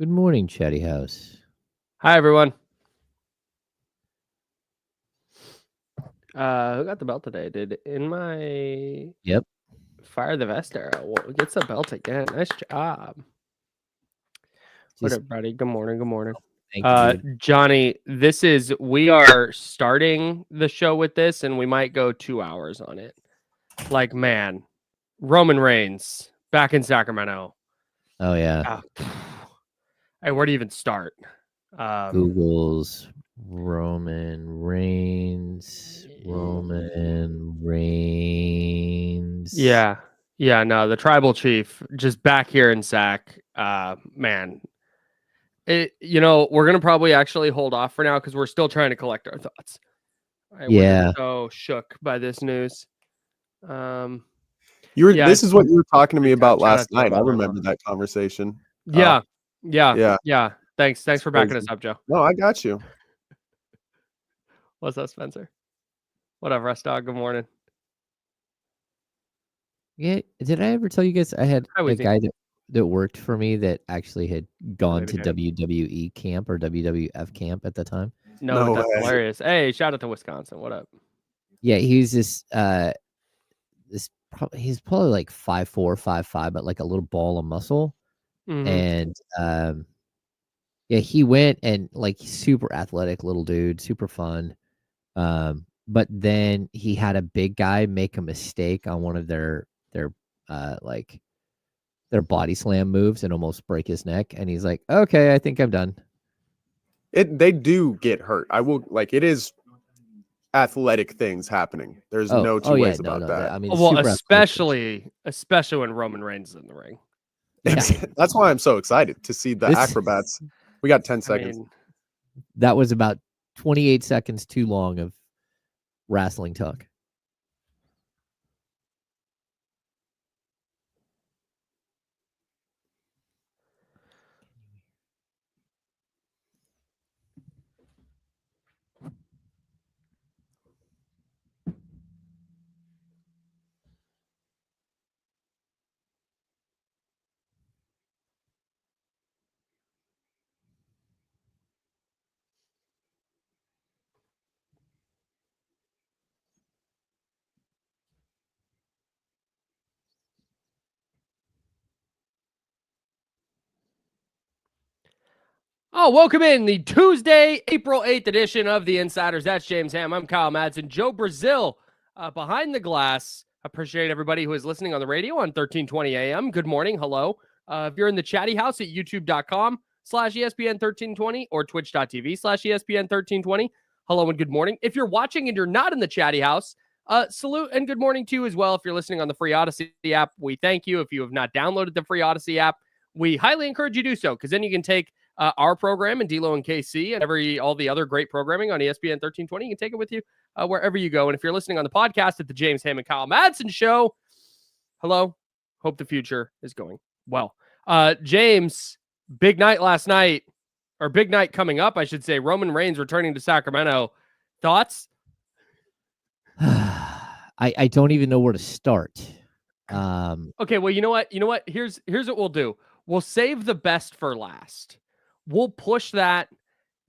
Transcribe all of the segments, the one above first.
Good morning, Chatty House. Hi, everyone. Who got the belt today? Did in my Fire the Vest era gets the belt again. Nice job. What up, buddy? Good morning. Good morning. Thank you, dude. Johnny, we are starting the show with this, and we might go 2 hours on it. Like, man, Roman Reigns back in Sacramento. Oh, yeah. Hey, where do you even start? Google's Roman Reigns. Yeah. Yeah, no, the tribal chief just back here in Sac. Man. We're going to probably actually hold off for now because we're still trying to collect our thoughts. We're just so shook by this news. This is what you were talking to me about last night. I remember that conversation. Yeah. Thanks for backing us up, Joe. No, I got you. What's up, Spencer? What up, Rest Dog? Good morning. Yeah, did I ever tell you guys I had a guy that worked for me that actually had gone to WWE camp or WWF camp at the time? No, that's hilarious. Hey, shout out to Wisconsin. What up? Yeah, he's he's probably like 5'4", 5'5", but like a little ball of muscle. And yeah, he went and like super athletic little dude, super fun. But then he had a big guy make a mistake on one of their body slam moves and almost break his neck. And he's like, okay, I think I'm done. They do get hurt. It is athletic things happening. There's no two ways about that. I mean, well, especially when Roman Reigns is in the ring. Yeah. That's why I'm so excited to see the acrobats. We got 10 seconds. That was about 28 seconds too long of wrestling talk. Oh, welcome in the Tuesday, April 8th edition of The Insiders. That's James Ham. I'm Kyle Madsen. Joe Brazil behind the glass. Appreciate everybody who is listening on the radio on 1320 AM. Good morning. Hello. If you're in the chatty house at youtube.com/ESPN1320 or twitch.tv/ESPN1320, hello and good morning. If you're watching and you're not in the chatty house, salute and good morning to you as well. If you're listening on the free Odyssey app, we thank you. If you have not downloaded the free Odyssey app, we highly encourage you to do so because then you can take our program and D'Lo and KC and all the other great programming on ESPN 1320. You can take it with you wherever you go. And if you're listening on the podcast at the James Ham and Kyle Madsen Show, hello. Hope the future is going well. James, big night last night, or big night coming up, I should say. Roman Reigns returning to Sacramento. Thoughts? I don't even know where to start. Okay, well, you know what? Here's what we'll do. We'll save the best for last. We'll push that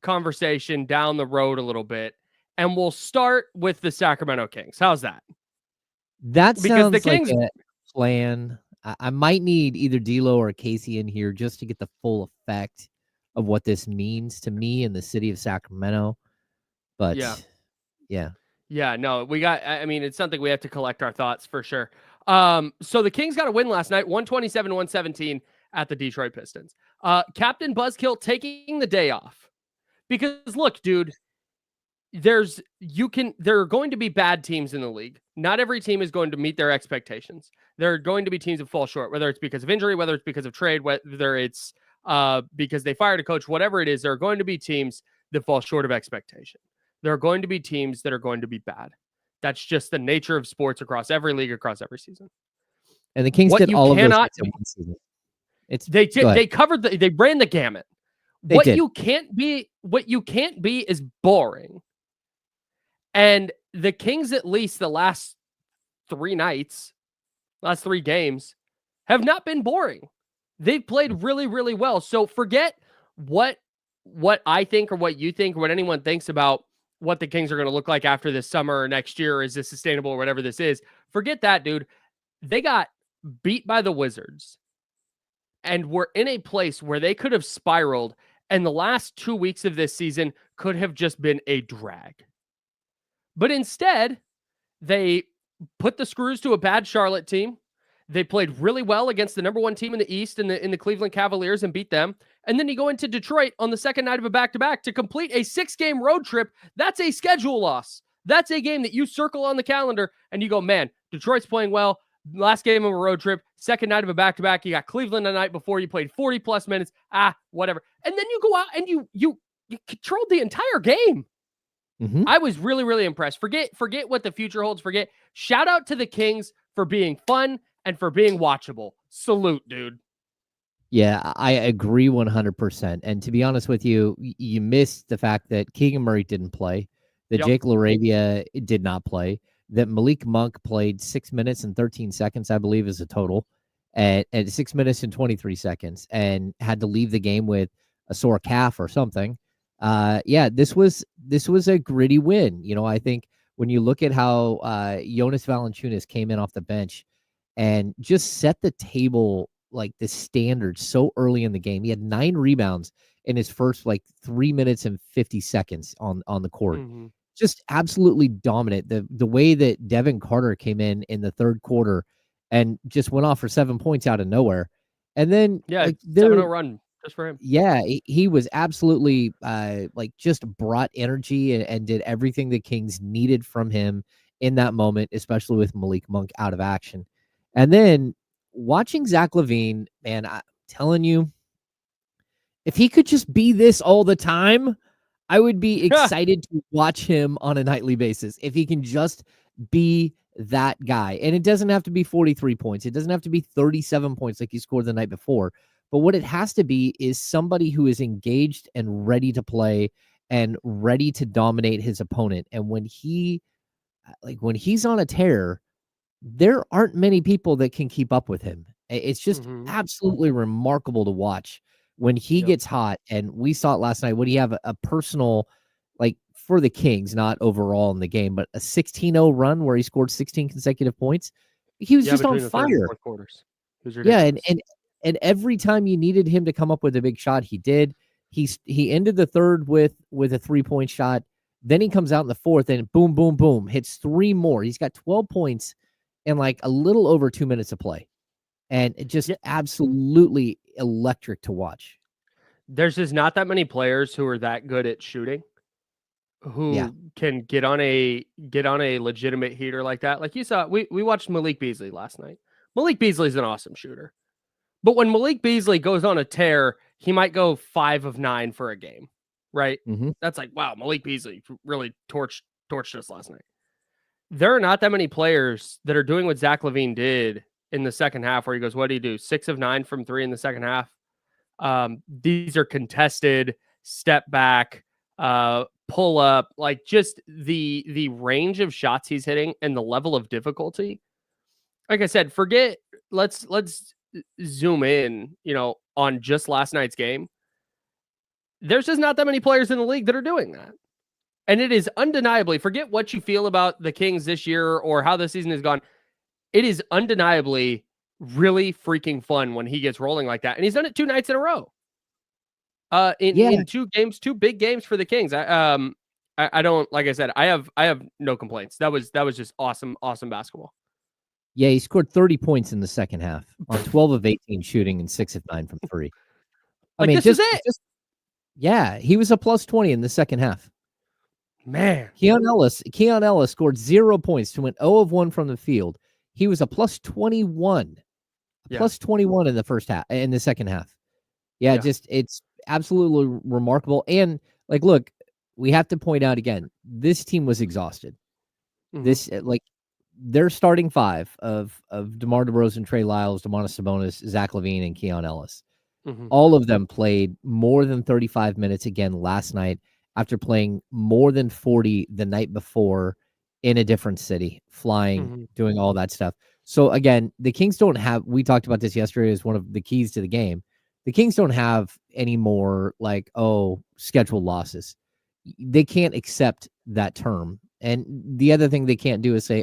conversation down the road a little bit, and we'll start with the Sacramento Kings. How's that? That sounds like a plan. I might need either D'Lo or Casey in here just to get the full effect of what this means to me in the city of Sacramento. But yeah, no, it's something we have to collect our thoughts for sure. So the Kings got a win last night, 127-117 at the Detroit Pistons. Captain Buzzkill taking the day off because look, dude, there are going to be bad teams in the league. Not every team is going to meet their expectations. There are going to be teams that fall short, whether it's because of injury, whether it's because of trade, whether it's because they fired a coach, whatever it is, there are going to be teams that fall short of expectation. There are going to be teams that are going to be bad. That's just the nature of sports across every league, across every season. And the Kings did all of those in one season. They ran the gamut. What you can't be is boring. And the Kings, at least the last 3 games, have not been boring. They've played really, really well. So forget what I think or what you think or what anyone thinks about what the Kings are going to look like after this summer or next year, or is this sustainable or whatever this is, forget that, dude. They got beat by the Wizards and were in a place where they could have spiraled, and the last 2 weeks of this season could have just been a drag. But instead, they put the screws to a bad Charlotte team. They played really well against the number one team in the East in the Cleveland Cavaliers and beat them. And then you go into Detroit on the second night of a back-to-back to complete a 6-game road trip. That's a schedule loss. That's a game that you circle on the calendar and you go, man, Detroit's playing well. Last game of a road trip, second night of a back-to-back. You got Cleveland the night before. You played 40-plus minutes. Whatever. And then you go out and you controlled the entire game. Mm-hmm. I was really, really impressed. Forget what the future holds. Shout out to the Kings for being fun and for being watchable. Salute, dude. Yeah, I agree 100%. And to be honest with you, you missed the fact that Keegan Murray didn't play, that Jake LaRavia did not play, that Malik Monk played 6 minutes and 13 seconds, I believe, is a total, at 6 minutes and 23 seconds, and had to leave the game with a sore calf or something. This was a gritty win. You know, I think when you look at how Jonas Valanciunas came in off the bench and just set the table, like the standard, so early in the game. He had 9 rebounds in his first 3 minutes and 50 seconds on the court. Mm-hmm. Just absolutely dominant. The way that Devin Carter came in the third quarter and just went off for 7 points out of nowhere. And then 7-0 run just for him. Yeah, he was absolutely just brought energy and did everything the Kings needed from him in that moment, especially with Malik Monk out of action. And then watching Zach LaVine, man, I'm telling you, if he could just be this all the time, I would be excited to watch him on a nightly basis. If he can just be that guy. And it doesn't have to be 43 points. It doesn't have to be 37 points like he scored the night before. But what it has to be is somebody who is engaged and ready to play and ready to dominate his opponent. And when he's on a tear, there aren't many people that can keep up with him. It's just absolutely remarkable to watch when he gets hot. And we saw it last night. Would he have a personal, for the Kings, not overall in the game, but a 16-0 run where he scored 16 consecutive points? He was just on fire. And every time you needed him to come up with a big shot, he did. He ended the third with a 3-point shot. Then he comes out in the fourth and boom, boom, boom, hits 3 more. He's got 12 points in a little over 2 minutes of play. And it just absolutely electric to watch. There's just not that many players who are that good at shooting, who can get on a legitimate heater like that. Like you saw, we watched Malik Beasley last night. Malik Beasley's an awesome shooter. But when Malik Beasley goes on a tear, he might go 5 of 9 for a game, right? Mm-hmm. That's wow, Malik Beasley really torched us last night. There are not that many players that are doing what Zach LaVine did in the second half, where he goes, what do you do? 6 of 9 from 3 in the second half. These are contested, step back, pull up, just the range of shots he's hitting and the level of difficulty. Like I said, let's zoom in, on just last night's game. There's just not that many players in the league that are doing that. And it is undeniably, forget what you feel about the Kings this year or how the season has gone. It is undeniably really freaking fun when he gets rolling like that. And he's done it 2 nights in a row. In 2 games, 2 big games for the Kings. I don't, like I said, I have no complaints. That was just awesome basketball. Yeah, he scored 30 points in the second half on 12 of 18 shooting and 6 of 9 from 3. This is it. He was a plus 20 in the second half. Man. Keon Ellis scored 0 points to win 0 of 1 from the field. He was a plus 21. Plus 21 in the second half. It's absolutely remarkable. And look, we have to point out again, this team was exhausted. Mm-hmm. Their starting 5 of DeMar DeRozan, Trey Lyles, Domantas Sabonis, Zach LaVine, and Keon Ellis. Mm-hmm. All of them played more than 35 minutes again last night after playing more than 40 the night before in a different city, flying, doing all that stuff. So again, the Kings don't have, we talked about this yesterday as one of the keys to the game. the Kings don't have any more like, scheduled losses. They can't accept that term. And the other thing they can't do is say,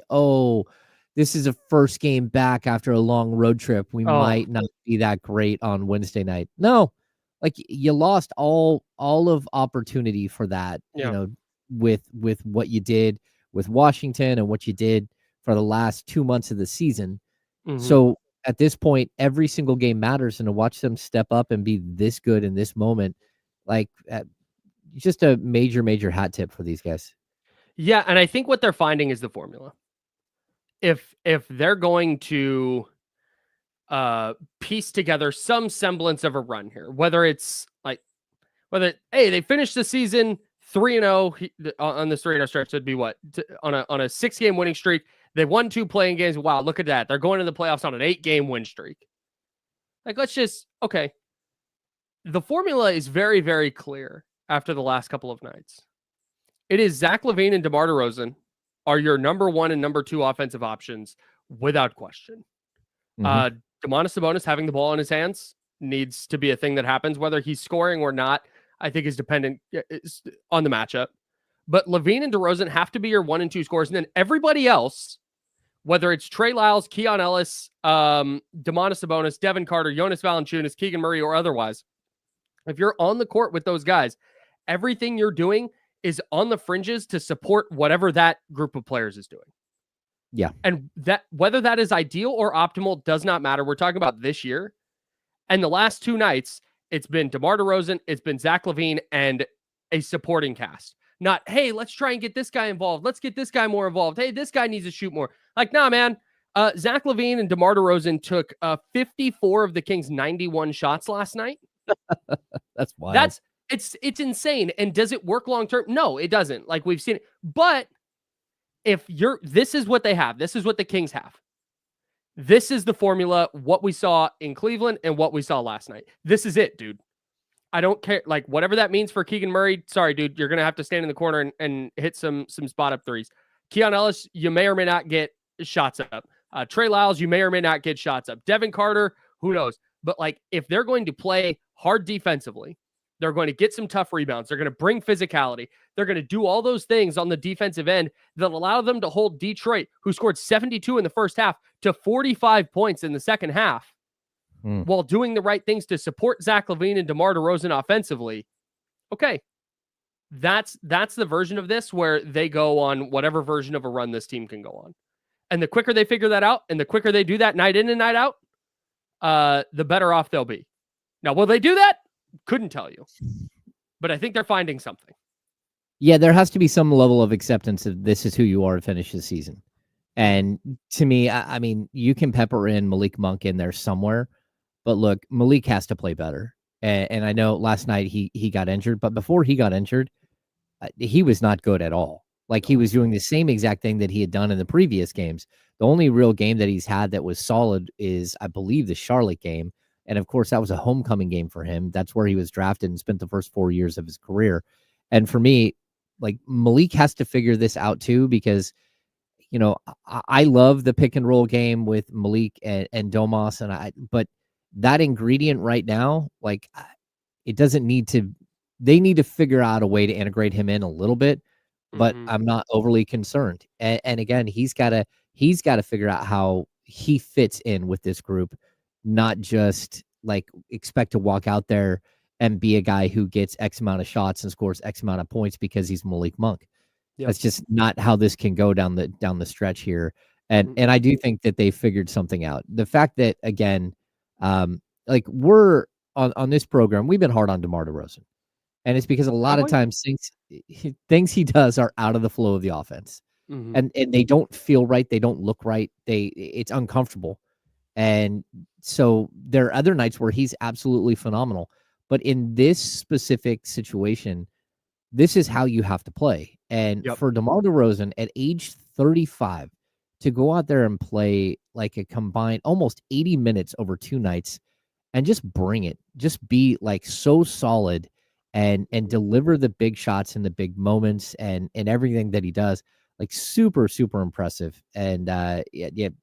this is a first game back after a long road trip. We might not be that great on Wednesday night. No, like you lost all of opportunity for that, with what you did with Washington and what you did for the last 2 months of the season. Mm-hmm. So at this point, every single game matters, and to watch them step up and be this good in this moment, like just a major, major hat tip for these guys. Yeah, and I think what they're finding is the formula. If they're going to piece together some semblance of a run here, whether they finish the season 3-0 on this 3-0 stretch, it'd be what on a 6-game winning streak. They won 2 playing games. Wow, look at that. They're going to the playoffs on an 8-game win streak. Like, the formula is very, very clear after the last couple of nights. It is Zach LaVine and DeMar DeRozan are your number 1 and number 2 offensive options without question. Mm-hmm. Domantas Sabonis having the ball in his hands needs to be a thing that happens. Whether he's scoring or not, I think is dependent on the matchup. But LaVine and DeRozan have to be your 1 and 2 scorers. And then everybody else, whether it's Trey Lyles, Keon Ellis, Domantas Sabonis, Devin Carter, Jonas Valanciunas, Keegan Murray, or otherwise, if you're on the court with those guys, everything you're doing is on the fringes to support whatever that group of players is doing. Yeah. And that whether that is ideal or optimal does not matter. We're talking about this year. And the last 2 nights, it's been DeMar DeRozan, it's been Zach LaVine, and a supporting cast. Not, hey, let's try and get this guy involved. Let's get this guy more involved. Hey, this guy needs to shoot more. Like, nah, man. Zach LaVine and DeMar DeRozan took 54 of the Kings' 91 shots last night. That's wild. It's insane. And does it work long term? No, it doesn't. Like, we've seen it. But this is what they have. This is what the Kings have. This is the formula, what we saw in Cleveland and what we saw last night. This is it, dude. I don't care. Like, whatever that means for Keegan Murray, sorry, dude, you're going to have to stand in the corner and hit some spot up threes. Keon Ellis, you may or may not get shots up. Trey Lyles, you may or may not get shots up. Devin Carter, who knows? But, like, if they're going to play hard defensively, they're going to get some tough rebounds. They're going to bring physicality. They're going to do all those things on the defensive end that allow them to hold Detroit, who scored 72 in the first half, to 45 points in the second half, while doing the right things to support Zach LaVine and DeMar DeRozan offensively. Okay. That's the version of this where they go on whatever version of a run this team can go on. And the quicker they figure that out, and the quicker they do that night in and night out, the better off they'll be. Now, will they do that? Couldn't tell you. But I think they're finding something. Yeah, there has to be some level of acceptance of this is who you are to finish the season. And to me, I mean, you can pepper in Malik Monk in there somewhere, but look, Malik has to play better. And I know last night he got injured, but before he got injured, he was not good at all. Like, he was doing the same exact thing that he had done in the previous games. The only real game that he's had that was solid is, I believe, the Charlotte game. And of course, that was a homecoming game for him. That's where he was drafted and spent the first 4 years of his career. And for me, like, Malik has to figure this out too, because, you know, I love the pick and roll game with Malik and Domas, but that ingredient right now, like, it doesn't need to. They need to figure out a way to integrate him in a little bit, but I'm not overly concerned. And again, he's got to figure out how he fits in with this group. Not just like expect to walk out there and be a guy who gets X amount of shots and scores X amount of points because he's Malik Monk. Yep. That's just not how this can go down the stretch here. And I do think that they figured something out. The fact that, again, like, we're on this program, we've been hard on DeMar DeRozan. And it's because a lot of times things he does are out of the flow of the offense. And they don't feel right. They don't look right. It's uncomfortable. And so there are other nights where he's absolutely phenomenal. But in this specific situation, this is how you have to play. And for DeMar DeRozan at age 35 to go out there and play like a combined almost 80 minutes over 2 nights and just bring it, just be like so solid and deliver the big shots and the big moments and everything that he does, like super, super impressive. And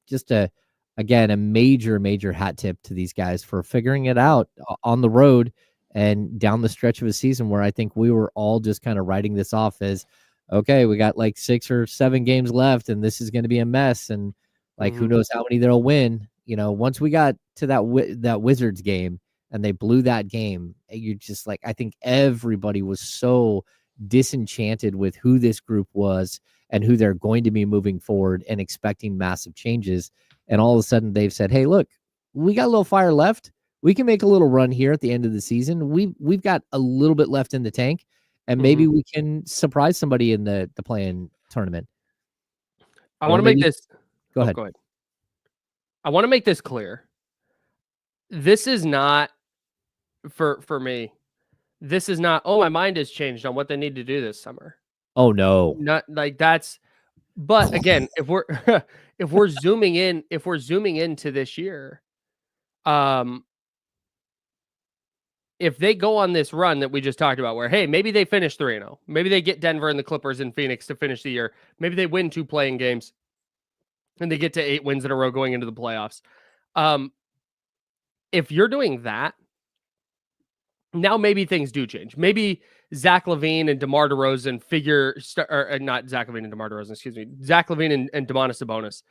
just a again, a major hat tip to these guys for figuring it out on the road and down the stretch of a season where I think we were all just kind of writing this off as, okay, we got like 6 or 7 games left and this is going to be a mess. And like, who knows how many they'll win. Once we got to that Wizards game and they blew that game, you just like, I think everybody was so disenchanted with who this group was and who they're going to be moving forward and expecting massive changes. And all of a sudden they've said, hey, look, we got a little fire left. We can make a little run here at the end of the season. We've got a little bit left in the tank, and maybe we can surprise somebody in the play-in tournament. I want to make this. Go ahead. Go ahead. I want to make this clear. This is not for me. This is not, oh, my mind has changed on what they need to do this summer. Oh no. Not like that's, but again, if we're zooming into this year, if they go on this run that we just talked about where, hey, maybe they finish 3-0, maybe they get Denver and the Clippers and Phoenix to finish the year, maybe they win 2 playing games and they get to 8 wins in a row going into the playoffs. If you're doing that, now maybe things do change. Maybe Zach LaVine and DeMar DeRozan not Zach LaVine and DeMar DeRozan, excuse me. Zach LaVine and Domantas Sabonis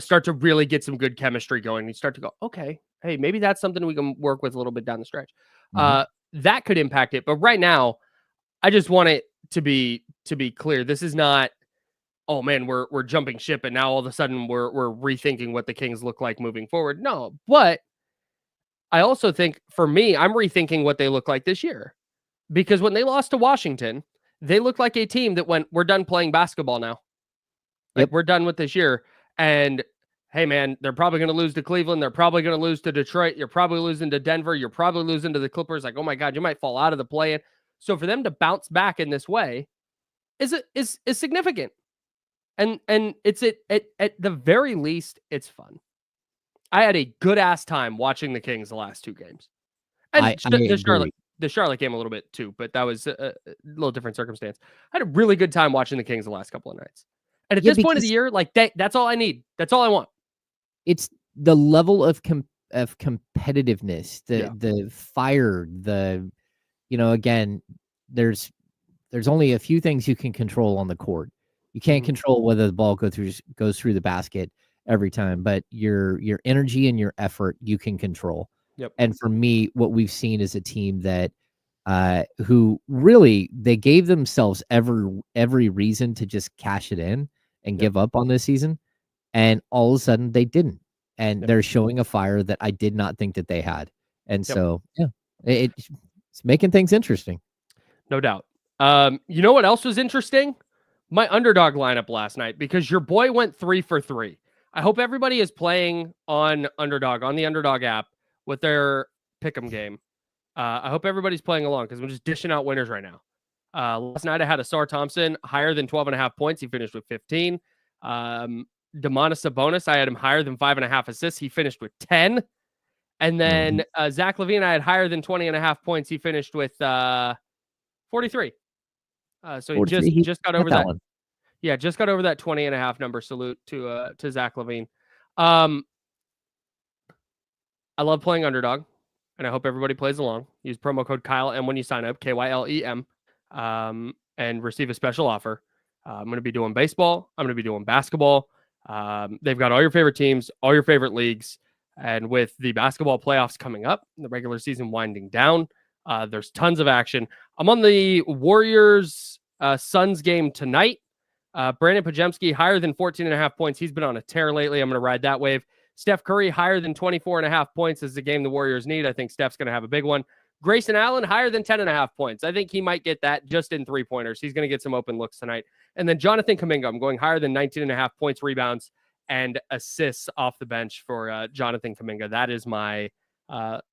start to really get some good chemistry going. You start to go, okay, hey, maybe that's something we can work with a little bit down the stretch. That could impact it. But right now, I just want it to be clear. This is not, oh man, we're jumping ship and now all of a sudden we're rethinking what the Kings look like moving forward. No, but I also think for me, I'm rethinking what they look like this year, because when they lost to Washington, they looked like a team that went, we're done playing basketball now. Like we're done with this year. And hey man, they're probably going to lose to Cleveland. They're probably going to lose to Detroit. You're probably losing to Denver. You're probably losing to the Clippers. Like, oh my God, you might fall out of the play-in. So for them to bounce back in this way is significant. And it's at the very least, it's fun. I had a good ass time watching the Kings the last 2 games. And the Charlotte game a little bit too, but that was a little different circumstance. I had a really good time watching the Kings the last couple of nights. And at this point of the year, like that's all I need. That's all I want. It's the level of competitiveness, the fire, again, there's only a few things you can control on the court. You can't control whether the ball goes through the basket every time, but your energy and your effort you can control. Yep. And for me, what we've seen is a team that who really, they gave themselves every reason to just cash it in and give up on this season, and all of a sudden they didn't, and they're showing a fire that I did not think that they had. And so it's making things interesting, no doubt. You know what else was interesting? My underdog lineup last night, because your boy went 3 for 3. I hope everybody is playing on Underdog, on the Underdog app with their pick'em game. I hope everybody's playing along, because I'm just dishing out winners right now. Last night I had Asar Thompson higher than 12.5 points. He finished with 15. Domantas Sabonis, I had him higher than 5.5 assists. He finished with 10. And then Zach LaVine, I had higher than 20.5 points. He finished with 43. So he just got over that one. Yeah, just got over that 20.5 number. Salute to Zach LaVine. I love playing Underdog, and I hope everybody plays along. Use promo code KYLEM when you sign up, KYLEM, and receive a special offer. I'm going to be doing baseball. I'm going to be doing basketball. They've got all your favorite teams, all your favorite leagues, and with the basketball playoffs coming up, the regular season winding down, there's tons of action. I'm on the Warriors Suns game tonight. Brandon Pajemski higher than 14.5 points. He's been on a tear lately. I'm going to ride that wave. Steph Curry higher than 24.5 points is the game the Warriors need. I think Steph's going to have a big one. Grayson Allen higher than 10.5 points. I think he might get that just in 3-pointers. He's going to get some open looks tonight. And then Jonathan Kuminga, I'm going higher than 19.5 points, rebounds, and assists off the bench for Jonathan Kuminga. That is my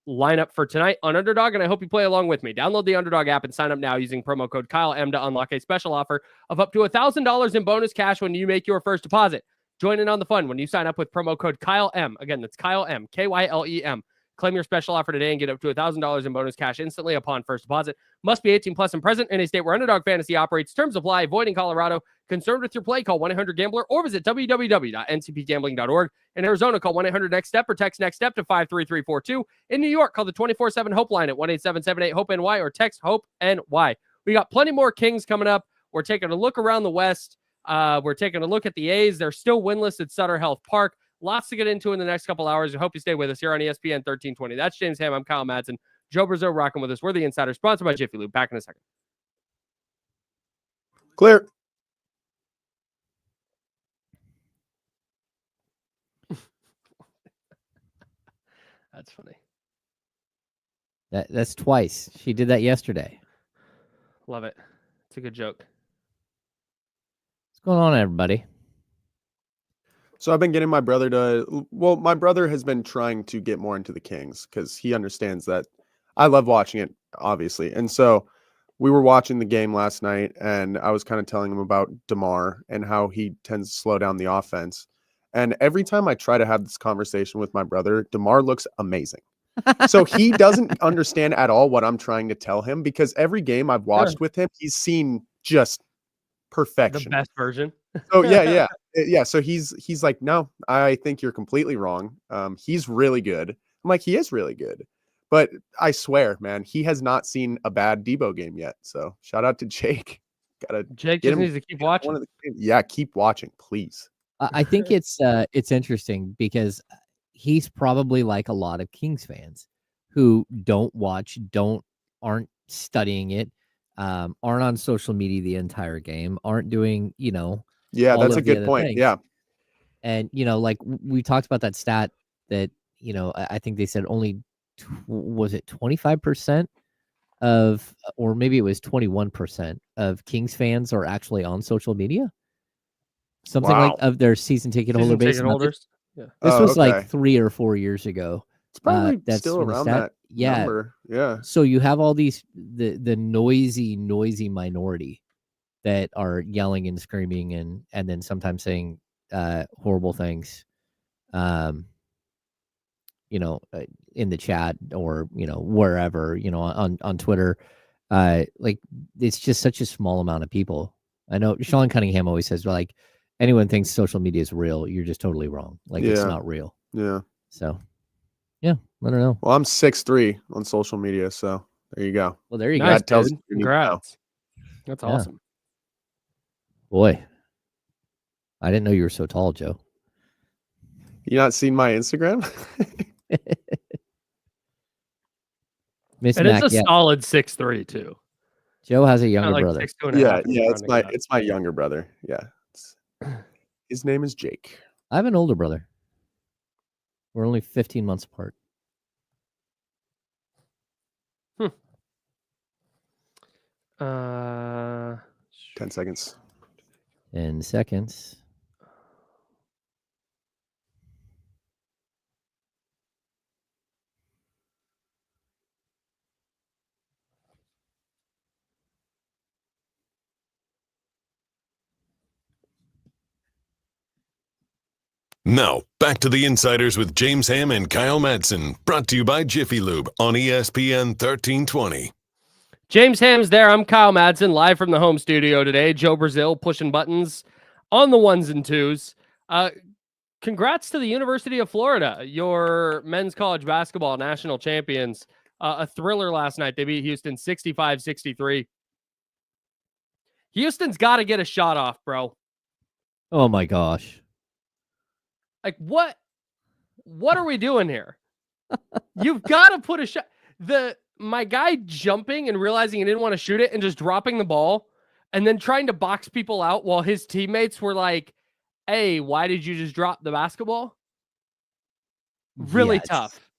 lineup for tonight on Underdog, and I hope you play along with me. Download the Underdog app and sign up now using promo code KYLEM to unlock a special offer of up to $1,000 in bonus cash when you make your first deposit. Join in on the fun when you sign up with promo code KYLEM. Again, that's KYLEM, KYLEM. Claim your special offer today and get up to $1,000 in bonus cash instantly upon first deposit. Must be 18 plus and present in a state where Underdog Fantasy operates. Terms apply. Void in Colorado. Concerned with your play? Call 1-800-GAMBLER or visit www.ncpgambling.org. In Arizona, call 1-800-NEXT-STEP or text NEXT-STEP to 53342. In New York, call the 24/7 Hope line at 1-877-8-HOPE-NY or text HOPE-NY. We got plenty more Kings coming up. We're taking a look around the West. We're taking a look at the A's. They're still winless at Sutter Health Park. Lots to get into in the next couple hours. I hope you stay with us here on ESPN 1320. That's James Ham. I'm Kyle Madsen. Joe Brazil rocking with us. We're the Insiders, sponsored by Jiffy Lube. Back in a second. Clear. That's funny. That's twice. She did that yesterday. Love it. It's a good joke. What's going on, everybody? So I've been getting my brother my brother has been trying to get more into the Kings because he understands that I love watching it, obviously. And so we were watching the game last night, and I was kind of telling him about DeMar and how he tends to slow down the offense. And every time I try to have this conversation with my brother, DeMar looks amazing. So he doesn't understand at all what I'm trying to tell him, because every game I've watched with him, he's seen just perfection. The best version. So yeah. So he's like, no, I think you're completely wrong. He's really good. I'm like, he is really good. But I swear, man, he has not seen a bad Debo game yet. So shout out to Jake. Jake just needs to keep watching. Yeah, keep watching, please. I think it's interesting because he's probably like a lot of Kings fans who don't watch, aren't studying it, aren't on social media the entire game, aren't doing, Yeah, that's a good point. things. Yeah. And, like we talked about that stat that, I think they said only, was it 25% of, or maybe it was 21% of Kings fans are actually on social media? Something like of their season ticket holder base. Yeah. This was like 3 or 4 years ago. It's probably that's still around that number. Yeah. So you have all these the noisy minority that are yelling and screaming and then sometimes saying horrible things, in the chat or wherever, on Twitter. Like it's just such a small amount of people. I know Sean Cunningham always says, like, anyone thinks social media is real, you're just totally wrong. Like it's not real. Yeah. So yeah, I don't know. Well, I'm 6'3" on social media, so there you go. Well, there you go. That tells you. Congrats. That's awesome. Boy, I didn't know you were so tall, Joe. You not seen my Instagram? Miss and Mac, it's a solid 6'3" too. Joe has a younger brother. 6'2.5". Yeah, it's my younger brother. Yeah. His name is Jake. I have an older brother. We're only 15 months apart. 10 seconds. 10 seconds. Now, back to the Insiders with James Ham and Kyle Madsen, brought to you by Jiffy Lube on ESPN 1320. James Ham's there. I'm Kyle Madsen, live from the home studio today. Joe Brazil pushing buttons on the ones and twos. Congrats to the University of Florida, your men's college basketball national champions. A thriller last night. They beat Houston 65-63. Houston's got to get a shot off, bro. Oh my gosh. Like, what are we doing here? You've got to put a shot. My guy jumping and realizing he didn't want to shoot it and just dropping the ball and then trying to box people out while his teammates were like, hey, why did you just drop the basketball? Really tough.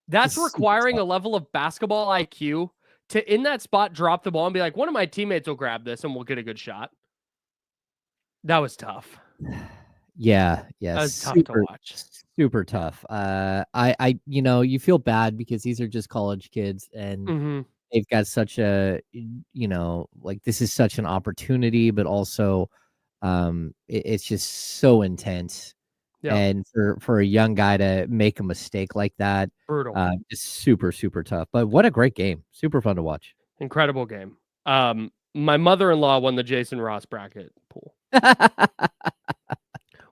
That's requiring a level of basketball IQ to, in that spot, drop the ball and be like, one of my teammates will grab this and we'll get a good shot. That was tough. Yeah. That was tough to watch. Super tough. You feel bad because these are just college kids and they've got such a, like this is such an opportunity, but also it's just so intense. Yeah. And for a young guy to make a mistake like that, Brutal. is super, super tough. But what a great game. Super fun to watch. Incredible game. My mother-in-law won the Jason Ross bracket pool,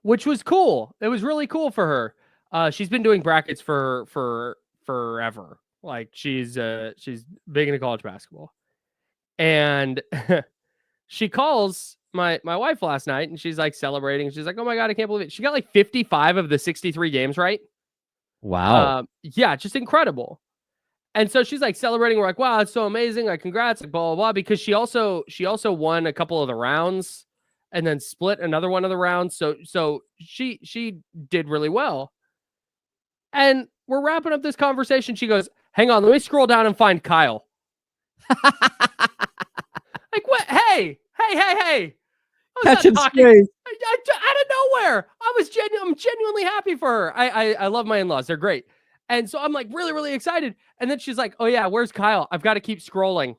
which was cool. It was really cool for her. She's been doing brackets for forever. Like she's big into college basketball. And she calls my wife last night and she's like celebrating. She's like, "Oh my God, I can't believe it." She got like 55 of the 63 games right. Wow. Yeah, just incredible. And so she's like celebrating. We're like, "Wow, it's so amazing. Like, congrats, like, blah, blah, blah." Because she also won a couple of the rounds and then split another one of the rounds. So she did really well. And we're wrapping up this conversation. She goes, "Hang on, let me scroll down and find Kyle." Like, what? Hey. I was not Catching talking- strays. out of nowhere. I'm genuinely happy for her. I love my in-laws. They're great. And so I'm like really, really excited. And then she's like, "Oh yeah, where's Kyle? I've got to keep scrolling.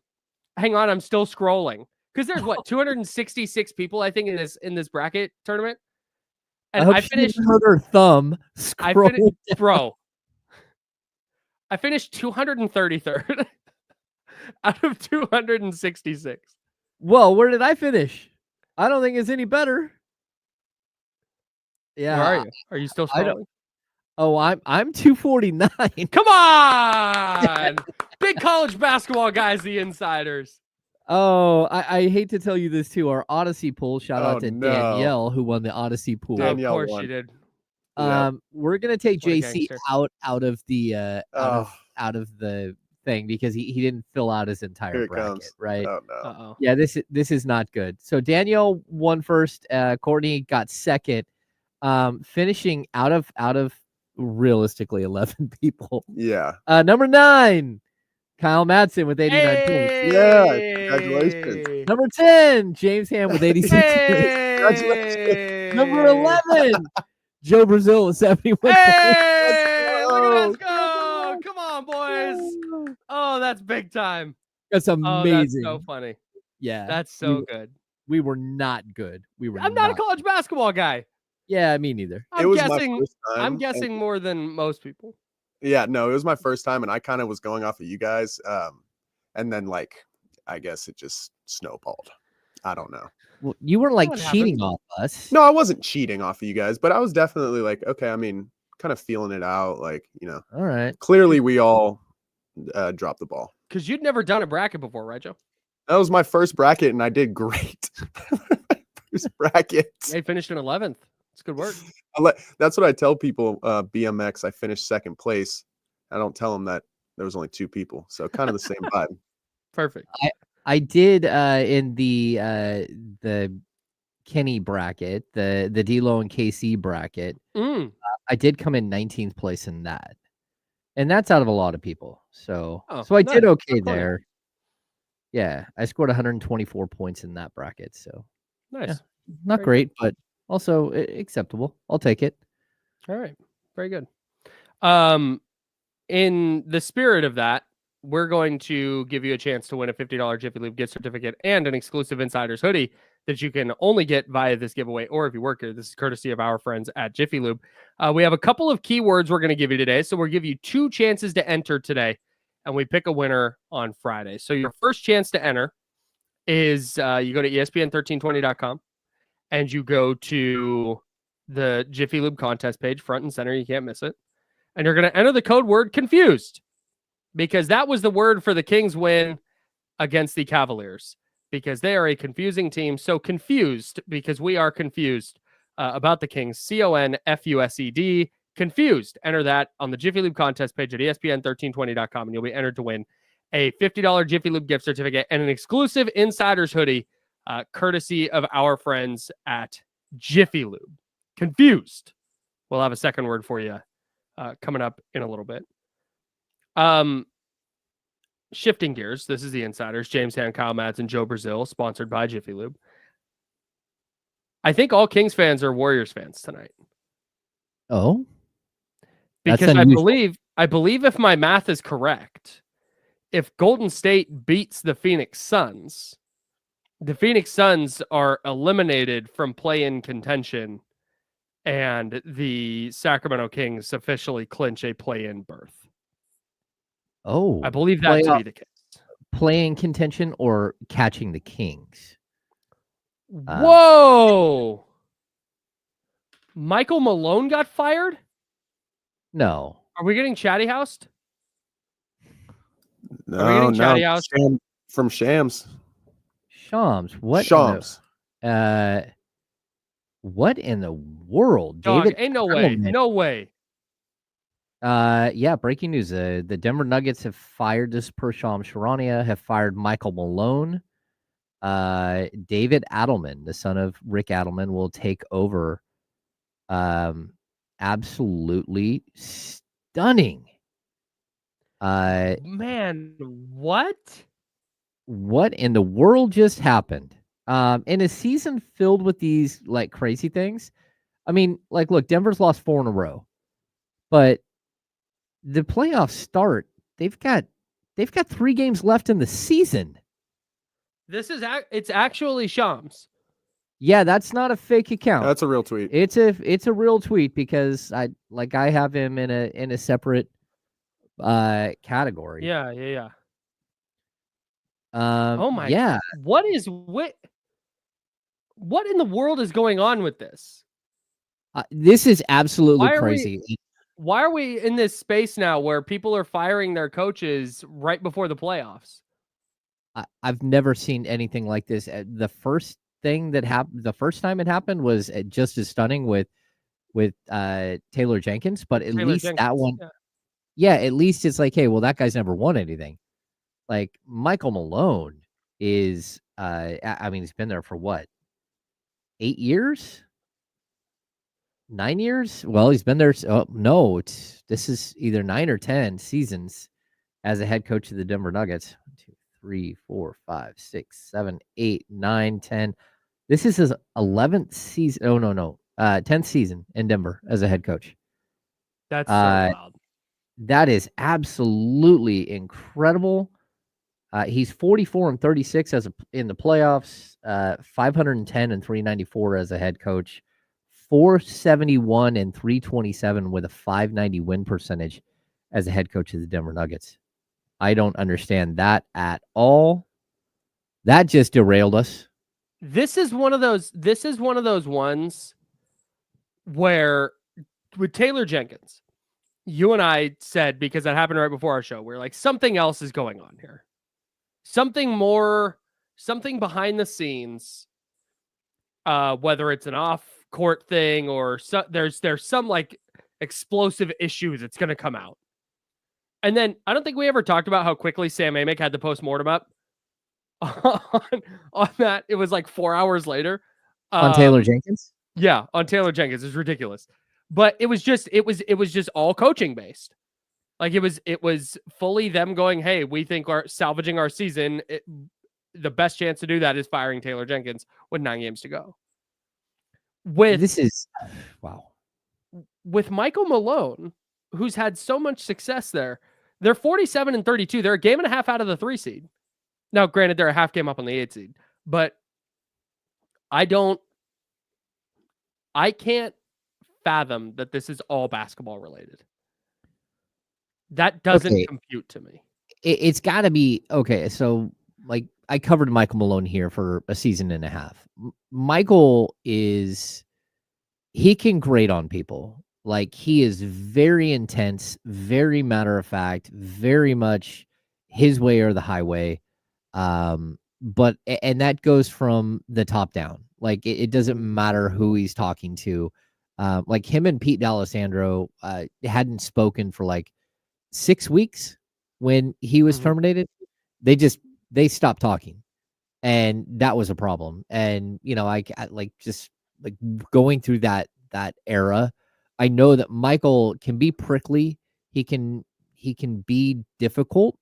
Hang on, I'm still scrolling." Because there's 266 people, I think, in this bracket tournament. And I finished hurt her thumb. Bro. I finished 233rd out of 266. Well, where did I finish? I don't think it's any better. Yeah. Where are you? Are you still scrolling? Oh, I'm 249. Come on. Big college basketball guys, the insiders. Oh, I hate to tell you this too. Our Odyssey pool, shout out to no. Danielle who won the Odyssey pool. Danielle Of course won. she did. We're gonna take What a JC gangster. out of the out of the thing because he didn't fill out his Here entire it bracket, comes. right? Oh no. Uh-oh. Yeah, this is not good. So Danielle won first. Courtney got second, finishing out of realistically 11 people. Yeah. Number 9, Kyle Madsen with 89 points. Yeah, congratulations. Number 10, James Ham with 86 points. Hey! Number 11, Joe Brazil with 71 Hey! Look at us points. go! Come on, boys. Oh, that's big time. That's Oh, amazing. that's so funny. Yeah, That's so good. we were not good. I'm not a college basketball guy. Yeah, me neither. It was my first time. I'm guessing more than most people. Yeah, no, it was my first time, and I kind of was going off of you guys. And then, like, I guess it just snowballed. I don't know. Well, you weren't like What cheating happened? off us. No, I wasn't cheating off of you guys, but I was definitely like, okay, I mean, kind of feeling it out. Like, you know, All right. clearly we all dropped the ball. Because you'd never done a bracket before, right, Joe? That was my first bracket, and I did great. First bracket. They finished in 11th. It's good work. That's what I tell people. BMX, I finished second place. I don't tell them that there was only 2 people, so kind of the same vibe. Perfect. I did in the Kenny bracket, the D-Lo and KC bracket. I did come in 19th place in that, and that's out of a lot of people. So I did okay there. Yeah, I scored 124 points in that bracket. So Nice. Yeah, not great, but also acceptable. I'll take it. All right. Very good. In the spirit of that, we're going to give you a chance to win a $50 Jiffy Lube gift certificate and an exclusive Insiders hoodie that you can only get via this giveaway, or if you work here, this is courtesy of our friends at Jiffy Lube. We have a couple of keywords we're going to give you today, so we'll give you 2 chances to enter today, and we pick a winner on Friday. So your first chance to enter is you go to ESPN1320.com, and you go to the Jiffy Lube contest page, front and center. You can't miss it. And you're going to enter the code word confused, because that was the word for the Kings win against the Cavaliers, because they are a confusing team. So confused, because we are confused about the Kings. CONFUSED, confused. Enter that on the Jiffy Lube contest page at ESPN1320.com, and you'll be entered to win a $50 Jiffy Lube gift certificate and an exclusive Insiders hoodie, courtesy of our friends at Jiffy Lube. Confused. We'll have a second word for you coming up in a little bit. Shifting gears, this is the Insiders. James Hand, Kyle Madsen, Joe Brazil, sponsored by Jiffy Lube. I think all Kings fans are Warriors fans tonight. Oh, because I believe if my math is correct, if Golden State beats the Phoenix Suns are eliminated from play-in contention and the Sacramento Kings officially clinch a play-in berth. Oh, I believe that to be the case. Play-in contention or catching the Kings? Whoa! Michael Malone got fired? No. Are we getting chatty housed? No, chatty house? From Shams. Shams. What? Shams. What in the world? Dog, David? ain't no way. No way. Yeah, breaking news. The Denver Nuggets have fired, this per Shams Charania, have fired Michael Malone. David Adelman, the son of Rick Adelman, will take over. Absolutely stunning. Man, what? What in the world just happened? In a season filled with these like crazy things. I mean, like, look, Denver's lost 4 in a row, but the playoffs start. They've got 3 games left in the season. It's actually Shams. Yeah, that's not a fake account. That's a real tweet. It's a real tweet because I have him in a separate category. Yeah. Oh my! Yeah. What in the world is going on with this? This is absolutely crazy. Why are we in this space now where people are firing their coaches right before the playoffs? I've never seen anything like this. The first thing that happened, the first time it happened, was just as stunning with Taylor Jenkins. But at least that one, yeah, at least it's like, hey, well, that guy's never won anything. Like Michael Malone is, I mean, he's been there for what, 8 years? 9 years? Well, he's been there. Oh, no, this is either 9 or 10 seasons as a head coach of the Denver Nuggets. 1, 2, 3, 4, 5, 6, 7, 8, 9, 10. This is his 11th season. Oh, no. 10th season in Denver as a head coach. That's so wild. That is absolutely incredible. He's 44-36 in the playoffs, 510 and 394 as a head coach, 471 and 327 with a 590 win percentage as a head coach of the Denver Nuggets. I don't understand that at all. That just derailed us. This is one of those ones where with Taylor Jenkins, you and I said, because that happened right before our show, we're like, something else is going on here. Something behind the scenes, whether it's an off-court thing or there's some like explosive issue that's going to come out. And then I don't think we ever talked about how quickly Sam Amick had the postmortem up on that. It was like 4 hours later. On Taylor Jenkins? Yeah, on Taylor Jenkins. It's ridiculous. But it was just all coaching based. Like it was fully them going, hey, we think salvaging our season, the best chance to do that is firing Taylor Jenkins with 9 games to go. Wow. With Michael Malone, who's had so much success there, they're 47-32. They're a game and a half out of the 3 seed. Now, granted, they're a half game up on the 8 seed, but I can't fathom that this is all basketball related. That doesn't compute to me. It's got to be okay. So, like, I covered Michael Malone here for a season and a half. Michael he can grate on people. Like, he is very intense, very matter of fact, very much his way or the highway. And that goes from the top down. Like, it doesn't matter who he's talking to. Like, him and Pete D'Alessandro hadn't spoken for like 6 weeks when he was terminated. They stopped talking, and that was a problem. And I like just like going through that era. I know that Michael can be prickly. He can be difficult,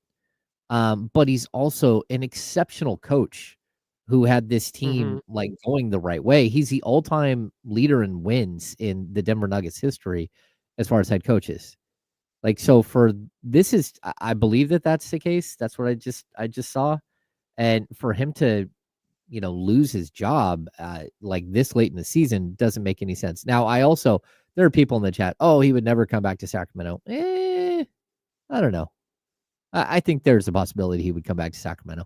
but he's also an exceptional coach who had this team like going the right way. He's the all-time leader in wins in the Denver Nuggets history as far as head coaches. Like, so I believe that that's the case. That's what I just saw. And for him to lose his job like this late in the season doesn't make any sense. Now, there are people in the chat, oh, he would never come back to Sacramento. I don't know. I think there's a possibility he would come back to Sacramento.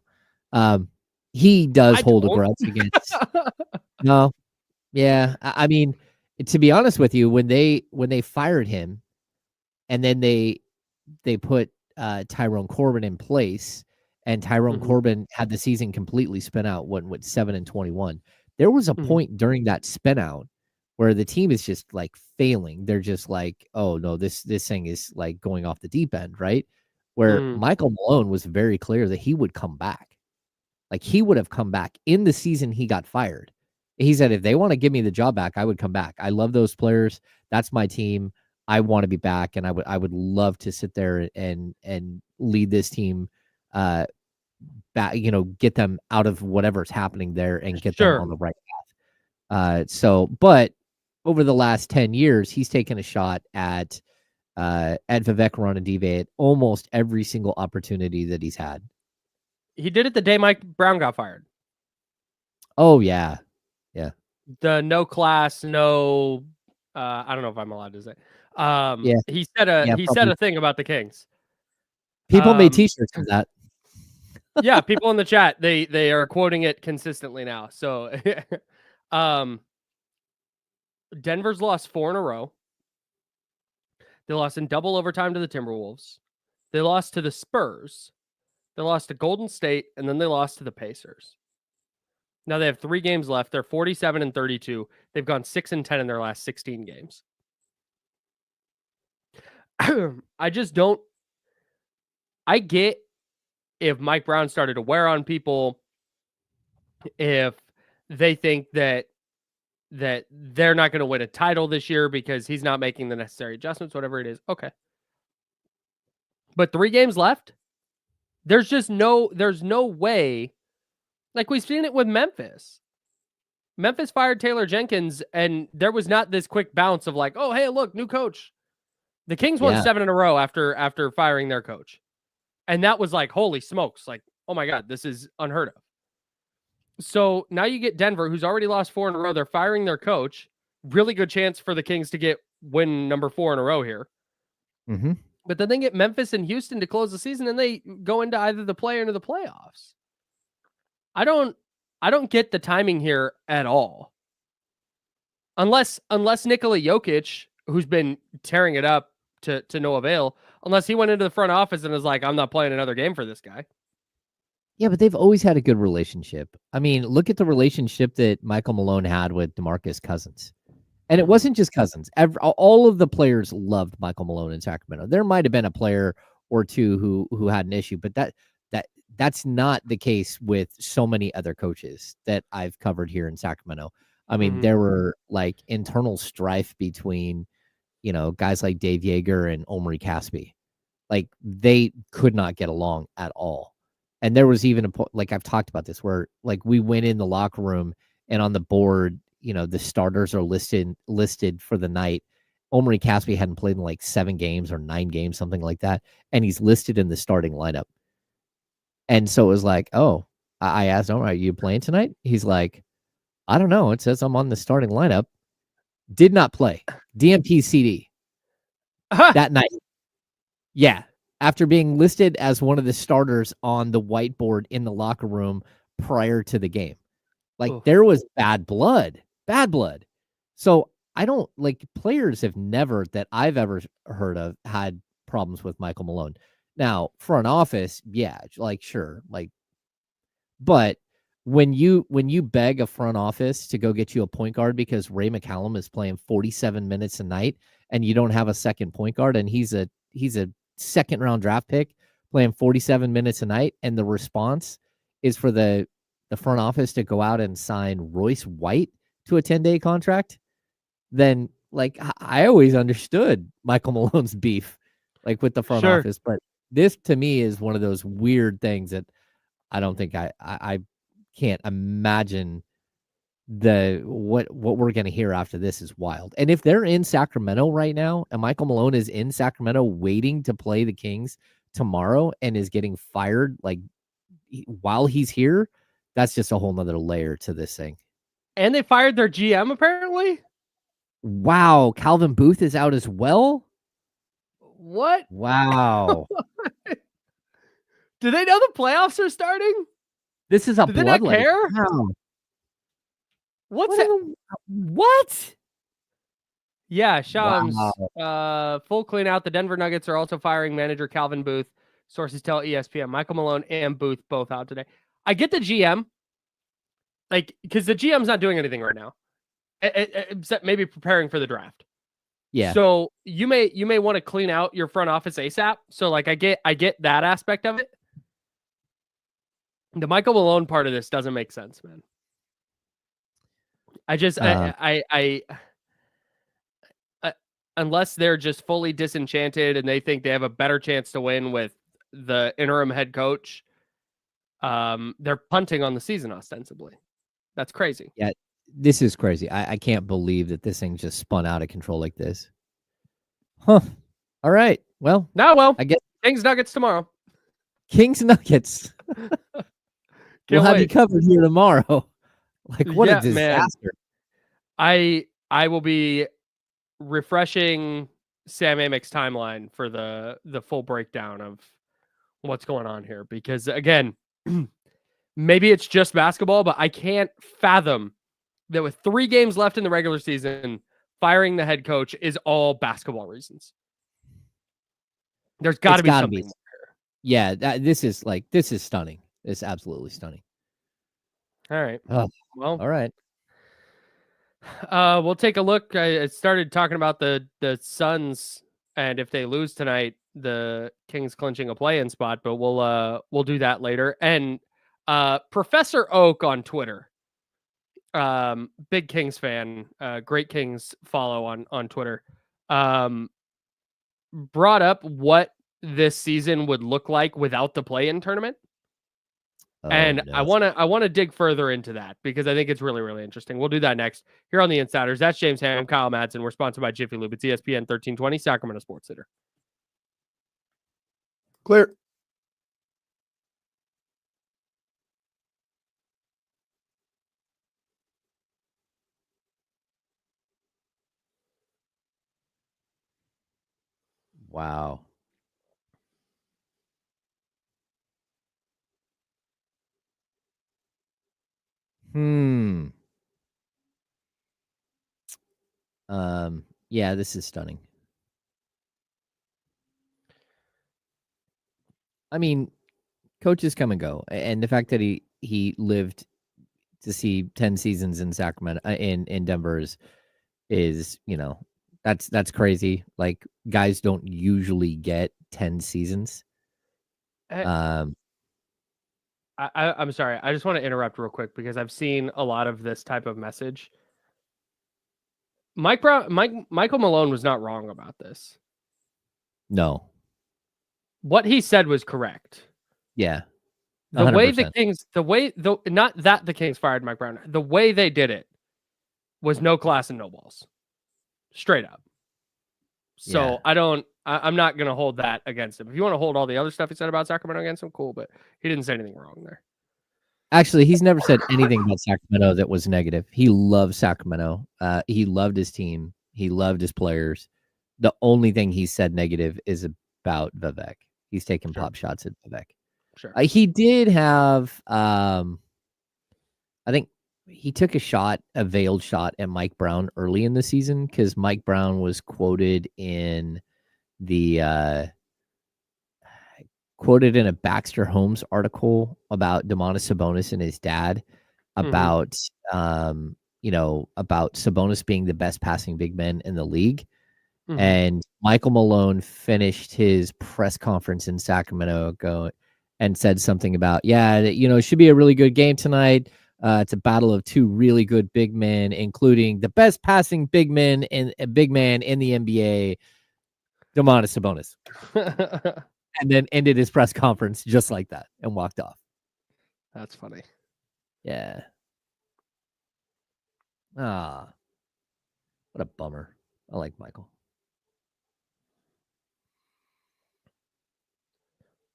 He does hold a grudge against. No, yeah. I mean, to be honest with you, when they fired him, and then they put Tyrone Corbin in place, and Tyrone Corbin had the season completely spin out. Went 7-21. There was a point during that spin out where the team is just like failing. They're just like, oh no, this thing is like going off the deep end, right? Where Michael Malone was very clear that he would come back. Like he would have come back in the season he got fired. He said, if they want to give me the job back, I would come back. I love those players. That's my team. I want to be back, and I would love to sit there and lead this team back, get them out of whatever's happening there and get them on the right path. But over the last 10 years, he's taken a shot at Vivek Ranadive at almost every single opportunity that he's had. He did it the day Mike Brown got fired. Oh yeah. Yeah. The no class, no I don't know if I'm allowed to say. He said a thing about the Kings. People made t-shirts for that. Yeah, people in the chat, they are quoting it consistently now. So Denver's lost 4 in a row. They lost in double overtime to the Timberwolves. They lost to the Spurs. They lost to Golden State, and then they lost to the Pacers. Now they have 3 games left. They're 47-32. They've gone 6-10 in their last 16 games. I just don't. I get if Mike Brown started to wear on people, if they think that they're not going to win a title this year because he's not making the necessary adjustments, whatever it is. Okay. But 3 games left. There's no way. Like we've seen it with Memphis. Memphis fired Taylor Jenkins, and there was not this quick bounce of like, oh, hey, look, new coach. The Kings won 7 in a row after firing their coach. And that was like, holy smokes. Like, oh my God, this is unheard of. So now you get Denver, who's already lost 4 in a row. They're firing their coach. Really good chance for the Kings to get win number 4 in a row here. Mm-hmm. But then they get Memphis and Houston to close the season, and they go into either the play or into the playoffs. I don't get the timing here at all. Unless Nikola Jokic, who's been tearing it up to no avail, unless he went into the front office and was like, I'm not playing another game for this guy. Yeah, but they've always had a good relationship. I mean, look at the relationship that Michael Malone had with DeMarcus Cousins. And it wasn't just Cousins. All of the players loved Michael Malone in Sacramento. There might have been a player or two who had an issue, but that's not the case with so many other coaches that I've covered here in Sacramento. I mean, there were like internal strife between, guys like Dave Yeager and Omri Caspi. Like they could not get along at all. And there was even like I've talked about this where like we went in the locker room and on the board, the starters are listed for the night. Omri Caspi hadn't played in like 7 games or 9 games, something like that. And he's listed in the starting lineup. And so it was like, oh, I asked him, are you playing tonight? He's like, I don't know. It says I'm on the starting lineup. Did not play. DMP CD that night. Yeah. After being listed as one of the starters on the whiteboard in the locker room prior to the game. Like there was bad blood. So I don't like players have never that I've ever heard of had problems with Michael Malone. Now, front office, yeah, like sure, like, but when you beg a front office to go get you a point guard because Ray McCallum is playing 47 minutes a night and you don't have a second point guard and he's a second round draft pick playing 47 minutes a night, and the response is for the front office to go out and sign Royce White to a 10-day contract, then like I always understood Michael Malone's beef like with the front office, but this to me is one of those weird things that I don't think I can't imagine what we're going to hear after this is wild. And if they're in Sacramento right now and Michael Malone is in Sacramento waiting to play the Kings tomorrow and is getting fired like while he's here, That's just a whole nother layer to this thing. And they fired their GM apparently. Wow, Calvin Booth is out as well. What? Wow. Do they know the playoffs are starting? This is a Do they not bloodletting. care? Wow. What's What? that? What? Yeah, Shams. Wow. Full clean out. The Denver Nuggets are also firing manager Calvin Booth. Sources tell ESPN. Michael Malone and Booth both out today. I get the GM, like, because the GM's not doing anything right now, except maybe preparing for the draft. Yeah. So you may want to clean out your front office ASAP. So like I get that aspect of it. The Michael Malone part of this doesn't make sense, man. I just unless they're just fully disenchanted and they think they have a better chance to win with the interim head coach, they're punting on the season ostensibly. That's crazy. Yeah, this is crazy. I can't believe that this thing just spun out of control like this. Huh. All right. Well, I guess Kings Nuggets tomorrow. Kings Nuggets. We'll have you covered here tomorrow. Like, what a disaster. Man. I will be refreshing Sam Amick's timeline for the full breakdown of what's going on here, because again, maybe it's just basketball, but I can't fathom that with 3 games left in the regular season, firing the head coach is all basketball reasons. There's got to be something more. Yeah, this is stunning. It's absolutely stunning. All right. Oh, well, all right. We'll take a look. I started talking about the Suns, and if they lose tonight, the Kings clinching a play-in spot, but we'll do that later. And Professor Oak on Twitter, big Kings fan, great Kings follow on Twitter, brought up what this season would look like without the play-in tournament. And no. I want to dig further into that because I think it's really, really interesting. We'll do that next here on the Insiders. That's James Ham. I'm Kyle Madsen. We're sponsored by Jiffy Lube. It's ESPN 1320, Sacramento Sports Center. Clear. Wow. Yeah, this is stunning. I mean, coaches come and go, and the fact that he lived to see 10 seasons in Sacramento, in Denver is that's crazy. Like, guys don't usually get 10 seasons. I'm sorry. I just want to interrupt real quick because I've seen a lot of this type of message. Michael Malone was not wrong about this. No. What he said was correct. Yeah. 100%. The way the Kings, not that the Kings fired Mike Brown, the way they did it was no class and no balls. Straight up. So yeah. I'm not going to hold that against him. If you want to hold all the other stuff he said about Sacramento against him, cool, but he didn't say anything wrong there. Actually, he's never said anything about Sacramento that was negative. He loved Sacramento. He loved his team. He loved his players. The only thing he said negative is about Vivek. He's taking pop shots at Vivek. Sure. He did have, I think he took a veiled shot at Mike Brown early in the season because Mike Brown was quoted in a Baxter Holmes article about Domantas Sabonis and his dad about, about Sabonis being the best passing big man in the league. Mm-hmm. And Michael Malone finished his press conference in Sacramento and said something about, it should be a really good game tonight. It's a battle of 2 really good big men, including the best passing big man in the NBA, Domantas Sabonis. And then ended his press conference just like that and walked off. That's funny. Yeah. What a bummer. I like Michael.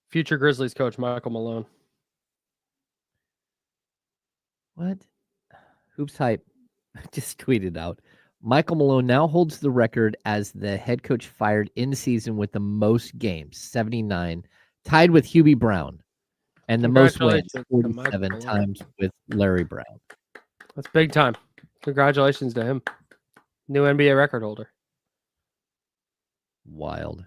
Future Grizzlies coach Michael Malone. What? Hoops Hype just tweeted out. Michael Malone now holds the record as the head coach fired in season with the most games, 79, tied with Hubie Brown, and the most wins, 47 times with Larry Brown. That's big time. Congratulations to him. New NBA record holder. Wild.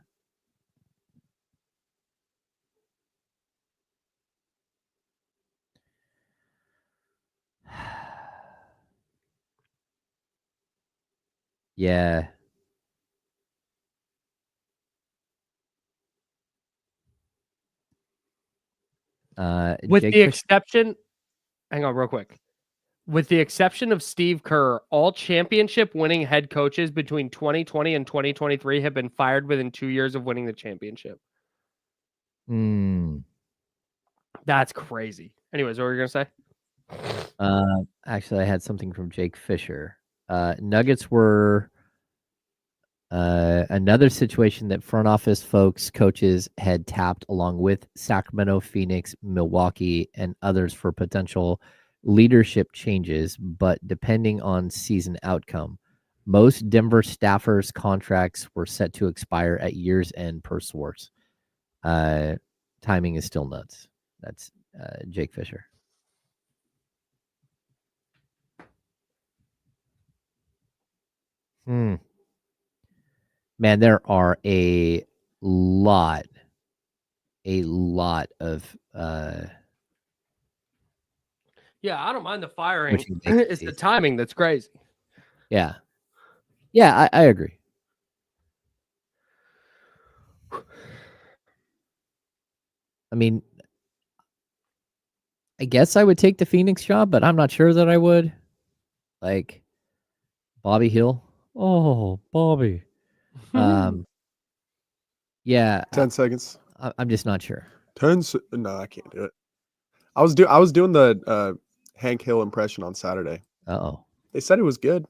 Yeah. With Jake the Fisher- exception, hang on real quick. With the exception of Steve Kerr, all championship winning head coaches between 2020 and 2023 have been fired within 2 years of winning the championship. That's crazy. Anyways, what were you going to say? Actually, I had something from Jake Fisher. Nuggets were another situation that front office folks, coaches had tapped along with Sacramento, Phoenix, Milwaukee, and others for potential leadership changes, but depending on season outcome. Most Denver staffers' contracts were set to expire at year's end per source. Timing is still nuts. That's Jake Fisher. Man, there are a lot of Yeah, I don't mind the firing. It's the timing that's crazy. Yeah. Yeah, I agree. I mean, I guess I would take the Phoenix job, but I'm not sure that I would. Like Bobby Hill. Oh, Bobby. Yeah. 10 seconds. I'm just not sure. No, I can't do it. I was doing the Hank Hill impression on Saturday. Uh-oh. They said it was good.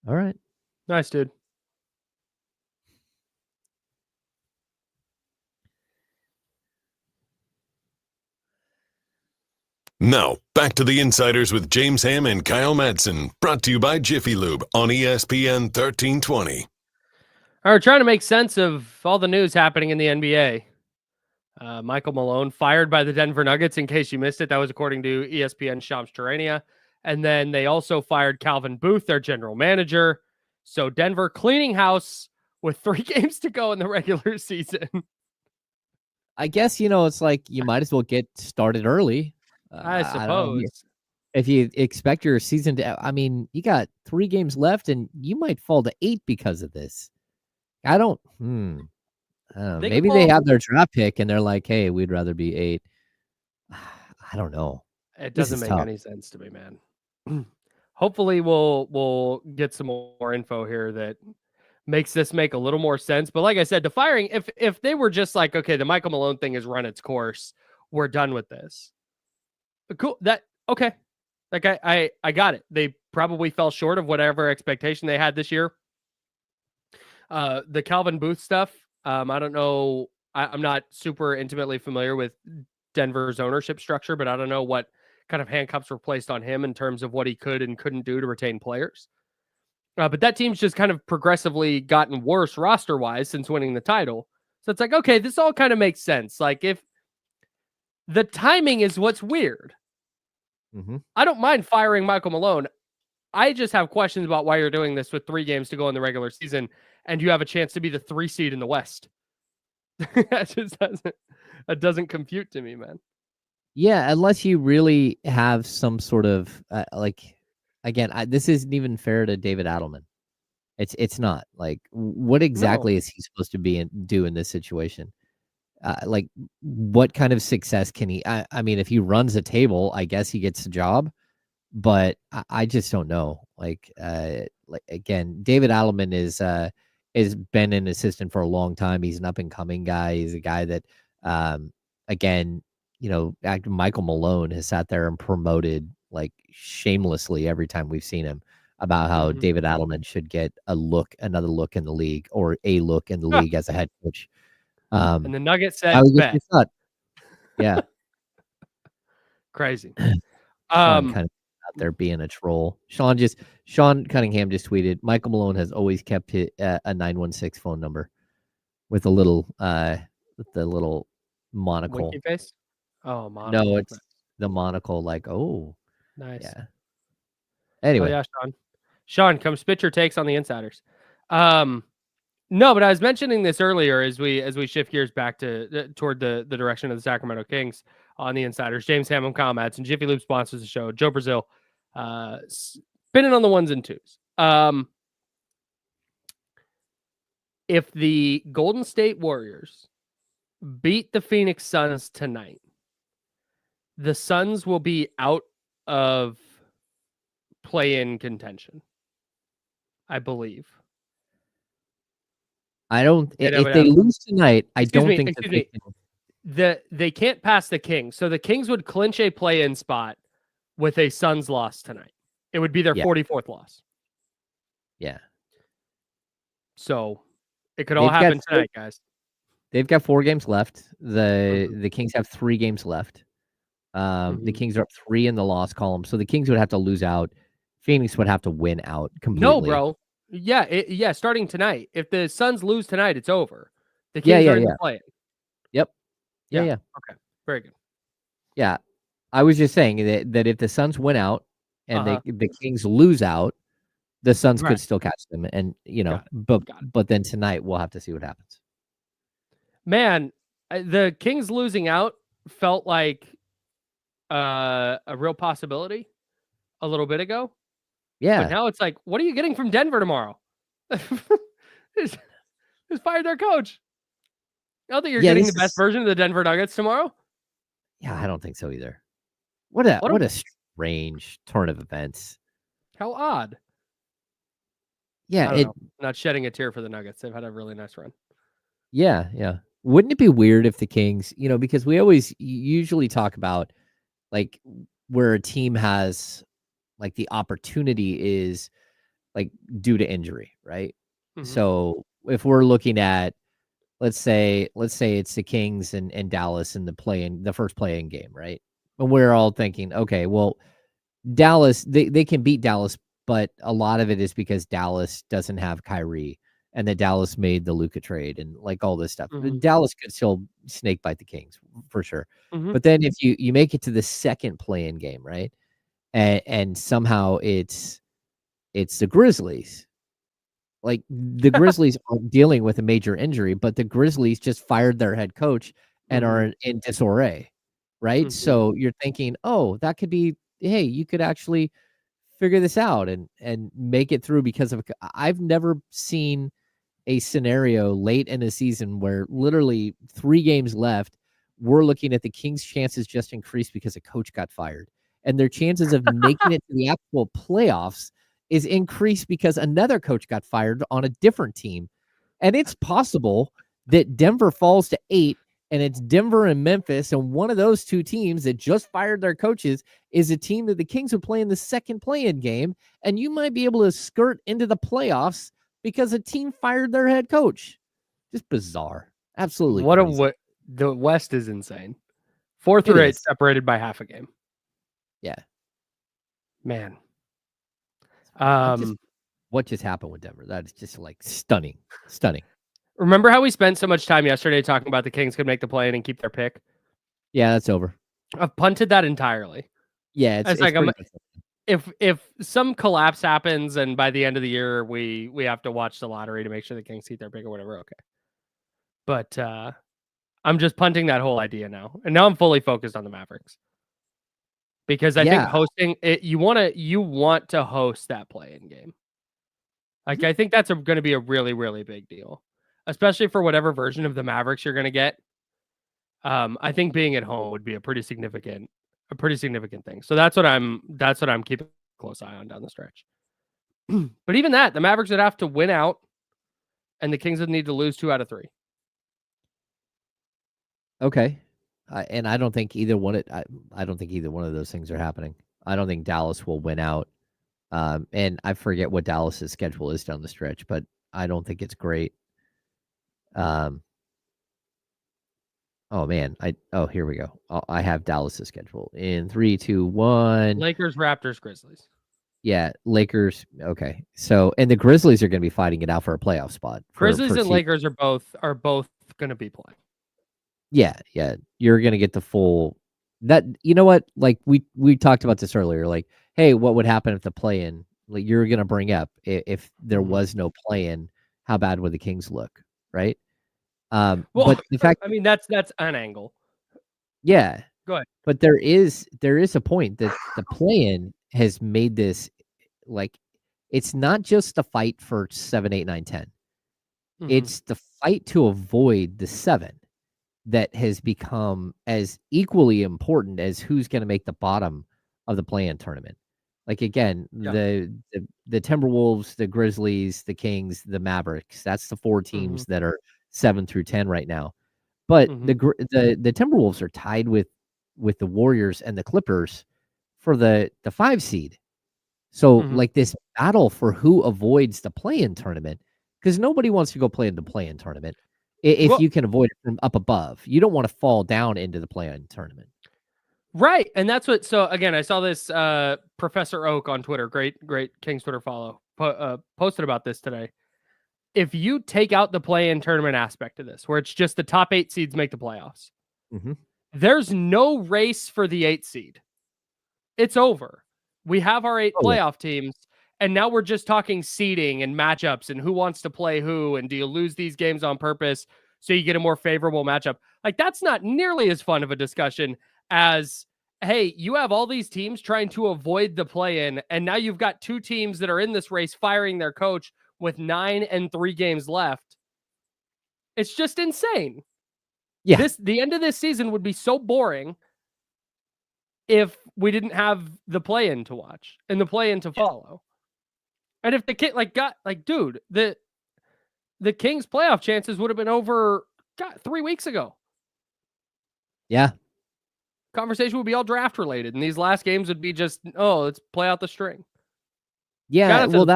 All right. Nice, dude. Now, back to the Insiders with James Ham and Kyle Madsen, brought to you by Jiffy Lube on ESPN 1320. All right, trying to make sense of all the news happening in the NBA. Michael Malone fired by the Denver Nuggets. In case you missed it, that was according to ESPN Shams Charania. And then they also fired Calvin Booth, their general manager. So Denver cleaning house with 3 games to go in the regular season. I guess, it's like you might as well get started early. I suppose. If you expect your season to, you got 3 games left and you might fall to 8 because of this. I don't know. Maybe they have their draft pick and they're like, hey, we'd rather be 8. I don't know. It doesn't make any sense to me, man. Hopefully we'll get some more info here that makes this make a little more sense. But like I said, the firing, if they were just like, okay, the Michael Malone thing has run its course, we're done with this. Cool. Okay. Like I got it. They probably fell short of whatever expectation they had this year. The Calvin Booth stuff, I don't know. I'm not super intimately familiar with Denver's ownership structure, but I don't know what kind of handcuffs were placed on him in terms of what he could and couldn't do to retain players. But that team's just kind of progressively gotten worse roster-wise since winning the title. So it's like, okay, this all kind of makes sense. Like if the timing is what's weird. I don't mind firing Michael Malone. I just have questions about why you're doing this with 3 games to go in the regular season and you have a chance to be the 3 seed in the West. That doesn't compute to me, man. Yeah, unless you really have some sort of this isn't even fair to David Adelman. It's not. Like, what exactly is he supposed to do in this situation? What kind of success can he? I mean, if he runs a table, I guess he gets a job, but I just don't know. Again, David Adelman has been an assistant for a long time. He's an up and coming guy. He's a guy that, again, Michael Malone has sat there and promoted shamelessly every time we've seen him about how David Adelman should get another look in the league or a look in the league as a head coach. And the Nuggets said, bet. Yeah. Crazy. Kind of out there being a troll. Sean Cunningham just tweeted, Michael Malone has always kept a 916 phone number with a little monocle. Winky face? Oh, monocle. No, it's the monocle, like, oh. Nice. Yeah. Anyway. Oh, yeah, Sean. Sean, come spit your takes on the insiders. No, but I was mentioning this earlier as we shift gears back to toward the direction of the Sacramento Kings on the insiders. James Hammond, Kyle Madsen, Jiffy Lube sponsors the show. Joe Brazil, spinning on the ones and twos. If the Golden State Warriors beat the Phoenix Suns tonight, the Suns will be out of play-in contention, I believe. I don't. If they lose tonight, I don't think they can't pass the Kings. So the Kings would clinch a play-in spot with a Suns loss tonight. It would be their 44th loss. Yeah. So it could all happen tonight, guys. They've got 4 games left. The Kings have 3 games left. The Kings are up 3 in the loss column. So the Kings would have to lose out. Phoenix would have to win out completely. No, bro. Yeah, starting tonight. If the Suns lose tonight, it's over. The Kings are in the play-in. Yep. Yeah. Okay. Very good. Yeah. I was just saying that if the Suns win out and the Kings lose out, the Suns could still catch them. And, but then tonight we'll have to see what happens. Man, the Kings losing out felt like a real possibility a little bit ago. Yeah. But now it's like, what are you getting from Denver tomorrow? Just fired their coach. I don't think you're getting the best version of the Denver Nuggets tomorrow. Yeah, I don't think so either. What a strange turn of events. How odd. Yeah, not shedding a tear for the Nuggets. They've had a really nice run. Yeah. Wouldn't it be weird if the Kings, because we always usually talk about like where a team has like the opportunity is like due to injury, right? Mm-hmm. So if we're looking at, let's say it's the Kings and Dallas in the first play-in game, right? And we're all thinking, okay, well, Dallas, they can beat Dallas, but a lot of it is because Dallas doesn't have Kyrie and that Dallas made the Luka trade and like all this stuff. Mm-hmm. Dallas could still snake bite the Kings for sure. Mm-hmm. But then if you make it to the second play-in game, right? And somehow it's the Grizzlies. Like the Grizzlies aren't dealing with a major injury, but the Grizzlies just fired their head coach and are in disarray, right? Mm-hmm. So you're thinking, oh, that could be, hey, you could actually figure this out and make it through because of. I've never seen a scenario late in a season where literally 3 games left, we're looking at the Kings' chances just increased because a coach got fired. And their chances of making it to the actual playoffs is increased because another coach got fired on a different team. And it's possible that Denver falls to 8 and it's Denver and Memphis. And one of those 2 teams that just fired their coaches is a team that the Kings would play in the second play-in game. And you might be able to skirt into the playoffs because a team fired their head coach. Just bizarre. Absolutely. The West is insane. 4 through 8 separated by half a game. Yeah. Man. What just happened with Denver? That is just like stunning. Remember how we spent so much time yesterday talking about the Kings could make the play-in and keep their pick? Yeah, that's over. I've punted that entirely. Yeah, it's like if some collapse happens and by the end of the year we have to watch the lottery to make sure the Kings keep their pick or whatever, okay. But I'm just punting that whole idea now. And now I'm fully focused on the Mavericks. Because I think hosting it, you want to host that play-in game. Like I think that's going to be a really, really big deal, especially for whatever version of the Mavericks you're going to get. I think being at home would be a pretty significant thing. So that's what I'm keeping a close eye on down the stretch. But even that, the Mavericks would have to win out, and the Kings would need to lose 2 out of 3. Okay. And I don't think either one. I don't think either one of those things are happening. I don't think Dallas will win out. And I forget what Dallas's schedule is down the stretch, but I don't think it's great. Oh man, here we go. I have Dallas' schedule in 3, 2, 1. Lakers, Raptors, Grizzlies. Yeah, Lakers. Okay, so and the Grizzlies are going to be fighting it out for a playoff spot. Grizzlies and Lakers are both going to be playing. Yeah, you're going to get the full. That you know what? Like we talked about this earlier. Like, hey, what would happen if the play-in? Like you're going to bring up if there was no play-in, how bad would the Kings look? Right. Well, but the fact, I mean, that's an angle. Yeah. Go ahead. But there is a point that the play-in has made this like it's not just the fight for 7, 8, 9, 10. It's the fight to avoid the 7 that has become as equally important as who's going to make the bottom of the play-in tournament. Like again, the Timberwolves, the Grizzlies, the Kings, the Mavericks. That's the 4 teams that are 7 through 10 right now. But the Timberwolves are tied with the Warriors and the Clippers for the 5 seed. So like this battle for who avoids the play-in tournament, because nobody wants to go play in the play-in tournament. If you can avoid it from up above, you don't want to fall down into the play-in tournament. Right. And that's what, so again, I saw this Professor Oak on Twitter, great Kings Twitter follow, posted about this today. If you take out the play-in tournament aspect of this, where it's just the top 8 seeds make the playoffs, there's no race for the 8 seed. It's over. We have our 8 playoff teams, and now we're just talking seeding and matchups and who wants to play who, and do you lose these games on purpose so you get a more favorable matchup? Like, that's not nearly as fun of a discussion as, hey, you have all these teams trying to avoid the play-in, and now you've got 2 teams that are in this race firing their coach with 9 and 3 games left. It's just insane. Yeah. The end of this season would be so boring if we didn't have the play-in to watch and the play-in to follow. And if the kid dude, the Kings playoff chances would have been over 3 weeks ago. Yeah. Conversation would be all draft related, and these last games would be just, let's play out the string. Yeah, well,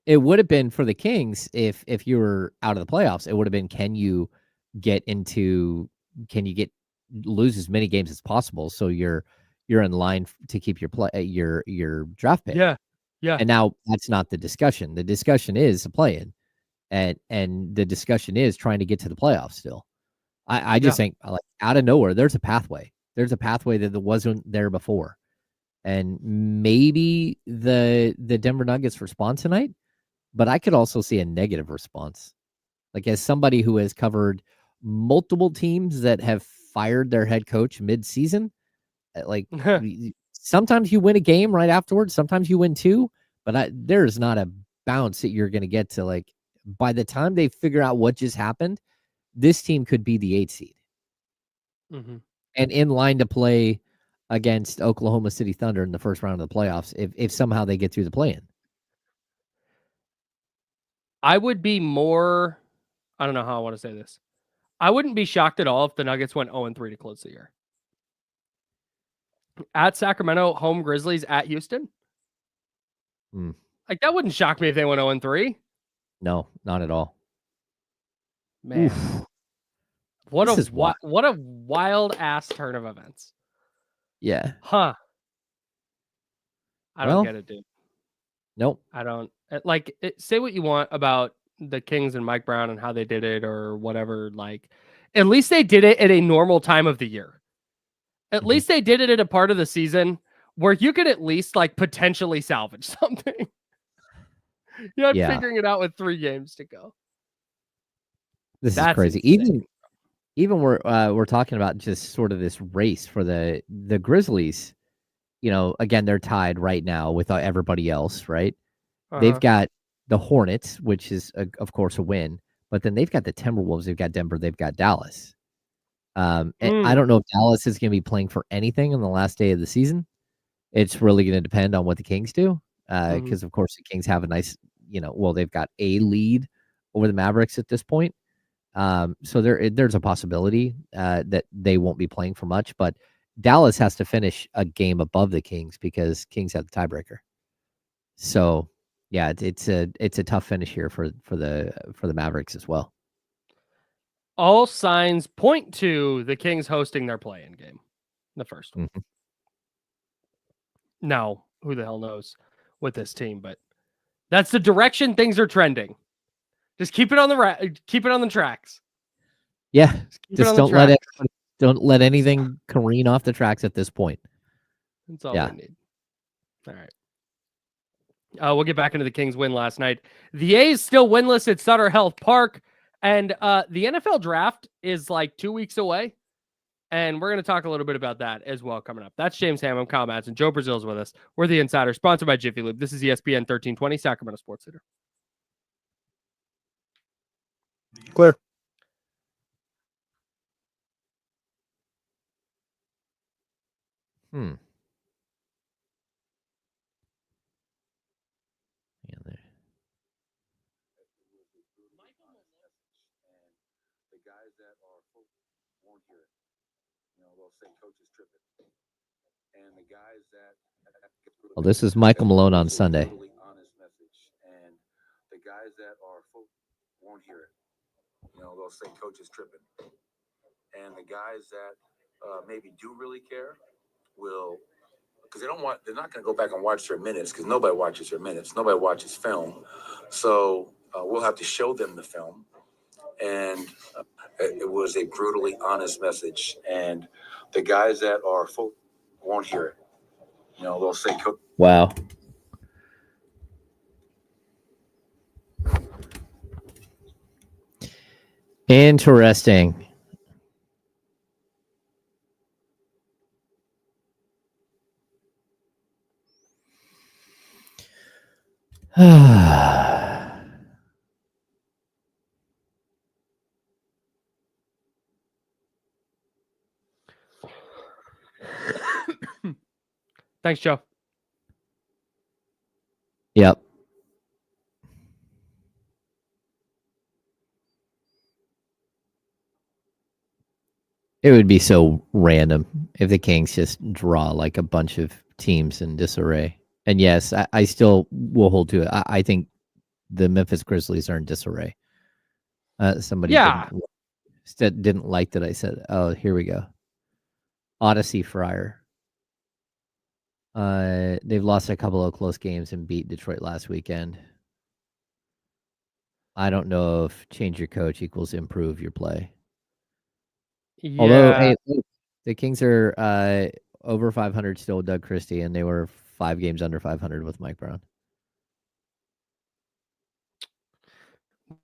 it would have been for the Kings if you were out of the playoffs. It would have been, can you lose as many games as possible so you're in line to keep your draft pick. Yeah. And now that's not the discussion. The discussion is a play-in, and the discussion is trying to get to the playoffs still. I just think, like, out of nowhere, there's a pathway. There's a pathway that wasn't there before. And maybe the Denver Nuggets respond tonight, but I could also see a negative response. Like, as somebody who has covered multiple teams that have fired their head coach mid-season, like sometimes you win a game right afterwards, sometimes you win 2, but there's not a bounce that you're going to get to. Like, by the time they figure out what just happened, this team could be the 8 seed and in line to play against Oklahoma City Thunder in the first round of the playoffs if somehow they get through the play-in. I would be more, I don't know how I want to say this. I wouldn't be shocked at all if the Nuggets went 0-3 to close the year. At Sacramento, home Grizzlies, at Houston. Like, that wouldn't shock me if they went 0-3. No, not at all. Man. Oof. What a wild ass turn of events. Yeah. Huh. I don't get it, dude. Nope. I don't. Like, say what you want about the Kings and Mike Brown and how they did it or whatever. Like, at least they did it at a normal time of the year. At least they did it at a part of the season where you could at least, like, potentially salvage something. You're not figuring it out with 3 games to go. This is crazy. Insane. Even we're talking about just sort of this race for the Grizzlies. You know, again, they're tied right now with everybody else, right? They've got the Hornets, which is, of course, a win. But then they've got the Timberwolves, they've got Denver, they've got Dallas. And I don't know if Dallas is going to be playing for anything on the last day of the season. It's really going to depend on what the Kings do. Because, of course, the Kings have a nice, they've got a lead over the Mavericks at this point. So there's a possibility that they won't be playing for much, but Dallas has to finish a game above the Kings because Kings have the tiebreaker. So yeah, it's a tough finish here for the Mavericks as well. All signs point to the Kings hosting their play-in game, the first one. Now, who the hell knows with this team, but that's the direction things are trending. Just keep it on the tracks. Yeah, just don't let anything careen off the tracks at this point. That's all we need. All right. We'll get back into the Kings win last night. The A's still winless at Sutter Health Park, and the NFL draft is like 2 weeks away, and we're going to talk a little bit about that as well coming up. That's James Ham. I'm Kyle Madsen. Joe Brazil's with us. We're the Insider, sponsored by Jiffy Lube. This is ESPN 1320, Sacramento Sports Leader. Clear. Yeah, there. The guys that are won't hear it. They'll say coach is tripping. And the guys that Well, this is Michael Malone on Sunday. Honest message. And the guys that are won't hear it. They'll say coach is tripping. And the guys that maybe do really care will, because they're not going to go back and watch their minutes, because nobody watches their minutes. Nobody watches film. So we'll have to show them the film. And it was a brutally honest message. And the guys that are won't hear it. They'll say coach. Wow. Interesting. Thanks, Joe. Yep. It would be so random if the Kings just draw like a bunch of teams in disarray. And yes, I still will hold to it. I think the Memphis Grizzlies are in disarray. Somebody didn't like that I said, oh, here we go. Odyssey Fryer. They've lost a couple of close games and beat Detroit last weekend. I don't know if change your coach equals improve your play. Yeah. Although, hey, look, the Kings are over 500 still with Doug Christie, and they were 5 games under 500 with Mike Brown.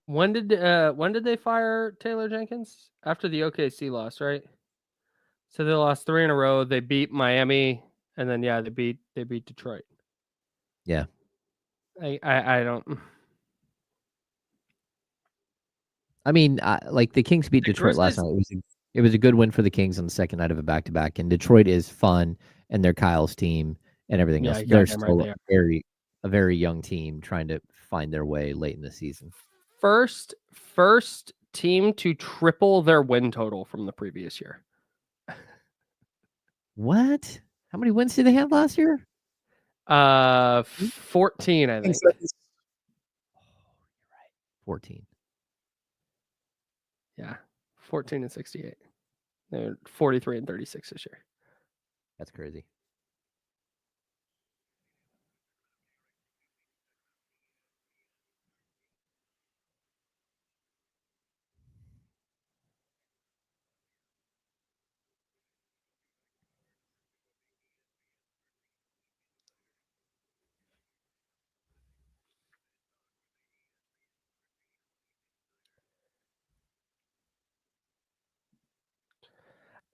When did they fire Taylor Jenkins? After the OKC loss, right? So they lost 3 in a row. They beat Miami, and then they beat Detroit. Yeah. I don't. I mean, like the Kings beat Detroit last night. It was a good win for the Kings on the second night of a back-to-back, and Detroit is fun, and they're Kyle's team and everything else. They're still a very young team trying to find their way late in the season. First team to triple their win total from the previous year. What? How many wins did they have last year? 14, I think. Oh, you're right. 14. Yeah. 14 and 68. They're 43 and 36 this year. That's crazy.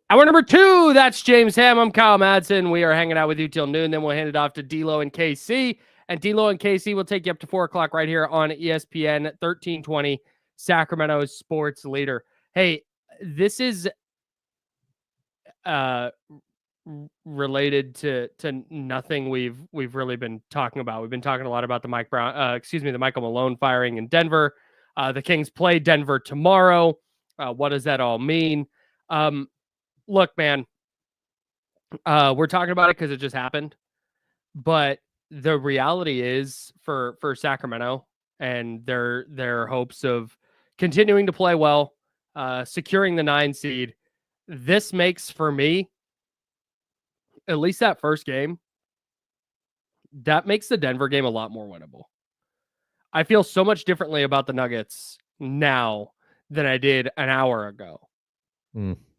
Hour number 2, that's James Ham. I'm Kyle Madsen. We are hanging out with you till noon. Then we'll hand it off to D'Lo and KC. And D'Lo and KC will take you up to 4 o'clock right here on ESPN 1320, Sacramento's sports leader. Hey, this is related to nothing we've really been talking about. We've been talking a lot about the the Michael Malone firing in Denver. The Kings play Denver tomorrow. What does that all mean? Look, man, we're talking about it because it just happened. But the reality is for Sacramento and their hopes of continuing to play well, securing the 9 seed. This makes, for me, at least that first game, that makes the Denver game a lot more winnable. I feel so much differently about the Nuggets now than I did an hour ago,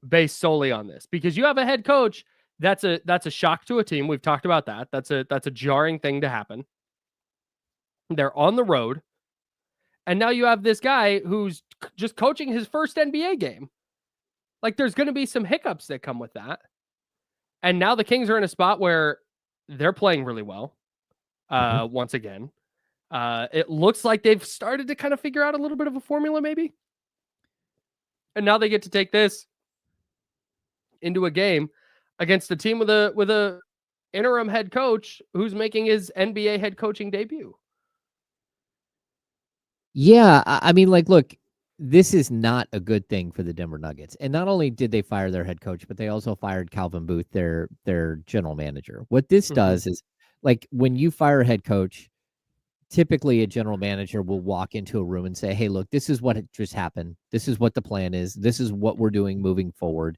based solely on this, because you have a head coach that's a shock to a team. We've talked about that. That's a jarring thing to happen. They're on the road, and now you have this guy who's just coaching his first NBA game. Like, there's going to be some hiccups that come with that. And now the Kings are in a spot where they're playing really well. Once again, it looks like they've started to kind of figure out a little bit of a formula, maybe. And now they get to take this into a game against a team with a interim head coach who's making his NBA head coaching debut. Yeah, I mean, like, look, this is not a good thing for the Denver Nuggets. And not only did they fire their head coach, but they also fired Calvin Booth, their general manager. What this does is, like, when you fire a head coach, typically a general manager will walk into a room and say, hey, look, this is what just happened. This is what the plan is. This is what we're doing moving forward.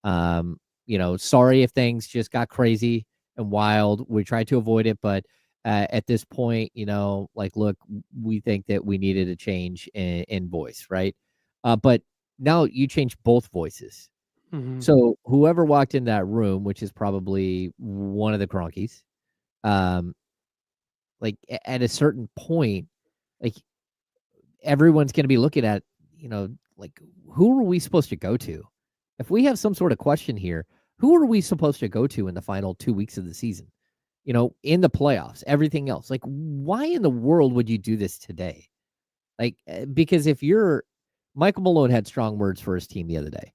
Sorry if things just got crazy and wild. We tried to avoid it, but at this point, look, we think that we needed a change in voice, right? But now you change both voices. So whoever walked in that room, which is probably one of the Cronkies, like at a certain point, like everyone's going to be looking at, like, who are we supposed to go to? If we have some sort of question here, who are we supposed to go to in the final 2 weeks of the season? In the playoffs, everything else. Like, why in the world would you do this today? Like, because if you're Michael Malone had strong words for his team the other day.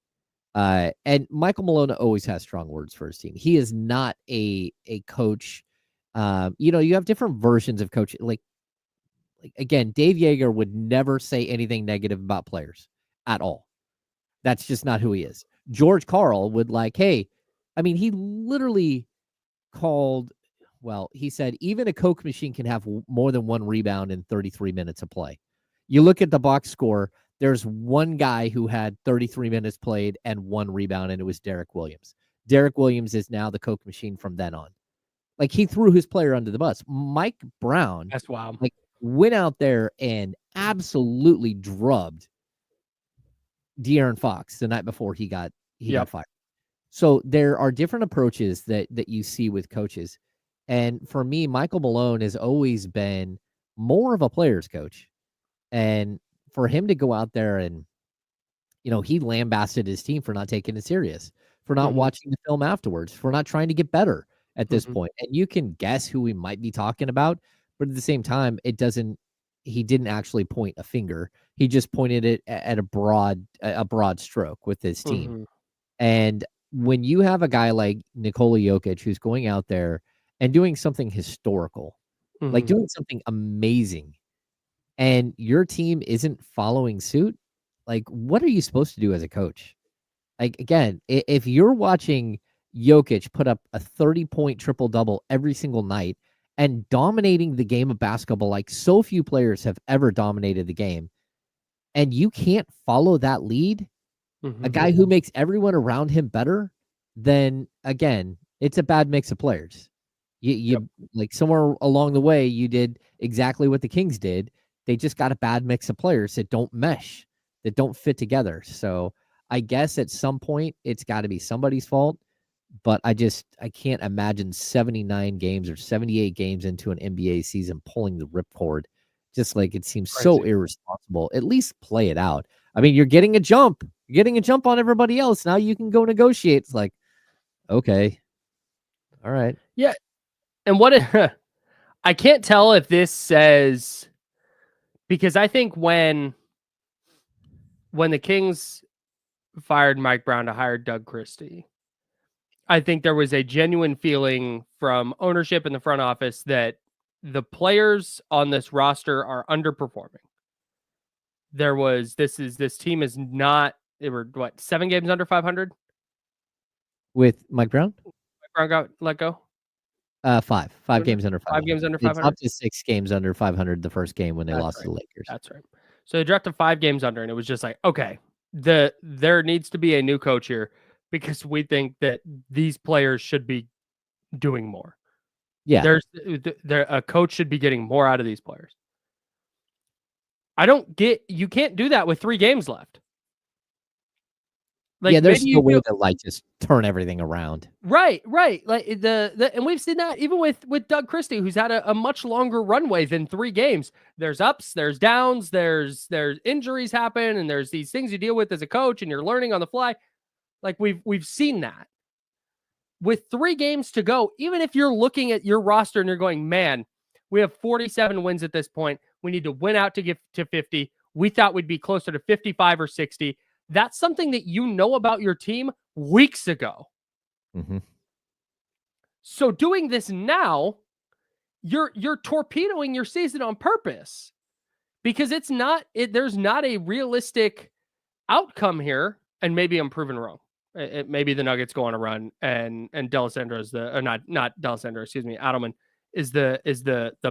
And Michael Malone always has strong words for his team. He is not a coach. You have different versions of coaching. Like again, Dave Yeager would never say anything negative about players at all. That's just not who he is. George Karl would he literally called, he said, even a Coke machine can have more than one rebound in 33 minutes of play. You look at the box score, there's one guy who had 33 minutes played and one rebound, and it was Derek Williams. Derek Williams is now the Coke machine from then on. Like, he threw his player under the bus. Mike Brown, that's wild. Like, went out there and absolutely drubbed De'Aaron Fox the night before he got fired. So there are different approaches that you see with coaches. And for me, Michael Malone has always been more of a player's coach. And for him to go out there and, he lambasted his team for not taking it serious, for not watching the film afterwards, for not trying to get better at this point. And you can guess who we might be talking about, but at the same time, he didn't actually point a finger. He just pointed it at a broad stroke with his team. And when you have a guy like Nikola Jokic who's going out there and doing something historical, like doing something amazing, and your team isn't following suit, like, what are you supposed to do as a coach? Like, again, if you're watching Jokic put up a 30-point triple-double every single night and dominating the game of basketball like so few players have ever dominated the game, and you can't follow that lead, a guy who makes everyone around him better, then, again, it's a bad mix of players. You like, somewhere along the way, you did exactly what the Kings did. They just got a bad mix of players that don't mesh, that don't fit together. So I guess at some point it's got to be somebody's fault, but I can't imagine 79 games or 78 games into an NBA season pulling the ripcord. Just like, it seems so irresponsible. At least play it out. I mean, you're getting a jump. You're getting a jump on everybody else. Now you can go negotiate. It's like, okay. All right. Yeah. And I can't tell if this says, because I think when the Kings fired Mike Brown to hire Doug Christie, I think there was a genuine feeling from ownership in the front office that the players on this roster are underperforming. This team is not, they were 7 games under 500 with Mike Brown? Mike Brown got let go? 5 games under 500. 5 games under 500. It's up to 6 games under 500 the first game when they lost to the Lakers. That's right. So they dropped to 5 games under, and it was just like, okay, there needs to be a new coach here because we think that these players should be doing more. Yeah. A coach should be getting more out of these players. You can't do that with 3 games left. Like, yeah, there's no way to like just turn everything around. Right. Like and we've seen that even with Doug Christie, who's had a much longer runway than 3 games. There's ups, there's downs, there's injuries happen, and there's these things you deal with as a coach, and you're learning on the fly. Like we've seen that. With 3 games to go, even if you're looking at your roster and you're going, man, we have 47 wins at this point. We need to win out to get to 50. We thought we'd be closer to 55 or 60. That's something that you know about your team weeks ago. Mm-hmm. So doing this now, you're torpedoing your season on purpose because there's not a realistic outcome here. And maybe I'm proven wrong. Maybe the Nuggets go on a run and D'Alessandro is not D'Alessandro, excuse me, Adelman is the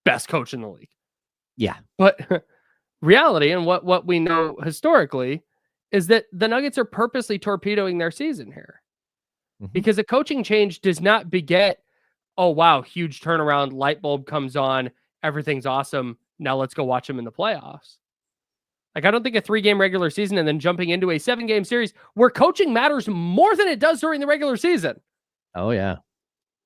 best coach in the league. Yeah. But reality and what we know historically is that the Nuggets are purposely torpedoing their season here. Mm-hmm. Because a coaching change does not beget, oh wow, huge turnaround, light bulb comes on, everything's awesome. Now let's go watch them in the playoffs. Like, I don't think a 3-game regular season and then jumping into a 7-game series where coaching matters more than it does during the regular season. Oh, yeah.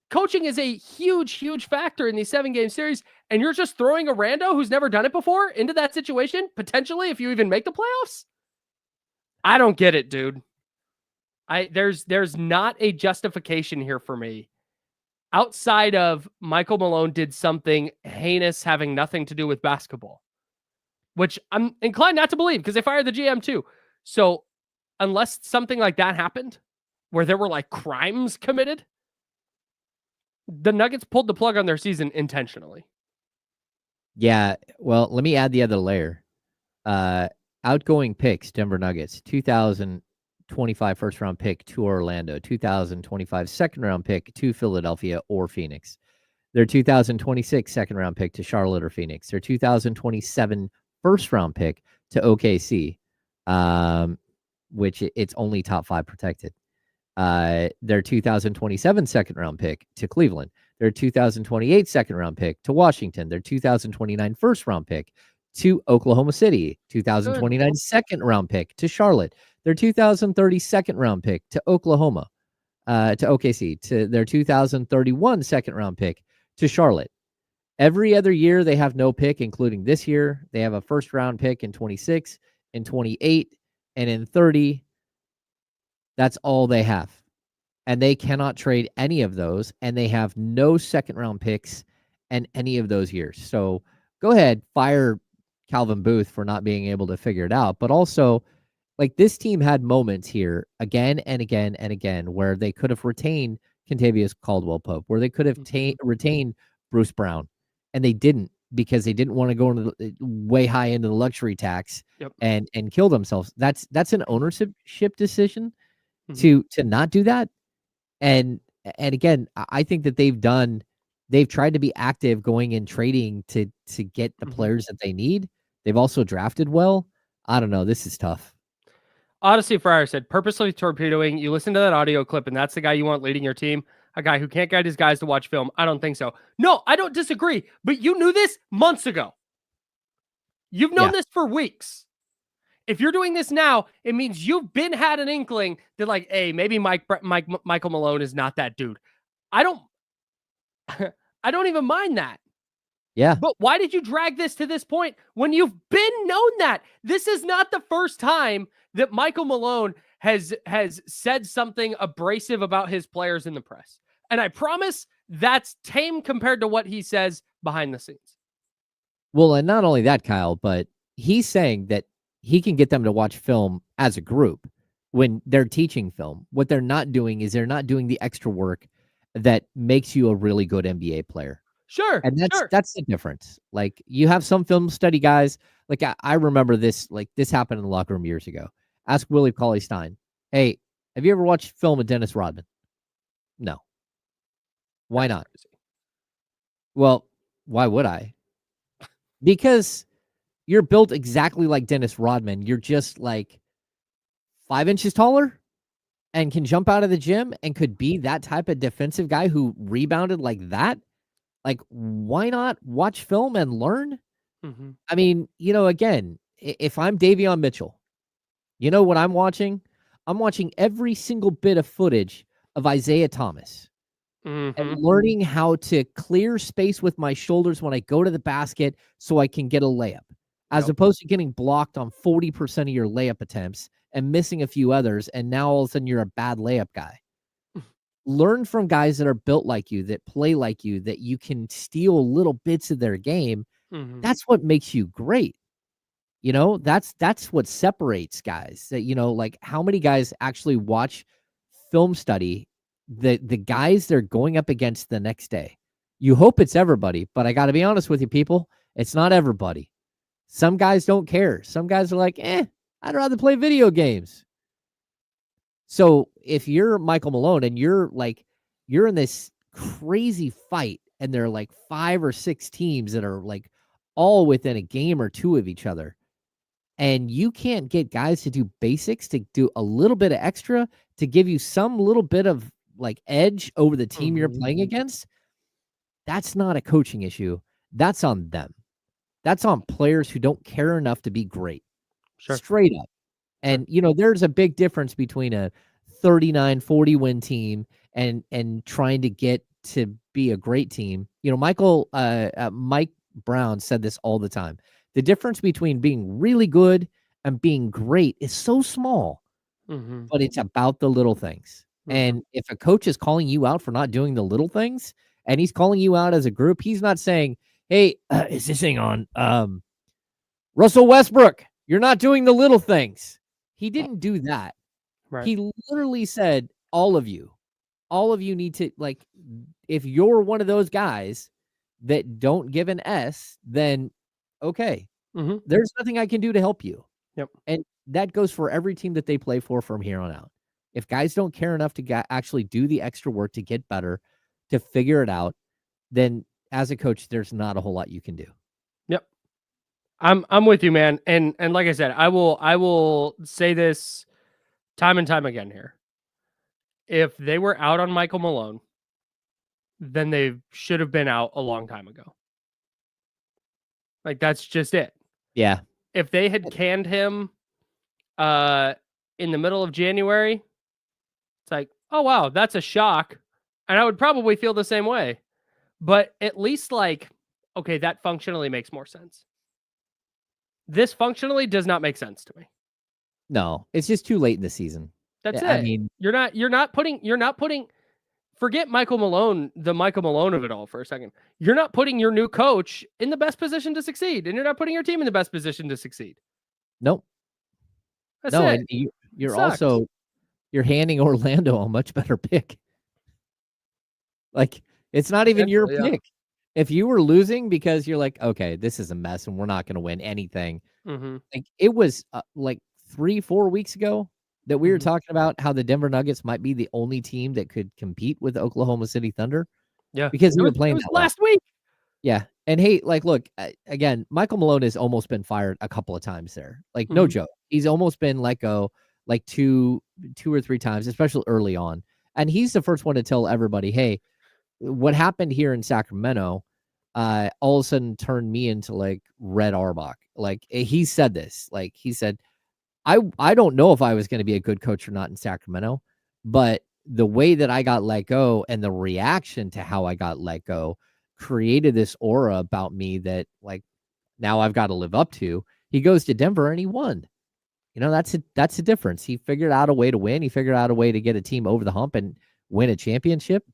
Coaching is a huge, huge factor in these 7-game series, and you're just throwing a rando who's never done it before into that situation, potentially, if you even make the playoffs? I don't get it, dude. There's not a justification here for me. Outside of Michael Malone did something heinous having nothing to do with basketball. Which I'm inclined not to believe because they fired the GM too. So unless something like that happened where there were like crimes committed, the Nuggets pulled the plug on their season intentionally. Yeah. Well, let me add the other layer. Outgoing picks, Denver Nuggets, 2025 first round pick to Orlando, 2025 second round pick to Philadelphia or Phoenix. Their 2026 second round pick to Charlotte or Phoenix. Their 2027 first round pick to OKC, which it's only top 5 protected. Their 2027 second round pick to Cleveland. Their 2028 second round pick to Washington. Their 2029 first round pick to Oklahoma City. 2029 second round pick to Charlotte. Their 2030 second round pick to Oklahoma, to OKC. To their 2031 second round pick to Charlotte. Every other year, they have no pick, including this year. They have a first-round pick in 26, in 28, and in 30. That's all they have. And they cannot trade any of those, and they have no second-round picks in any of those years. So go ahead, fire Calvin Booth for not being able to figure it out. But also, like, this team had moments here again and again and again where they could have retained Kentavious Caldwell-Pope, where they could have retained Bruce Brown. And they didn't because they didn't want to go into way high into the luxury tax and kill themselves. That's an ownership decision to not do that. And again, I think that they've tried to be active going in trading to get the players that they need. They've also drafted well. I don't know. This is tough. Odyssey Fryer said, purposely torpedoing. You listen to that audio clip, and that's the guy you want leading your team. A guy who can't guide his guys to watch film. I don't think so. No, I don't disagree. But you knew this months ago. You've known this for weeks. If you're doing this now, it means you've had an inkling that, like, hey, maybe Michael Malone is not that dude. I don't even mind that. Yeah. But why did you drag this to this point when you've been known that? This is not the first time that Michael Malone has said something abrasive about his players in the press. And I promise that's tame compared to what he says behind the scenes. Well, and not only that, Kyle, but he's saying that he can get them to watch film as a group when they're teaching film. What they're not doing is they're not doing the extra work that makes you a really good NBA player. Sure. And that's the difference. Like, you have some film study guys. Like, I remember this, like, this happened in the locker room years ago. Ask Willie Cauley-Stein. Hey, have you ever watched film of Dennis Rodman? No. Why not? Well, why would I? Because you're built exactly like Dennis Rodman. You're just like 5 inches taller and can jump out of the gym and could be that type of defensive guy who rebounded like that, like, why not watch film and learn? Mm-hmm. I mean, again, if I'm Davion Mitchell, you know what I'm watching? I'm watching every single bit of footage of Isaiah Thomas and learning how to clear space with my shoulders when I go to the basket so I can get a layup, as opposed to getting blocked on 40% of your layup attempts and missing a few others, and now all of a sudden you're a bad layup guy. Learn from guys that are built like you, that play like you, that you can steal little bits of their game. That's what makes you great. That's what separates guys. That, like, how many guys actually watch film study the guys they're going up against the next day? You hope it's everybody, but I got to be honest with you, people, it's not everybody. Some guys don't care. Some guys are like, I'd rather play video games. So if you're Michael Malone and you're in this crazy fight and there are like 5 or 6 teams that are like all within a game or 2 of each other, and you can't get guys to do basics, to do a little bit of extra, to give you some little bit of like edge over the team you're playing against, that's not a coaching issue. That's on them. That's on players who don't care enough to be great. Sure. Straight up. And, there's a big difference between a 39-40 win team and trying to get to be a great team. Mike Brown said this all the time. The difference between being really good and being great is so small, but it's about the little things. And if a coach is calling you out for not doing the little things, and he's calling you out as a group, he's not saying, hey, is this thing on? Russell Westbrook, you're not doing the little things. He didn't do that. Right. He literally said, all of you need to, like, if you're one of those guys that don't give an S, then okay, there's nothing I can do to help you. Yep. And that goes for every team that they play for from here on out. If guys don't care enough to actually do the extra work to get better, to figure it out, then as a coach, there's not a whole lot you can do. Yep. I'm with you, man. And like I said, I will say this time and time again here. If they were out on Michael Malone, then they should have been out a long time ago. Like, that's just it. Yeah. If they had canned him in the middle of January, it's like, oh, wow, that's a shock. And I would probably feel the same way. But at least, like, okay, that functionally makes more sense. This functionally does not make sense to me. No, it's just too late in the season. That's it. I mean, you're not putting forget Michael Malone, the Michael Malone of it all for a second. You're not putting your new coach in the best position to succeed, and you're not putting your team in the best position to succeed. Nope. That's it. And you're handing Orlando a much better pick. Like, it's not even your pick. If you were losing because you're like, okay, this is a mess and we're not going to win anything. Like, it was like 3-4 weeks ago that we were talking about how the Denver Nuggets might be the only team that could compete with the Oklahoma City Thunder. Yeah. Because they were playing that last week. Yeah. And hey, like, look, again, Michael Malone has almost been fired a couple of times there. Like, no joke. He's almost been let go like two or three times, especially early on. And he's the first one to tell everybody, hey, what happened here in Sacramento all of a sudden turned me into like Red Auerbach. Like, he said this, like, he said, I don't know if I was going to be a good coach or not in Sacramento, but the way that I got let go and the reaction to how I got let go created this aura about me that, like, now I've got to live up to. He goes to Denver and he won. That's a difference. He figured out a way to win. He figured out a way to get a team over the hump and win a championship.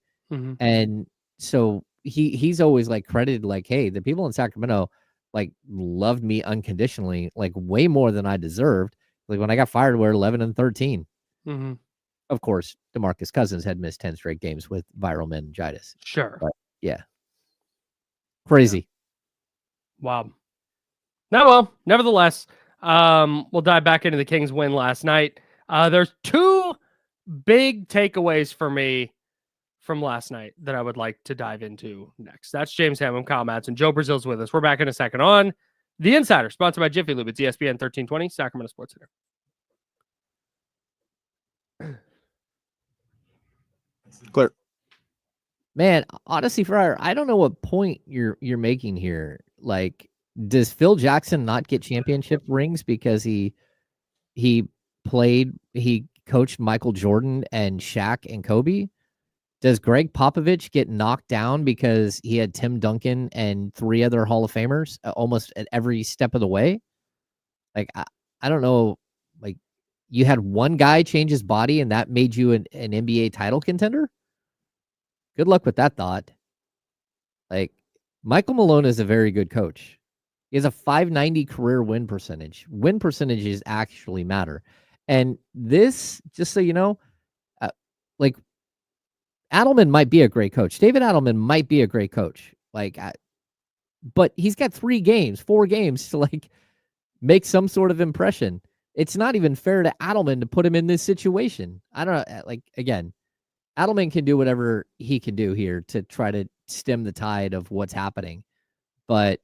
And so he's always like credited, like, hey, the people in Sacramento like loved me unconditionally, like way more than I deserved. Like, when I got fired, we were 11-13. Of course, DeMarcus Cousins had missed 10 straight games with viral meningitis. Sure. But yeah. Crazy. Yeah. Wow. Now, well, nevertheless, we'll dive back into the Kings win last night. There's 2 big takeaways for me from last night that I would like to dive into next. That's James Hammond, Kyle Madsen, Joe Brazil's with us. We're back in a second on The Insider, sponsored by Jiffy Lube. It's ESPN 1320, Sacramento Sports Center. Clear. Man, honestly, Fryer, I don't know what point you're making here. Like, does Phil Jackson not get championship rings because he coached Michael Jordan and Shaq and Kobe? Does Greg Popovich get knocked down because he had Tim Duncan and 3 other Hall of Famers almost at every step of the way? Like, I don't know. Like, you had one guy change his body and that made you an NBA title contender? Good luck with that thought. Like, Michael Malone is a very good coach. He has a 590 career win percentage. Win percentages actually matter. And this, just so you know, like, Adelman might be a great coach. David Adelman might be a great coach. But he's got 4 games to like make some sort of impression. It's not even fair to Adelman to put him in this situation. I don't know. Like, again, Adelman can do whatever he can do here to try to stem the tide of what's happening. But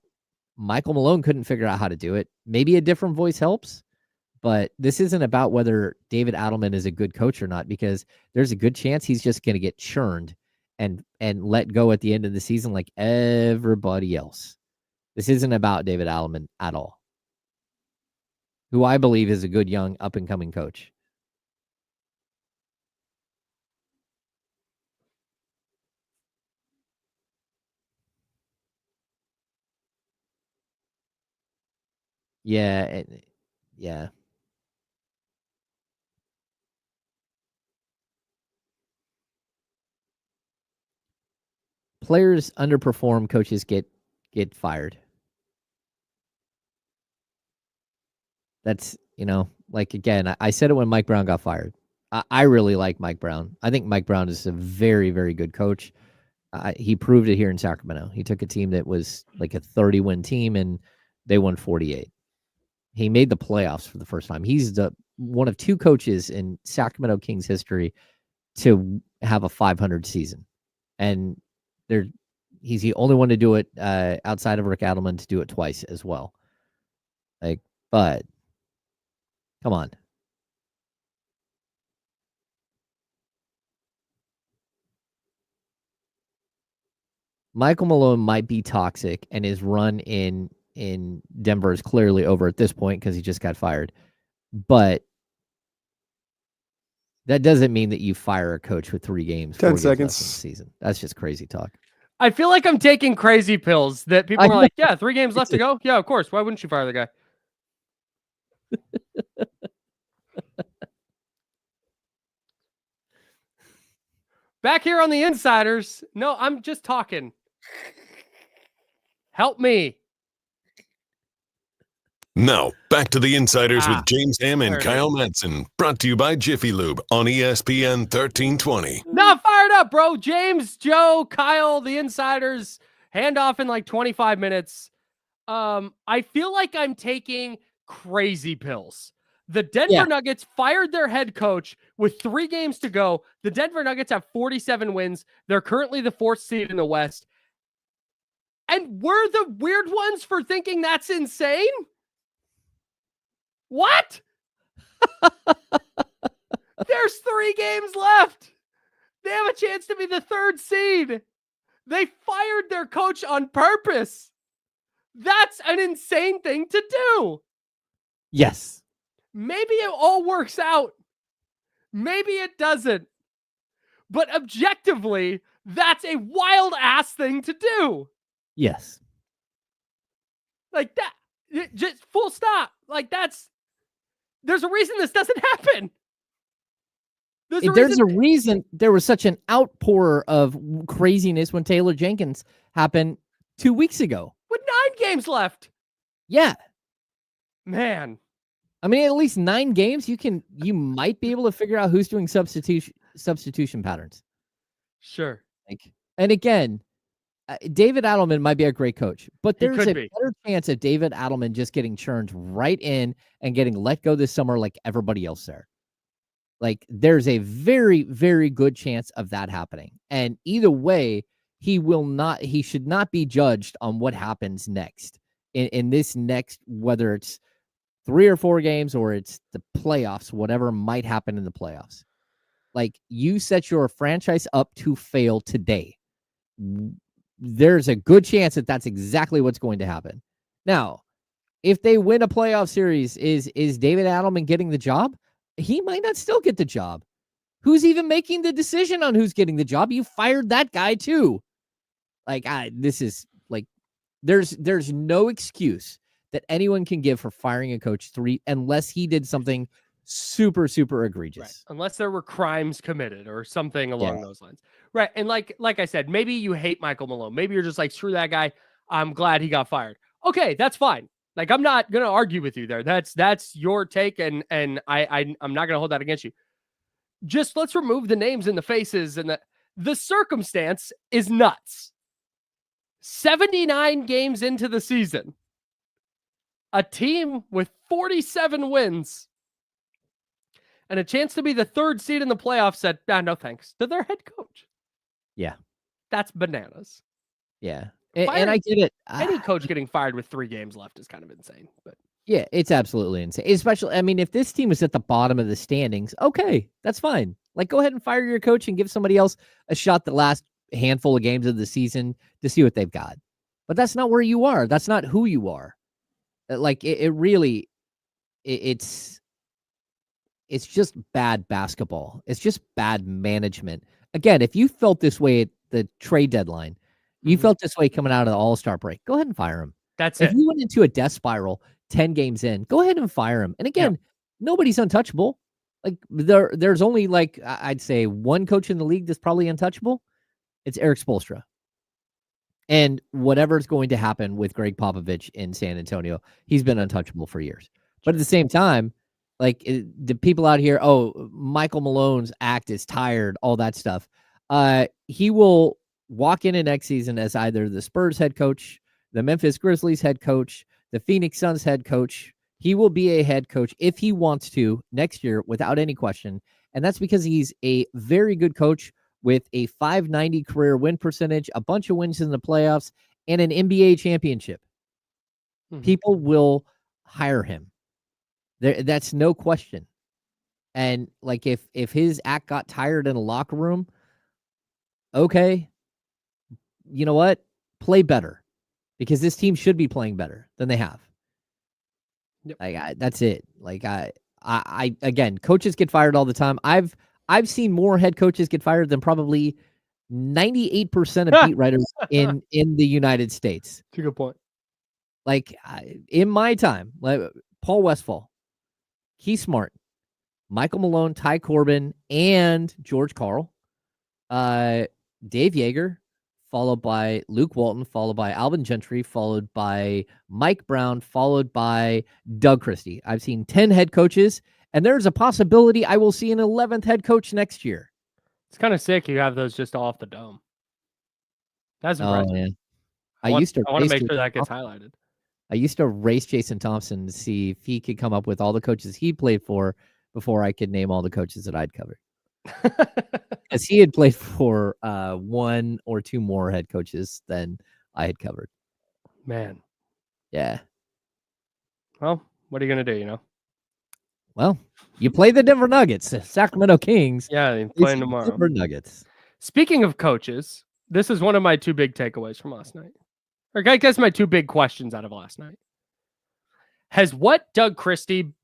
Michael Malone couldn't figure out how to do it. Maybe a different voice helps. But this isn't about whether David Adelman is a good coach or not, because there's a good chance he's just going to get churned and let go at the end of the season like everybody else. This isn't about David Adelman at all, who I believe is a good young up-and-coming coach. Yeah. Yeah. Players underperform, coaches get fired. That's, like, again, I said it when Mike Brown got fired. I really like Mike Brown. I think Mike Brown is a very, very good coach. He proved it here in Sacramento. He took a team that was like a 30-win team, and they won 48. He made the playoffs for the first time. He's one of 2 coaches in Sacramento Kings history to have a 500 season. And he's the only one to do it outside of Rick Adelman to do it twice as well. Like, but come on. Michael Malone might be toxic, and his run in Denver is clearly over at this point because he just got fired. But that doesn't mean that you fire a coach with 3 games. 10 seconds seconds. left in the season. That's just crazy talk. I feel like I'm taking crazy pills that people are like, yeah, 3 games left to go. Yeah, of course. Why wouldn't you fire the guy? Back here on the Insiders. No, I'm just talking. Help me. Now, back to the Insiders with James Ham and Kyle Madsen. Brought to you by Jiffy Lube on ESPN 1320. Not fired up, bro. James, Joe, Kyle, the Insiders. Handoff in like 25 minutes. I feel like I'm taking crazy pills. The Denver Nuggets fired their head coach with 3 games to go. The Denver Nuggets have 47 wins. They're currently the 4th seed in the West. And we're the weird ones for thinking that's insane? What? There's 3 games left. They have a chance to be the 3rd seed. They fired their coach on purpose. That's an insane thing to do. Yes. Maybe it all works out. Maybe it doesn't. But objectively, that's a wild ass thing to do. Yes. Like that. Just full stop. Like there's a reason this doesn't happen. There's a reason there was such an outpour of craziness when Taylor Jenkins happened 2 weeks ago. With 9 games left. Yeah. Man. I mean, at least 9 games, you might be able to figure out who's doing substitution patterns. Sure. And again, David Adelman might be a great coach, but there's a better chance of David Adelman just getting churned right in and getting let go this summer like everybody else there. Like, there's a very, very good chance of that happening. And either way, he should not be judged on what happens next in this next, whether it's 3 or 4 games or it's the playoffs, whatever might happen in the playoffs. Like, you set your franchise up to fail today. There's a good chance that that's exactly what's going to happen. Now, if they win a playoff series, is David Adelman getting the job? He might not still get the job. Who's even making the decision on who's getting the job? You fired that guy too. Like, this is like, there's no excuse that anyone can give for firing a coach unless he did something super, super egregious. Right. Unless there were crimes committed or something along those lines. Right. And like I said, maybe you hate Michael Malone. Maybe you're just like, screw that guy. I'm glad he got fired. Okay, that's fine. Like, I'm not going to argue with you there. That's your take, and I'm not going to hold that against you. Just let's remove the names and the faces, and the circumstance is nuts. 79 games into the season, a team with 47 wins and a chance to be the third seed in the playoffs said, no thanks to their head coach. Yeah. That's bananas. Yeah. And I get it. Any coach getting fired with 3 games left is kind of insane. But yeah, it's absolutely insane. Especially, I mean, if this team is at the bottom of the standings, okay, that's fine. Like, go ahead and fire your coach and give somebody else a shot the last handful of games of the season to see what they've got. But that's not where you are. That's not who you are. Like, it really, it's just bad basketball. It's just bad management. Again, if you felt this way at the trade deadline, you felt this way coming out of the All-Star break, go ahead and fire him. That's if it. you went into a death spiral 10 games in, go ahead and fire him. And again, nobody's untouchable. Like, there's only, like, I'd say one coach in the league that's probably untouchable. It's Eric Spoelstra. And whatever's going to happen with Greg Popovich in San Antonio, he's been untouchable for years. But at the same time, like, the people out here, Michael Malone's act is tired, all that stuff. He will walk in next season as either the Spurs head coach, the Memphis Grizzlies head coach, the Phoenix Suns head coach. He will be a head coach if he wants to next year without any question. And that's because he's a very good coach with a .590 career win percentage, a bunch of wins in the playoffs, and an NBA championship. People will hire him. That's no question. And like, if his act got tired in a locker room, okay, you know what? Play better, because this team should be playing better than they have. Like, that's it. Like, I again, coaches get fired all the time. I've seen more head coaches get fired than probably 98% of beat writers in the United States. That's a good point. Like, in my time, like Paul Westphal, Keith Smart, Michael Malone, Ty Corbin, and George Karl, Dave Yeager, followed by Luke Walton, followed by Alvin Gentry, followed by Mike Brown, followed by Doug Christie. I've seen 10 head coaches, and there's a possibility I will see an 11th head coach next year. It's kind of sick you have those just off the dome. That's impressive. Man. I want to make sure that gets highlighted. I used to race Jason Thompson to see if he could come up with all the coaches he played for before I could name all the coaches that I'd covered. Because he had played for 1 or 2 more head coaches than I had covered. Man. Yeah. Well, what are you going to do, you know? Well, you play the Denver Nuggets, Sacramento Kings. Yeah, they're playing tomorrow. Denver Nuggets. Speaking of coaches, this is one of my 2 big takeaways from last night. Or I guess my 2 big questions out of last night. Has what Doug Christie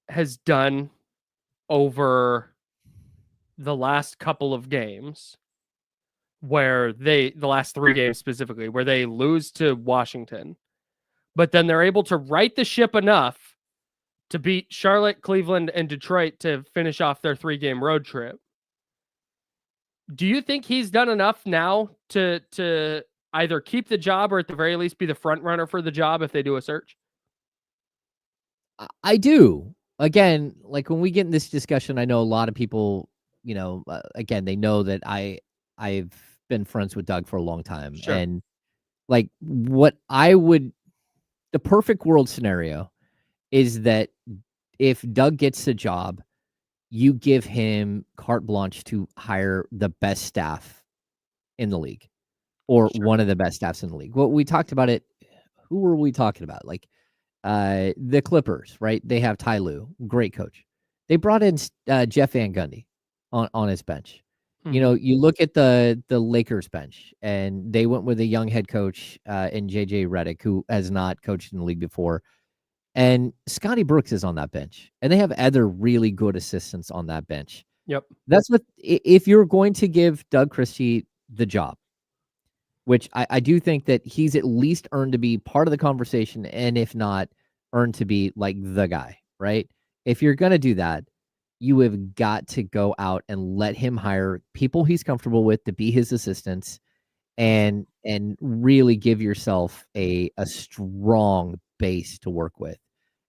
has done over the last couple of games, where the last 3 games specifically, where they lose to Washington, but then they're able to right the ship enough to beat Charlotte, Cleveland, and Detroit to finish off their 3-game road trip. Do you think he's done enough now to either keep the job or at the very least be the front runner for the job if they do a search? I do. Again, like, when we get in this discussion, I know a lot of people, you know, again, they know that I've been friends with Doug for a long time. Sure. And like, the perfect world scenario is that if Doug gets the job, you give him carte blanche to hire the best staff in the league, or one of the best staffs in the league. Well, we talked about it. Who were we talking about? Like, the Clippers, right? They have Ty Lue, great coach. They brought in Jeff Van Gundy, on his bench. Mhm. You know, you look at the Lakers bench, and they went with a young head coach in JJ Redick, who has not coached in the league before. And Scotty Brooks is on that bench, and they have other really good assistants on that bench. Yep. That's what if you're going to give Doug Christie the job, which I do think that he's at least earned to be part of the conversation, and if not, earned to be like the guy, right? If you're going to do that, you have got to go out and let him hire people he's comfortable with to be his assistants, and really give yourself a strong base to work with.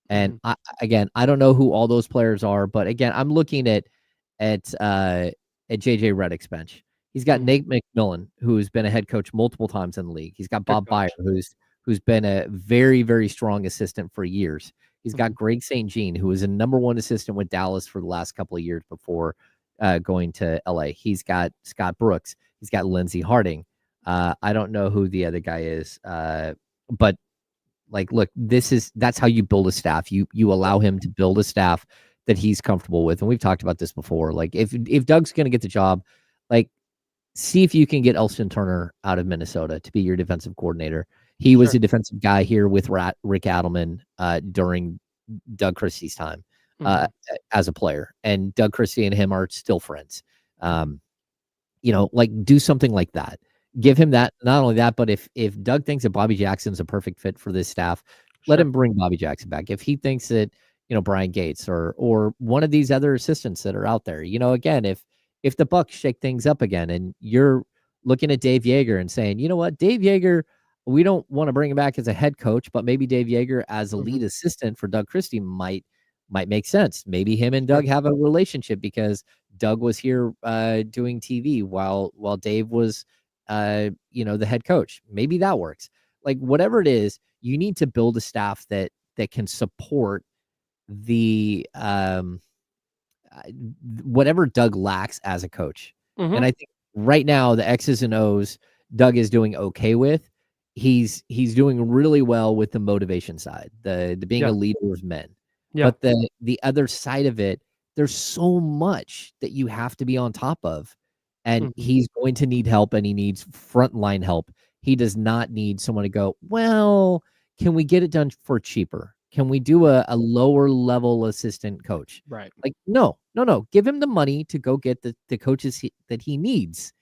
And I don't know who all those players are, but again, I'm looking at JJ Redick's bench. He's got Nate McMillan, who's been a head coach multiple times in the league. He's got Bob Byer, who's been a very, very strong assistant for years. He's got Greg St. Jean, who was a #1 assistant with Dallas for the last couple of years before going to LA. He's got Scott Brooks. He's got Lindsey Harding. I don't know who the other guy is, but like, look, that's how you build a staff. You allow him to build a staff that he's comfortable with. And we've talked about this before. Like, if Doug's going to get the job, like, see if you can get Elston Turner out of Minnesota to be your defensive coordinator. He was a defensive guy here with Rick Adelman during Doug Christie's time as a player. And Doug Christie and him are still friends. You know, like, do something like that. Give him that. Not only that, but if Doug thinks that Bobby Jackson's a perfect fit for this staff, let him bring Bobby Jackson back. If he thinks that, you know, Brian Gates or one of these other assistants that are out there, you know, again, if the Bucs shake things up again and you're looking at Dave Yeager and saying, you know what, Dave Yeager, we don't want to bring him back as a head coach, but maybe Dave Yeager as a lead assistant for Doug Christie might make sense. Maybe him and Doug have a relationship because Doug was here doing TV while Dave was you know, the head coach. Maybe that works. Like, whatever it is, you need to build a staff that can support the whatever Doug lacks as a coach. And I think right now the X's and O's Doug is doing okay with. He's doing really well with the motivation side, the being a leader of men. But the other side of it, there's so much that you have to be on top of. And he's going to need help, and he needs frontline help. He does not need someone to go, well, can we get it done for cheaper? Can we do a lower level assistant coach? Right. Like, no. Give him the money to go get the coaches that he needs.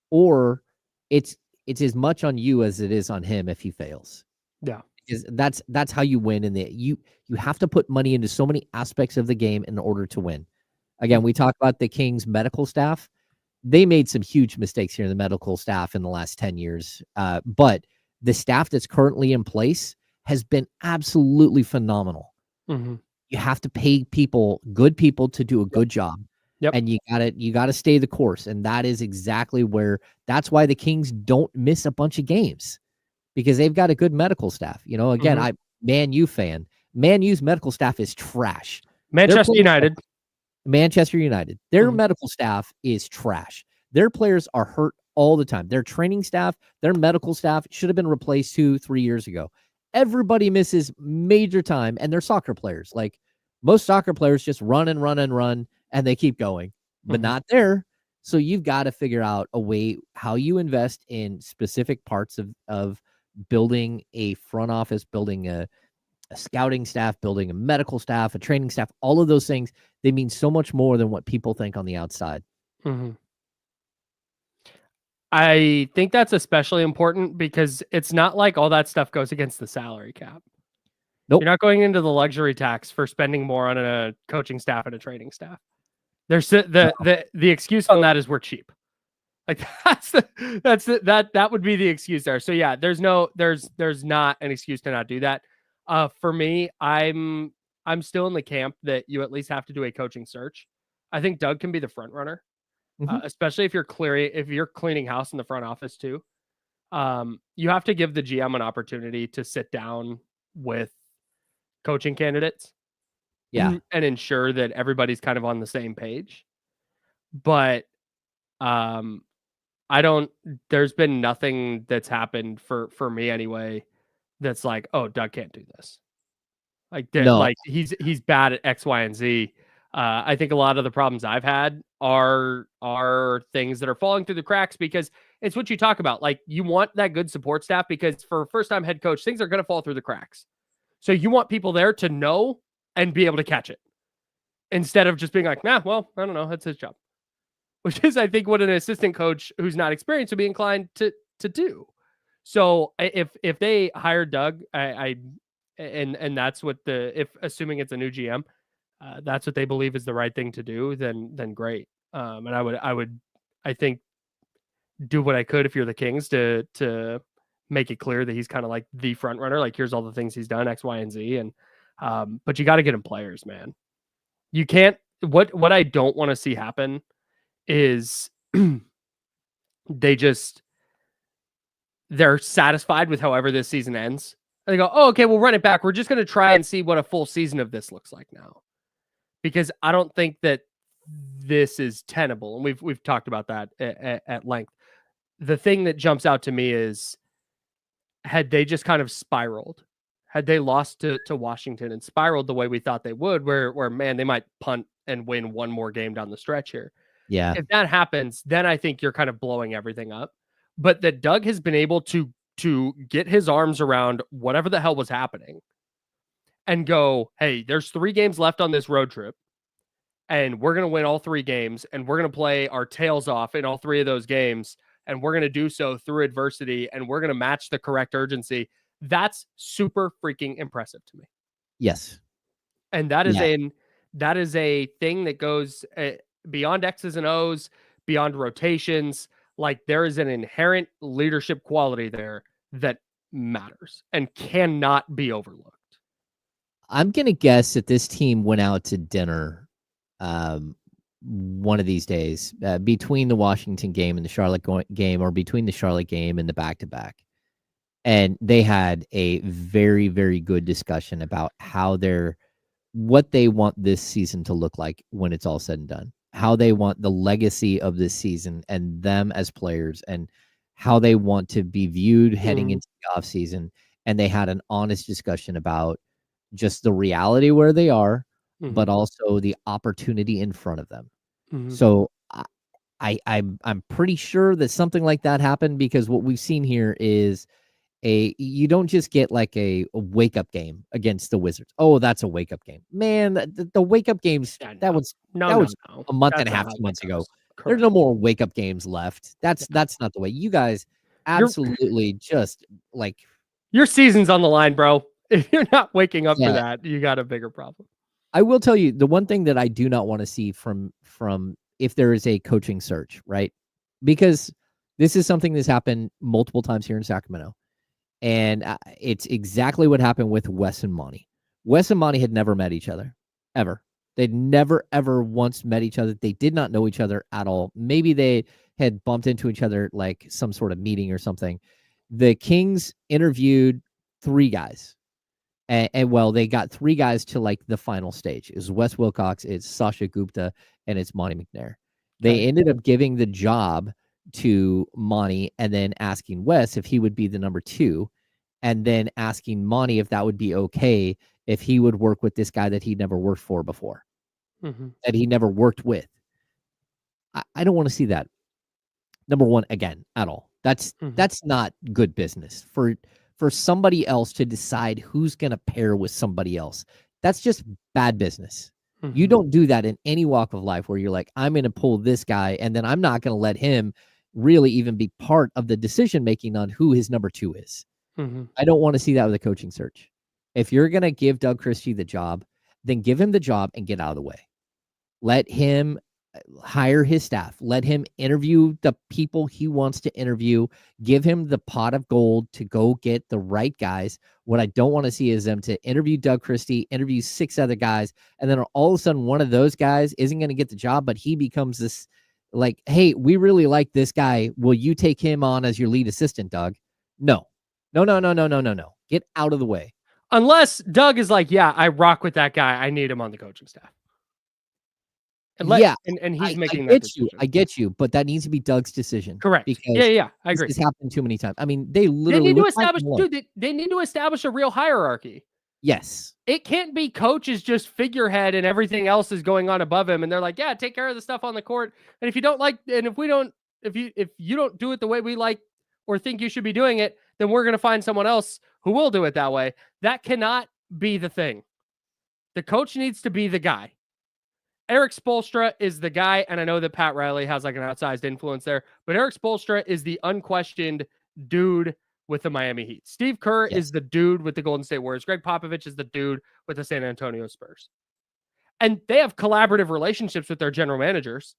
Or it's as much on you as it is on him if he fails. Yeah. Because that's how you win. You have to put money into so many aspects of the game in order to win. Again, we talk about the Kings medical staff. They made some huge mistakes here in the medical staff in the last 10 years. But the staff that's currently in place has been absolutely phenomenal. You have to pay good people to do a good job. And you gotta stay the course. And that is exactly that's why the Kings don't miss a bunch of games, because they've got a good medical staff. You know, again, I'm Man U fan. Man U's medical staff is trash. Manchester United. Their medical staff is trash. Their players are hurt all the time. Their training staff, their medical staff should have been replaced 2-3 years ago. Everybody misses major time, and they're soccer players. Like, most soccer players just run and run and run, and they keep going, but not there. So you've got to figure out a way how you invest in specific parts of building a front office, building a scouting staff, building a medical staff, a training staff. All of those things, they mean so much more than what people think on the outside. I think that's especially important because it's not like all that stuff goes against the salary cap. Nope. You're not going into the luxury tax for spending more on a coaching staff and a training staff. There's the excuse on that is we're cheap. Like, that would be the excuse there. So yeah, there's not an excuse to not do that. For me, I'm still in the camp that you at least have to do a coaching search. I think Doug can be the front runner, especially if you're cleaning house in the front office too. You have to give the GM an opportunity to sit down with coaching candidates, and ensure that everybody's kind of on the same page. But there's been nothing that's happened for me anyway that's like, oh, Doug can't do this. Like, No. like he's bad at X, Y, and Z. I think a lot of the problems I've had are things that are falling through the cracks because it's what you talk about. Like, you want that good support staff because for a first-time head coach, things are going to fall through the cracks. So you want people there to know and be able to catch it instead of just being like, nah, well, I don't know. That's his job. Which is, I think, what an assistant coach who's not experienced would be inclined to do. So if they hire Doug, and that's what assuming it's a new GM, that's what they believe is the right thing to do, then great. And I think do what I could if you're the Kings to make it clear that he's kind of like the front runner. Like, here's all the things he's done, X, Y, and Z. And but you got to get him players, man. You can't. What I don't want to see happen is they're satisfied with however this season ends. And they go, oh, okay, we'll run it back. We're just going to try and see what a full season of this looks like now. Because I don't think that this is tenable. And we've talked about that at length. The thing that jumps out to me is, had they just kind of spiraled, had they lost to Washington and spiraled the way we thought they would, where man, they might punt and win one more game down the stretch here. Yeah. If that happens, then I think you're kind of blowing everything up. But that Doug has been able to get his arms around whatever the hell was happening and go, hey, there's 3 games left on this road trip, and we're going to win all 3 games, and we're going to play our tails off in all 3 of those games, and we're going to do so through adversity, and we're going to match the correct urgency. That's super freaking impressive to me. Yes. And that is a thing that goes beyond X's and O's, beyond rotations. Like, there is an inherent leadership quality there that matters and cannot be overlooked. I'm going to guess that this team went out to dinner one of these days between the Washington game and the Charlotte game, or between the Charlotte game and the back-to-back. And they had a very, very good discussion about what they want this season to look like when it's all said and done, how they want the legacy of this season and them as players, and how they want to be viewed heading into the offseason. And they had an honest discussion about just the reality where they are, but also the opportunity in front of them. So I'm pretty sure that something like that happened, because what we've seen here is you don't just get like a wake-up game against the Wizards. Oh, that's a wake-up game. Man, the wake-up games, that was a month and a half, 2 months ago. Correct. There's no more wake-up games left. That's not the way. You guys absolutely just like... Your season's on the line, bro. If you're not waking up for that, you got a bigger problem. I will tell you, the one thing that I do not want to see from if there is a coaching search, right? Because this is something that's happened multiple times here in Sacramento. And it's exactly what happened with Wes and Monty. Wes and Monty had never met each other, ever. They'd never, ever once met each other. They did not know each other at all. Maybe they had bumped into each other like some sort of meeting or something. The Kings interviewed 3 guys. And well, they got 3 guys to like the final stage. It was Wes Wilcox, it's Sasha Gupta, and it's Monty McNair. They ended up giving the job to Monty and then asking Wes if he would be the number 2, and then asking Monty if that would be okay if he would work with this guy that he'd never worked for before, that he never worked with. I don't want to see that. Number 1, again, at all. That's not good business for somebody else to decide who's going to pair with somebody else. That's just bad business. You don't do that in any walk of life where you're like, I'm going to pull this guy, and then I'm not going to let him really even be part of the decision-making on who his number 2 is. I don't want to see that with a coaching search. If you're going to give Doug Christie the job, then give him the job and get out of the way. Let him hire his staff. Let him interview the people he wants to interview. Give him the pot of gold to go get the right guys. What I don't want to see is them to interview Doug Christie, interview 6 other guys, and then all of a sudden one of those guys isn't going to get the job, but he becomes this like, hey, we really like this guy. Will you take him on as your lead assistant, Doug? No. Get out of the way. Unless Doug is like, yeah, I rock with that guy. I need him on the coaching staff. And he's making that decision. I get you, but that needs to be Doug's decision. Correct. Because I agree. This has happened too many times. I mean, they literally need to establish, they need to establish a real hierarchy. Yes. It can't be coach is just figurehead and everything else is going on above him. And they're like, yeah, take care of the stuff on the court. And if you don't like, and if you don't do it the way we like or think you should be doing it, then we're going to find someone else who will do it that way. That cannot be the thing. The coach needs to be the guy. Eric Spoelstra is the guy. And I know that Pat Riley has like an outsized influence there, but Eric Spoelstra is the unquestioned dude with the Miami Heat. Steve Kerr is the dude with the Golden State Warriors. Greg Popovich is the dude with the San Antonio Spurs. And they have collaborative relationships with their general managers.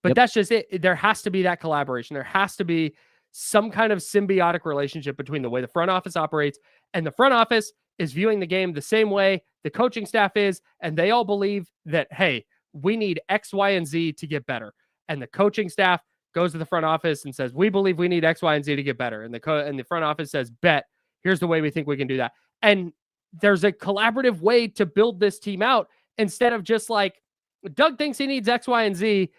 But that's just it. There has to be that collaboration. There has to be some kind of symbiotic relationship between the way the front office operates, and the front office is viewing the game the same way the coaching staff is. And they all believe that, hey, we need X, Y, and Z to get better. And the coaching staff goes to the front office and says, we believe we need X, Y, and Z to get better. And the front office says, bet, here's the way we think we can do that. And there's a collaborative way to build this team out instead of just like, Doug thinks he needs X, Y, and Z.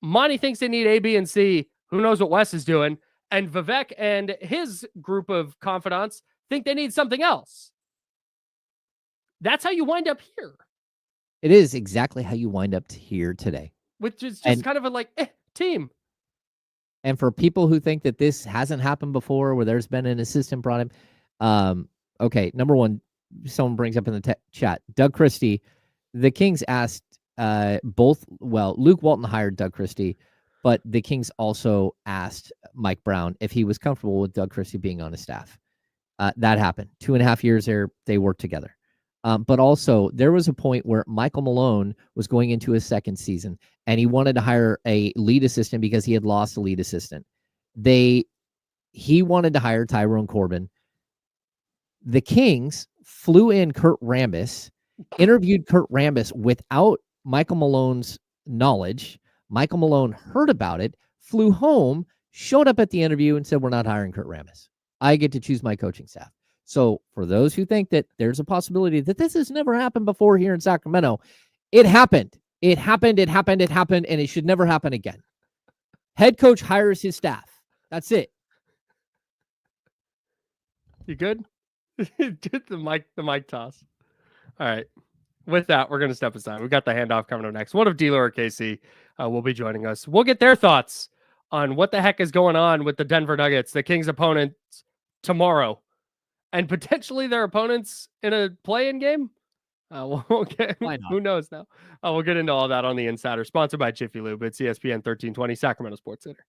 Monty thinks they need A, B, and C. Who knows what Wes is doing? And Vivek and his group of confidants think they need something else. That's how you wind up here. It is exactly how you wind up here today. With just kind of a team. And for people who think that this hasn't happened before, where there's been an assistant brought in, okay, number one, someone brings up in the chat, Doug Christie, the Kings asked Luke Walton hired Doug Christie, but the Kings also asked Mike Brown if he was comfortable with Doug Christie being on his staff. That happened. 2.5 years there, they worked together. But also, there was a point where Michael Malone was going into his second season, and he wanted to hire a lead assistant because he had lost a lead assistant. He wanted to hire Tyrone Corbin. The Kings flew in Kurt Rambis, interviewed Kurt Rambis without Michael Malone's knowledge. Michael Malone heard about it, flew home, showed up at the interview, and said, we're not hiring Kurt Rambis. I get to choose my coaching staff. So for those who think that there's a possibility that this has never happened before here in Sacramento, it happened. It happened, and it should never happen again. Head coach hires his staff. That's it. You good? Get the mic toss. All right. With that, we're going to step aside. We got the handoff coming up next. One of D'Lo or KC will be joining us. We'll get their thoughts on what the heck is going on with the Denver Nuggets, the Kings' opponents tomorrow, and potentially their opponents in a play-in game. Who knows now? We'll get into all that on the Insider, sponsored by Jiffy Lube. It's ESPN 1320, Sacramento Sports Center.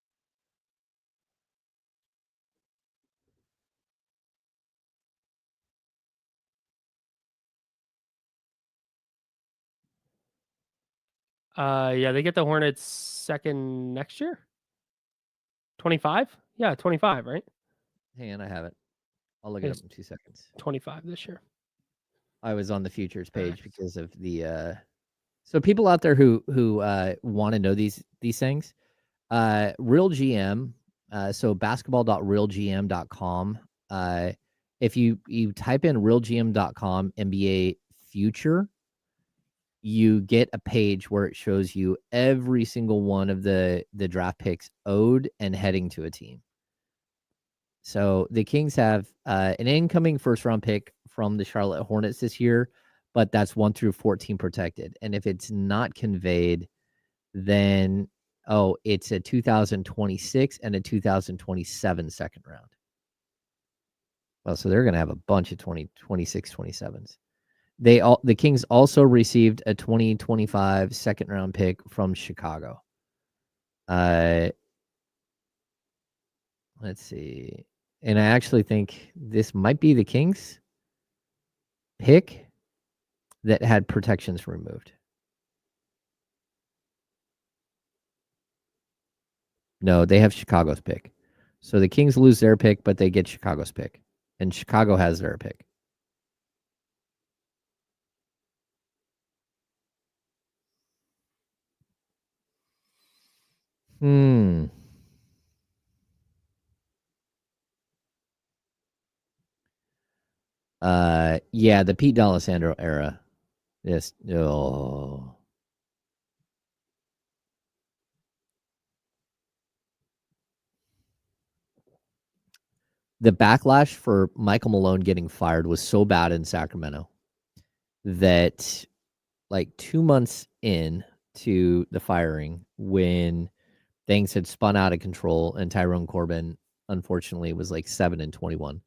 Yeah, they get the Hornets second next year. 25? Yeah, 25, right? Hang on, I have it. I'll look it up in 2 seconds. 25 this year. I was on the futures page because of the so people out there who want to know these things. Real GM, so basketball.realgm.com. If you type in realgm.com NBA future, you get a page where it shows you every single one of the draft picks owed and heading to a team. So the Kings have an incoming first-round pick from the Charlotte Hornets this year, but that's 1 through 14 protected. And if it's not conveyed, then, it's a 2026 and a 2027 second round. Well, so they're going to have a bunch of 2026, 27s. The Kings also received a 2025 second round pick from Chicago. Let's see. And I actually think this might be the Kings pick that had protections removed. No, they have Chicago's pick. So the Kings lose their pick, but they get Chicago's pick. And Chicago has their pick. Yeah, the Pete D'Alessandro era. Yes. Oh. the backlash for Michael Malone getting fired was so bad in Sacramento that like 2 months in to the firing, when things had spun out of control and Tyrone Corbin unfortunately was like 7-21,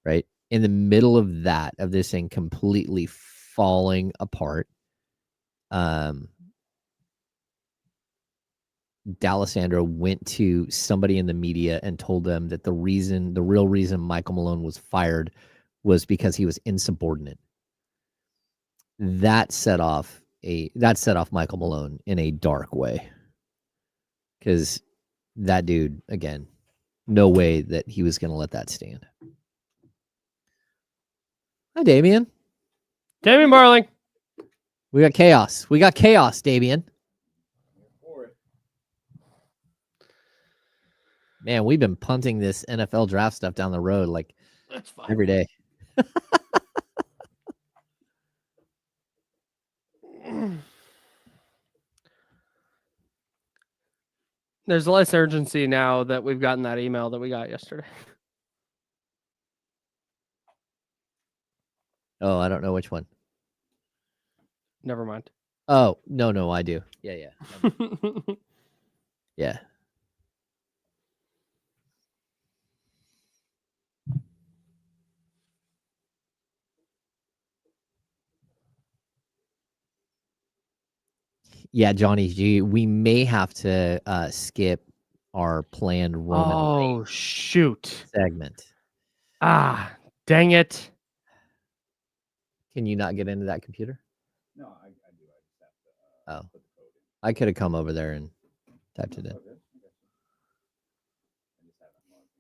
right? In the middle of this thing completely falling apart, D'Alessandro went to somebody in the media and told them that the real reason Michael Malone was fired was because he was insubordinate. That set off Michael Malone in a dark way, because that dude, again, no way that he was going to let that stand. Hi, Damian. Damian Barling. We got chaos, Damian. Man, we've been punting this NFL draft stuff down the road like That's fine. every day. There's less urgency now that we've gotten that email that we got yesterday. Oh, I don't know which one. Never mind. Oh, no, I do. Yeah. Yeah. Yeah, Johnny G, we may have to skip our planned Roman Reigns shoot. segment. Ah, dang it. Can you not get into that computer? No, I do. I just have to Oh, put the code in. I could have come over there and typed it in. Okay. I just haven't logged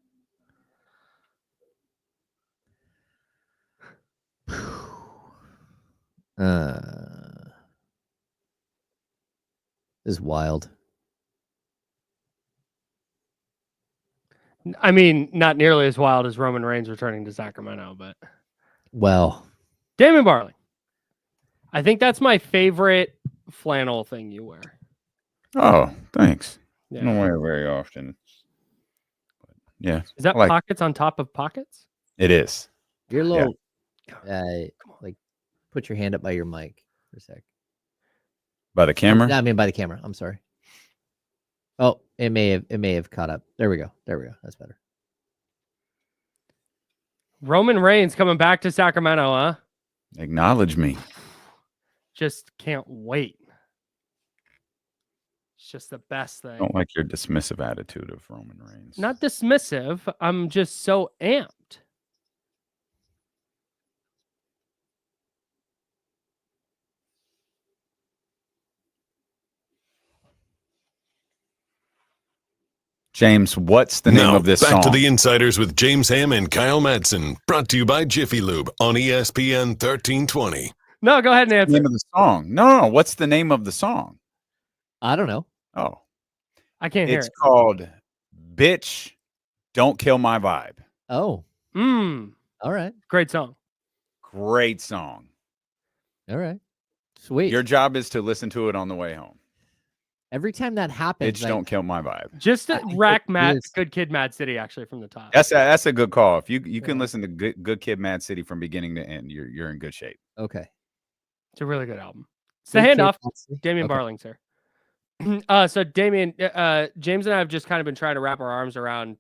This is wild. I mean, not nearly as wild as Roman Reigns returning to Sacramento, but Well, Damian Barling. I think that's my favorite flannel thing you wear. Oh, thanks. Yeah. I don't wear it very often. But yeah. Is that I like pockets on top of pockets? it is. your Yeah. little, like, put your hand up by your mic for a sec. By the camera? I mean, by the camera. I'm sorry. Oh, it may have caught up. There we go. That's better. Roman Reigns coming back to Sacramento, huh? Acknowledge me. Just can't wait. It's just the best thing. I don't like your dismissive attitude of Roman Reigns. Not dismissive. I'm just so amped. James, what's the name Now, of this back song? to the Insiders with James Ham and Kyle Madsen. Brought to you by Jiffy Lube on ESPN 1320. No, go ahead and answer. Name of the song. No. What's the name of the song? I don't know. Oh, I can't hear it's it. called Bitch, Don't Kill My Vibe. Oh, all right. Great song. Great song. All right. Sweet. Your job is to listen to it on the way home. Every time that happens, Bitch, don't kill my vibe. Just to rack Matt, is- Good Kid, Mad City, actually, from the top. That's a good call. If you can Yeah. listen to Good Kid, Mad City from beginning to end, you're in good shape. Okay. It's a really good album. It's the Good kid, Handoff. Nancy. Damian Okay. Barling, sir. So Damian, James and I have just kind of been trying to wrap our arms around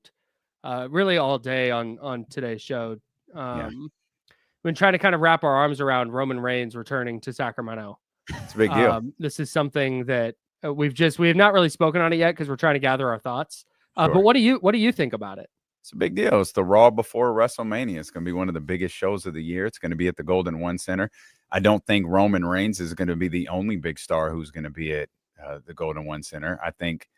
really all day on today's show. Been trying to kind of wrap our arms around Roman Reigns returning to Sacramento. It's a big deal. This is something that we have not really spoken on it yet because we're trying to gather our thoughts. Sure. But what do you think about it? It's a big deal. It's the Raw before WrestleMania. It's going to be one of the biggest shows of the year. It's going to be at the Golden One Center. I don't think Roman Reigns is going to be the only big star who's going to be at the Golden One Center. I think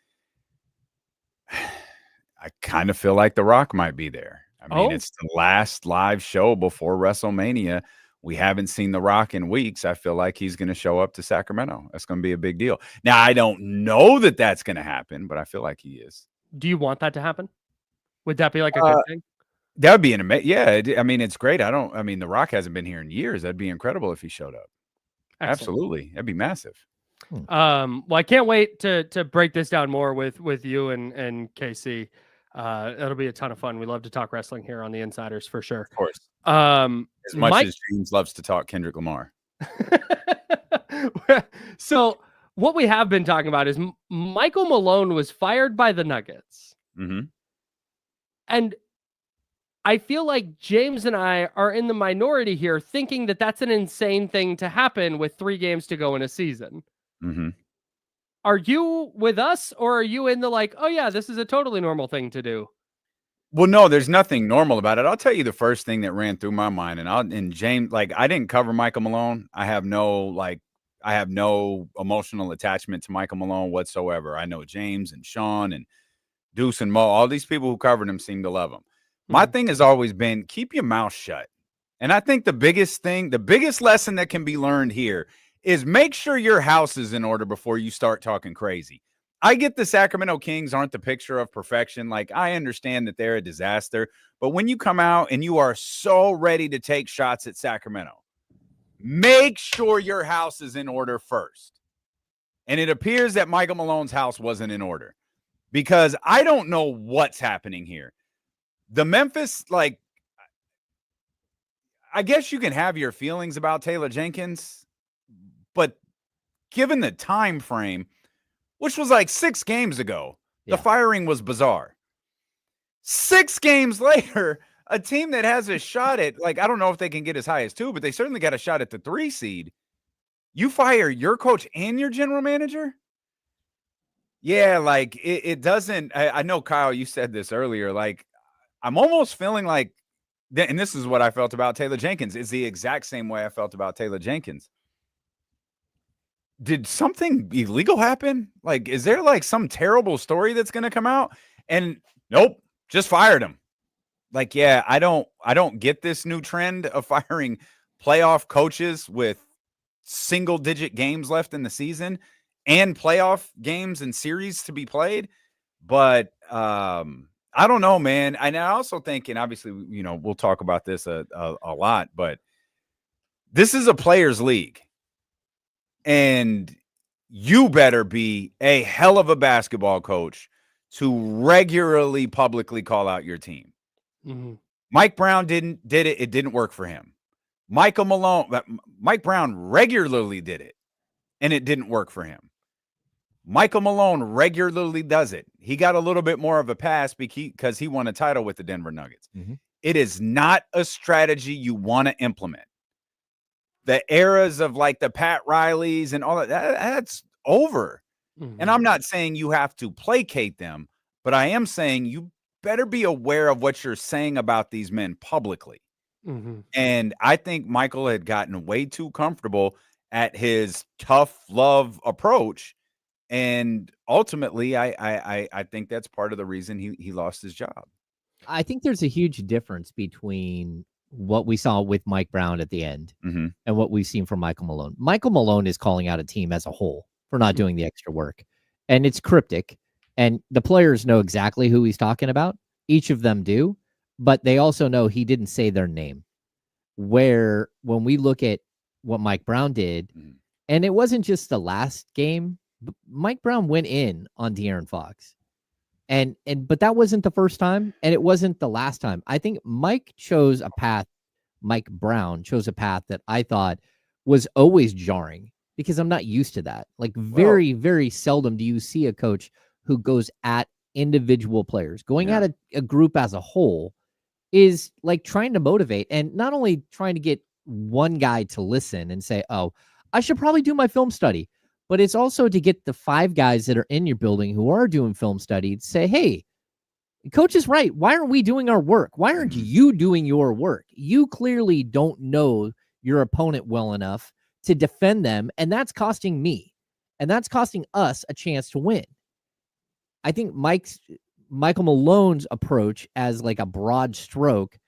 I kind of feel like The Rock might be there. I mean, it's the last live show before WrestleMania. We haven't seen The Rock in weeks. I feel like he's going to show up to Sacramento. That's going to be a big deal. Now, I don't know that that's going to happen, but I feel like he is. Do you want that to happen? Would that be like a good thing? That would be an amazing. Yeah, I mean, it's great. I mean, The Rock hasn't been here in years. That'd be incredible if he showed up. Excellent. Absolutely, that'd be massive. Well, I can't wait to break this down more with you and KC. That'll be a ton of fun. We love to talk wrestling here on the Insiders for sure. Of course. As much Mike, as James loves to talk Kendrick Lamar. So what we have been talking about is Michael Malone was fired by the Nuggets. Mm-hmm. And I feel like James and I are in the minority here thinking that that's an insane thing to happen with 3 games to go in a season. Mm-hmm. Are you with us, or are you in the like, oh yeah, this is a totally normal thing to do? Well, no, there's nothing normal about it. I'll tell you the first thing that ran through my mind, and James, like, I didn't cover Michael Malone. I have no emotional attachment to Michael Malone whatsoever. I know James and Sean and Deuce and Mo, all these people who covered him seem to love him. My thing has always been keep your mouth shut. And I think the biggest lesson that can be learned here is make sure your house is in order before you start talking crazy. I get the Sacramento Kings aren't the picture of perfection. Like, I understand that they're a disaster, but when you come out and you are so ready to take shots at Sacramento, make sure your house is in order first. And it appears that Michael Malone's house wasn't in order, because I don't know what's happening here. The Memphis, like, I guess you can have your feelings about Taylor Jenkins, but given the time frame, which was like 6 games ago, the firing was bizarre. 6 games later, a team that has a shot at, like, I don't know if they can get as high as 2, but they certainly got a shot at the 3 seed. You fire your coach and your general manager? Yeah, like, it doesn't. I know, Kyle, you said this earlier. Like, I'm almost feeling like, and this is what I felt about Taylor Jenkins, is the exact same way I felt about Taylor Jenkins. Did something illegal happen? Like, is there like some terrible story that's going to come out? And nope, just fired him. Like, yeah, I don't get this new trend of firing playoff coaches with single-digit games left in the season and playoff games and series to be played. But I don't know, man. And I also think, and obviously, you know, we'll talk about this a lot, but this is a players' league. And you better be a hell of a basketball coach to regularly publicly call out your team. Mm-hmm. Mike Brown did it. It didn't work for him. Mike Brown regularly did it, and it didn't work for him. Michael Malone regularly does it. He got a little bit more of a pass because he won a title with the Denver Nuggets. Mm-hmm. It is not a strategy you want to implement. The eras of like the Pat Rileys and all that's over. Mm-hmm. And I'm not saying you have to placate them, but I am saying you better be aware of what you're saying about these men publicly. Mm-hmm. And I think Michael had gotten way too comfortable at his tough love approach. And ultimately, I think that's part of the reason he lost his job. I think there's a huge difference between what we saw with Mike Brown at the end mm-hmm. and what we've seen from Michael Malone. Michael Malone is calling out a team as a whole for not doing the extra work. And it's cryptic. And the players know exactly who he's talking about. Each of them do. But they also know he didn't say their name. Where when we look at what Mike Brown did, mm-hmm. and it wasn't just the last game, Mike Brown went in on De'Aaron Fox. But that wasn't the first time, and it wasn't the last time. I think Mike Brown chose a path that I thought was always jarring because I'm not used to that. Like very, very seldom do you see a coach who goes at individual players. Going at a group as a whole is like trying to motivate, and not only trying to get one guy to listen and say, oh, I should probably do my film study. But it's also to get the 5 guys that are in your building who are doing film study to say, hey, coach is right. Why aren't we doing our work? Why aren't you doing your work? You clearly don't know your opponent well enough to defend them, and that's costing me. And that's costing us a chance to win. I think Michael Malone's approach as like a broad stroke,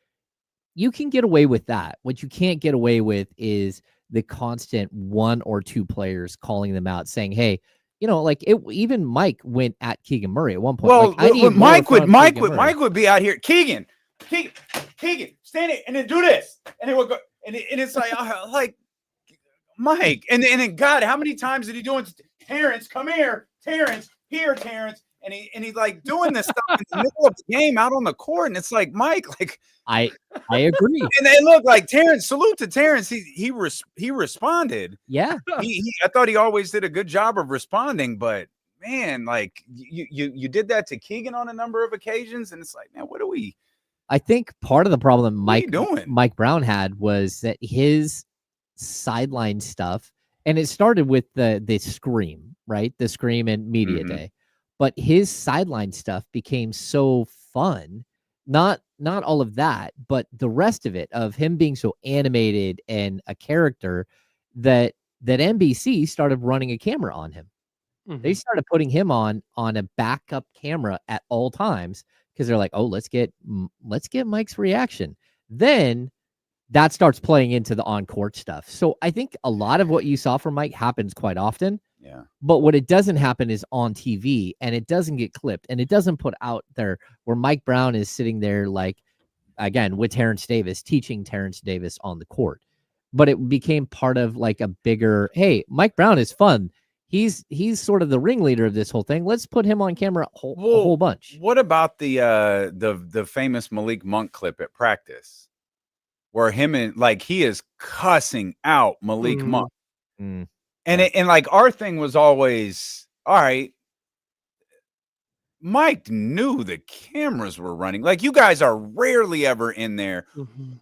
you can get away with that. What you can't get away with is the constant 1 or 2 players calling them out, saying, hey, you know, like even Mike went at Keegan Murray at one point. Well, like, Mike would be out here. Keegan, stand it and then do this. And it would go, and it's like Mike. And then God, how many times did he do it? Terrence, come here. Terrence, here, Terrence. and he's like doing this stuff in the middle of the game out on the court, and it's like, Mike, like I agree. And they look like Terrence. Salute to Terrence. He responded. Yeah, I thought he always did a good job of responding, but man, like you did that to Keegan on a number of occasions, and it's like, man, what are we? I think part of the problem Mike Brown had was that his sideline stuff, and it started with the scream, right? The scream and media day, but his sideline stuff became so fun. Not all of that, but the rest of it, of him being so animated and a character, that NBC started running a camera on him. They started putting him on a backup camera at all times because they're like, oh, let's get Mike's reaction. Then that starts playing into the on-court stuff. So I think a lot of what you saw from Mike happens quite often. Yeah. But what it doesn't happen is on TV, and it doesn't get clipped, and it doesn't put out there where Mike Brown is sitting there, like, again, with Terrence Davis, teaching Terrence Davis on the court. But it became part of like a bigger, hey, Mike Brown is fun. He's sort of the ringleader of this whole thing. Let's put him on camera a whole bunch. What about the famous Malik Monk clip at practice, where him and like he is cussing out Malik Monk, and like our thing was always, all right, Mike knew the cameras were running. Like, you guys are rarely ever in there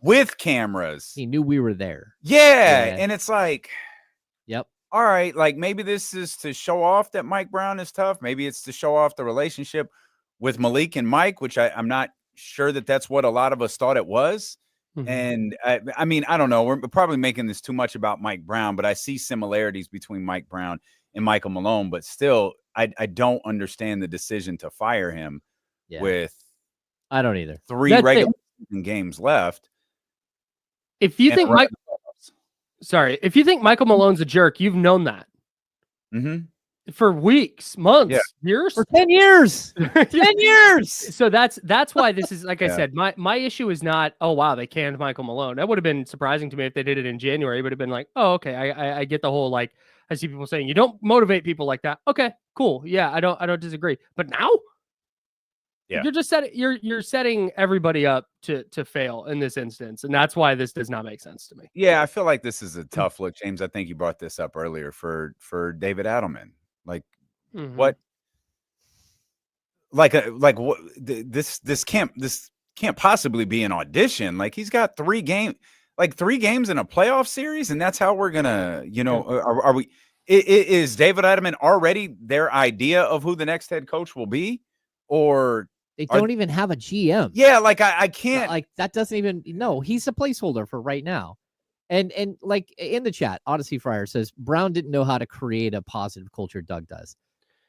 with cameras. He knew we were there. Yeah, and it's like, yep. All right, like maybe this is to show off that Mike Brown is tough. Maybe it's to show off the relationship with Malik and Mike, which I'm not sure that that's what a lot of us thought it was. And I mean, I don't know. We're probably making this too much about Mike Brown, but I see similarities between Mike Brown and Michael Malone. But still, I don't understand the decision to fire him with I don't either. 3 regular season games left. If you think if you think Michael Malone's a jerk, you've known that for weeks, months, years, for 10 years, 10 years. So that's why this is, like I said, my issue is not, oh wow, they canned Michael Malone. That would have been surprising to me if they did it in January. It would have been like, oh, okay, I get the whole, like, I see people saying you don't motivate people like that. Okay, cool, yeah, I don't disagree. But now, you're just you're setting everybody up to fail in this instance, and that's why this does not make sense to me. Yeah, I feel like this is a tough look, James. I think you brought this up earlier for David Adelman. Like, what? Like what? This can't possibly be an audition. Like, he's got 3 games in a playoff series, and that's how we're gonna, are we? Is David Adelman already their idea of who the next head coach will be, or? They don't even have a GM. Yeah, like I can't. Like, that doesn't even. No, he's a placeholder for right now. And like in the chat, Odyssey Fryer says Brown didn't know how to create a positive culture. Doug does.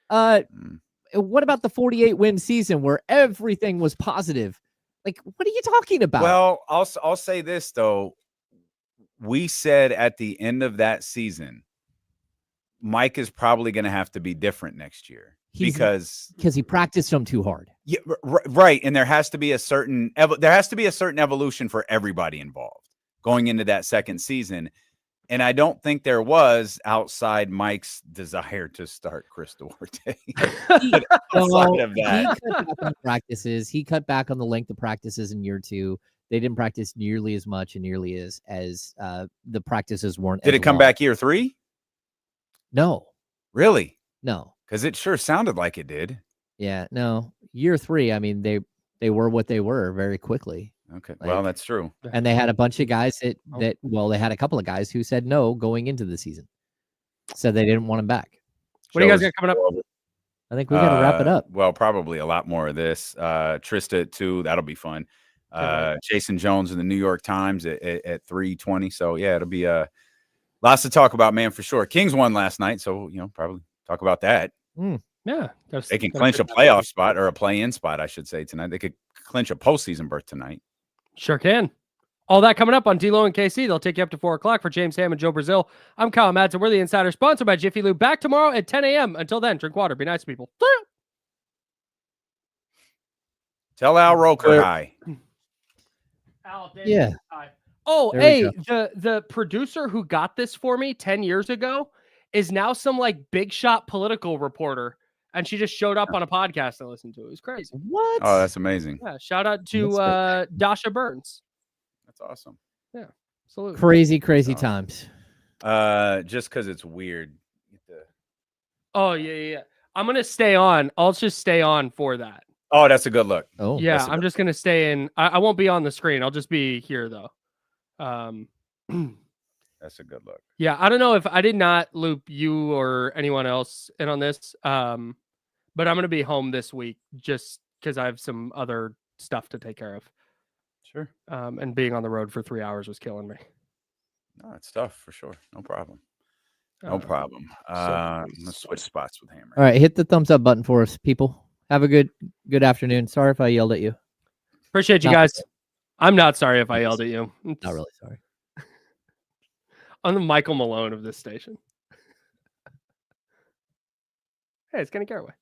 What about the 48-win season where everything was positive? Like, what are you talking about? Well, I'll say this though. We said at the end of that season, Mike is probably going to have to be different next year. Because he practiced them too hard. Yeah, right. And there has to be a certain evolution for everybody involved going into that second season. And I don't think there was, outside Mike's desire to start Chris Duarte. He cut back on practices. He cut back on the length of practices in year 2. They didn't practice nearly as much and nearly as the practices weren't. Did it come back year 3? No. Really? No. Because it sure sounded like it did. Yeah, no. Year 3, I mean, they were what they were very quickly. Okay, well, that's true. And they had a bunch of guys they had a couple of guys who said no going into the season. Said they didn't want him back. What do you guys got coming up? I think we got to wrap it up. Well, probably a lot more of this. Trysta too, that'll be fun. Jason Jones in the New York Times at 3:20. So yeah, it'll be lots to talk about, man, for sure. Kings won last night, so probably talk about that. Yeah, they can clinch a playoff spot, or a play-in spot, I should say, tonight. They could clinch a postseason berth tonight. Sure can. All that coming up on D-Lo and KC. They'll take you up to 4 o'clock. For James Ham and Joe Brazil, I'm Kyle Madsen. We're the Insider, sponsored by Jiffy Lube. Back tomorrow at 10 a.m. Until then, drink water. Be nice to people. Tell Al Roker hi. Yeah. Oh, hey, the producer who got this for me 10 years ago is now some like big shot political reporter and she just showed up on a podcast I listened to. It was crazy. What? Oh, that's amazing. Yeah, shout out to Dasha Burns. That's awesome. Yeah, absolutely. Crazy times. Just because it's weird. Oh yeah. I'm gonna stay on. I'll just stay on for that. Oh, that's a good look. Oh yeah, I'm just gonna stay in. I won't be on the screen. I'll just be here though. That's a good look. Yeah, I don't know if I did not loop you or anyone else in on this. But I'm gonna be home this week just because I have some other stuff to take care of. Sure. And being on the road for 3 hours was killing me. No, it's tough for sure. No problem. No problem. Let's switch spots with Hammer. All right, hit the thumbs up button for us, people. Have a good afternoon. Sorry if I yelled at you. Appreciate you guys. I'm not sorry if I yelled at you. Not really sorry. I'm the Michael Malone of this station. Hey, it's Kenny Caraway.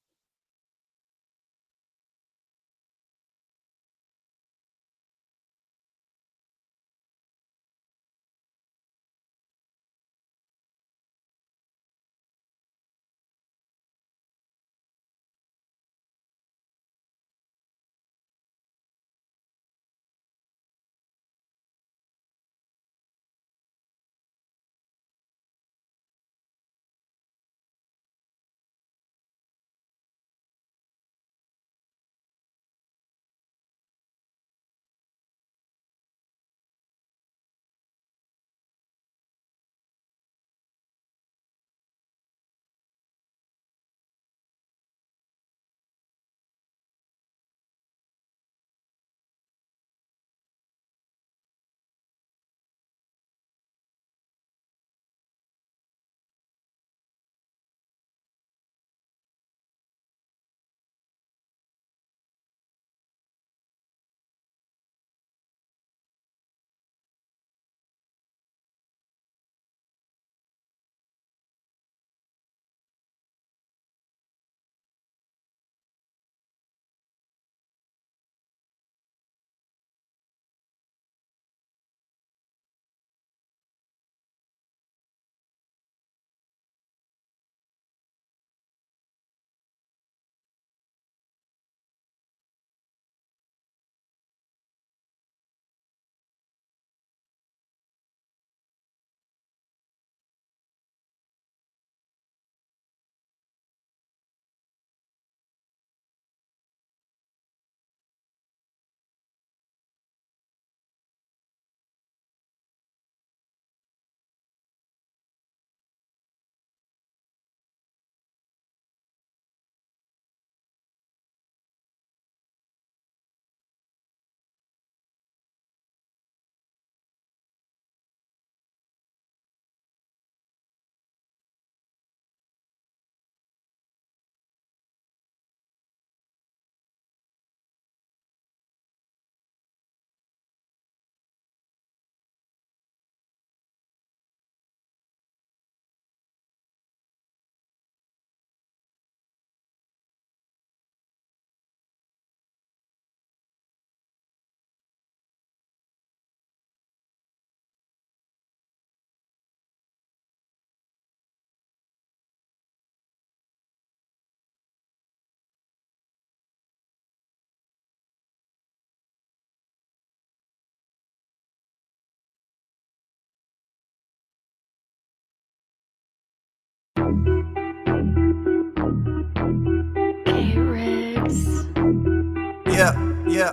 Yeah.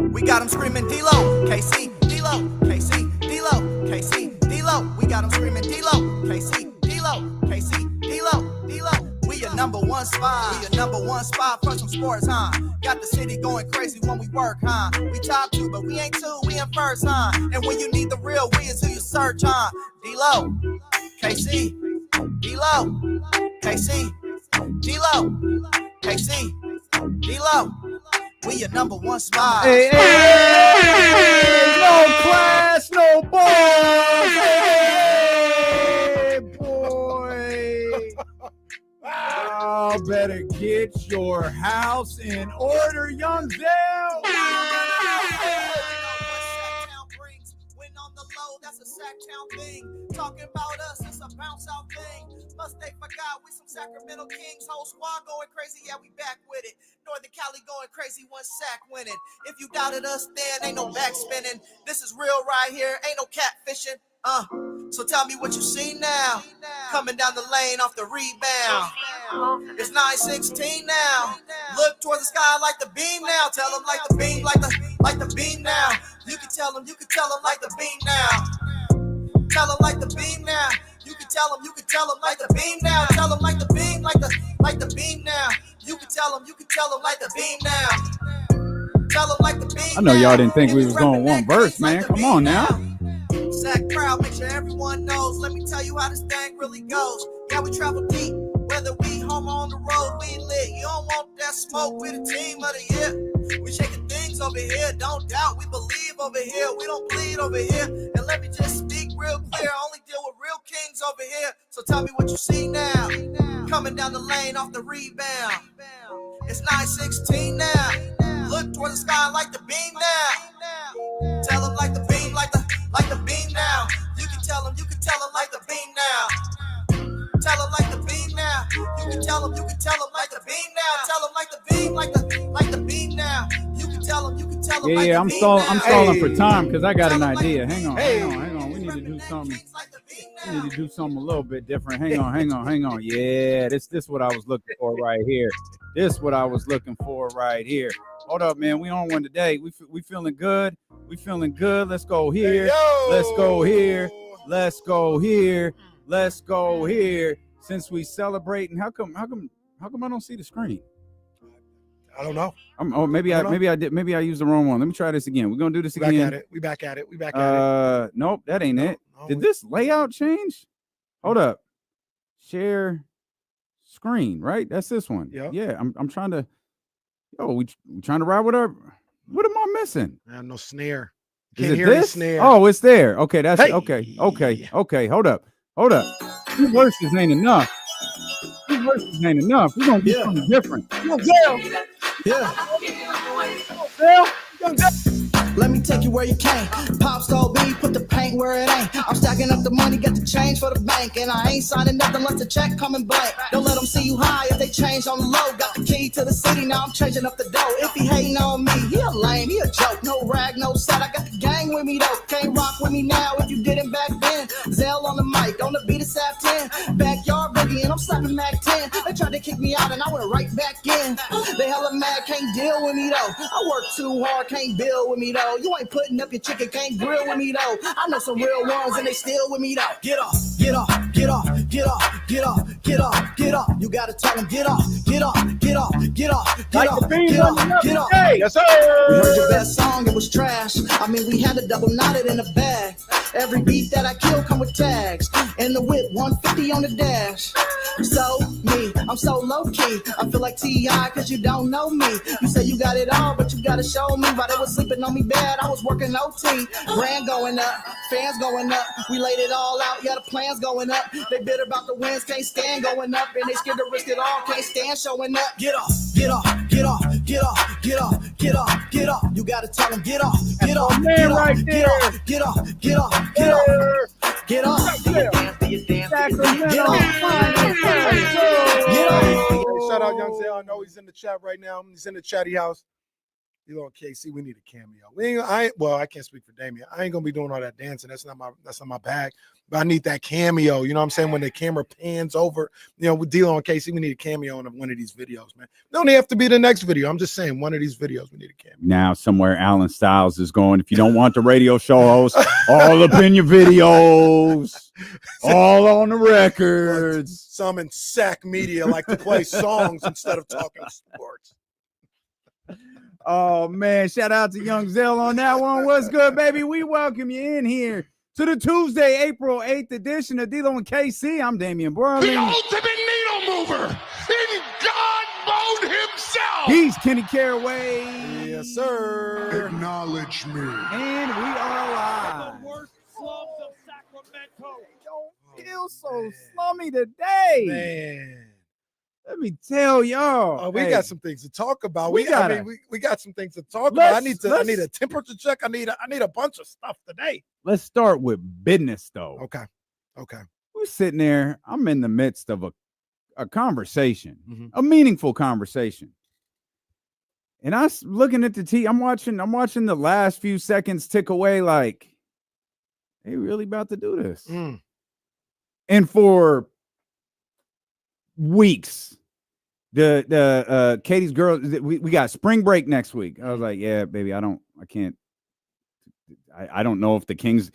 We got them screaming D-Lo, KC, D-Lo, KC, D-Lo, KC, D-Lo. We got them screaming D-Lo, KC, D-Lo, KC, D-Lo, D-Lo. We your number one spot. We your number one spot for some sports, huh? Got the city going crazy when we work, huh? We top two, but we ain't two, we in first, huh? And when you need the real, we is who you search, huh? D-Lo, KC, D-Lo, KC, D-Lo, KC, D-Lo. We your number one spot. Hey, no class, no boys. Hey, boy. Oh, better get your house in order, young Zell. When on the low, that's a a Sacktown thing. Talking about us, it's a bounce out thing. Must they forgot we some Sacramento Kings. Whole squad going crazy, yeah, we back with it. Northern Cali going crazy, one sack winning. If you doubted us, then ain't no back spinning. This is real right here, ain't no catfishing. So tell me what you see now. Coming down the lane off the rebound. It's 9-16 now. Look towards the sky like the beam now. Tell them like the beam, like the beam now. You can tell them like the beam now. Tell them like the beam now. You can tell them like the beam now. Tell them like the beam, like the beam now. You can tell them like the beam now. Tell them like the beam. I know y'all didn't think we was going one verse, man. Come on now. Sack crowd, make sure everyone knows. Let me tell you how this thing really goes. Yeah, we travel deep, whether we home or on the road, we lit. You don't want that smoke, we the team of the year. We shaking things over here, don't doubt, we believe over here. We don't bleed over here. And let me just speak real clear, I only deal with real kings over here. So tell me what you see now. Coming down the lane off the rebound. It's 9-16 now. Look toward the sky like the beam now. Tell them like the beam, like the beam now. You can tell them like the beam now. Tell them like the beam now. You can tell them like the beam now. Tell them like the beam, like the beam now. You can tell them like the beam now. I'm stalling for time because I got an idea. Hang on. We need to do something. We need to do something a little bit different. Hang on. Yeah, this what I was looking for right here. Hold up, man. We on one today. We feeling good. Let's go here. Let's go here. Since we celebrating, how come I don't see the screen? I don't know. Maybe I used the wrong one. Let me try this again. We're gonna do this again. We back at it. Nope, that ain't it. Did this layout change? Hold up. Share screen, right? That's this one. Yep. Yeah, I'm trying to. We trying to ride with our. What am I missing? I have no snare. Can't hear this snare. Oh, it's there. Okay, that's okay. Hold up. Two verses ain't enough. We're gonna do something different. Let me take you where you came. Pop Star B, put the paint where it ain't. I'm stacking up the money, got the change for the bank. And I ain't signing nothing unless the check coming blank. Don't let them see you high if they change on the low. Got the key to the city, now I'm changing up the dough. If he hating on me, he a lame, he a joke. No rag, no set, I got the gang with me though. Can't rock with me now if you didn't back then. Zell on the mic, on the beat it's Sap 10. Backyard boogie and I'm slapping Mac 10. They tried to kick me out and I went right back in. They hella mad, can't deal with me though. I work too hard, can't build with me though. You ain't putting up your chicken, can't grill with me though. I know some real ones and they still with me though. Get off. You gotta tell them get off. Yes, sir. We heard your best song, it was trash. I mean, we had a double knotted in a bag. Every beat that I kill come with tags. And the whip, 150 on the dash. So me, I'm so low key. I feel like T.I. cause you don't know me. You say you got it all, but you gotta show me. While they was sleeping on me bad, I was working OT. Brand going up, fans going up. We laid it all out, yeah, the plans going up. They bitter about the wins, can't stand going up. And they scared to risk it all, can't stand showing up. Get off. You gotta tell them get off. Get off. Shout out Young Zell. I know he's in the chat right now. He's in the chatty house. You know, KC, we need a cameo. I can't speak for Damien. I ain't gonna be doing all that dancing. That's not my bag. But I need that cameo. You know what I'm saying? When the camera pans over, you know, we're dealing with KC. We need a cameo in one of these videos, man. Don't have to be the next video. I'm just saying one of these videos we need a cameo. Now somewhere Alan Styles is going. If you don't want the radio show host, all up in your videos, all on the records. Some in Sac Media like to play songs instead of talking sports. Oh, man. Shout out to Young Zell on that one. What's good, baby? We welcome you in here to the Tuesday, April 8th edition of D-Lo and KC. I'm Damian Burley. The ultimate needle mover in God mode himself. He's Kenny Caraway. Yes, sir. Acknowledge me. And we are live. The worst slums of Sacramento. Don't feel so slummy today. Man. Let me tell y'all. We got some things to talk about. We got some things to talk about. I need a temperature check. I need a bunch of stuff today. Let's start with business, though. Okay. We're sitting there. I'm in the midst of a conversation, a meaningful conversation. And I was looking at the TV. I'm watching the last few seconds tick away like, they really about to do this. And for weeks, the Katie's girl, we got spring break next week. I was like, yeah, baby, I don't know if the Kings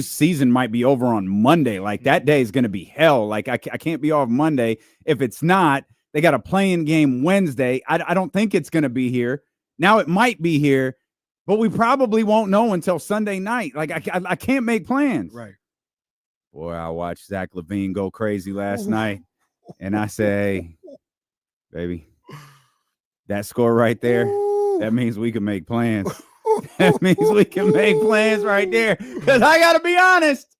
season might be over on Monday. Like that day is going to be hell. Like I can't be off Monday. If it's not, they got a play-in game Wednesday. I don't think it's going to be here. Now it might be here, but we probably won't know until Sunday night. Like I can't make plans. Right. Boy, I watched Zach LaVine go crazy last night, and I say, baby, that score right there, that means we can make plans. That means we can make plans right there. Because I got to be honest,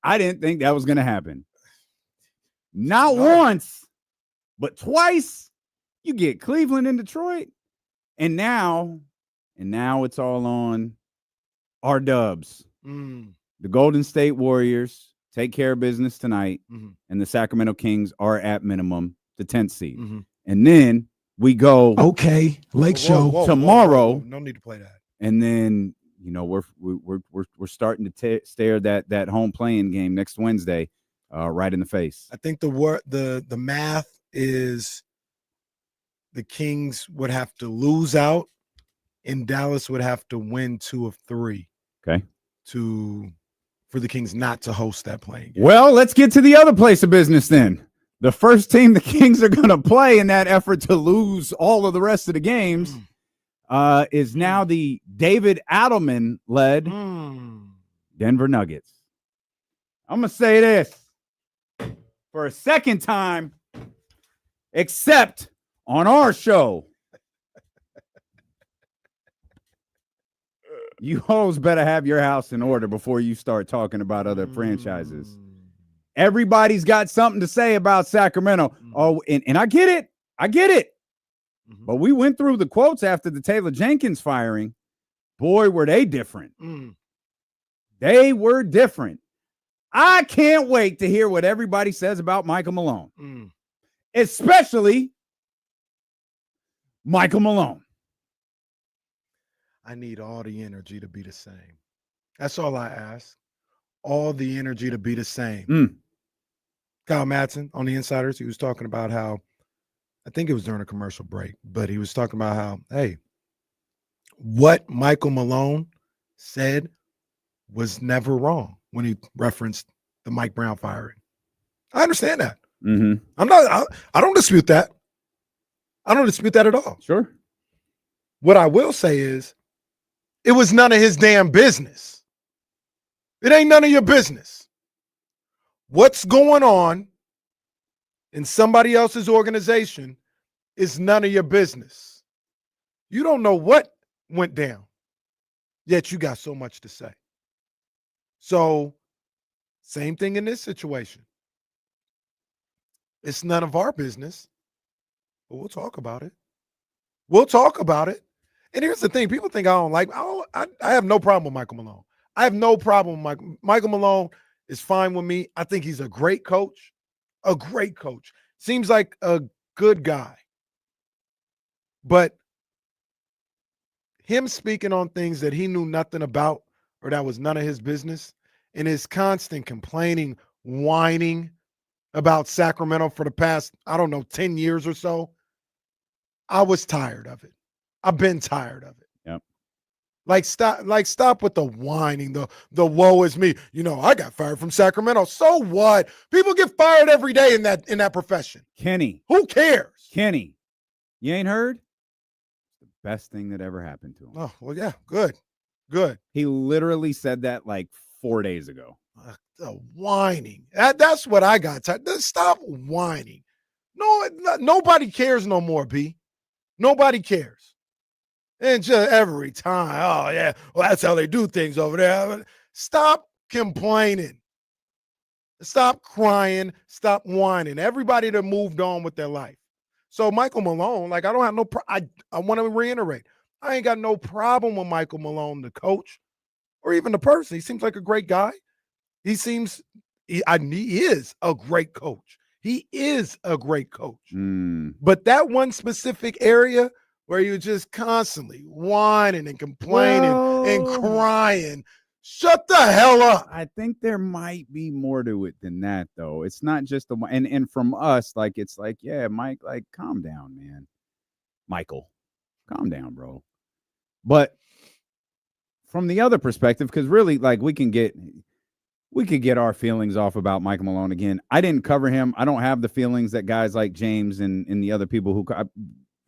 I didn't think that was going to happen. Not once, but twice. You get Cleveland and Detroit, and now it's all on our Dubs. The Golden State Warriors take care of business tonight, and the Sacramento Kings are at minimum the 10th seed. And then we go Lake Show tomorrow. No need to play that. And then we're starting to stare that home playing game next Wednesday right in the face. I think the math is the Kings would have to lose out, and Dallas would have to win 2 of 3. Okay. For the Kings not to host that playing game. Well, let's get to the other place of business then. The first team the Kings are going to play in that effort to lose all of the rest of the games is now the David Adelman-led Denver Nuggets. I'm going to say this for a second time, except on our show. You hoes better have your house in order before you start talking about other franchises. Everybody's got something to say about Sacramento. Oh, and I get it. But we went through the quotes after the Taylor Jenkins firing. Boy, were they different. They were different. I can't wait to hear what everybody says about Michael Malone. Especially Michael Malone. I need all the energy to be the same. That's all I ask. All the energy to be the same. Kyle Madsen on the Insiders, he was talking about how, I think it was during a commercial break, but he was talking about how, hey, what Michael Malone said was never wrong when he referenced the Mike Brown firing. I understand that. I don't dispute that. I don't dispute that at all. Sure. What I will say is, it was none of his damn business. It ain't none of your business. What's going on in somebody else's organization is none of your business. You don't know what went down, yet you got so much to say. So, same thing in this situation. It's none of our business, but we'll talk about it. And here's the thing. People think I have no problem with Michael Malone. I have no problem with Michael Malone is fine with me. I think he's a great coach. Seems like a good guy. But him speaking on things that he knew nothing about or that was none of his business, and his constant complaining, whining about Sacramento for the past, 10 years or so, I was tired of it. I've been tired of it. Yep. Stop with the whining, the woe is me. I got fired from Sacramento. So what? People get fired every day in that profession. Kenny. Who cares? Kenny. You ain't heard? The best thing that ever happened to him. Oh, well, yeah. Good. He literally said that like 4 days ago. The whining. That's what I got tired. Stop whining. No, nobody cares no more, B. Nobody cares. And just every time, oh, yeah, well, that's how they do things over there. Stop complaining. Stop crying. Stop whining. Everybody that moved on with their life. So Michael Malone, like I don't have no. I want to reiterate. I ain't got no problem with Michael Malone, the coach, or even the person. He seems like a great guy. He is a great coach. He is a great coach. But that one specific area where you're just constantly whining and complaining and crying, shut the hell up. I think there might be more to it than that, though. It's not just the and from us, like it's like, yeah, Mike, like calm down, man. Michael, calm down, bro. But from the other perspective, because really, like we could get our feelings off about Michael Malone again. I didn't cover him. I don't have the feelings that guys like James and the other people who,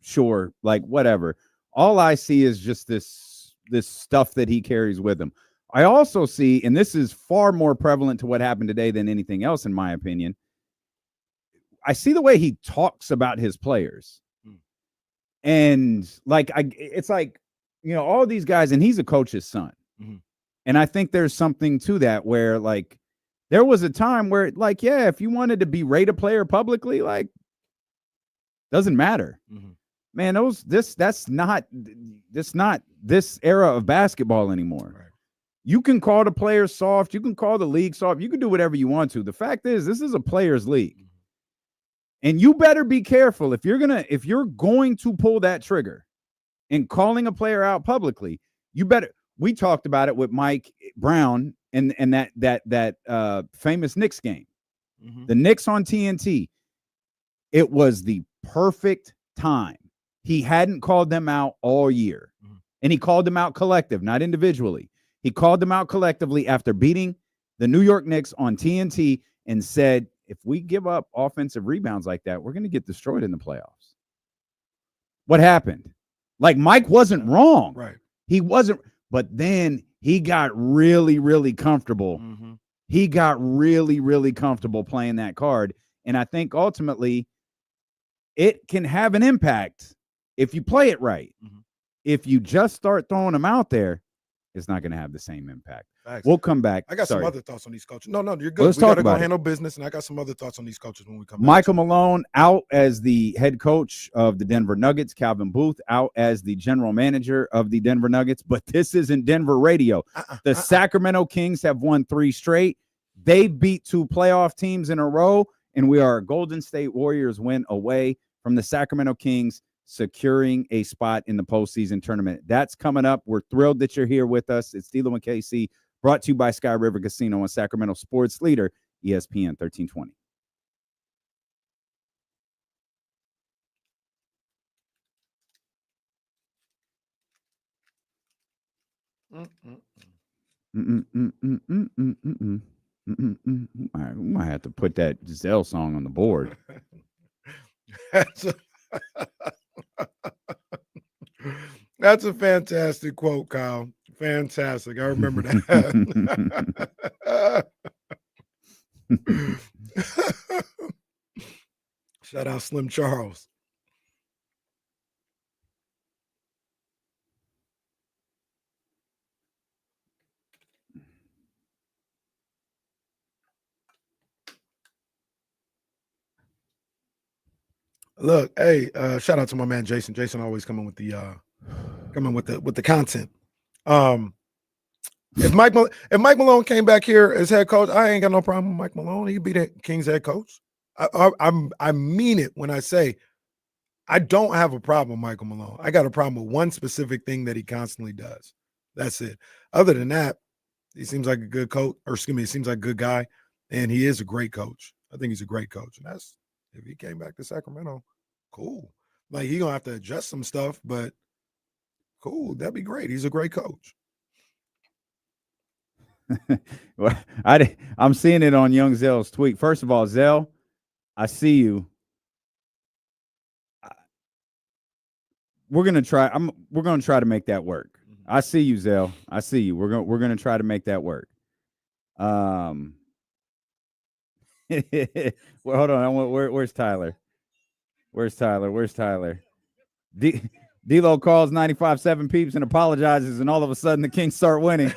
sure, like whatever. All I see is just this stuff that he carries with him. I also see, and this is far more prevalent to what happened today than anything else, in my opinion. I see the way he talks about his players. And like, it's like, you know, all these guys, and he's a coach's son. And I think there's something to that where, like, there was a time where, like, yeah, if you wanted to berate a player publicly, like, doesn't matter. Man, that's not this era of basketball anymore. Right. You can call the players soft. You can call the league soft. You can do whatever you want to. The fact is, this is a players' league. And you better be careful if you're going to pull that trigger and calling a player out publicly. You better. We talked about it with Mike Brown and that famous Knicks game, the Knicks on TNT. It was the perfect time. He hadn't called them out all year, and he called them out collective, not individually. He called them out collectively after beating the New York Knicks on TNT and said, if we give up offensive rebounds like that, we're going to get destroyed in the playoffs. What happened? Like, Mike wasn't wrong. Right. He wasn't. But then he got really, really comfortable. He got really, really comfortable playing that card. And I think ultimately it can have an impact if you play it right. If you just start throwing them out there, it's not going to have the same impact. Thanks. We'll come back. I got some other thoughts on these coaches. No, you're good. Well, let's we got to talk go handle business, and I got some other thoughts on these coaches when we come back. Michael Malone out as the head coach of the Denver Nuggets. Calvin Booth out as the general manager of the Denver Nuggets. But this isn't Denver radio. The Sacramento Kings have won 3 straight. They beat 2 playoff teams in a row, and we are a Golden State Warriors win away from the Sacramento Kings, securing a spot in the postseason tournament. That's coming up. We're thrilled that you're here with us. It's D'Lo and KC, brought to you by Sky River Casino and Sacramento sports leader, ESPN 1320. I might have to put that Giselle song on the board. That's a fantastic quote, Kyle. Fantastic. I remember that. Shout out Slim Charles. Look, hey, shout out to my man Jason. Jason always coming with the content. If Mike Malone came back here as head coach, I ain't got no problem with Mike Malone. He'd be the Kings head coach. I mean it when I say I don't have a problem with Michael Malone. I got a problem with one specific thing that he constantly does. That's it. Other than that, he seems like a good coach, he seems like a good guy, and he is a great coach. I think he's a great coach, and that's if he came back to Sacramento, cool. Like, he's gonna have to adjust some stuff, but cool. That'd be great. He's a great coach. Well, I'm seeing it on Young Zell's tweet. First of all, Zell, I see you. We're gonna try to make that work. I see you, Zell. I see you. We're gonna try to make that work. Well, hold on. Where's Tyler? Where's Tyler? D-Lo calls 95.7 peeps and apologizes, and all of a sudden the Kings start winning.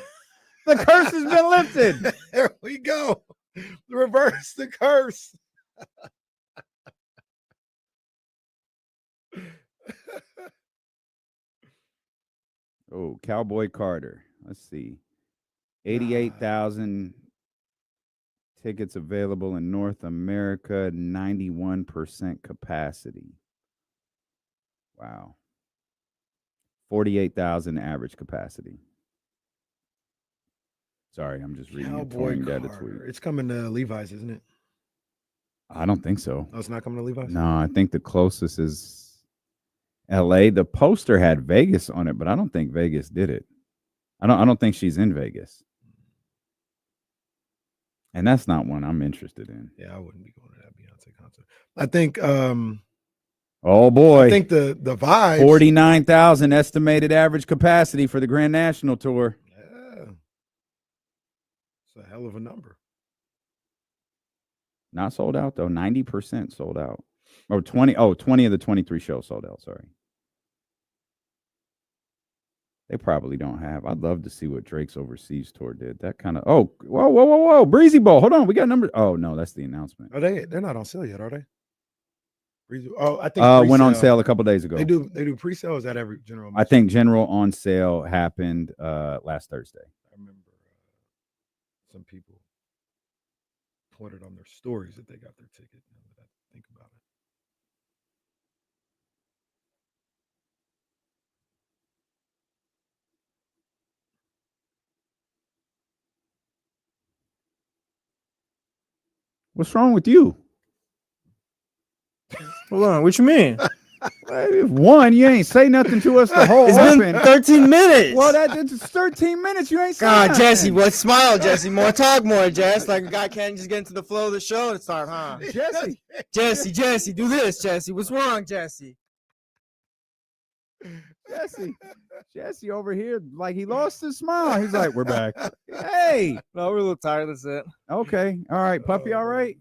The curse has been lifted. There we go. Reverse the curse. Oh, Cowboy Carter. Let's see. 88,000 tickets available in North America, 91% capacity. Wow. 48,000 average capacity. Sorry, I'm just reading Cowboy a data Carter. tweet. It's coming to Levi's, isn't it? I don't think so. Oh, it's not coming to Levi's? No, I think the closest is LA. The poster had Vegas on it, but I don't think Vegas did it. I don't think she's in Vegas. And that's not one I'm interested in. Yeah, I wouldn't be going to that Beyonce concert. I think oh boy. I think the vibes. 49,000 estimated average capacity for the Grand National Tour. Yeah. It's a hell of a number. Not sold out though. 90% sold out. Or 20 of the 23 shows sold out, sorry. They probably don't have. I'd love to see what Drake's overseas tour did. That kind of whoa. Breezy Bowl. Hold on. We got numbers. Oh no, that's the announcement. Are they're not on sale yet, are they? I think went on sale a couple days ago. They do pre-sale. Or is that every general? I think general on sale happened last Thursday. I remember some people pointed on their stories that they got their ticket. Now that I think about it. What's wrong with you? Hold on, what you mean? One, you ain't say nothing to us the whole It's been 13 minutes. Well, that's 13 minutes. You ain't saying God, nothing. Jesse, what? Smile, Jesse. More talk, more, Jess. Like a guy can't just get into the flow of the show and start, huh? Jesse, do this, Jesse. What's wrong, Jesse? Jesse over here, like he lost his smile. He's like, we're back. Hey. No, we're a little tired. That's it. Okay. All right. Puppy, all right?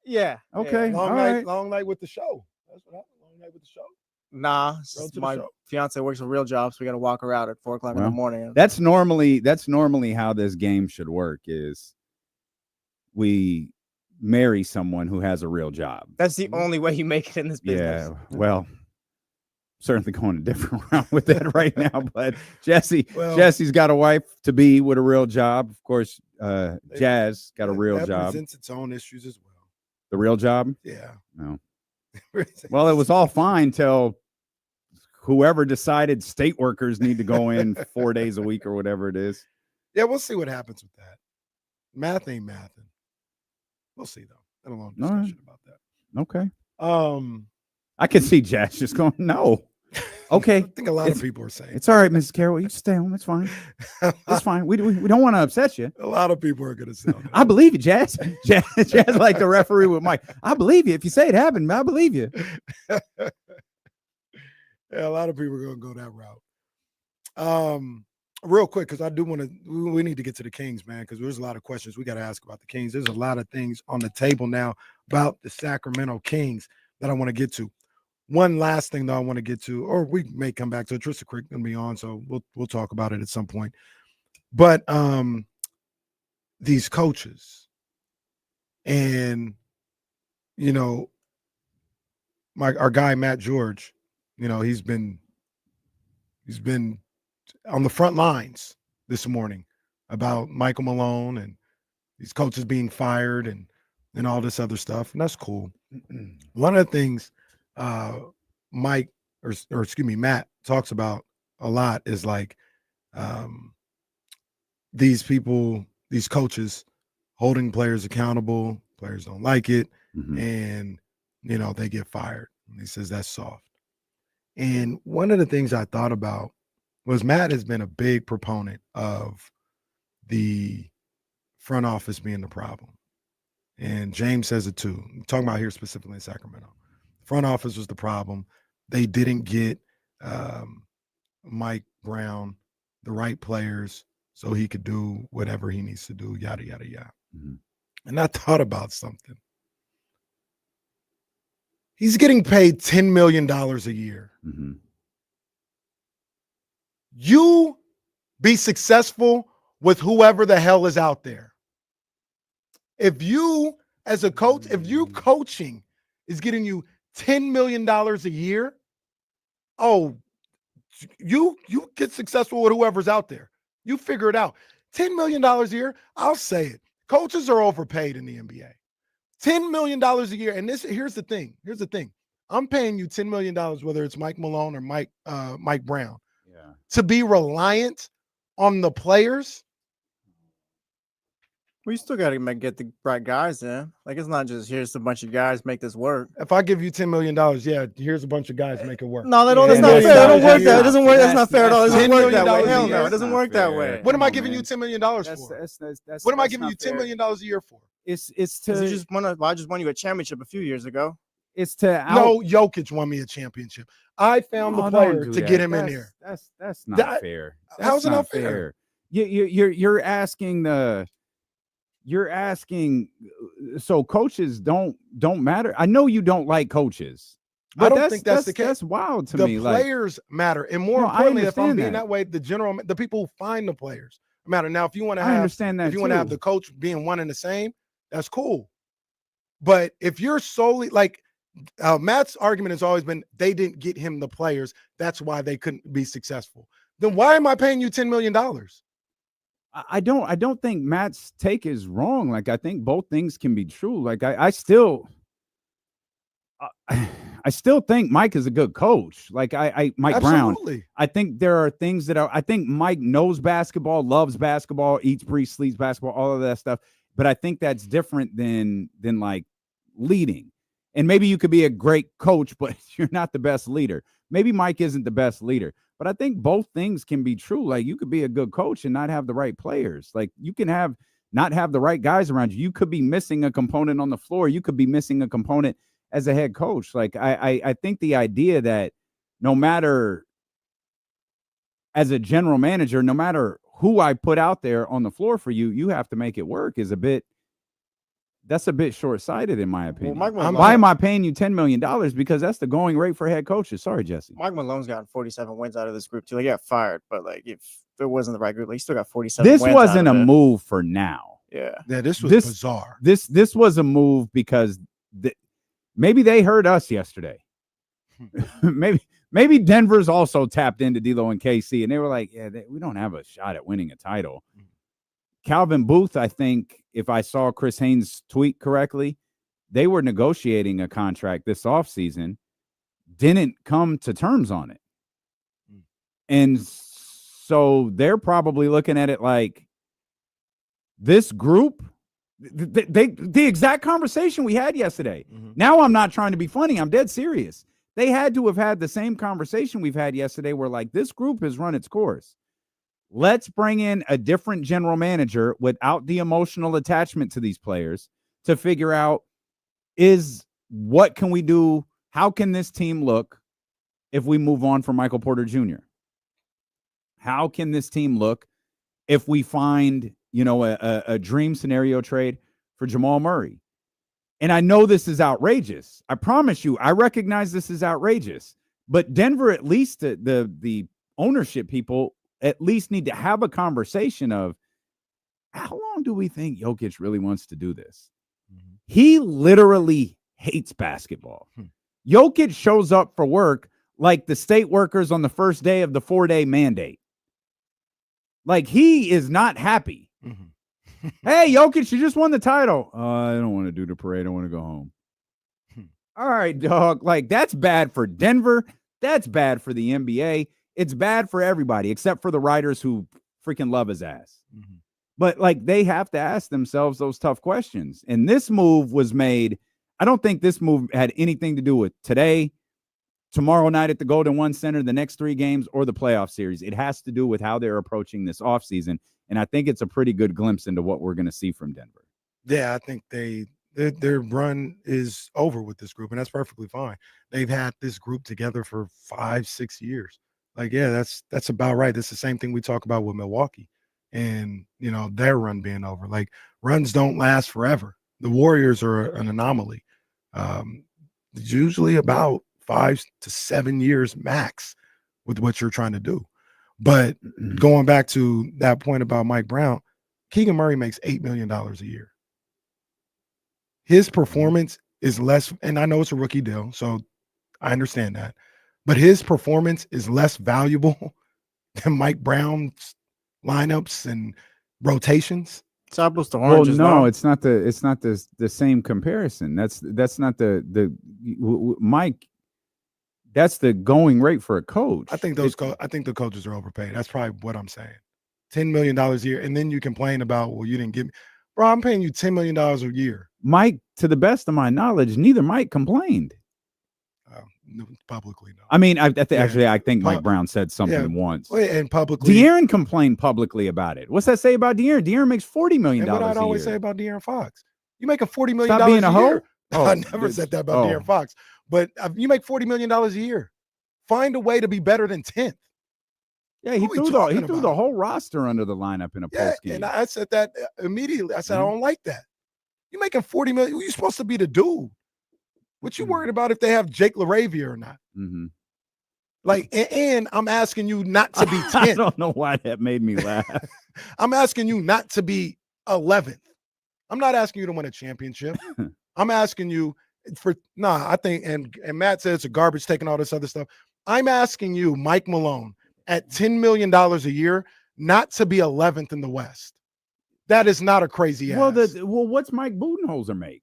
Yeah. Okay. Long all night, right. long night with the show. That's what happened. Long night with the show. Nah, to my the show. fiance works a real job, so we got to walk her out at 4 o'clock in the morning. That's normally how this game should work is we marry someone who has a real job. That's the only way you make it in this business. Yeah. Well, certainly going a different route with that right now, but Jesse's got a wife to be with a real job. Of course, Jazz got a real that job. Presents its own issues as well. The real job? Yeah. No. Well, it was all fine till whoever decided state workers need to go in 4 days a week or whatever it is. Yeah, we'll see what happens with that. Math ain't mathing. We'll see though. Had a long discussion about that. Okay. I can see Jazz just going, no. Okay. I think a lot of people are saying it's all right, Mrs. Carroll. You stay home. It's fine. It's fine. We don't want to upset you. A lot of people are going to say that. I believe you, Jazz. Jazz like the referee with Mike. I believe you. If you say it happened, I believe you. Yeah, a lot of people are going to go that route. Real quick, because I do want to, we need to get to the Kings, man, because there's a lot of questions we got to ask about the Kings. There's a lot of things on the table now about the Sacramento Kings that I want to get to. One last thing, though, I want to get to, or we may come back to it. Trysta Krick going to be on, so we'll talk about it at some point. But these coaches and, you know, our guy, Matt George, you know, he's been on the front lines this morning about Michael Malone and these coaches being fired and all this other stuff. And that's cool. One of the things Matt talks about a lot is like these people, these coaches holding players accountable. Players don't like it. And, you know, they get fired. And he says that's soft. And one of the things I thought about was Matt has been a big proponent of the front office being the problem. And James says it too. I'm talking about here specifically in Sacramento. Front office was the problem. They didn't get Mike Brown the right players so he could do whatever he needs to do, yada, yada, yada. And I thought about something. He's getting paid $10 million a year. You be successful with whoever the hell is out there. If you, as a coach, if you coaching is getting you $10 million a year, oh, you get successful with whoever's out there. You figure it out. $10 million a year, I'll say it. Coaches are overpaid in the NBA. $10 million a year. And here's the thing. I'm paying you $10 million, whether it's Mike Malone or Mike Brown, to be reliant on the players. Well, you still got to get the right guys in. Like, it's not just here's a bunch of guys make this work. If I give you $10 million, yeah, here's a bunch of guys make it work. No, they don't. That's not fair. It don't work that. It doesn't work. That's not fair at all. It doesn't work that way. Hell no, it doesn't work that way. What am I giving you $10 million for? What am I giving you $10 million a year for? It's to. I just won you a championship a few years ago. It's to no. Jokic won me a championship. I found the player to get him in there. That's not fair. How's it not fair? You're asking. You're asking, so coaches don't matter. I know you don't like coaches. But I don't think that's the case. That's wild to me. The players matter, and more importantly, if I'm being that way, the people who find the players matter. Now, if you want to have, if you want to have the coach being one and the same, that's cool. But if you're solely like Matt's argument has always been, they didn't get him the players, that's why they couldn't be successful. Then why am I paying you $10 million? I don't think Matt's take is wrong. Like, I think both things can be true. Like, I still think Mike is a good coach. Like, Mike Absolutely. Brown. I think there are things that I think Mike knows basketball, loves basketball, eats, breathes, sleeps basketball, all of that stuff. But I think that's different than like leading. And maybe you could be a great coach, but you're not the best leader. Maybe Mike isn't the best leader. But I think both things can be true. Like, you could be a good coach and not have the right players. Like, you can not have the right guys around you. You could be missing a component on the floor. You could be missing a component as a head coach. Like, I think the idea that no matter, as a general manager, no matter who I put out there on the floor for you, you have to make it work is a bit short-sighted in my opinion. Well, why am I paying you $10 million? Because that's the going rate for head coaches. Sorry, Jesse. Mike Malone's gotten 47 wins out of this group too. Like, he got fired, but like, if it wasn't the right group, like, he still got 47 wins. This wasn't a move for now. Yeah, this was bizarre. This was a move because maybe they heard us yesterday. maybe Denver's also tapped into D'Lo and KC, and they were like, yeah, we don't have a shot at winning a title. Calvin Booth, I think, if I saw Chris Haynes' tweet correctly, they were negotiating a contract this offseason, didn't come to terms on it. And so they're probably looking at it like this group, the exact conversation we had yesterday. Now I'm not trying to be funny. I'm dead serious. They had to have had the same conversation we've had yesterday where, like, this group has run its course. Let's bring in a different general manager without the emotional attachment to these players to figure out what can we do? How can this team look if we move on from Michael Porter Jr.? How can this team look if we find, a dream scenario trade for Jamal Murray? And I know this is outrageous. I promise you, I recognize this is outrageous. But Denver, at least the ownership people, at least need to have a conversation of how long do we think Jokic really wants to do this? He literally hates basketball. Jokic shows up for work like the state workers on the first day of the 4-day mandate. Like, he is not happy. Hey, Jokic, you just won the title. I don't want to do the parade. I want to go home. All right, dog. Like, that's bad for Denver. That's bad for the NBA. It's bad for everybody except for the writers who freaking love his ass. But, like, they have to ask themselves those tough questions. And this move was made. I don't think this move had anything to do with today, tomorrow night at the Golden One Center, the next 3 games, or the playoff series. It has to do with how they're approaching this offseason. And I think it's a pretty good glimpse into what we're going to see from Denver. Yeah, I think their run is over with this group, and that's perfectly fine. They've had this group together for 5-6 years. Like, yeah, that's about right. That's the same thing we talk about with Milwaukee and, their run being over. Like, runs don't last forever. The Warriors are an anomaly. It's usually about 5 to 7 years max with what you're trying to do. But going back to that point about Mike Brown, Keegan Murray makes $8 million a year. his performance is less, and I know it's a rookie deal, so I understand that, but his performance is less valuable than Mike Brown's lineups and rotations. It's apples to oranges. Well, no, it's not the same comparison. That's not the Mike. That's the going rate for a coach. I think the coaches are overpaid. That's probably what I'm saying. $10 million a year, and then you complain about, well, you didn't give me, bro. I'm paying you $10 million a year. Mike, to the best of my knowledge, neither Mike complained. Publicly, no. I mean, I think Mike Brown said something once. And publicly, De'Aaron complained publicly about it. What's that say about De'Aaron? De'Aaron makes $40 million. What I'd always say about De'Aaron Fox, you make a $40 million Stop being a hoe? year. I never said that about De'Aaron Fox, but you make $40 million a year. Find a way to be better than 10th. Yeah, he threw the whole roster under the lineup in a post game. And I said that immediately. I said I don't like that. You're making $40 million. You're supposed to be the dude. What you worried about if they have Jake LaRavia or not? Mm-hmm. Like, and I'm asking you not to be 10th. I don't know why that made me laugh. I'm asking you not to be 11th. I'm not asking you to win a championship. I'm asking you I think, and Matt said it's a garbage taking all this other stuff. I'm asking you, Mike Malone, at $10 million a year, not to be 11th in the West. That is not a crazy ask. Well, what's Mike Budenholzer make?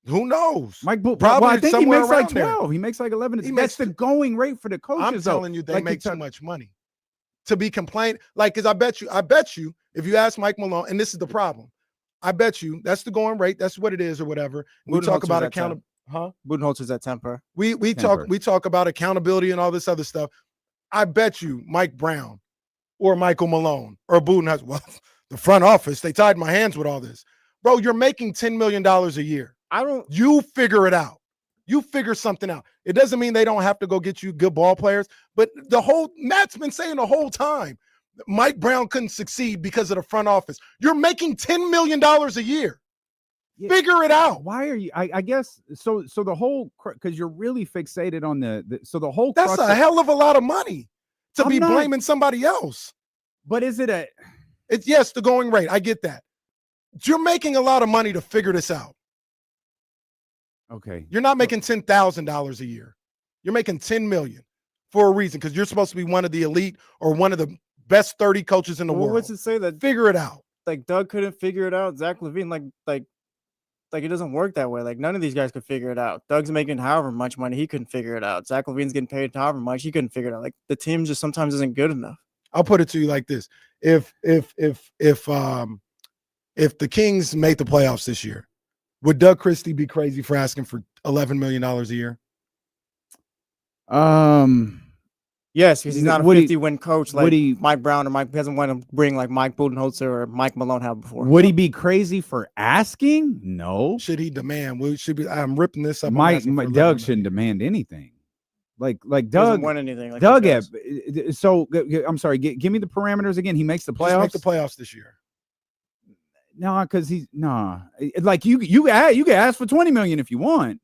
Who knows? Probably I think he makes like 12. He makes like 11. That's the going rate for the coaches. I'm telling you, they make too much money to be complaining. Like, because I bet you, if you ask Mike Malone, and this is the problem, I bet you that's the going rate. That's what it is, or whatever. We talk about accountability. Budenholzer's at temper. We talk about accountability and all this other stuff. I bet you Mike Brown or Michael Malone or Budenholzer. Well, the front office, they tied my hands with all this, bro. You're making $10 million a year. You figure it out. You figure something out. It doesn't mean they don't have to go get you good ball players, but Matt's been saying the whole time, Mike Brown couldn't succeed because of the front office. You're making $10 million a year. Yeah. Figure it out. Why are you? I guess so. So the whole, because you're really fixated on the whole. That's a hell of a lot of money to be blaming somebody else. But is it It's yes, the going rate. I get that. You're making a lot of money to figure this out. Okay. You're not making $10,000 a year. You're making $10 million for a reason, because you're supposed to be one of the elite or one of the best 30 coaches in the world. What's it say that? Figure it out. Like Doug couldn't figure it out. Zach LaVine, like it doesn't work that way. Like none of these guys could figure it out. Doug's making however much money, he couldn't figure it out. Zach LaVine's getting paid however much, he couldn't figure it out. Like the team just sometimes isn't good enough. I'll put it to you like this: if the Kings make the playoffs this year, would Doug Christie be crazy for asking for $11 million a year? Yes, because he's not a 50-win coach like Mike Brown, or Mike doesn't want to bring like Mike Budenholzer or Mike Malone have before. Would he be crazy for asking? No. Should he demand? I'm ripping this up. Doug shouldn't demand anything. Like Doug doesn't want anything. Like Doug. So I'm sorry. Give me the parameters again. He makes the playoffs. Just make the playoffs this year. No, because like you can ask for $20 million if you want.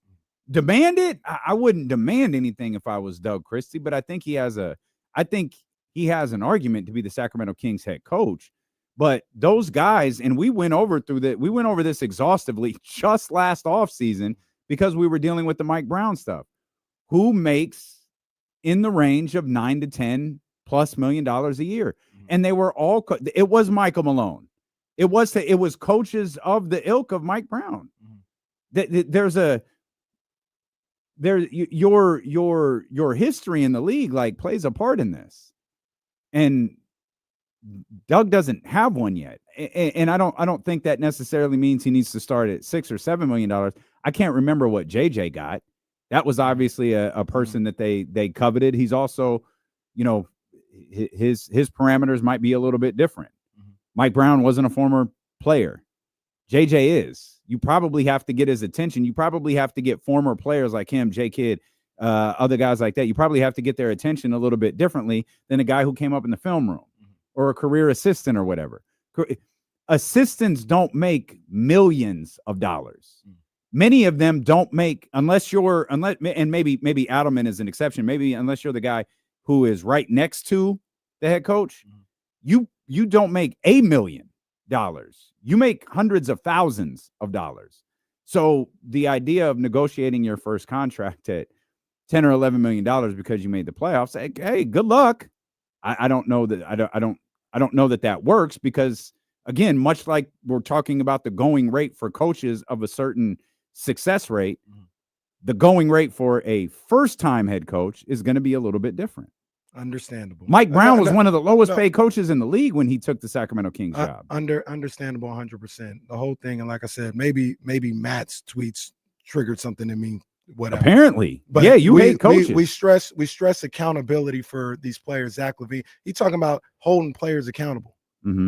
Demand it. I wouldn't demand anything if I was Doug Christie, but I think he has an argument to be the Sacramento Kings head coach. But those guys, and we went over this exhaustively just last offseason because we were dealing with the Mike Brown stuff. Who makes in the range of $9 to $10+ million a year? Mm-hmm. And they were all it was Michael Malone. It was coaches of the ilk of Mike Brown. Mm-hmm. Your history in the league like plays a part in this, and Doug doesn't have one yet. And I don't think that necessarily means he needs to start at $6 or $7 million. I can't remember what JJ got. That was obviously a person that they coveted. He's also, his parameters might be a little bit different. Mm-hmm. Mike Brown wasn't a former player. JJ is. You probably have to get his attention. You probably have to get former players like him, J Kidd, other guys like that. You probably have to get their attention a little bit differently than a guy who came up in the film room or a career assistant or whatever. Assistants don't make millions of dollars. Many of them don't make, and maybe Adelman is an exception. Maybe unless you're the guy who is right next to the head coach, you don't make $1 million. You make hundreds of thousands of dollars. So the idea of negotiating your first contract at $10 or $11 million because you made the playoffs, hey, good luck. I don't know that I don't know that works because, again, much like we're talking about the going rate for coaches of a certain success rate, the going rate for a first-time head coach is going to be a little bit different. Understandable. Mike Brown was one of the lowest paid coaches in the league when he took the Sacramento Kings job. Understandable 100%. The whole thing, and like I said, maybe Matt's tweets triggered something in me. Whatever. Apparently, but yeah, you hate coaches. We stress accountability for these players. Zach LaVine, he talking about holding players accountable.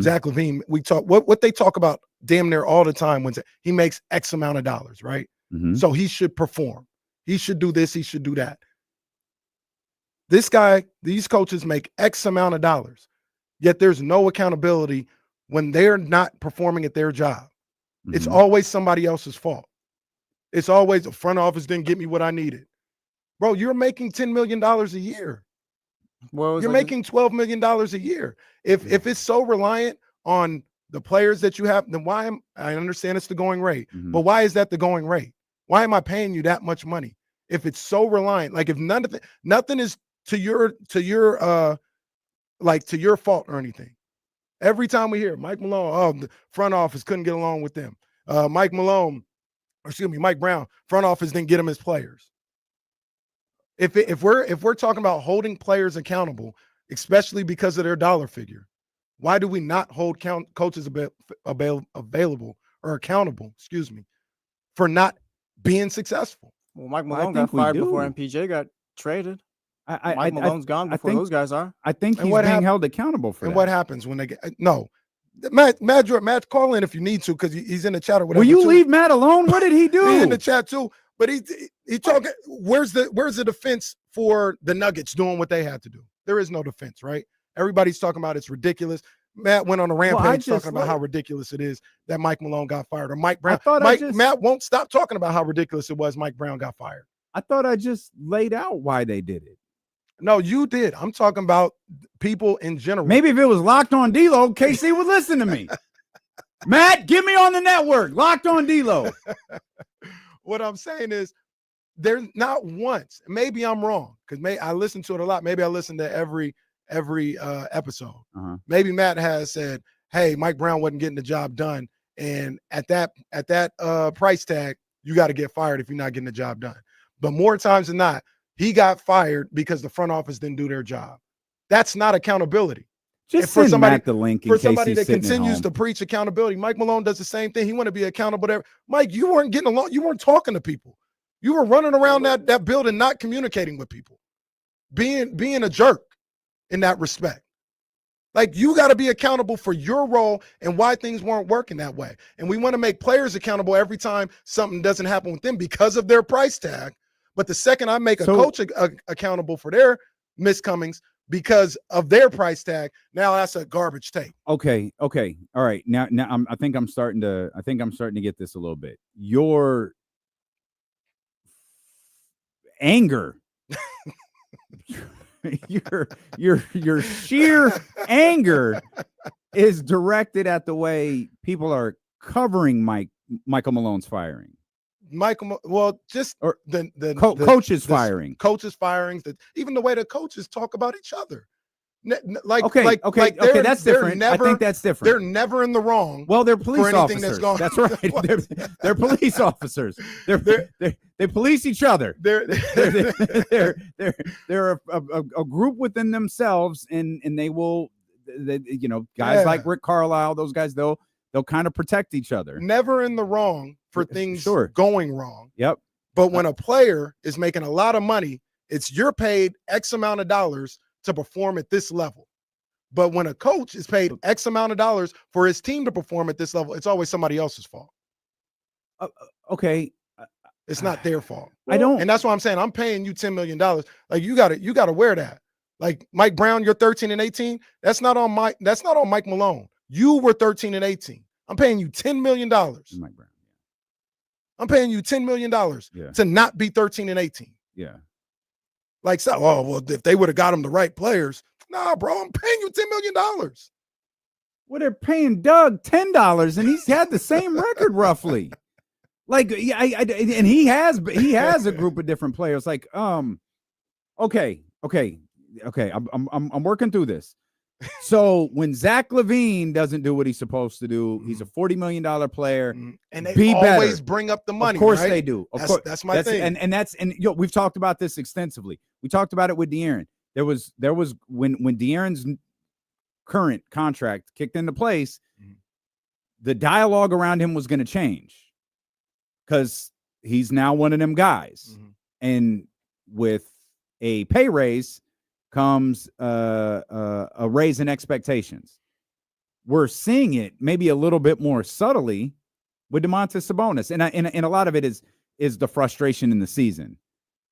Zach LaVine, we talk what they talk about damn near all the time when he makes X amount of dollars, right? So he should perform. He should do this. He should do that. This guy, these coaches make X amount of dollars, yet there's no accountability when they're not performing at their job. It's always somebody else's fault. It's always the front office didn't get me what I needed. Bro, you're making $10 million a year. Well, you're making $12 million a year. If it's so reliant on the players that you have, then I understand it's the going rate, but why is that the going rate? Why am I paying you that much money? If it's so reliant, like if nothing is to your fault or anything. Every time we hear Mike Malone, the front office couldn't get along with them. Mike Brown, front office didn't get him his players. If we're talking about holding players accountable, especially because of their dollar figure, why do we not hold coaches available or accountable, for not being successful? Well, Mike Malone got fired before MPJ got traded. Mike Malone's gone before those guys are. I think he's being held accountable for that. And what happens when they get Matt, call in if you need to because he's in the chat or whatever. Will you leave Matt alone? What did he do? He's in the chat too, but he talking. Where's the defense for the Nuggets doing what they had to do? There is no defense, right? Everybody's talking about it's ridiculous. Matt went on a rampage talking about how ridiculous it is that Mike Malone got fired or Mike Brown. Matt won't stop talking about how ridiculous it was Mike Brown got fired. I thought I just laid out why they did it. No, you did. I'm talking about people in general. Maybe if it was Locked On D-Lo, KC would listen to me. Matt, get me on the network. Locked On D-Lo. What I'm saying is there's not once. Maybe I'm wrong because I listen to it a lot. Maybe I listen to every episode. Maybe Matt has said, "Hey, Mike Brown wasn't getting the job done, and at that price tag, you got to get fired if you're not getting the job done." But more times than not, he got fired because the front office didn't do their job. That's not accountability. Just send Matt the link for somebody that continues to preach accountability. Mike Malone does the same thing. He want to be accountable there. Mike, you weren't getting along. You weren't talking to people. You were running around that building, not communicating with people, being a jerk in that respect. Like, you got to be accountable for your role and why things weren't working that way. And we want to make players accountable every time something doesn't happen with them because of their price tag. But the second I make a coach accountable for their miscomings because of their price tag, now that's a garbage take. Okay. All right. Now I think I'm starting to get this a little bit. Your anger, your sheer anger is directed at the way people are covering Michael Malone's firing. Coaches firing. Coaches firings, even the way the coaches talk about each other. That's different. I think that's different. They're never in the wrong. Well, they're police officers. That's right. They're police officers. They police each other. They're a group within themselves, and they will, guys like Rick Carlisle, those guys, they'll kind of protect each other. Never in the wrong for things going wrong. Yep. But when a player is making a lot of money, you're paid X amount of dollars to perform at this level. But when a coach is paid X amount of dollars for his team to perform at this level, it's always somebody else's fault. Okay. It's not their fault. And that's why I'm saying I'm paying you $10 million. Like, you gotta wear that. Like, Mike Brown, you're 13 and 18. That's not on Mike Malone. You were 13 and 18. I'm paying you $10 million. Mike Brown. I'm paying you $10 million to not be 13 and 18. Yeah. Like, if they would have got him the right players. Nah, bro, I'm paying you $10 million. Well, they're paying Doug $10, and he's had the same record roughly. Like, yeah, and he has a group of different players. Like, okay. I'm working through this. So when Zach LaVine doesn't do what he's supposed to do, he's a $40 million player. And they Be always better. bring up the money. Of course right? they do. Of That's, course, that's my thing. And we've talked about this extensively. We talked about it with De'Aaron. There was when De'Aaron's current contract kicked into place, the dialogue around him was going to change because he's now one of them guys. And with a pay raise comes a raise in expectations. We're seeing it maybe a little bit more subtly with Domantas Sabonis, and a lot of it is the frustration in the season.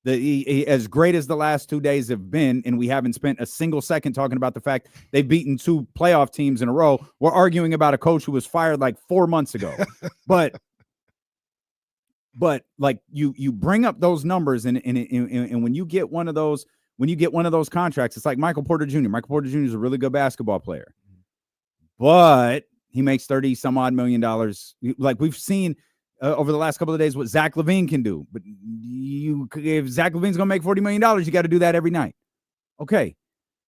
As great as the last 2 days have been, and we haven't spent a single second talking about the fact they've beaten 2 playoff teams in a row. We're arguing about a coach who was fired like 4 months ago, but like you bring up those numbers, and when you get one of those. When you get one of those contracts, it's like Michael Porter Jr. Michael Porter Jr. is a really good basketball player, but he makes $30-some-odd million. Like we've seen over the last couple of days what Zach LaVine can do. But if Zach LaVine's going to make $40 million, you got to do that every night. Okay.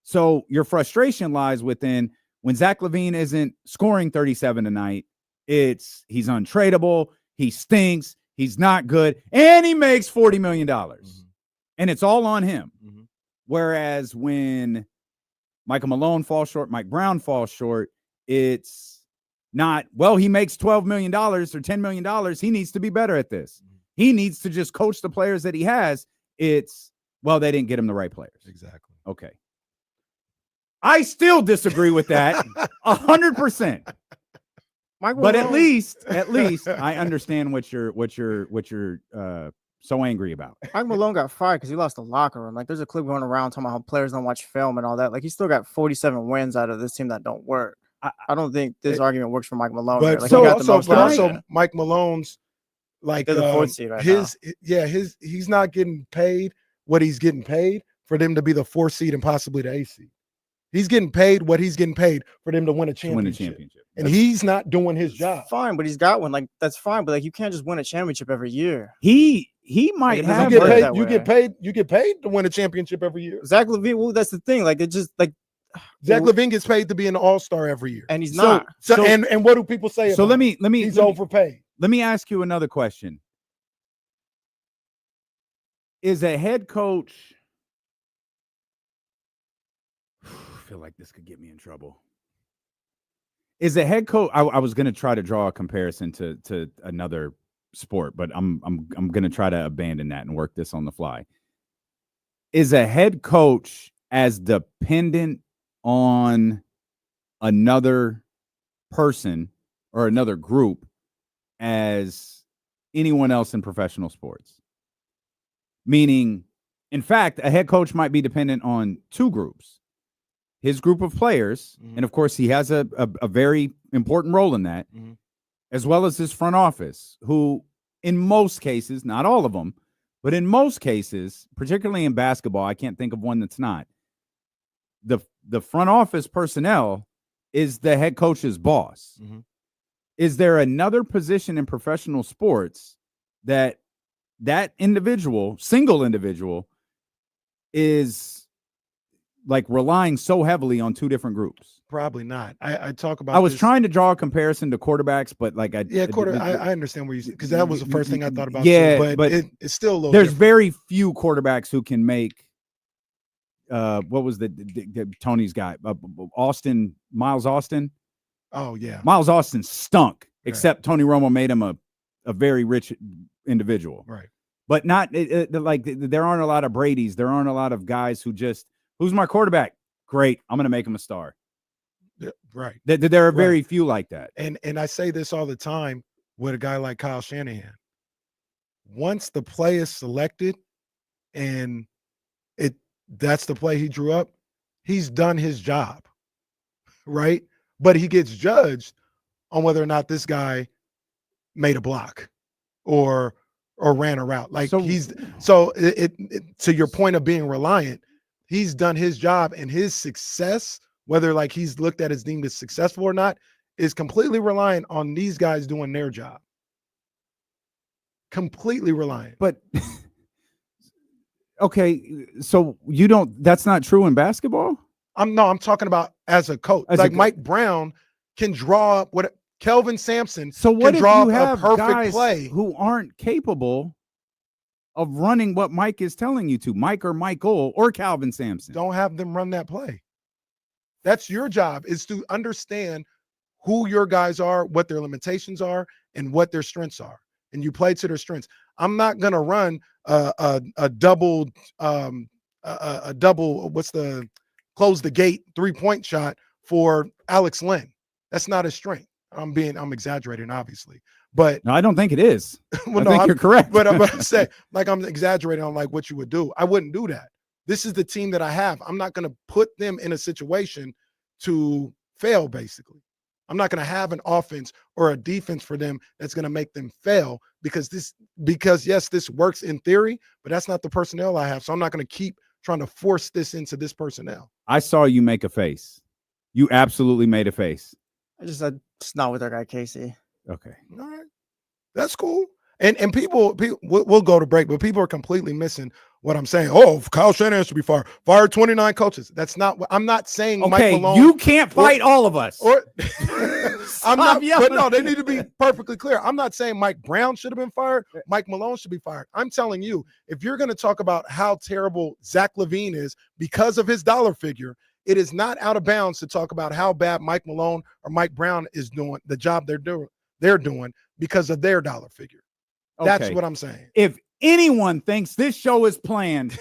So your frustration lies within when Zach LaVine isn't scoring 37 a night, he's untradeable, he stinks, he's not good, and he makes $40 million. And it's all on him. Whereas when Michael Malone falls short, Mike Brown falls short, it's not, well, he makes $12 million or $10 million. He needs to be better at this. He needs to just coach the players that he has. It's, well, they didn't get him the right players. Exactly. Okay. I still disagree with that 100%. But at least I understand what you're so angry about. Mike Malone got fired because he lost the locker room. Like, there's a clip going around talking about how players don't watch film and all that. Like, he still got 47 wins out of this team that don't work. I don't think this argument works for Mike Malone. But like, also Mike Malone's like the 4th seed right now. He's not getting paid what he's getting paid for them to be the 4th seed and possibly the 8th seed. He's getting paid what he's getting paid for them to win a championship. And he's not doing his job. Fine, but he's got one. Like, that's fine. But like, you can't just win a championship every year. He might have you get paid to win a championship every year. Zach LaVine, well, that's the thing. Like, it just like Zach LaVine gets paid to be an all-star every year. And he's not. And what do people say about him? He's overpaid. Let me ask you another question. Is a head coach, I feel like this could get me in trouble. Is a head coach, I was going to try to draw a comparison to another sport, but I'm going to try to abandon that and work this on the fly. Is a head coach as dependent on another person or another group as anyone else in professional sports? Meaning, in fact, a head coach might be dependent on 2 groups. His group of players, and of course he has a very important role in that, as well as his front office, who in most cases, not all of them, but in most cases, particularly in basketball, I can't think of one that's not, the front office personnel is the head coach's boss. Is there another position in professional sports that individual, single individual, is like relying so heavily on 2 different groups? Probably not. I talk about. I was trying to draw a comparison to quarterbacks, but like I understand where you, because that was the first thing I thought about. Yeah, too, but it's still a little. There's different. very few quarterbacks who can make. What was the Tony's guy? Miles Austin. Oh yeah, Miles Austin stunk. Except Tony Romo made him a very rich individual. Right. But not like there aren't a lot of Brady's. There aren't a lot of guys who just, who's my quarterback? Great, I'm going to make him a star. Yeah, right. There are very few like that. And I say this all the time with a guy like Kyle Shanahan. Once the play is selected and that's the play he drew up, he's done his job, right? But he gets judged on whether or not this guy made a block or ran a route. Like to your point of being reliant, he's done his job, and his success, whether like he's looked at as deemed as successful or not, is completely reliant on these guys doing their job. completely reliant. But okay, so you don't. That's not true in basketball. I'm talking about as a coach. As like a Mike Brown can draw up what Kelvin Sampson. So what can if draw you up have a perfect guys play who aren't capable of running what Mike is telling you to, Mike or Michael or Calvin Sampson? Don't have them run that play. That's your job, is to understand who your guys are, what their limitations are, and what their strengths are. And you play to their strengths. I'm not gonna run a double what's the close the gate 3-point shot for Alex Len. That's not his strength. I'm exaggerating, obviously, but No, I don't think it is. well, I no, think you're correct. But I'm gonna say, like, I'm exaggerating on like what you would do. I wouldn't do that. This is the team that I have. I'm not gonna put them in a situation to fail, basically. I'm not going to have an offense or a defense for them that's going to make them fail because yes, this works in theory, but that's not the personnel I have. So I'm not going to keep trying to force this into this personnel. I saw you make a face. You absolutely made a face. I just said it's not with our guy Casey. Okay. All right. That's cool. And people we'll go to break, but people are completely missing what I'm saying. Oh, Kyle Shanahan has to be fired. Fired 29 coaches. That's not what I'm not saying. Okay, Mike Malone, you can't fight all of us. Or I'm not, yelling. but no, they need to be perfectly clear. I'm not saying Mike Brown should have been fired. Mike Malone should be fired. I'm telling you, if you're going to talk about how terrible Zach LaVine is because of his dollar figure, it is not out of bounds to talk about how bad Mike Malone or Mike Brown is doing the job they're doing because of their dollar figure. That's Okay. what I'm saying. If anyone thinks this show is planned,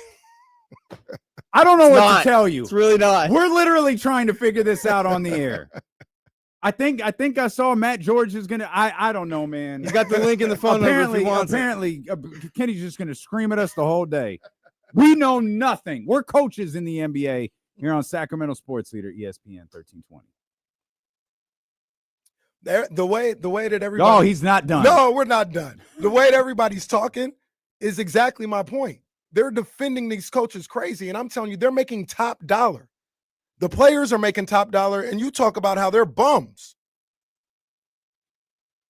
I don't know what to tell you. It's really not. We're literally trying to figure this out on the air. I think I saw Matt George is gonna. I don't know, man. He's got the link in the phone number if he wants it. Apparently, Kenny's just gonna scream at us the whole day. We know nothing. We're coaches in the NBA here on Sacramento Sports Leader ESPN 1320. The way that everybody. No, he's not done. No, we're not done. The way that everybody's talking is exactly my point. They're defending these coaches crazy, and I'm telling you, they're making top dollar. The players are making top dollar, and you talk about how they're bums.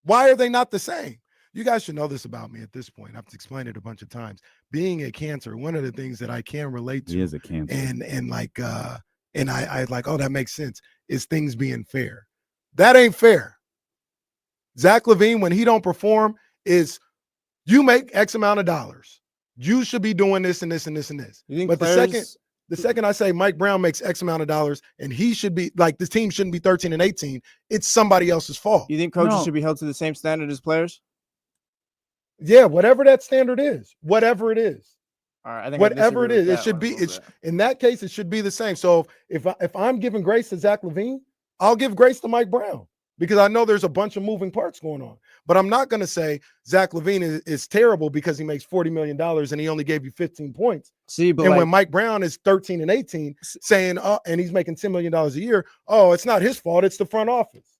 Why are they not the same? You guys should know this about me at this point. I've explained it a bunch of times. Being a Cancer, one of the things that I can relate to, He is a Cancer, and I like, oh, that makes sense, is things being fair. That ain't fair. Zach LaVine, when he don't perform, is you make X amount of dollars. You should be doing this and this and this and this. But the second I say Mike Brown makes X amount of dollars and he should be like, this team shouldn't be 13 and 18, it's somebody else's fault. You think coaches should be held to the same standard as players? Yeah, whatever that standard is, whatever it is. All right, I think whatever it is, it should be. It's in that case, it should be the same. So if I'm giving grace to Zach LaVine, I'll give grace to Mike Brown, because I know there's a bunch of moving parts going on. But I'm not going to say Zach LaVine is terrible because he makes $40 million and he only gave you 15 points. See, but when Mike Brown is 13 and 18, saying, and he's making $10 million a year, oh, it's not his fault, it's the front office.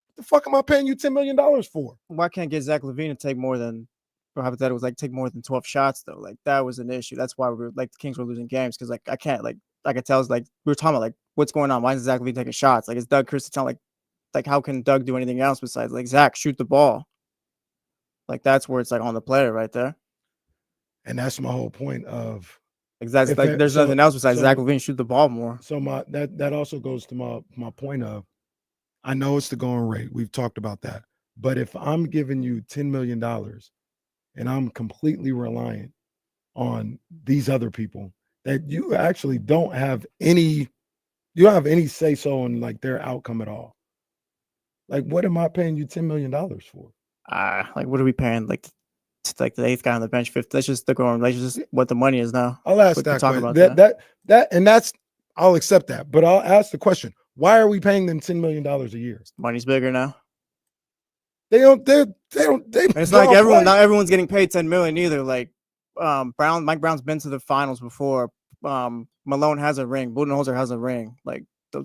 What the fuck am I paying you $10 million for? Why can't get Zach LaVine to take more than, or hypothetically, take more than 12 shots though? Like, that was an issue. That's why we were like, the Kings were losing games, because like I can't, like I could tell, like we were talking about like what's going on. Why isn't Zach LaVine taking shots? Like, it's Doug Christie telling like how can Doug do anything else besides like Zach shoot the ball? Like, that's where it's like on the player right there. And that's my whole point of exactly, like there's nothing else besides Zach LaVine shoot the ball more. So that also goes to my point of, I know it's the going rate. We've talked about that. But if I'm giving you $10 million and I'm completely reliant on these other people that you actually don't have any say so in like their outcome at all. Like, what am I paying you $10 million for? Like, what are we paying? Like the eighth guy on the bench, fifth. That's just the going. That's just what the money is now. I'll ask that question. I'll accept that. But I'll ask the question: why are we paying them $10 million a year? Money's bigger now. It's like everyone. Not everyone's getting paid $10 million either. Like, Mike Brown's been to the finals before. Malone has a ring. Budenholzer has a ring. Like,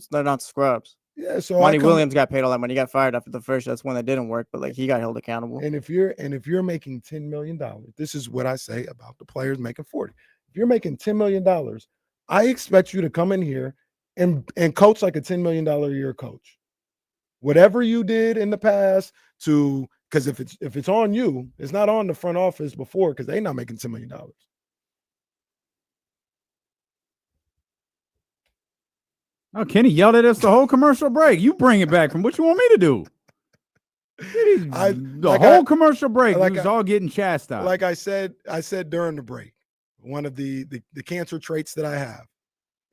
they're not scrubs. Yeah, so Monty Williams got paid all that money. He got fired after the first. That's when that didn't work, but like he got held accountable. And if you're making $10 million, this is what I say about the players making 40. If you're making $10 million, I expect you to come in here and coach like a $10 million a year coach. Whatever you did in the past to Because if it's on you, it's not on the front office before because they're not making $10 million. Oh, Kenny yelled at us the whole commercial break. You bring it back from what you want me to do. The whole commercial break was all getting chastised. Like I said during the break, one of the cancer traits that I have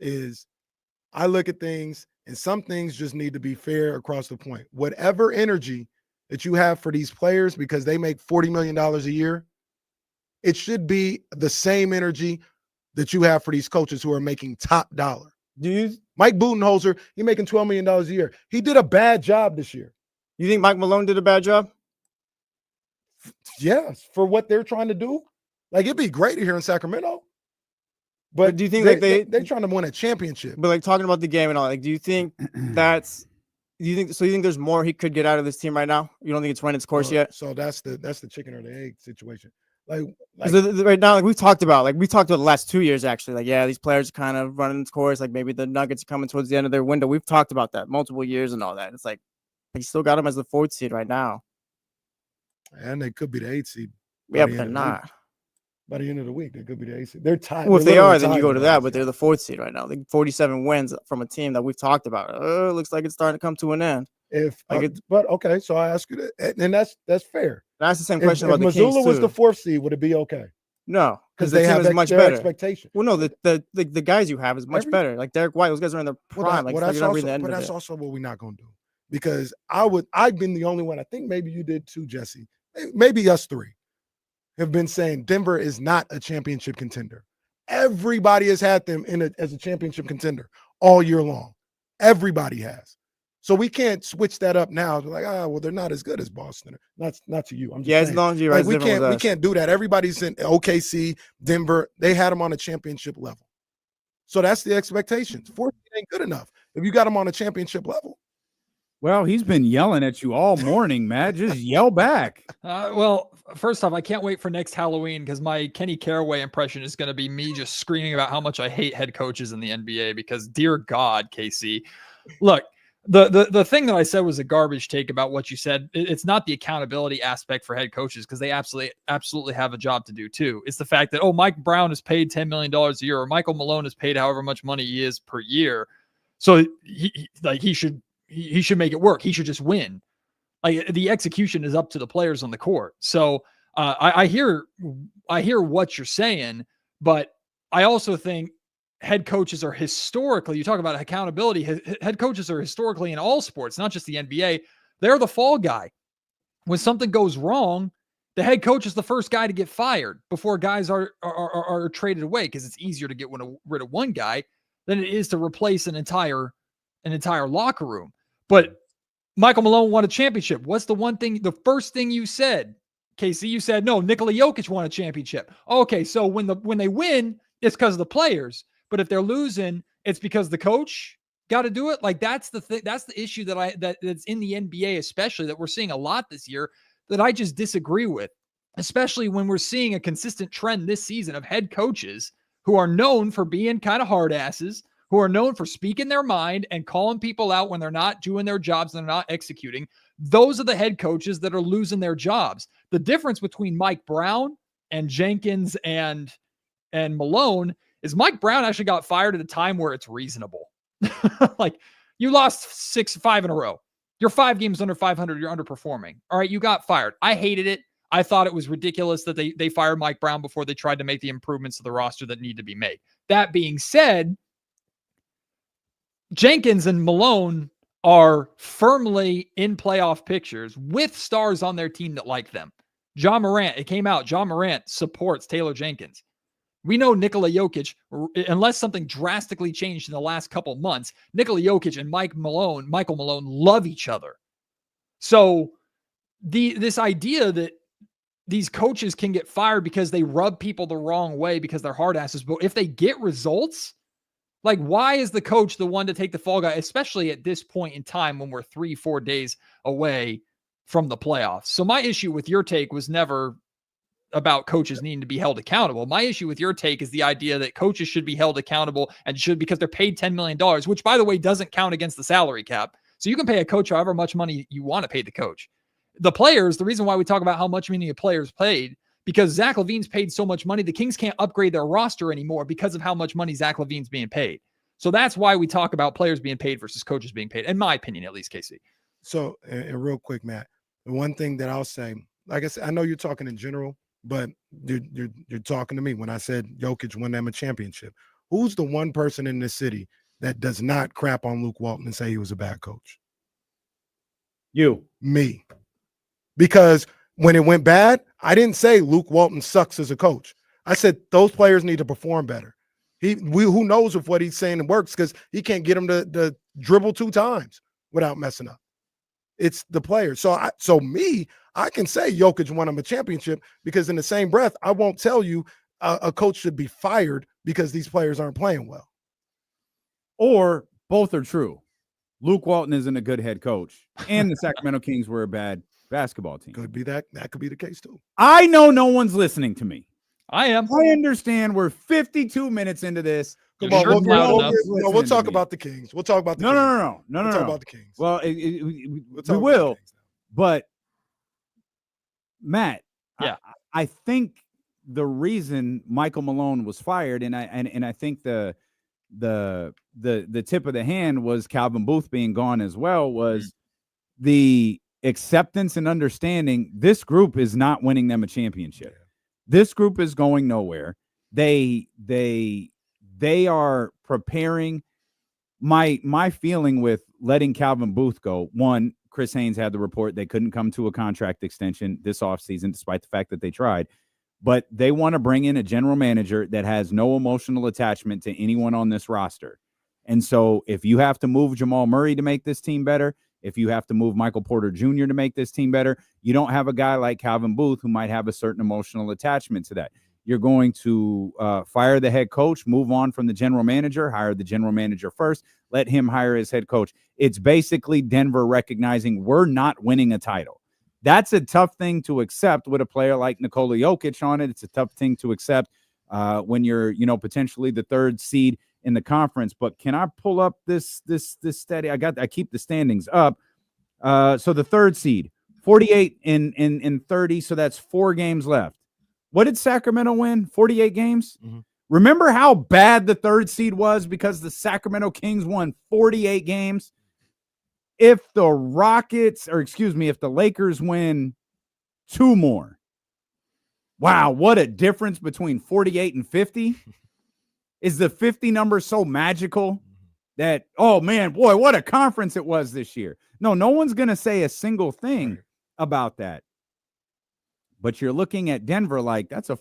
is I look at things and some things just need to be fair across the point. Whatever energy that you have for these players because they make $40 million a year, it should be the same energy that you have for these coaches who are making top dollar. Mike Budenholzer, he's making $12 million a year. He did a bad job this year. You think Mike Malone did a bad job? Yes, for what they're trying to do. Like, it'd be great here in Sacramento. But do you think they're trying to win a championship? But like talking about the game and all, like, do you think you think there's more he could get out of this team right now? You don't think it's run its course yet? So that's the chicken or the egg situation. Like right now, like we talked about the last 2 years actually. Like, yeah, these players are kind of running its course. Like maybe the Nuggets are coming towards the end of their window. We've talked about that multiple years and all that. It's like he still got them as the 4th seed right now, and they could be the 8th seed. Yeah, but they're not. By the end of the week, they could be the 8th seed. They're tied. Well, if they are, then you go to that. But they're the 4th seed right now. Like 47 wins from a team that we've talked about. It looks like it's starting to come to an end. But okay, so I ask you that, and that's fair. That's the same question about the Kings Missoula was too. the 4th seed, would it be okay? No, because they have much their better expectation. Well, no, the guys you have is much better. Like Derek White, those guys are in their prime. That's also what we're not going to do, because I've been the only one. I think maybe you did too, Jesse. Maybe us three have been saying Denver is not a championship contender. Everybody has had them as a championship contender all year long. Everybody has. So we can't switch that up now. Like, well, they're not as good as Boston. Not to you. I'm just saying. As long as you're like, we can't do that. Everybody's in OKC, Denver. They had them on a championship level. So that's the expectations. 14 ain't good enough if you got them on a championship level. Well, he's been yelling at you all morning, Matt. Just yell back. Well, first off, I can't wait for next Halloween because my Kenny Caraway impression is going to be me just screaming about how much I hate head coaches in the NBA because, dear God, KC, look, the thing that I said was a garbage take about what you said. It's not the accountability aspect for head coaches because they absolutely have a job to do too. It's the fact that, Mike Brown is paid $10 million a year or Michael Malone is paid however much money he is per year. So he should make it work. He should just win. Like, the execution is up to the players on the court. So I hear what you're saying, but I also think head coaches are historically, you talk about accountability, head coaches are historically in all sports, not just the NBA. They're the fall guy. When something goes wrong, the head coach is the first guy to get fired before guys are traded away, because it's easier to get rid of one guy than it is to replace an entire locker room. But Michael Malone won a championship. What's the first thing you said, Casey? You said, no, Nikola Jokic won a championship. Okay, so when they win, it's because of the players. But if they're losing, it's because the coach got to do it. Like, that's the thing. That's the issue that's in the NBA, especially, that we're seeing a lot this year, that I just disagree with, especially when we're seeing a consistent trend this season of head coaches who are known for being kind of hard asses, who are known for speaking their mind and calling people out when they're not doing their jobs and they're not executing. Those are the head coaches that are losing their jobs. The difference between Mike Brown and Jenkins and Malone is Mike Brown actually got fired at a time where it's reasonable. Like, you lost 5 in a row. You're 5 games under 500. You're underperforming. All right, you got fired. I hated it. I thought it was ridiculous that they fired Mike Brown before they tried to make the improvements to the roster that need to be made. That being said, Jenkins and Malone are firmly in playoff pictures with stars on their team that like them. John Morant, it came out, John Morant supports Taylor Jenkins. We know Nikola Jokic, unless something drastically changed in the last couple months, Nikola Jokic and Michael Malone love each other. So this idea that these coaches can get fired because they rub people the wrong way because they're hard asses, but if they get results, like, why is the coach the one to take the fall guy, especially at this point in time when we're 3-4 days away from the playoffs? So my issue with your take was never about coaches needing to be held accountable. My issue with your take is the idea that coaches should be held accountable and because they're paid $10 million, which, by the way, doesn't count against the salary cap. So you can pay a coach however much money you want to pay the coach. the players, the reason why we talk about how much money the players paid, because Zach LaVine's paid so much money, the Kings can't upgrade their roster anymore because of how much money Zach LaVine's being paid. So that's why we talk about players being paid versus coaches being paid, in my opinion, at least, Casey. So, and real quick, Matt, the one thing that I'll say, like I said, I know you're talking in general, but you're talking to me when I said Jokic won them a championship. Who's the one person in this city that does not crap on Luke Walton and say he was a bad coach? You. Me. Because when it went bad, I didn't say Luke Walton sucks as a coach. I said those players need to perform better. Who knows if what he's saying works, because he can't get them to dribble 2 times without messing up. It's the players. So I can say Jokic won him a championship, because in the same breath, I won't tell you a coach should be fired because these players aren't playing well. Or both are true. Luke Walton isn't a good head coach, and the Sacramento Kings were a bad basketball team. Could be that could be the case too. I know no one's listening to me. I am. I understand we're 52 minutes into this. Come on, we'll talk about the Kings. We'll talk about the Kings. No. We'll talk about the Kings. Well, we will. But Matt, yeah, I think the reason Michael Malone was fired, and I think the tip of the hand was Calvin Booth being gone as well, was the acceptance and understanding this group is not winning them a championship. This group is going nowhere. They are preparing. My feeling with letting Calvin Booth go, one, Chris Haynes had the report they couldn't come to a contract extension this offseason, despite the fact that they tried. But they want to bring in a general manager that has no emotional attachment to anyone on this roster. And so if you have to move Jamal Murray to make this team better, if you have to move Michael Porter Jr. to make this team better, you don't have a guy like Calvin Booth who might have a certain emotional attachment to that. You're going to fire the head coach, move on from the general manager, hire the general manager first, let him hire his head coach. It's basically Denver recognizing we're not winning a title. That's a tough thing to accept with a player like Nikola Jokic on it. It's a tough thing to accept when you're, potentially the 3rd seed in the conference. But can I pull up this steady? I keep the standings up. So the 3rd seed, 48 in 30. So that's 4 games left. What did Sacramento win? 48 games. Mm-hmm. Remember how bad the 3rd seed was because the Sacramento Kings won 48 games? If the Lakers win 2 more, wow, what a difference between 48 and 50. Is the 50 number so magical that, oh man, boy, what a conference it was this year? No one's going to say a single thing about that. But you're looking at Denver like that's a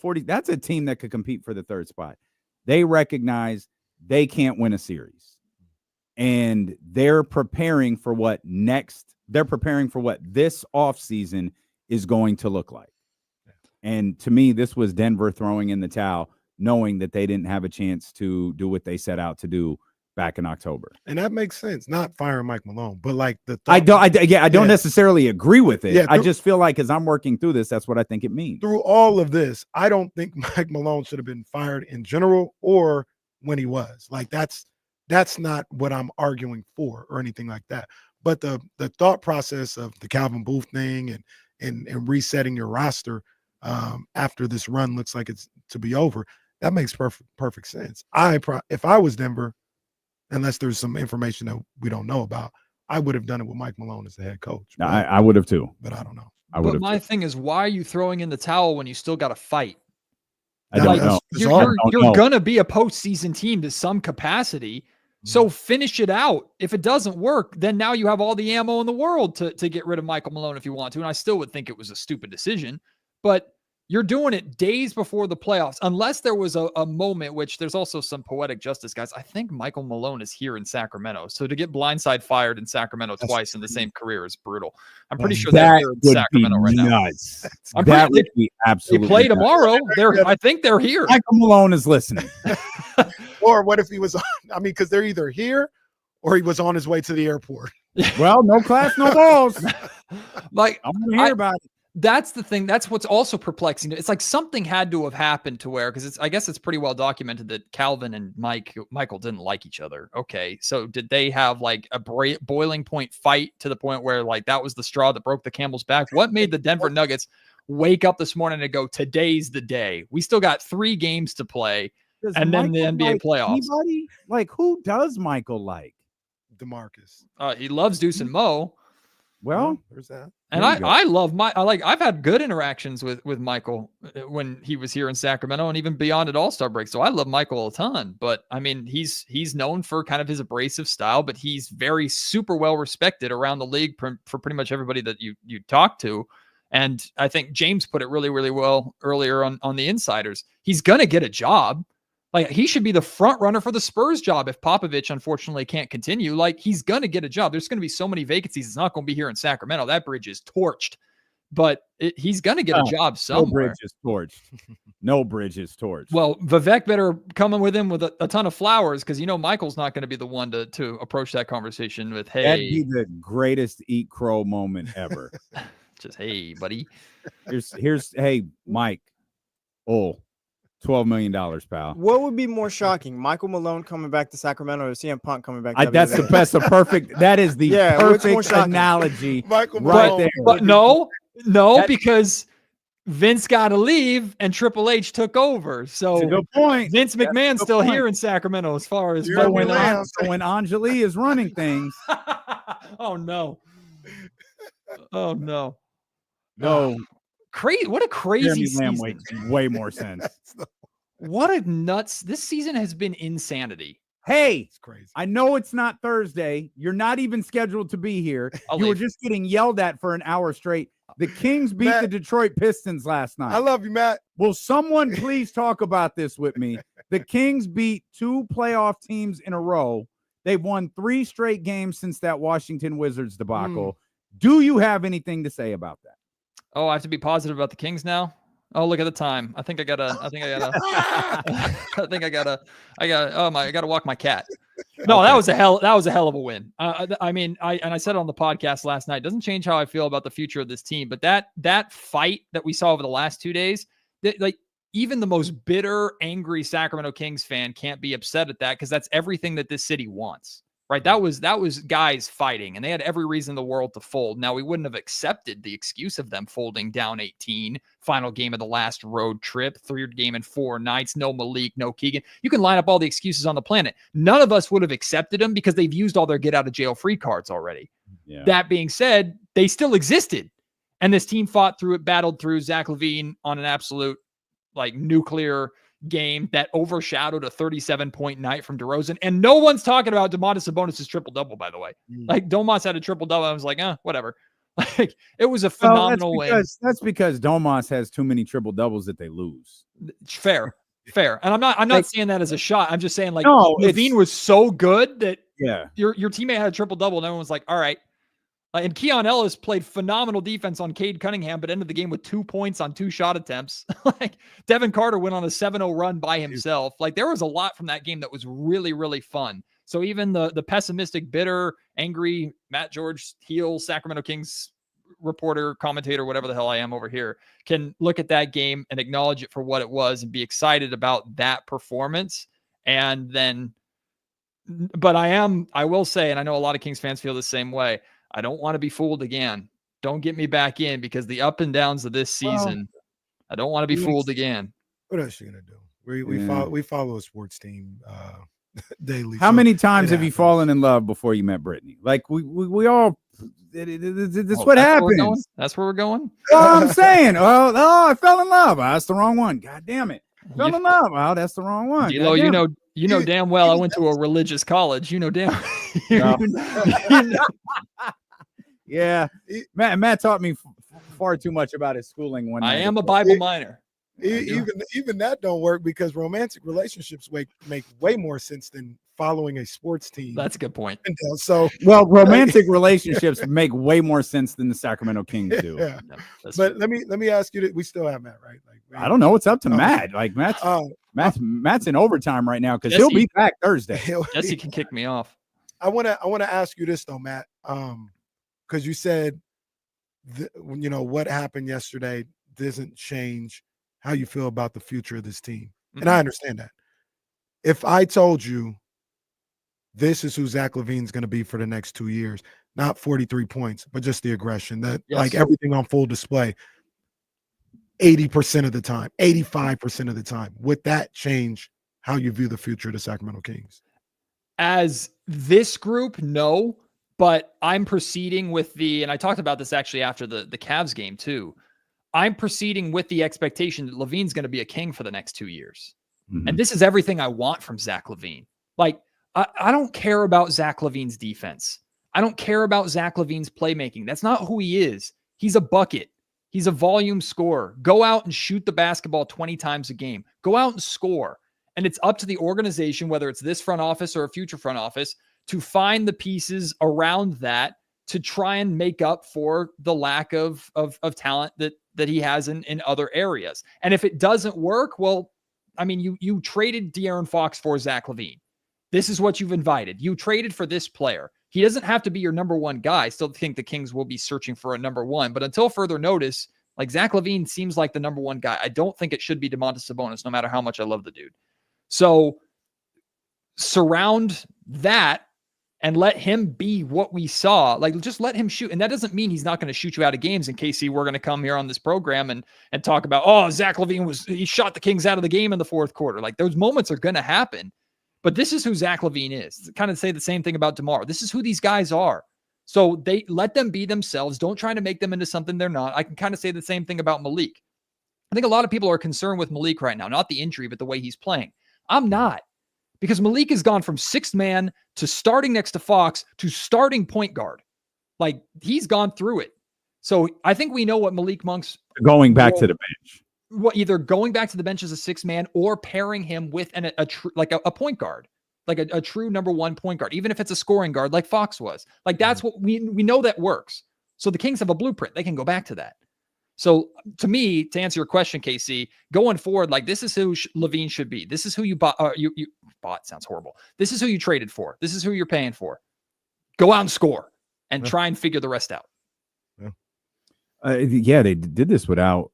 team that could compete for the 3rd spot. They recognize they can't win a series. And they're preparing for what this offseason is going to look like. And to me, this was Denver throwing in the towel, knowing that they didn't have a chance to do what they set out to do back in October. And that makes sense. Not firing Mike Malone, but like I don't necessarily agree with it. I just feel like as I'm working through this, that's what I think it means. Through all of this, I don't think Mike Malone should have been fired in general or when he was. Like that's not what I'm arguing for or anything like that. But the thought process of the Calvin Booth thing and resetting your roster after this run looks like it's to be over, that makes perfect sense. If I was Denver, unless there's some information that we don't know about, I would have done it with Mike Malone as the head coach. I would have too. But I don't know. But my thing is, why are you throwing in the towel when you still got to fight? I don't know. You're going to be a postseason team to some capacity. So finish it out. If it doesn't work, then now you have all the ammo in the world to get rid of Michael Malone if you want to. And I still would think it was a stupid decision. But you're doing it days before the playoffs, unless there was a moment, which there's also some poetic justice, guys. I think Michael Malone is here in Sacramento. So to get blindside fired in Sacramento twice in the same career is brutal. I'm pretty sure they're here in Sacramento right now. That would be absolutely They play tomorrow. I think they're here. Michael Malone is listening. Or what if he was on? I mean, because they're either here or he was on his way to the airport. Well, no class, no balls. Like I want to hear about it. That's the thing. That's what's also perplexing. It's like something had to have happened to where, because I guess it's pretty well documented that Calvin and Michael didn't like each other. Okay. So did they have like a boiling point fight to the point where like that was the straw that broke the camel's back? What made the Denver Nuggets wake up this morning and go, today's the day? We still got 3 games to play. And then the NBA playoffs. Anybody? Like, who does Michael like? DeMarcus. He loves Deuce and Mo. Well, there's that. And I love I've had good interactions with Michael when he was here in Sacramento and even beyond at All-Star break. So I love Michael a ton, but I mean, he's known for kind of his abrasive style, but he's very super well respected around the league for pretty much everybody that you talk to. And I think James put it really, really well earlier on the Insiders. He's going to get a job. Like, he should be the front runner for the Spurs job if Popovich, unfortunately, can't continue. Like, he's going to get a job. There's going to be so many vacancies. It's not going to be here in Sacramento. That bridge is torched. But he's going to get a job somewhere. No bridge is torched. No bridge is torched. Well, Vivek better come in with him with a ton of flowers, because, you know, Michael's not going to be the one to approach that conversation with, hey. That'd be the greatest eat crow moment ever. Just, hey, buddy. Here's hey, Mike. Oh. $12 million, pal. What would be more shocking, Michael Malone coming back to Sacramento or CM Punk coming back? That's the best, the perfect. That is the perfect analogy, Michael right Malone. there. But no, because Vince got to leave and Triple H took over. So that's a good point. Vince McMahon's still here in Sacramento as far as when Anjali is running things. Oh no! Oh no! No. Crazy! What a crazy season! Makes way more sense. What a nuts! This season has been insanity. Hey, it's crazy. I know it's not Thursday. You're not even scheduled to be here. You were just getting yelled at for an hour straight. The Kings beat the Detroit Pistons last night. I love you, Matt. Will someone please talk about this with me? The Kings beat 2 playoff teams in a row. They've won 3 straight games since that Washington Wizards debacle. Do you have anything to say about that? Oh, I have to be positive about the Kings now. Oh, look at the time. I gotta walk my cat. No, okay. That was a hell of a win. I mean, I said it on the podcast last night. It doesn't change how I feel about the future of this team, but that fight that we saw over the last 2 days, like even the most bitter, angry Sacramento Kings fan can't be upset at that, because that's everything that this city wants. Right. That was guys fighting, and they had every reason in the world to fold. Now, we wouldn't have accepted the excuse of them folding down 18, final game of the last road trip, 3rd game in 4 nights, no Malik, no Keegan. You can line up all the excuses on the planet. None of us would have accepted them because they've used all their get out of jail free cards already. Yeah. That being said, they still existed. And this team fought through it, battled through. Zach LaVine on an absolute like nuclear game that overshadowed a 37-point night from DeRozan. And no one's talking about Domantas Sabonis' triple-double, by the way. Like, Domas had a triple-double. I was like, whatever. Like, it was a phenomenal win. That's because Domas has too many triple-doubles that they lose. Fair. And I'm not saying that as a shot. I'm just saying, like, LaVine was so good that your teammate had a triple-double, and everyone was like, all right. And Keon Ellis played phenomenal defense on Cade Cunningham, but ended the game with 2 points on 2 shot attempts. Like, Devin Carter went on a 7-0 run by himself. Like, there was a lot from that game that was really, really fun. So even the pessimistic, bitter, angry Matt George heel Sacramento Kings reporter, commentator, whatever the hell I am over here, can look at that game and acknowledge it for what it was and be excited about that performance. And then, but I will say, and I know a lot of Kings fans feel the same way, I don't want to be fooled again. Don't get me back in, because the up and downs of this season, I don't want to be fooled again. What else are you gonna do? We follow a sports team daily. How many times have you fallen in love before you met Brittany? Like we all. That's what happens. That's where we're going. Oh, I'm saying. I fell in love. Oh, that's the wrong one. God damn it. Fell in love. Oh, that's the wrong one. You know damn well I went to a religious college. You know damn. Yeah, Matt taught me far too much about his schooling. I am a Bible minor. Even that don't work, because romantic relationships make way more sense than following a sports team. That's a good point. So, romantic relationships make way more sense than the Sacramento Kings do. Yeah. No, but let me ask you that we still have Matt, right? Like, I don't know. It's up to Matt. Like Matt's in overtime right now, because he'll be back Thursday. Jesse can kick me off. I want to ask you this though, Matt, because you said what happened yesterday doesn't change how you feel about the future of this team. Mm-hmm. And I understand that. If I told you this is who Zach LaVine's going to be for the next 2 years, not 43 points, but just the aggression, that like everything on full display, 80% of the time, 85% of the time, would that change how you view the future of the Sacramento Kings? As this group, no, but I'm proceeding with and I talked about this actually after the Cavs game too. I'm proceeding with the expectation that LaVine's going to be a king for the next 2 years. Mm-hmm. And this is everything I want from Zach LaVine. Like, I don't care about Zach LaVine's defense. I don't care about Zach LaVine's playmaking. That's not who he is. He's a bucket. He's a volume scorer. Go out and shoot the basketball 20 times a game. Go out and score. And it's up to the organization, whether it's this front office or a future front office, to find the pieces around that to try and make up for the lack of talent that he has in other areas. And if it doesn't work, well, I mean, you traded De'Aaron Fox for Zach LaVine. This is what you've invited. You traded for this player. He doesn't have to be your number one guy. I still think the Kings will be searching for a number one, but until further notice, like Zach LaVine seems like the number one guy. I don't think it should be Domantas Sabonis, no matter how much I love the dude. So surround that and let him be what we saw. Like, just let him shoot. And that doesn't mean he's not going to shoot you out of games. In KC, we're going to come here on this program and talk about, oh, Zach LaVine he shot the Kings out of the game in the fourth quarter. Like, those moments are going to happen. But this is who Zach LaVine is. Kind of say the same thing about DeMar. This is who these guys are. So they let them be themselves. Don't try to make them into something they're not. I can kind of say the same thing about Malik. I think a lot of people are concerned with Malik right now, not the injury, but the way he's playing. I'm not, because Malik has gone from sixth man to starting next to Fox to starting point guard. Like, he's gone through it. So I think we know what Malik Monk's going back to the bench. Either going back to the bench as a sixth man or pairing him with a point guard, like a true number one point guard, even if it's a scoring guard like Fox was. Like, that's what we know that works. So the Kings have a blueprint. They can go back to that. So to me, to answer your question, KC, going forward, like, this is who LaVine should be. This is who you bought. You bought sounds horrible. This is who you traded for. This is who you're paying for. Go out and score and try and figure the rest out. Yeah, they did this without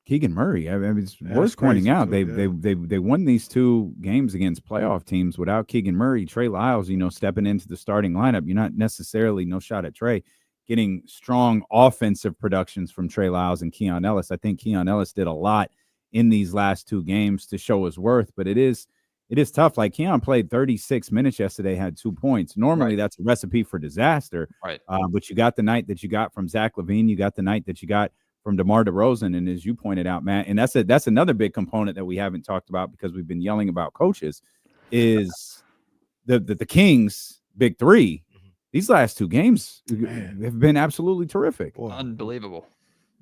Keegan Murray. I mean, it's worth pointing out they won these two games against playoff teams without Keegan Murray. Trey Lyles, stepping into the starting lineup. You're not necessarily no shot at Trey. Getting strong offensive productions from Trey Lyles and Keon Ellis. I think Keon Ellis did a lot in these last two games to show his worth, but it is tough. Like, Keon played 36 minutes yesterday, had 2 points. Normally that's a recipe for disaster. Right. But you got the night that you got from Zach LaVine. You got the night that you got from DeMar DeRozan. And as you pointed out, Matt, and that's another big component that we haven't talked about because we've been yelling about coaches, is the Kings' big three. These last two games have been absolutely terrific. Boy. Unbelievable.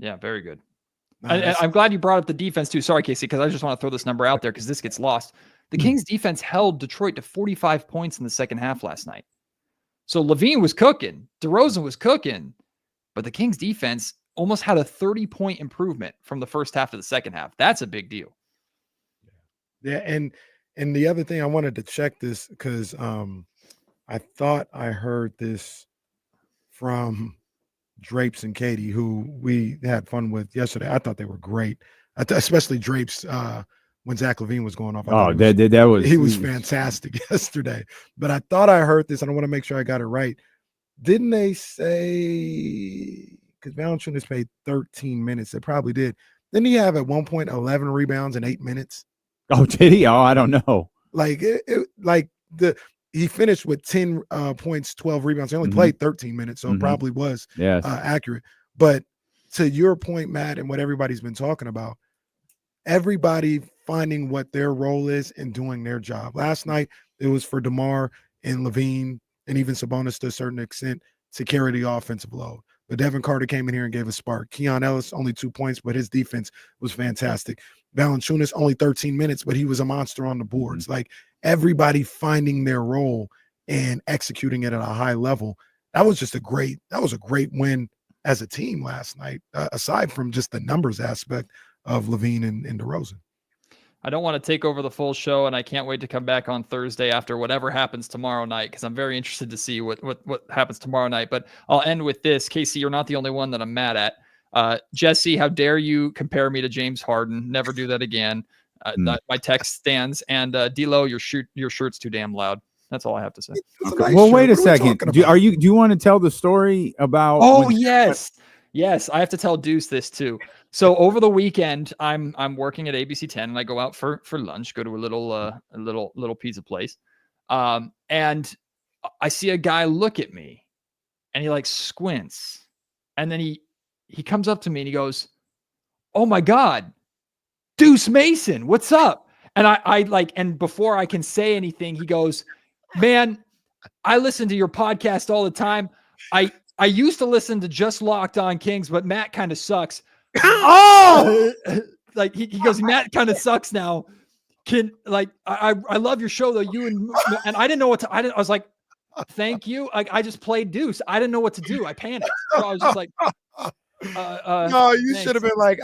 Yeah, very good. I'm glad you brought up the defense too. Sorry, Casey, because I just want to throw this number out there because this gets lost. The Kings defense held Detroit to 45 points in the second half last night. So LaVine was cooking. DeRozan was cooking. But the Kings defense almost had a 30-point improvement from the first half to the second half. That's a big deal. Yeah, and the other thing I wanted to check this because I thought I heard this from Drapes and Katie, who we had fun with yesterday. I thought they were great, especially Drapes when Zach LaVine was going off. He was fantastic yesterday. But I thought I heard this, and I want to make sure I got it right. Didn't they say, because Valanciunas played 13 minutes, they probably did. Didn't he have at one point 11 rebounds in 8 minutes? Oh, did he? Oh, I don't know. He finished with 10 points, 12 rebounds. He only played 13 minutes, so it probably was accurate. But to your point, Matt, and what everybody's been talking about, everybody finding what their role is and doing their job. Last night, it was for DeMar and LaVine and even Sabonis to a certain extent to carry the offensive load. But Devin Carter came in here and gave a spark. Keon Ellis, only 2 points, but his defense was fantastic. Valanciunas, only 13 minutes, but he was a monster on the boards. Like, everybody finding their role and executing it at a high level. That was a great win as a team last night, aside from just the numbers aspect of LaVine and DeRozan. I don't want to take over the full show, and I can't wait to come back on Thursday after whatever happens tomorrow night, because I'm very interested to see what happens tomorrow night. But I'll end with this. Casey, you're not the only one that I'm mad at. Jesse, how dare you compare me to James Harden? Never do that again. My text stands. And D-Lo, your shirt's too damn loud. That's all I have to say. Okay. Well, wait a second. Do you want to tell the story about? Oh, yes. Yes, I have to tell Deuce this too. So over the weekend, I'm working at ABC 10, and I go out for lunch, go to a little pizza place, and I see a guy look at me, and he like squints, and then he comes up to me and he goes, "Oh my God, Deuce Mason, what's up?" And I like, and before I can say anything, he goes, "Man, I listen to your podcast all the time. I used to listen to Just Locked On Kings, but Matt kind of sucks." Oh, like he goes, "Matt kind of sucks now. I love your show though. You and I didn't know what to. I was like, thank you. Like I just played Deuce. I didn't know what to do. I panicked. So I was just like, no, you should have been like,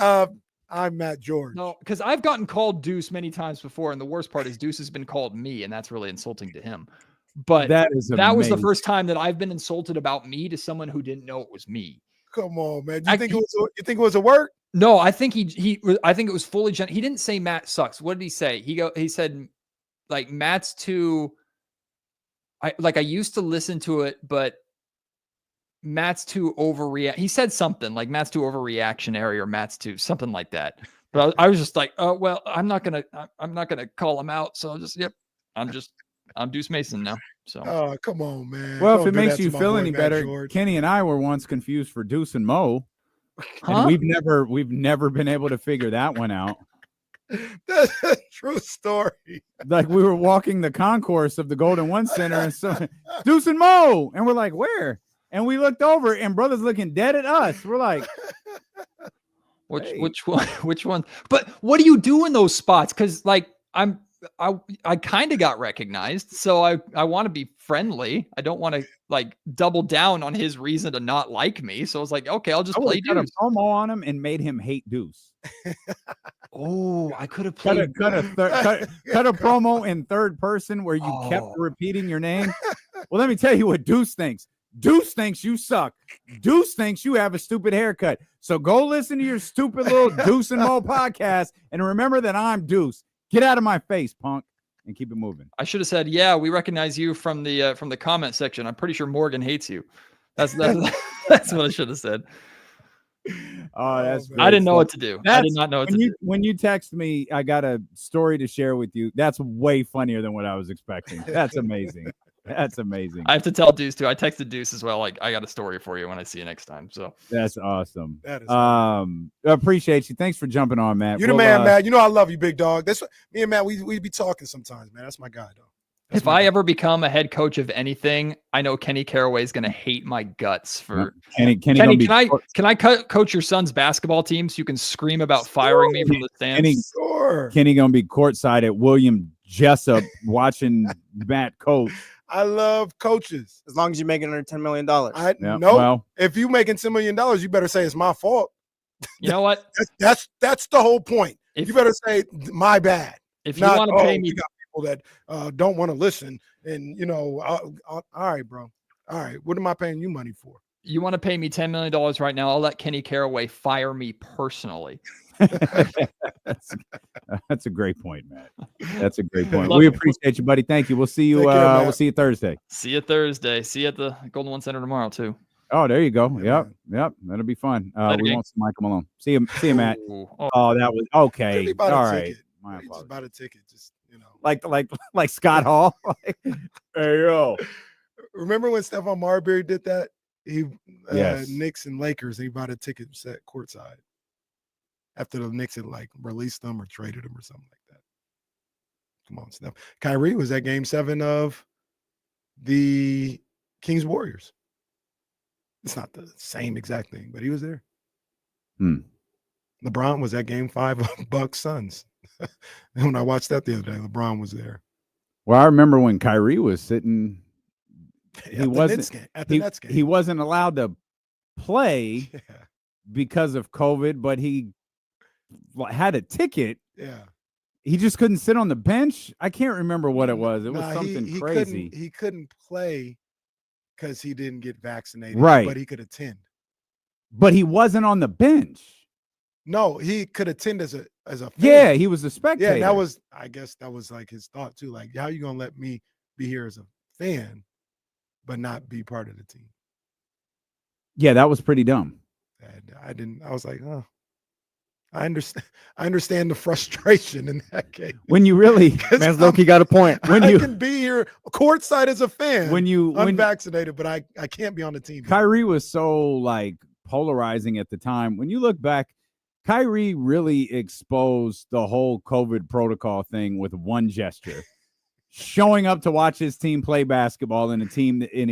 I'm Matt George. No, because I've gotten called Deuce many times before, and the worst part is Deuce has been called me, and that's really insulting to him. But that was the first time that I've been insulted about me to someone who didn't know it was me. Come on, man. You think it was a work? No, I think I think it was fully he didn't say Matt sucks. What did he say? He said like Matt's too I used to listen to it, but Matt's too overreact. He said something like Matt's too overreactionary or Matt's too something like that. But I was just like, oh well, I'm not gonna call him out. So I'm Deuce Mason now. So oh come on, man. Well, Don't if it do makes that you to my feel boy, any Matt better, George. Kenny and I were once confused for Deuce and Mo. Huh? And we've never been able to figure that one out. That's a true story. Like we were walking the concourse of the Golden One Center and so Deuce and Mo, and we're like, where? And we looked over and brother's looking dead at us. We're like, which one? But what do you do in those spots? Because like I kind of got recognized, so I want to be friendly. I don't want to like double down on his reason to not like me. So I was like, okay, I'll just play cut a Deuce. promo on him and made him hate Deuce. Oh, I could have played. Cut a promo in third person where you kept repeating your name. Well, let me tell you what Deuce thinks. Deuce thinks you suck. Deuce thinks you have a stupid haircut. So go listen to your stupid little Deuce and Mo podcast and remember that I'm Deuce. Get out of my face, punk, and keep it moving. I should have said, yeah, we recognize you from the comment section. I'm pretty sure Morgan hates you. That's what I should have said. Oh, that's great. I didn't know what to do. I did not know what to do. When you text me, I got a story to share with you. That's way funnier than what I was expecting. That's amazing. That's amazing. I have to tell Deuce too. I texted Deuce as well. Like, I got a story for you when I see you next time. So that's awesome. That is awesome. I appreciate you. Thanks for jumping on, Matt. You're the man, Matt. You know I love you, big dog. That's what me and Matt we be talking sometimes, man. That's my guy, though. If I ever become a head coach of anything, I know Kenny Caraway is going to hate my guts for Kenny. Kenny, can I coach your son's basketball team so you can scream about firing me from the stands? Kenny going to be courtside at William Jessup watching Matt coach. I love coaches. As long as you're making under $10 million. No, if you making $10 million, you better say it's my fault. You know what? That's the whole point. You better say my bad. If you want to pay me, we got people that don't want to listen, and all right, bro. All right, what am I paying you money for? You want to pay me $10 million right now? I'll let Kenny Caraway fire me personally. That's a great point, Matt. That's a great point. We appreciate you, buddy. Thank you. We'll see you. We'll see you Thursday. See you Thursday. See you at the Golden One Center tomorrow too. Oh, there you go. Yep. That'll be fun. We won't see Michael Malone. See you, Matt. Oh, that was okay. All right. My just bought a ticket. Just like Scott Hall. Hey yo. Remember when Stephon Marbury did that? He yes. Knicks and Lakers. And he bought a ticket set courtside. After the Knicks had released them or traded them or something like that. Come on, Steph. Kyrie was at Game 7 of the Kings Warriors. It's not the same exact thing, but he was there. LeBron was at Game 5 of Bucks Suns. And when I watched that the other day, LeBron was there. Well, I remember when Kyrie was sitting. He wasn't at the Nets game. He wasn't allowed to play because of COVID, but he had a ticket. Yeah. He just couldn't sit on the bench. I can't remember what it was. It was something he crazy. He couldn't play because he didn't get vaccinated. Right. But he could attend. But he wasn't on the bench. No, he could attend as a fan. Yeah, he was a spectator. Yeah, I guess that was like his thought too. Like, how you gonna let me be here as a fan, but not be part of the team? Yeah, that was pretty dumb. And I was like, oh, I understand the frustration in that case. When you really, man's Loki got a point. When I can be here courtside as a fan, when unvaccinated, but I can't be on the team. Kyrie was so like polarizing at the time. When you look back, Kyrie really exposed the whole COVID protocol thing with one gesture. Showing up to watch his team play basketball in a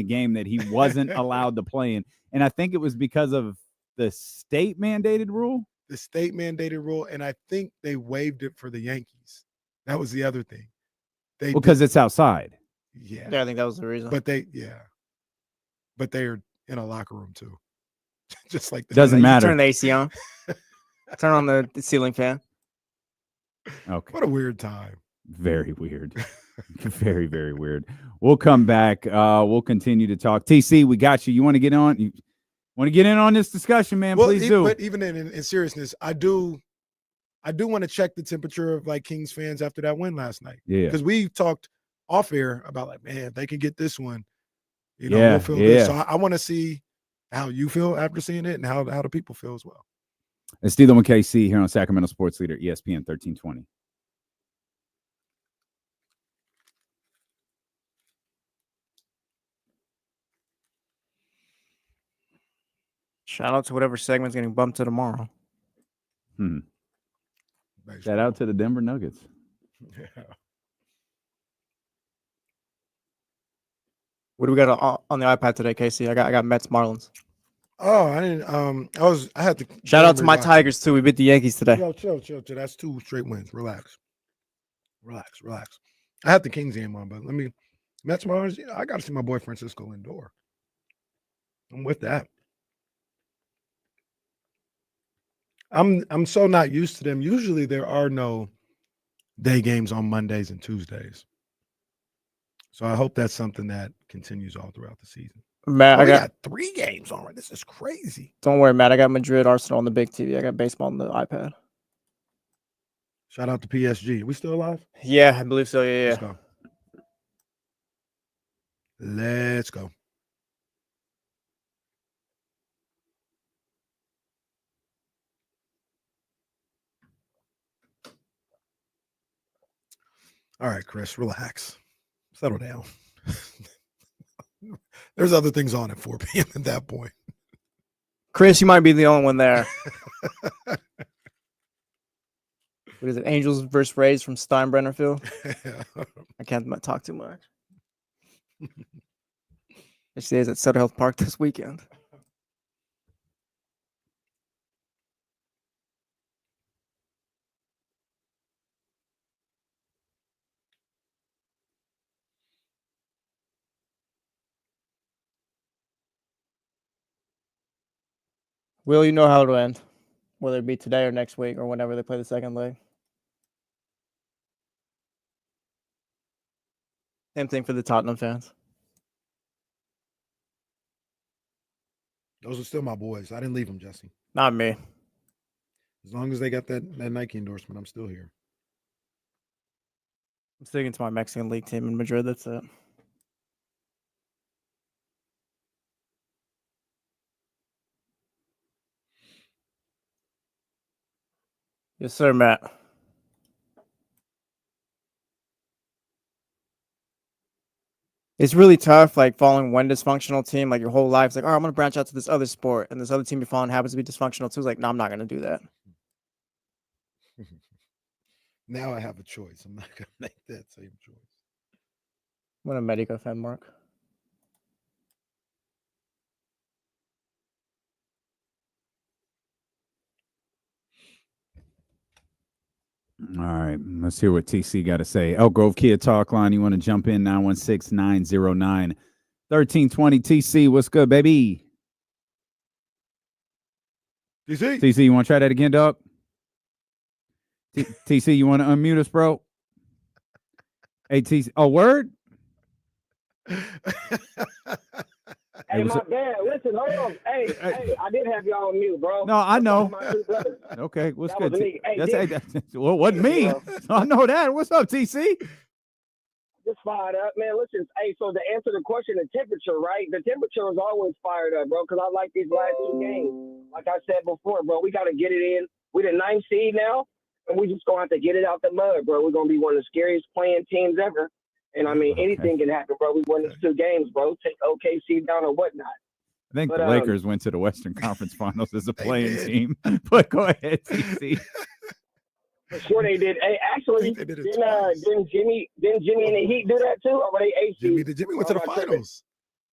game that he wasn't allowed to play in. And I think it was because of the state mandated rule. The state mandated rule, and I think they waived it for the Yankees. That was the other thing. Because it's outside. Yeah. Yeah, I think that was the reason. But they're in a locker room too. Just like doesn't matter. Turn the AC on. Turn on the ceiling fan. Okay. What a weird time. Very weird. Very, very weird. We'll come back. We'll continue to talk. TC, we got you. You want to get on? You want to get in on this discussion, man? Please do. But even in seriousness, I do want to check the temperature of like Kings fans after that win last night. Yeah. Because we talked off air about like, man, if they can get this one, we'll feel good. So I want to see how you feel after seeing it and how the people feel as well. It's Steeler with KC here on Sacramento Sports Leader, ESPN 1320. Shout out to whatever segment's getting bumped to tomorrow. Shout out to the Denver Nuggets. Yeah. What do we got on the iPad today, Casey? I got Mets Marlins. Oh, I didn't. I had to shout out to my Tigers too. We beat the Yankees today. Yo, chill. That's 2 straight wins. Relax. I had the Kings game on, but Mets Marlins. I got to see my boy Francisco Lindor. I'm with that. I'm so not used to them. Usually there are no day games on Mondays and Tuesdays. So I hope that's something that continues all throughout the season. Matt, I got 3 games on. This is crazy. Don't worry, Matt. I got Madrid, Arsenal on the big TV. I got baseball on the iPad. Shout out to PSG. We still alive? Yeah, I believe so. Yeah. Let's go. All right, Chris, relax. Settle down. There's other things on at 4 p.m. at that point. Chris, you might be the only one there. What is it? Angels versus Rays from Steinbrenner Field? I can't talk too much. It stays at Sutter Health Park this weekend. Will, you know how it'll end, whether it be today or next week or whenever they play the second leg. Same thing for the Tottenham fans. Those are still my boys. I didn't leave them, Jesse. Not me. As long as they got that Nike endorsement, I'm still here. I'm sticking to my Mexican League team in Madrid. That's it. Yes, sir, Matt. It's really tough, like following one dysfunctional team, like your whole life. It's like, oh, I'm going to branch out to this other sport, and this other team you're following happens to be dysfunctional too. It's like, no, I'm not going to do that. Now I have a choice. I'm not going to make that same choice. I'm a Medica fan, Mark. All right, let's hear what TC got to say. Elk Grove Kia Talk Line, you want to jump in? 916-909-1320. TC, what's good, baby? TC, you want to try that again, dog? TC, you want to unmute us, bro? Hey, TC. Oh, word? Hey, my bad. Listen, hold on. Hey, I did have y'all on mute, bro. No, I know. Okay, what's good? Well, it wasn't me. I know that. What's up, TC? Just fired up, man. Listen, hey, so to answer the question, the temperature, right? The temperature is always fired up, bro, because I like these last 2 games. Like I said before, bro, we got to get it in. We're the 9th seed now, and we just going to have to get it out the mud, bro. We're going to be one of the scariest playing teams ever. And, I mean, anything can happen, bro. We won these 2 games, bro. Take OKC down or whatnot. I think the Lakers went to the Western Conference Finals as a playing team. But go ahead, TC. Sure they did. Hey, actually, didn't Jimmy and the Heat do that too? Or were they 8 seed? Jimmy went to the finals.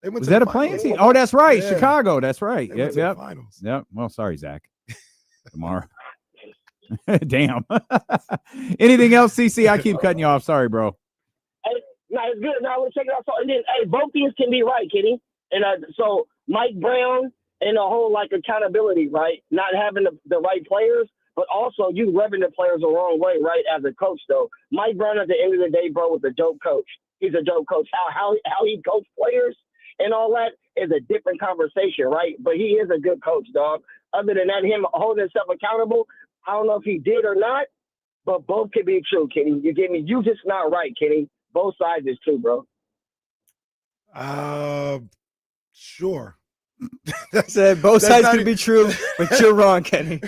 Was that a playing team? Oh, that's right. Yeah. Chicago. That's right. Yep. Yep. Well, sorry, Zach. Tomorrow. Damn. Anything else, CC? I keep cutting you off. Sorry, bro. Hey, no, it's good. Now let's check it out. So, and then, hey, both teams can be right, Kitty. And so Mike Brown and the whole like accountability, right? Not having the right players, but also you rubbing the players the wrong way, right? As a coach, though, Mike Brown at the end of the day, bro, was a dope coach. He's a dope coach. How he coached players and all that is a different conversation, right? But he is a good coach, dog. Other than that, him holding himself accountable, I don't know if he did or not, but both can be true, Kenny. You get me? You just not right, Kenny. Both sides is true, bro. Sure. I said both sides can be true, but you're wrong, Kenny.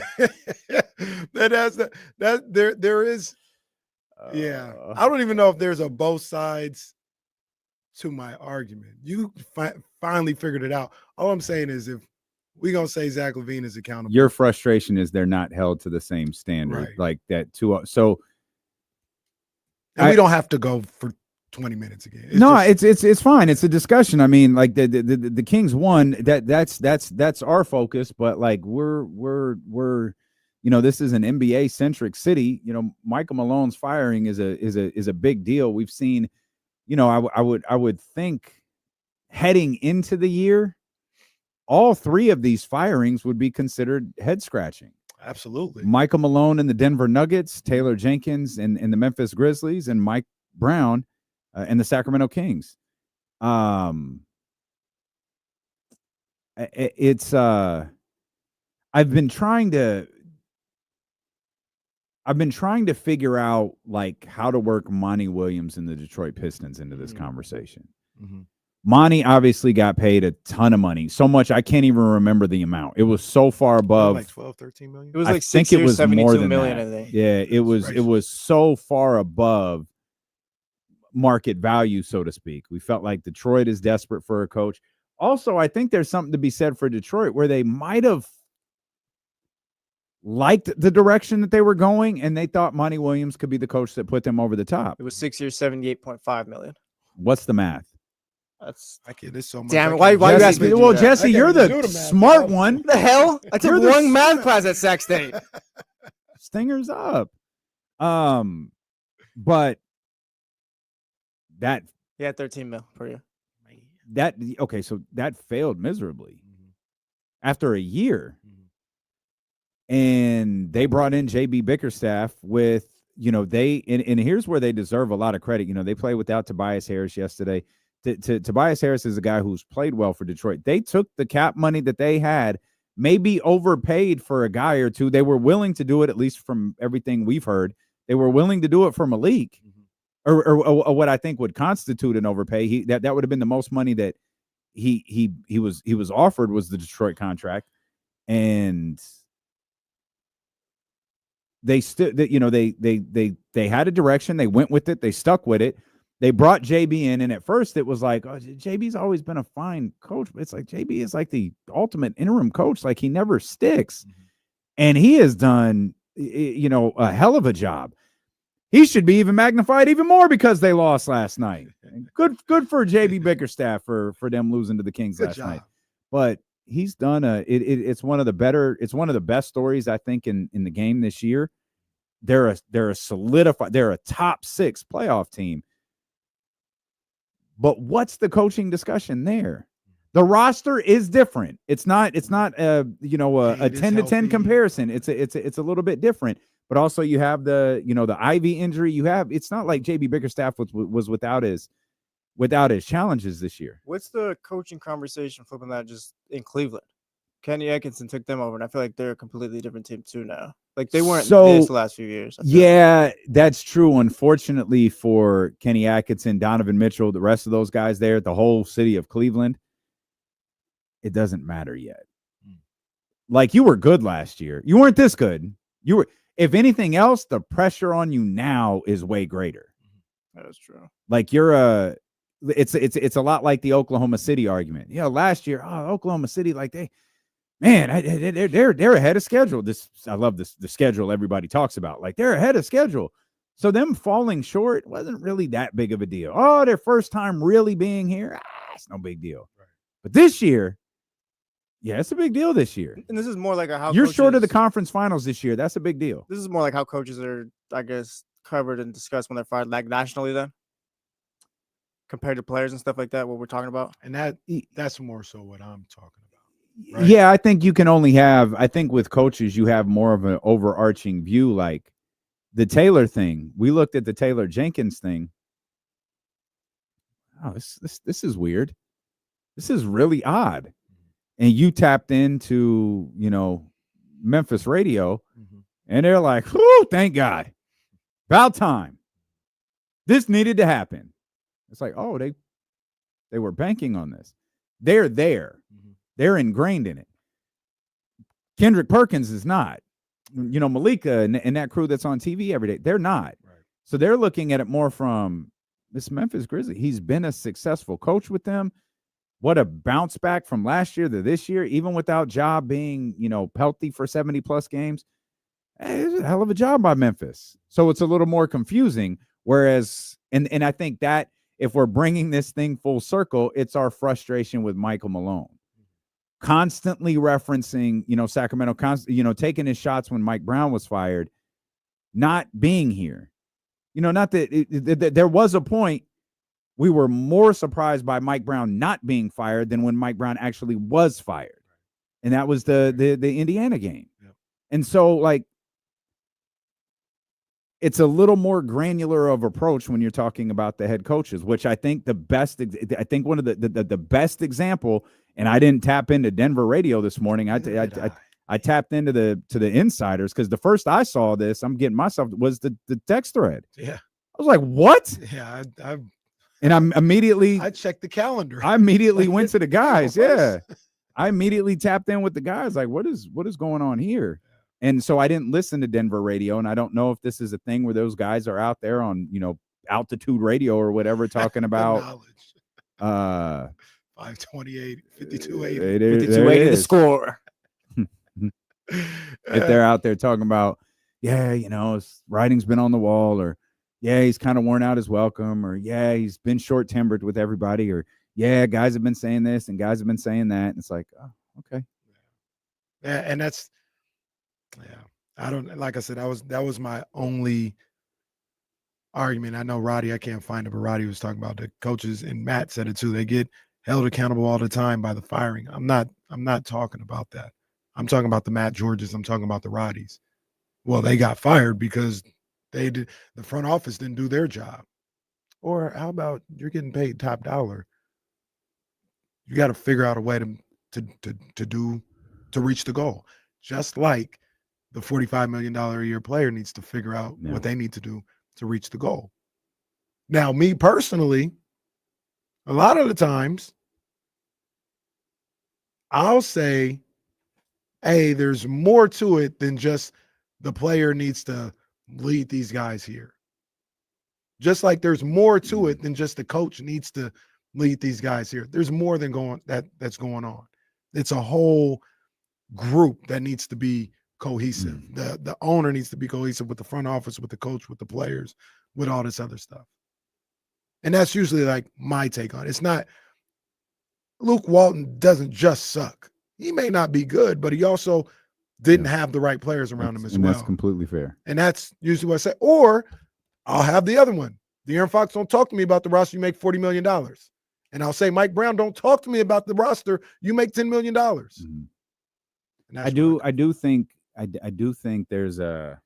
There is. Yeah, I don't even know if there's a both sides to my argument. You finally figured it out. All I'm saying is if we're going to say Zach LaVine is accountable. Your frustration is they're not held to the same standard like that too. So and we don't have to go for 20 minutes again. It's fine. It's a discussion. I mean, like the Kings won. That's our focus. But like we're this is an NBA centric city. Michael Malone's firing is a big deal. We've seen. I would think heading into the year, all 3 of these firings would be considered head scratching. Absolutely. Michael Malone and the Denver Nuggets, Taylor Jenkins and the Memphis Grizzlies, and Mike Brown and the Sacramento Kings. It's I've been trying to figure out like how to work Monty Williams and the Detroit Pistons into this conversation. Mm-hmm. Monty obviously got paid a ton of money, so much I can't even remember the amount. It was so far above like 12, 13 million. It was like 6 years, 72 million, I think. Yeah, it was so far above market value, so to speak. We felt like Detroit is desperate for a coach. Also, I think there's something to be said for Detroit where they might have liked the direction that they were going, and they thought Monty Williams could be the coach that put them over the top. It was 6 years, 78.5 million. What's the math? That's there's so much. Damn it! Why you asking me? Well, Jesse, you're the smart one. What the hell? I took one math class at Sac State. Stingers up. But that 13 mil per year. So that failed miserably after a year. And they brought in JB Bickerstaff with, and here's where they deserve a lot of credit. They played without Tobias Harris yesterday. Tobias Harris is a guy who's played well for Detroit. They took the cap money that they had, maybe overpaid for a guy or two. They were willing to do it, at least from everything we've heard. They were willing to do it for Malik, or what I think would constitute an overpay. That would have been the most money that he was offered was the Detroit contract, and they still, they had a direction. They went with it. They stuck with it. They brought JB in, and at first it was like, oh, JB's always been a fine coach. But it's like JB is like the ultimate interim coach. Like he never sticks. And he has done, a hell of a job. He should be even magnified even more because they lost last night. Good for JB Bickerstaff for them losing to the Kings last night. But he's done it's one of the best stories, I think, in the game this year. They're a top 6 playoff team. But what's the coaching discussion there? The roster is different. It's not a 10-to-10 comparison. It's a little bit different. but also you have the Ivy injury. It's not like JB Bickerstaff was without his challenges this year. What's the coaching conversation flipping that just in Cleveland? Kenny Atkinson took them over, and I feel like they're a completely different team too now. Like they weren't this the last few years. Yeah, that's true. Unfortunately for Kenny Atkinson, Donovan Mitchell, the rest of those guys there, the whole city of Cleveland, it doesn't matter yet. Like you were good last year. You weren't this good. You were, if anything else, the pressure on you now is way greater. That is true. Like it's a lot like the Oklahoma City argument. Last year, Oklahoma City, like they're ahead of schedule. I love this, the schedule everybody talks about. Like they're ahead of schedule. So them falling short wasn't really that big of a deal. Oh, their first time really being here, it's no big deal. Right. But this year, yeah, it's a big deal this year. And this is more like how you're short of the conference finals this year. That's a big deal. This is more like how coaches are, I guess, covered and discussed when they're fired, like nationally then, compared to players and stuff like that, what we're talking about. And that's more so what I'm talking about. Right? Yeah, I think you can only have, I think with coaches, you have more of an overarching view, like the Taylor thing. We looked at the Taylor Jenkins thing. Oh, this is weird. This is really odd. And you tapped into, Memphis radio, and they're like, "Whoo, thank God. About time. This needed to happen." It's like, oh, they were banking on this. They're there. They're ingrained in it. Kendrick Perkins is not. Malika and that crew that's on TV every day, they're not. Right. So they're looking at it more from this Memphis Grizzlies. He's been a successful coach with them. What a bounce back from last year to this year, even without Ja being, healthy for 70-plus games. Hey, it's a hell of a job by Memphis. So it's a little more confusing. Whereas, and I think that if we're bringing this thing full circle, it's our frustration with Michael Malone. Constantly referencing, Sacramento, taking his shots when Mike Brown was fired, not being here. Not that there was a point we were more surprised by Mike Brown not being fired than when Mike Brown actually was fired. And that was the Indiana game. Yep. And so, like, it's a little more granular of approach when you're talking about the head coaches, which I think one of the best example, and I didn't tap into Denver radio this morning. I tapped into the insiders because the first I saw this, I'm getting myself, was the text thread. Yeah. I was like, what? Yeah. And I checked the calendar. I immediately went to the guys. Yeah. I immediately tapped in with the guys. Like, what is going on here? And so I didn't listen to Denver radio. And I don't know if this is a thing where those guys are out there on, altitude radio or whatever, talking about 528, 5280. 5280 the score. If they're out there talking about, his writing's been on the wall, or he's kind of worn out his welcome, or he's been short-tempered with everybody, or guys have been saying this and guys have been saying that. And it's like, oh, okay. Yeah, and that's I don't, like I said, that was my only argument. I know Roddy, I can't find it, but Roddy was talking about the coaches, and Matt said it too. They get held accountable all the time by the firing. I'm not talking about that. I'm talking about the Matt Georges. I'm talking about the Roddies. Well, they got fired because the front office didn't do their job. Or how about you're getting paid top dollar? You got to figure out a way to reach the goal. Just like the $45 million a year player needs to figure out what they need to do to reach the goal. Now, me personally, a lot of the times, I'll say, hey, there's more to it than just the player needs to lead these guys here. Just like there's more to it than just the coach needs to lead these guys here. There's more than that's going on. It's a whole group that needs to be cohesive. The owner needs to be cohesive with the front office, with the coach, with the players, with all this other stuff. And that's usually like my take on it. It's not, Luke Walton doesn't just suck. He may not be good, but he also didn't have the right players around him as well. That's completely fair. And that's usually what I say. Or I'll have the other one. De'Aaron Fox, don't talk to me about the roster. You make $40 million. And I'll say, Mike Brown, don't talk to me about the roster. You make $10 million. I do think there's a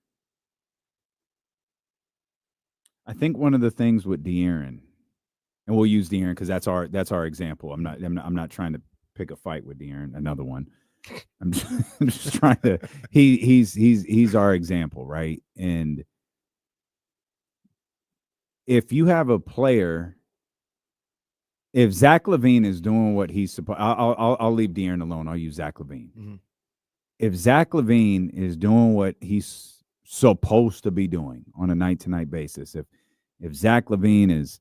I think one of the things with De'Aaron, and we'll use De'Aaron because that's our example. I'm not trying to pick a fight with De'Aaron. Another one. I'm just trying to. He's our example, right? And if you have a player, if Zach LaVine is doing what he's supposed, I'll leave De'Aaron alone. I'll use Zach LaVine. Mm-hmm. If Zach LaVine is doing what he's supposed to be doing on a night-to-night basis, if Zach LaVine is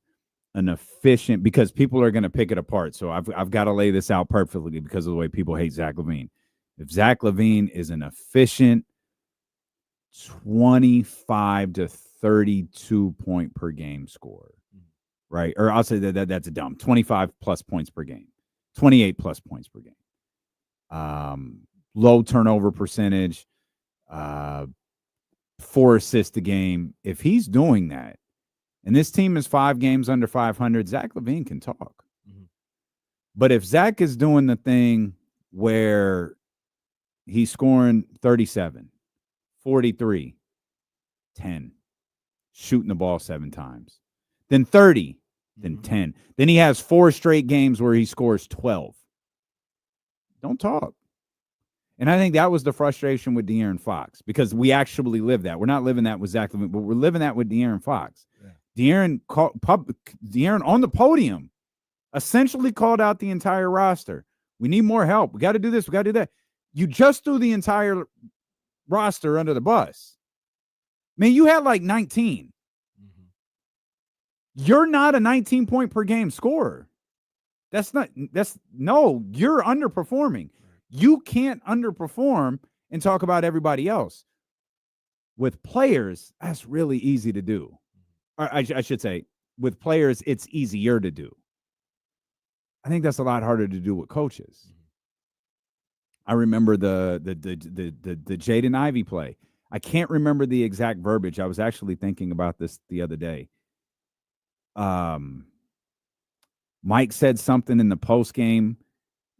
an efficient, because people are going to pick it apart, so I've got to lay this out perfectly because of the way people hate Zach LaVine. If Zach LaVine is an efficient 25 to 32 point per game scorer, right? Or I'll say that's a dumb 25 plus points per game, 28 plus points per game. Low turnover percentage, 4 assists a game. If he's doing that, and this team is 5 games under 500, Zach LaVine can talk. Mm-hmm. But if Zach is doing the thing where he's scoring 37, 43, 10, shooting the ball 7 times, then 30, then 10. Then he has 4 straight games where he scores 12. Don't talk. And I think that was the frustration with De'Aaron Fox, because we actually live that. We're not living that with Zach LaVine, but we're living that with De'Aaron Fox. Yeah. De'Aaron on the podium essentially called out the entire roster. We need more help. We got to do this. We got to do that. You just threw the entire roster under the bus. Man, you had like 19. Mm-hmm. You're not a 19 point per game scorer. You're underperforming. You can't underperform and talk about everybody else. With players, that's really easy to do. Or I should say, with players, it's easier to do. I think that's a lot harder to do with coaches. I remember the Jaden Ivey play. I can't remember the exact verbiage. I was actually thinking about this the other day. Mike said something in the post game.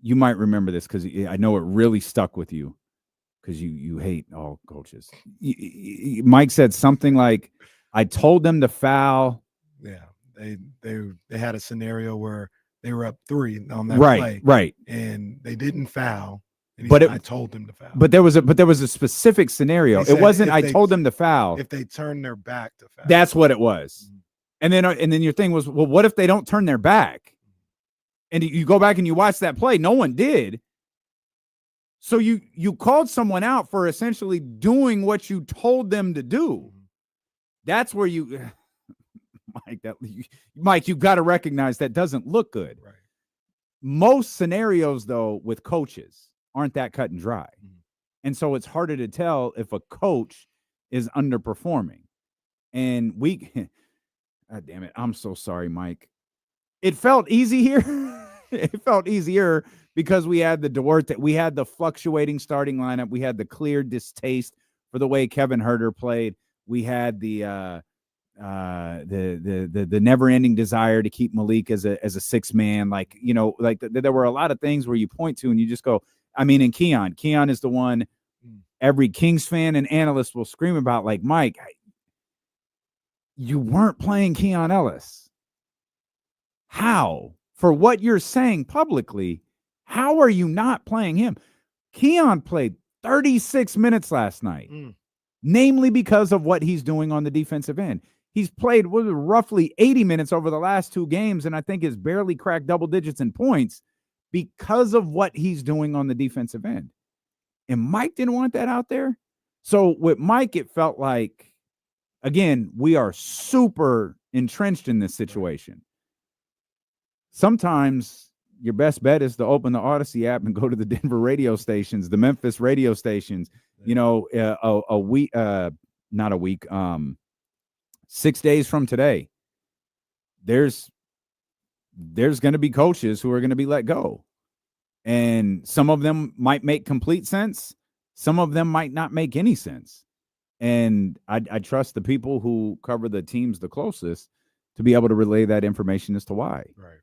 You might remember this because I know it really stuck with you because you hate all coaches. Mike said something like, "I told them to foul." Yeah, they had a scenario where they were up 3 on that play, right, and they didn't foul. But I told them to foul. But there was a specific scenario. It wasn't I told them to foul. If they turn their back to foul, that's what it was. Mm-hmm. And then your thing was, well, what if they don't turn their back? And you go back and you watch that play. No one did. So you called someone out for essentially doing what you told them to do. That's where Mike, you got to recognize that doesn't look good. Right. Most scenarios, though, with coaches aren't that cut and dry. Mm-hmm. And so it's harder to tell if a coach is underperforming. And God damn it. I'm so sorry, Mike. It felt easy here. It felt easier because we had the Duarte, we had the fluctuating starting lineup, we had the clear distaste for the way Kevin Huerter played. We had the never-ending desire to keep Malik as a six man. Like, there were a lot of things where you point to and you just go, and Keon is the one every Kings fan and analyst will scream about. Like, Mike, you weren't playing Keon Ellis. How? For what you're saying publicly, how are you not playing him? Keon played 36 minutes last night, namely because of what he's doing on the defensive end. He's played roughly 80 minutes over the last 2 games, and I think has barely cracked double digits in points because of what he's doing on the defensive end. And Mike didn't want that out there. So with Mike, it felt like, again, we are super entrenched in this situation. Sometimes your best bet is to open the Odyssey app and go to the Denver radio stations, the Memphis radio stations, a week, not a week, 6 days from today, there's going to be coaches who are going to be let go. And some of them might make complete sense. Some of them might not make any sense. And I trust the people who cover the teams the closest to be able to relay that information as to why. Right.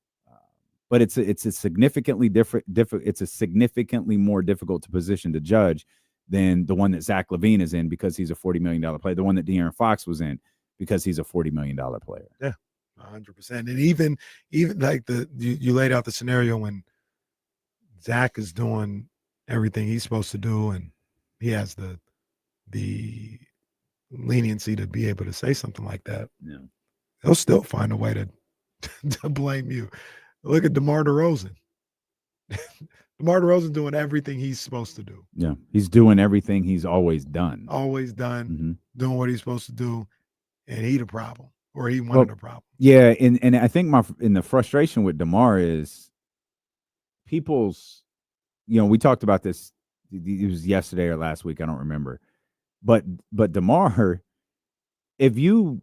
But it's a significantly it's a significantly more difficult position to judge than the one that Zach LaVine is in because he's a $40 million player, the one that De'Aaron Fox was in. because he's a $40 million player. Yeah, 100%. And even like you laid out the scenario when Zach is doing everything he's supposed to do, and he has the leniency to be able to say something like that. Yeah, they'll still find a way to to blame you. Look at DeMar DeRozan. DeMar DeRozan doing everything he's supposed to do. Yeah, he's doing everything he's always done. Always done, doing what he's supposed to do, and he the problem, or he one of the problem. Yeah, and I think the frustration with DeMar is people's, we talked about this. It was yesterday or last week, I don't remember. But DeMar, if you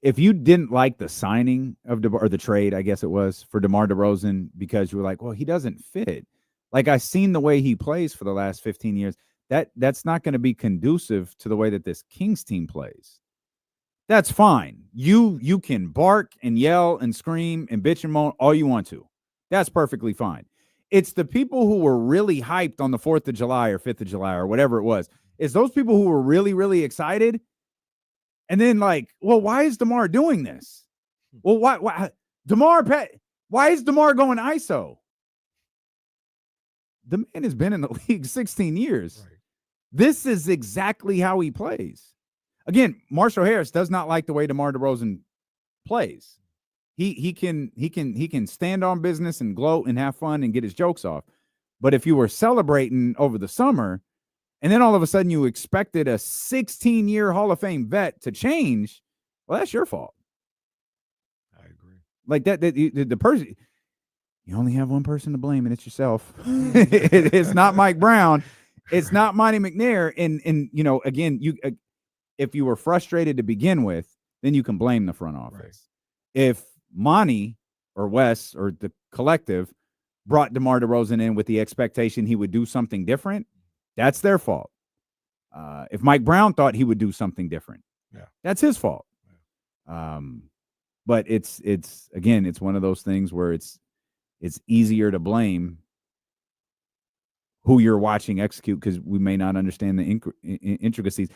didn't like the signing of DeMar, or the trade, I guess it was, for DeMar DeRozan, because you were like, well, he doesn't fit. Like, I've seen the way he plays for the last 15 years. That's not going to be conducive to the way that this Kings team plays. That's fine. You can bark and yell and scream and bitch and moan all you want to. That's perfectly fine. It's the people who were really hyped on the 4th of July or 5th of July or whatever it was. It's those people who were really, really excited. And then like, well, why is DeMar doing this? Well, why is DeMar going ISO? The man has been in the league 16 years. Right. This is exactly how he plays. Again, Marshall Harris does not like the way DeMar DeRozan plays. He can stand on business and gloat and have fun and get his jokes off. But if you were celebrating over the summer, and then all of a sudden you expected a 16-year Hall of Fame vet to change, well, that's your fault. I agree. Like the person, you only have one person to blame, and it's yourself. It's not Mike Brown. It's not Monty McNair. And again, if you were frustrated to begin with, then you can blame the front office. Right. If Monty or Wes or the collective brought DeMar DeRozan in with the expectation he would do something different, that's their fault. If Mike Brown thought he would do something different, that's his fault. Yeah. But it's one of those things where it's easier to blame who you're watching execute because we may not understand the intricacies.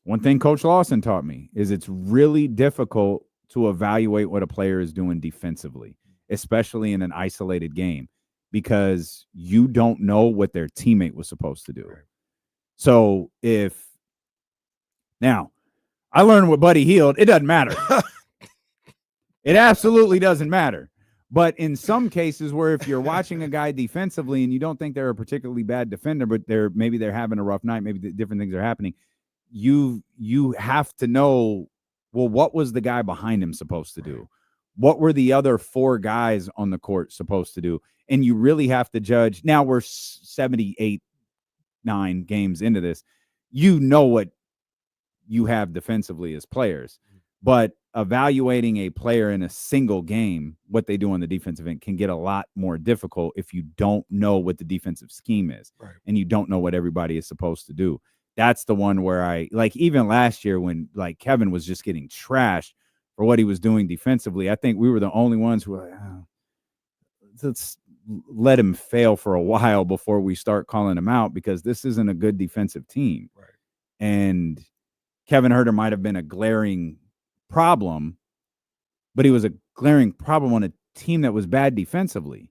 One thing Coach Lawson taught me is it's really difficult to evaluate what a player is doing defensively, especially in an isolated game, because you don't know what their teammate was supposed to do. Right. So now I learned with Buddy Hield, it doesn't matter. It absolutely doesn't matter. But in some cases where if you're watching a guy defensively and you don't think they're a particularly bad defender, but maybe they're having a rough night, maybe different things are happening, you have to know, well, what was the guy behind him supposed to do? What were the other 4 guys on the court supposed to do? And you really have to judge. Now we're 78, 9 games into this. You know what you have defensively as players. But evaluating a player in a single game, what they do on the defensive end, can get a lot more difficult if you don't know what the defensive scheme is. Right. And you don't know what everybody is supposed to do. That's the one where I, like, even last year when like Kevin was just getting trashed for what he was doing defensively, I think we were the only ones who were like, let's let him fail for a while before we start calling him out, because this isn't a good defensive team. Right. And Kevin Huerter might have been a glaring problem, but he was a glaring problem on a team that was bad defensively.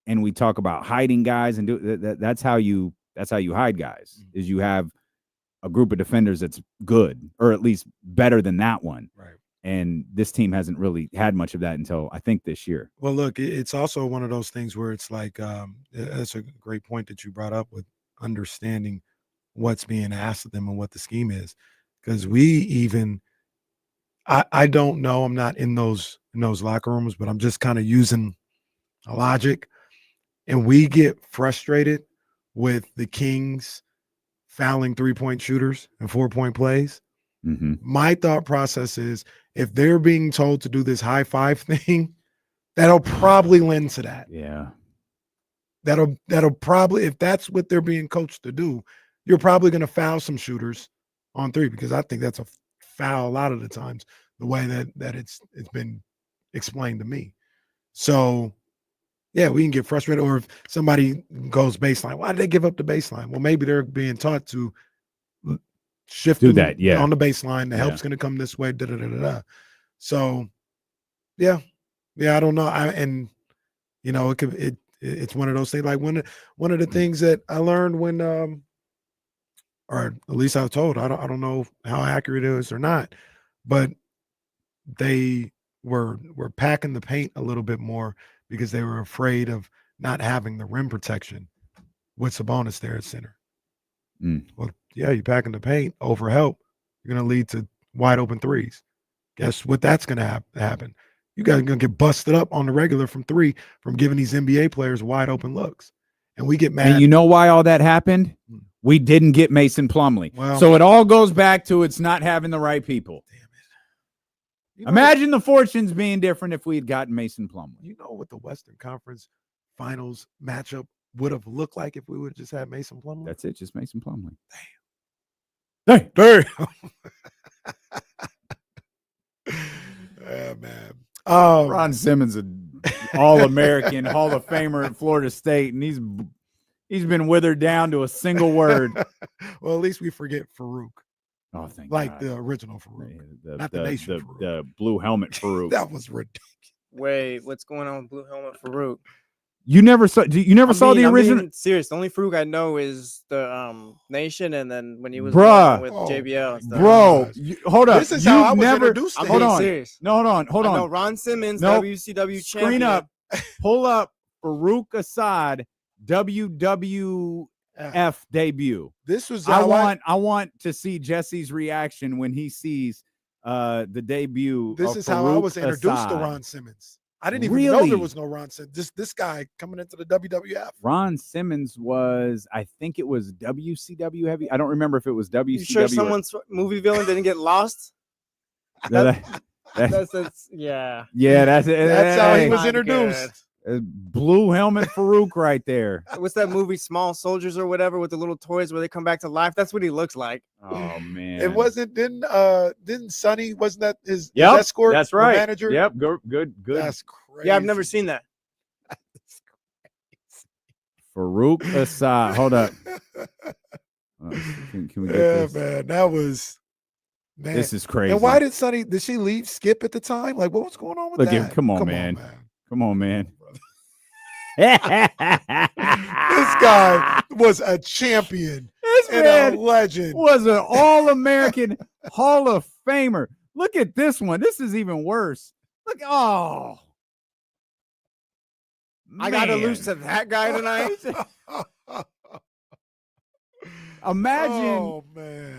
And we talk about hiding guys, and that's how you hide guys, is you have a group of defenders that's good, or at least better than that one. Right. And this team hasn't really had much of that until I think this year. Well, look, it's also one of those things where it's like, that's a great point that you brought up with understanding what's being asked of them and what the scheme is. Because I don't know, I'm not in those locker rooms, but I'm just kind of using a logic. And we get frustrated with the Kings fouling 3-point shooters and 4-point plays. Mm-hmm. My thought process is, if they're being told to do this high five thing, that'll probably lend to that. Yeah. That'll probably, if that's what they're being coached to do, you're probably going to foul some shooters on 3, because I think that's a foul a lot of the times, the way that it's been explained to me. So yeah, we can get frustrated. Or if somebody goes baseline, why did they give up the baseline? Well, maybe they're being taught to shift Do them that, yeah. on the baseline. The Yeah. help's going to come this way. Da, da, da, da, da. So, yeah, I don't know. It's one of those things. Like one of the things that I learned when, or at least I was told. I don't know how accurate it is or not, but they were packing the paint a little bit more because they were afraid of not having the rim protection with Sabonis there at center. Well, yeah, you're packing the paint over help. You're going to lead to wide open threes. Guess what? That's going to happen. You guys are going to get busted up on the regular from three from giving these NBA players wide open looks. And we get mad. And you know why all that happened? We didn't get Mason Plumlee. Well, so it all goes back to it's not having the right people. Damn it. Imagine the fortunes being different if we had gotten Mason Plumlee. You know what the Western Conference Finals matchup would have looked like if we would have just had Mason Plumlee? That's it, just Mason Plumlee. Damn. Yeah, man. Ron Simmons, an All-American Hall of Famer at Florida State, and he's been withered down to a single word. Well, at least we forget Farouk. Oh, thank like God. the original Farouk, not the nation Farouk. The blue helmet Farouk. That was ridiculous. Wait, what's going on with blue helmet Farouk? You never saw the original? Serious. The only Farouk I know is the Nation, and then when he was Bruh. with JBL and stuff. Bro, hold up. This is how I was introduced to Hold him. on. Serious. No, hold on. I know Ron Simmons, Nope. WCW Screen champion. up. Pull up Farouk Assad WWF debut. This was I how I want to see Jesse's reaction when he sees the debut. This of is how I Farouk was introduced to Assad. Ron Simmons. I didn't even know Really? there was no Ron Simmons. This guy coming into the WWF. Ron Simmons was, I think it was WCW heavy. I don't remember if it was WCW. You sure or- someone's movie villain didn't get lost? That- Yeah. yeah, that's it. That's how he Hey, was Not introduced. blue helmet Farouk right there. What's that movie, Small Soldiers or whatever, with the little toys where they come back to life? That's what he looks like. Oh man, It wasn't. Didn't Sonny? Wasn't that his Yep, escort? that's or right. manager. Yep, good. That's crazy. Yeah, I've never seen that. Farouk Assad. Hold up. Can we get Yeah, this? man, that was. Man. This is crazy. And why did Sonny? Did she leave Skip at the time? Like, what was going on with Look that? at, come on, man. Come on, man. This guy was a champion This and man a legend. was an All-American Hall of Famer. Look at this one. This is even worse. Look, oh. I got to Man. lose to that guy tonight. Imagine,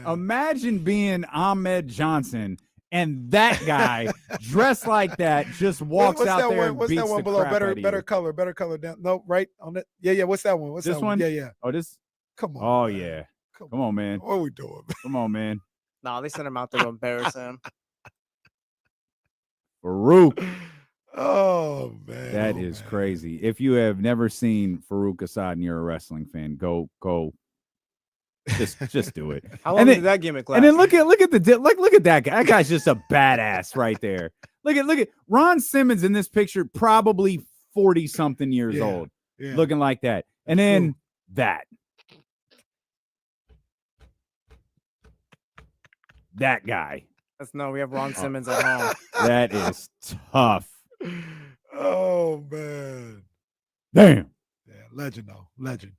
imagine being Ahmed Johnson and that guy dressed like that just walks What's out that there one? and What's beats that one the below? crap out of Better you. color down. No, right on it. Yeah. What's that one? What's This that one? Yeah. Oh, this. Come on. Oh man. yeah. Come on, man. What are we doing? Come on, man. Nah, they sent him out there to embarrass him. Farouk. Oh man, That is crazy. If you have never seen Farouk Assad and you're a wrestling fan, go. Just do it. How long did that gimmick last? And then look at that guy. That guy's just a badass right there. Look at Ron Simmons in this picture, probably 40 something years old, looking like that. And then that guy. We have Ron Simmons at home. That is tough. Oh man. Damn. Yeah, legend though. Legend.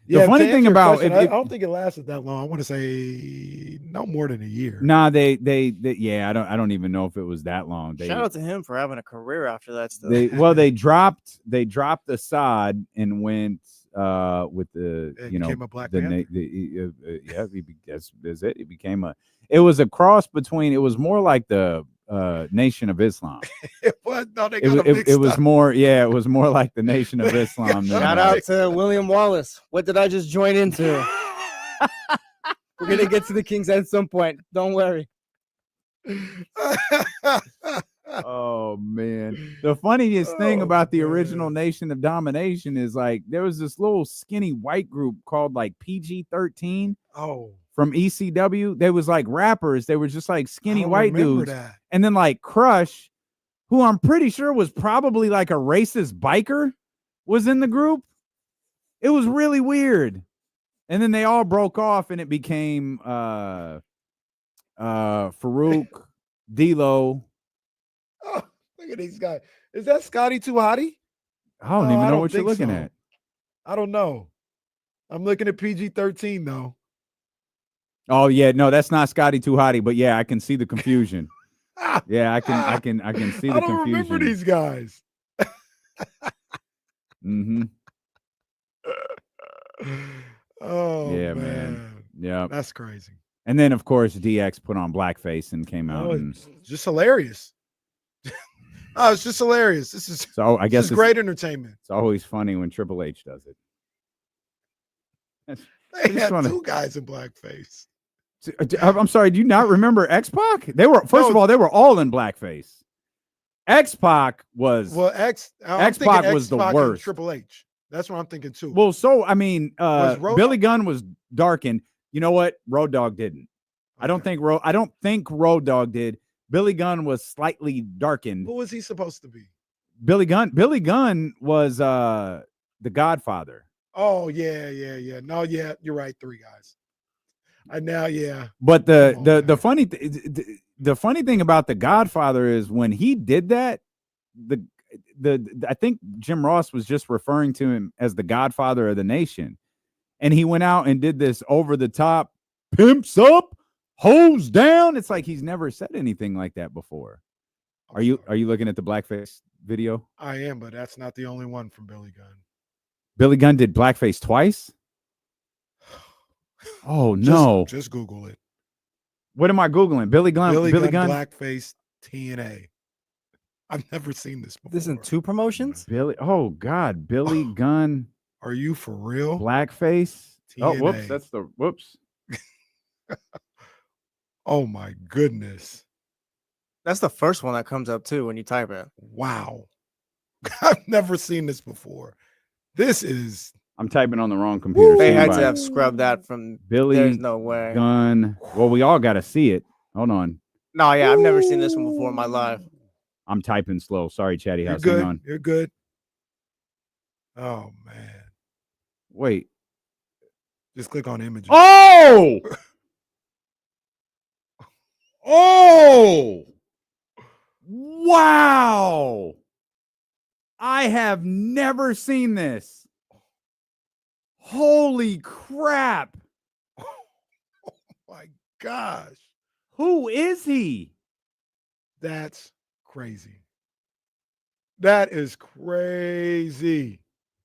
The funny to thing answer your about question, if- I don't think it lasted that long. I want to say no more than a year. Nah, they yeah, I don't even know if it was that long. Shout out to him for having a career after that stuff. They dropped Assad and went with the And you know became a Black the, Panther? that's it. It became it was a cross between. It was more like the Nation of Islam. It was no, they It, got was- them it mixed was up. more it was more like the Nation of Islam. than, Shout out to William Wallace. What did I just join into? We're gonna get to the Kings at some point. Don't worry. Oh man, the funniest thing about the original Nation of Domination is like there was this little skinny white group called like PG-13 Oh, from ECW. They was like rappers. They were just like skinny I don't white remember dudes. that. And then like Crush, who I'm pretty sure was probably like a racist biker, was in the group. It was really weird. And then they all broke off, and it became Farouk, D'Lo. Oh, look at these guys. Is that Scotty Too Hottie? I don't even I know don't what you're think looking so. at. I don't know. I'm looking at PG-13 though. Oh yeah, no, that's not Scotty Too Hottie, but yeah, I can see the confusion. Yeah, I can see the I don't confusion. remember these guys. Mm-hmm. Oh Yeah, man. Yeah. That's crazy. And then of course DX put on blackface and came out. Oh, And it's just hilarious. Oh, it's just hilarious. This is so I guess this is great entertainment. It's always funny when Triple H does it. They had two guys in blackface. I'm sorry, do you not remember X-Pac? They were first of all, they were all in blackface. X-Pac was X-Pac was the worst. Triple H. That's what I'm thinking too. Well, so I mean, Billy Gunn was darkened. You know what? Road Dogg didn't. Okay. I don't think Road Dogg did. Billy Gunn was slightly darkened. Who was he supposed to be? Billy Gunn was the Godfather. Oh yeah. No, yeah, you're right. Three guys. But the funny thing about the Godfather is when he did that, I think Jim Ross was just referring to him as the Godfather of the nation, and he went out and did this over the top, pimps up, hose down. It's like he's never said anything like that before. Are you looking at the blackface video? I am, but that's not the only one from Billy Gunn. Billy Gunn did blackface twice? Oh no. Just Google it. What am I Googling? Billy Gunn blackface TNA. I've never seen this before. This in two promotions? Billy Gunn. Are you for real? Blackface? TNA. Oh, whoops. That's the whoops. Oh my goodness. That's the first one that comes up too when you type it. Wow. I've never seen this before. This is I'm typing on the wrong computer. They had to have scrubbed that from Billy. There's no way. Gunn. Well, we all got to see it. Hold on. No, yeah, I've never seen this one before in my life. I'm typing slow. Sorry, Chatty House. You're good. Hang on. You're good. Oh man. Wait. Just click on images. Oh! Oh! Wow! I have never seen this. Holy crap. Oh my gosh. Who is he? That's crazy. That is crazy.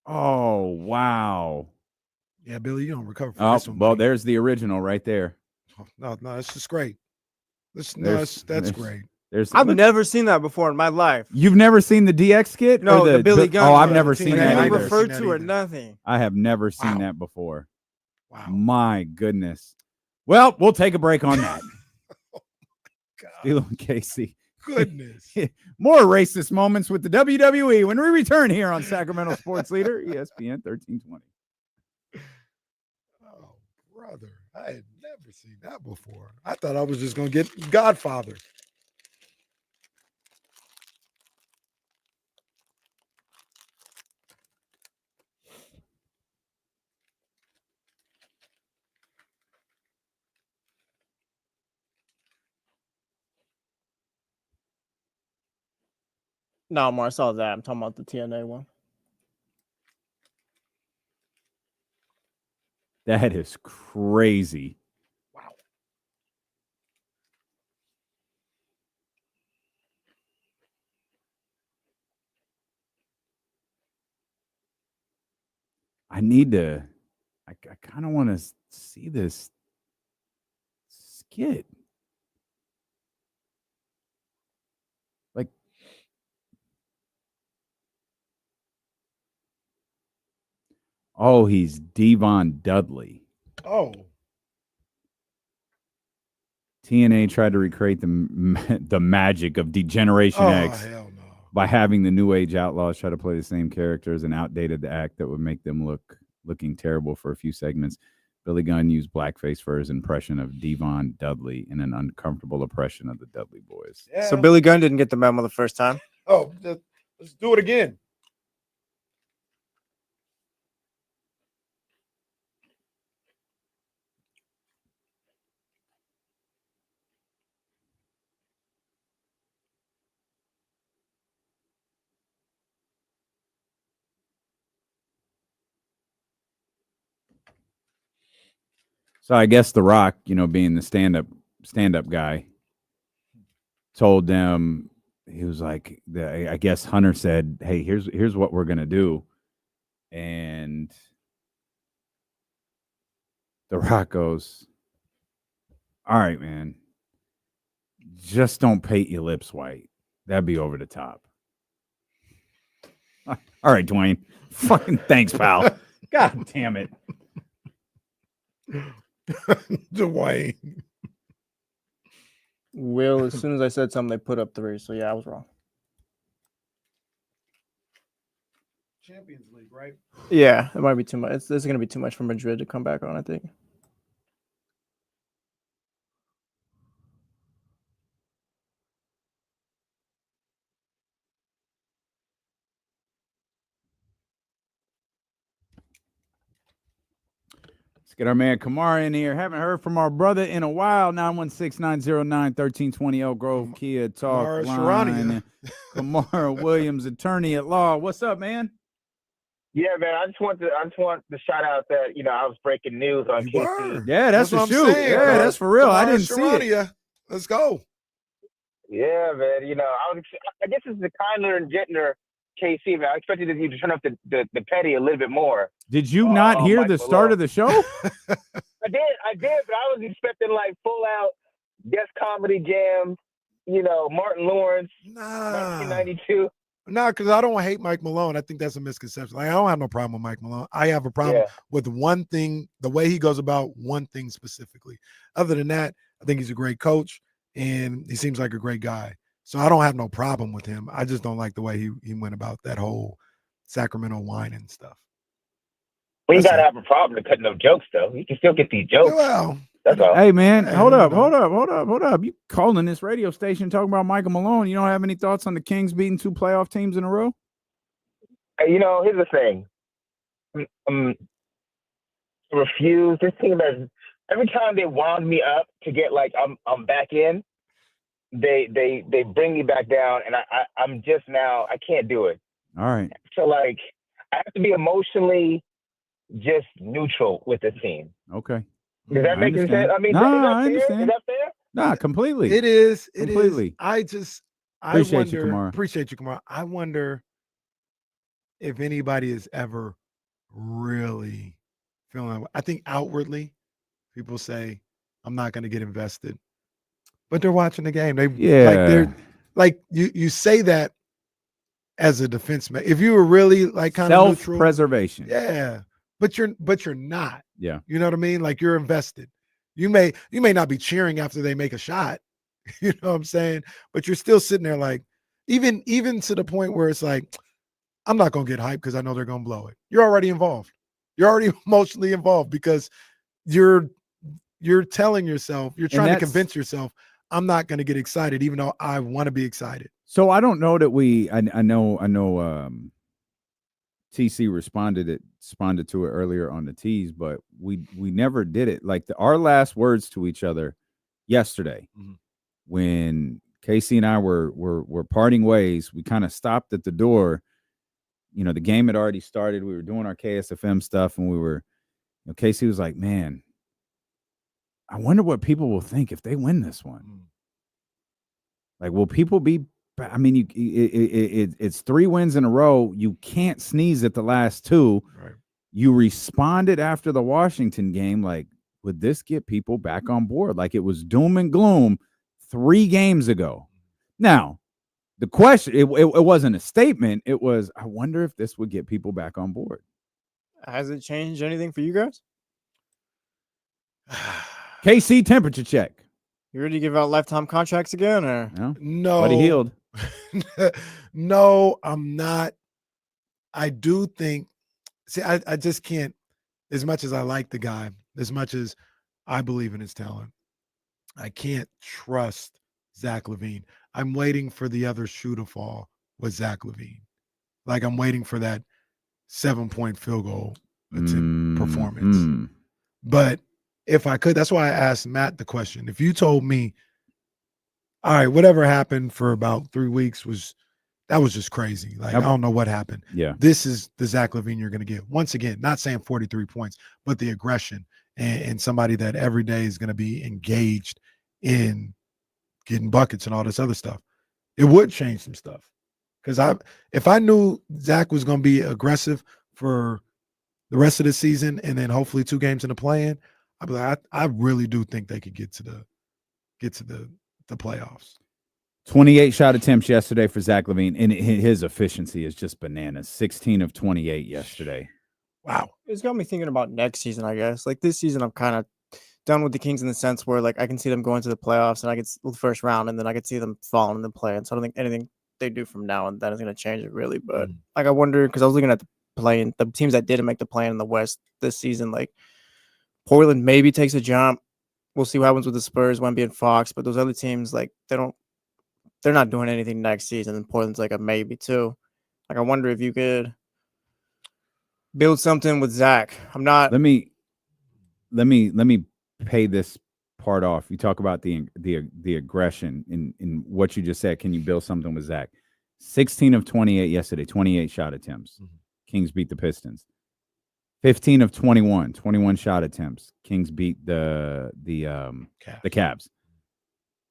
Oh, wow. Yeah, Billy, you don't recover from this one. Well, there's the original right there. No, it's just great. That's great. I've never seen that before in my life. You've never seen the DX skit? No, the Billy Gunn. Oh, I've never seen that either. Referred to or nothing. I have never seen that before. Wow. My goodness. Well, we'll take a break on that. Oh my Stilo and Casey. Goodness. More racist moments with the WWE when we return here on Sacramento Sports Leader, ESPN 1320. Oh, brother. I had never seen that before. I thought I was just going to get Godfather. No, more. I saw that. I'm talking about the TNA one. That is crazy. Wow. I kind of want to see this skit. Like, oh, he's Devon Dudley. Oh. TNA tried to recreate the magic of Degeneration X hell no. by having the New Age Outlaws try to play the same characters and outdated the act that would make them looking terrible for a few segments. Billy Gunn used blackface for his impression of Devon Dudley and an uncomfortable impression of the Dudley Boys. Yeah. So Billy Gunn didn't get the memo the first time. Oh, let's do it again. So I guess The Rock, being the stand-up guy, told them, he was like, I guess Hunter said, hey, here's what we're gonna do. And The Rock goes, all right, man, just don't paint your lips white. That'd be over the top. All right, Dwayne. Fucking thanks, pal. God damn it. Dwayne. Will, as soon as I said something, they put up 3. So yeah, I was wrong. Champions League, right? Yeah, it might be too much. This is going to be too much for Madrid to come back on, I think. Let's get our man Kamara in here. Haven't heard from our brother in a while. 916-909-1320 Elk Grove Kia Talk Kamara Line. Kamara Williams, attorney at law. What's up, man? Yeah, man. I just want to shout out that I was breaking news on KC. Yeah, that's a what I'm shoot. saying, Yeah, bro. that's for real. I Kamara didn't see it. Sharania. Let's go. Yeah, man. I guess it's the kinder and gentler KC, man. I expected you to turn up the petty a little bit more. Did you not hear Mike the start Malone. of the show? I did, but I was expecting like full out guest comedy jam. Martin Lawrence, 1992. Nah, because I don't hate Mike Malone. I think that's a misconception. Like, I don't have no problem with Mike Malone. I have a problem with one thing, the way he goes about one thing specifically. Other than that, I think he's a great coach and he seems like a great guy. So I don't have no problem with him. I just don't like the way he went about that whole Sacramento wine and stuff. We ain't got to have a problem to cut no jokes, though. You can still get these jokes. Well, that's all. Hey, man, hold up. You calling this radio station talking about Michael Malone. You don't have any thoughts on the Kings beating 2 playoff teams in a row? Hey, here's the thing. Refuse. This team has, every time they wound me up to get like I'm back in, they bring me back down, and I'm just now I can't do it. All right. So like I have to be emotionally just neutral with this team. Okay. Does that make sense? I mean, I is that fair? understand. Is that fair? Nah, completely. It is. Completely. I Appreciate you, wonder, Kamara. Appreciate you, Kamara. I wonder if anybody is ever really feeling that. I think outwardly people say, I'm not going to get invested. But they're watching the game. You say that as a defenseman. If you were really like kind of neutral, self-preservation. yeah. But you're not. Yeah. You know what I mean? Like you're invested. You may not be cheering after they make a shot. You know what I'm saying? But you're still sitting there like, even to the point where it's like, I'm not gonna get hyped because I know they're gonna blow it. You're already involved. You're already emotionally involved because you're telling yourself, you're trying to convince yourself, I'm not gonna get excited, even though I want to be excited. So I don't know that I know TC responded to it earlier on the tease, but we never did it. Like our last words to each other yesterday, when Casey and I were parting ways, we kind of stopped at the door. The game had already started. We were doing our KSFM stuff, and Casey was like, "Man, I wonder what people will think if they win this one. Like, will people be?" I mean, it's 3 wins in a row. You can't sneeze at the last 2. Right. You responded after the Washington game. Like, would this get people back on board? Like it was doom and gloom 3 games ago. Now, the question, it wasn't a statement. It was, I wonder if this would get people back on board. Has it changed anything for you guys? KC temperature check. You ready to give out lifetime contracts again, or no? But he healed. No, I'm not. I do think. See, I just can't. As much as I like the guy, as much as I believe in his talent, I can't trust Zach LaVine. I'm waiting for the other shoe to fall with Zach LaVine. Like I'm waiting for that 7-point field goal performance. But if I could, that's why I asked Matt the question. If you told me, all right, whatever happened for about 3 weeks was That was just crazy. Like, Yep. I don't know what happened. Yeah. This is the Zach LaVine you're going to get. Once again, not saying 43 points, but the aggression and somebody that every day is going to be engaged in getting buckets and all this other stuff. It would change some stuff. Because if I knew Zach was going to be aggressive for the rest of the season and then hopefully 2 games in the play-in, I'd be like, I really do think they could get to the playoffs. 28 shot attempts yesterday for Zach LaVine, and his efficiency is just bananas. 16 of 28 yesterday. Wow. It's got me thinking about next season, I guess. Like this season, I'm kind of done with the Kings in the sense where like I can see them going to the playoffs and I could the first round, and then I could see them falling in the play. And so I don't think anything they do from now and then is going to change it really. But like I wonder, because I was looking at the teams that didn't make the play in the West this season, like Portland maybe takes a jump. We'll see what happens with the Spurs, Wemby and Fox. But those other teams, like they're not doing anything next season, and Portland's like a maybe too. Like I wonder if you could build something with Zach. I'm not. Let me pay this part off. You talk about the aggression in what you just said. Can you build something with Zach? 16 of 28 yesterday, 28 shot attempts. Kings beat the Pistons. 15 of 21 shot attempts. Kings beat the Cavs.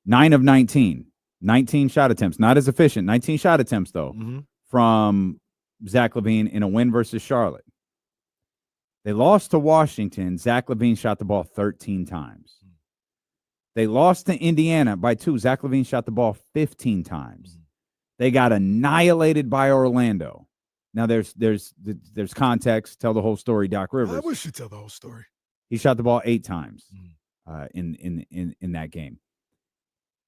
9 of 19 shot attempts. Not as efficient. 19 shot attempts though from Zach LaVine in a win versus Charlotte. They lost to Washington. Zach LaVine shot the ball 13 times. They lost to Indiana by 2. Zach LaVine shot the ball 15 times. They got annihilated by Orlando. Now there's context. Tell the whole story, Doc Rivers. I wish you'd tell the whole story. He shot the ball 8 times in that game.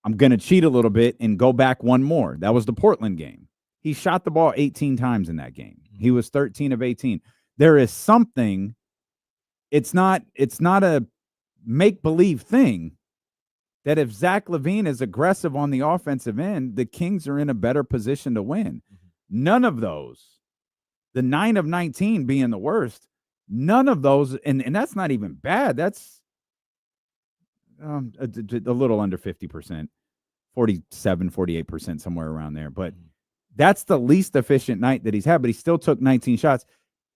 I'm going to cheat a little bit and go back one more. That was the Portland game. He shot the ball 18 times in that game. He was 13 of 18. There is something. It's not a make-believe thing that if Zach LaVine is aggressive on the offensive end, the Kings are in a better position to win. None of those, the 9 of 19 being the worst, none of those, and that's not even bad. That's a little under 50%, 47, 48%, somewhere around there. But that's the least efficient night that he's had, but he still took 19 shots.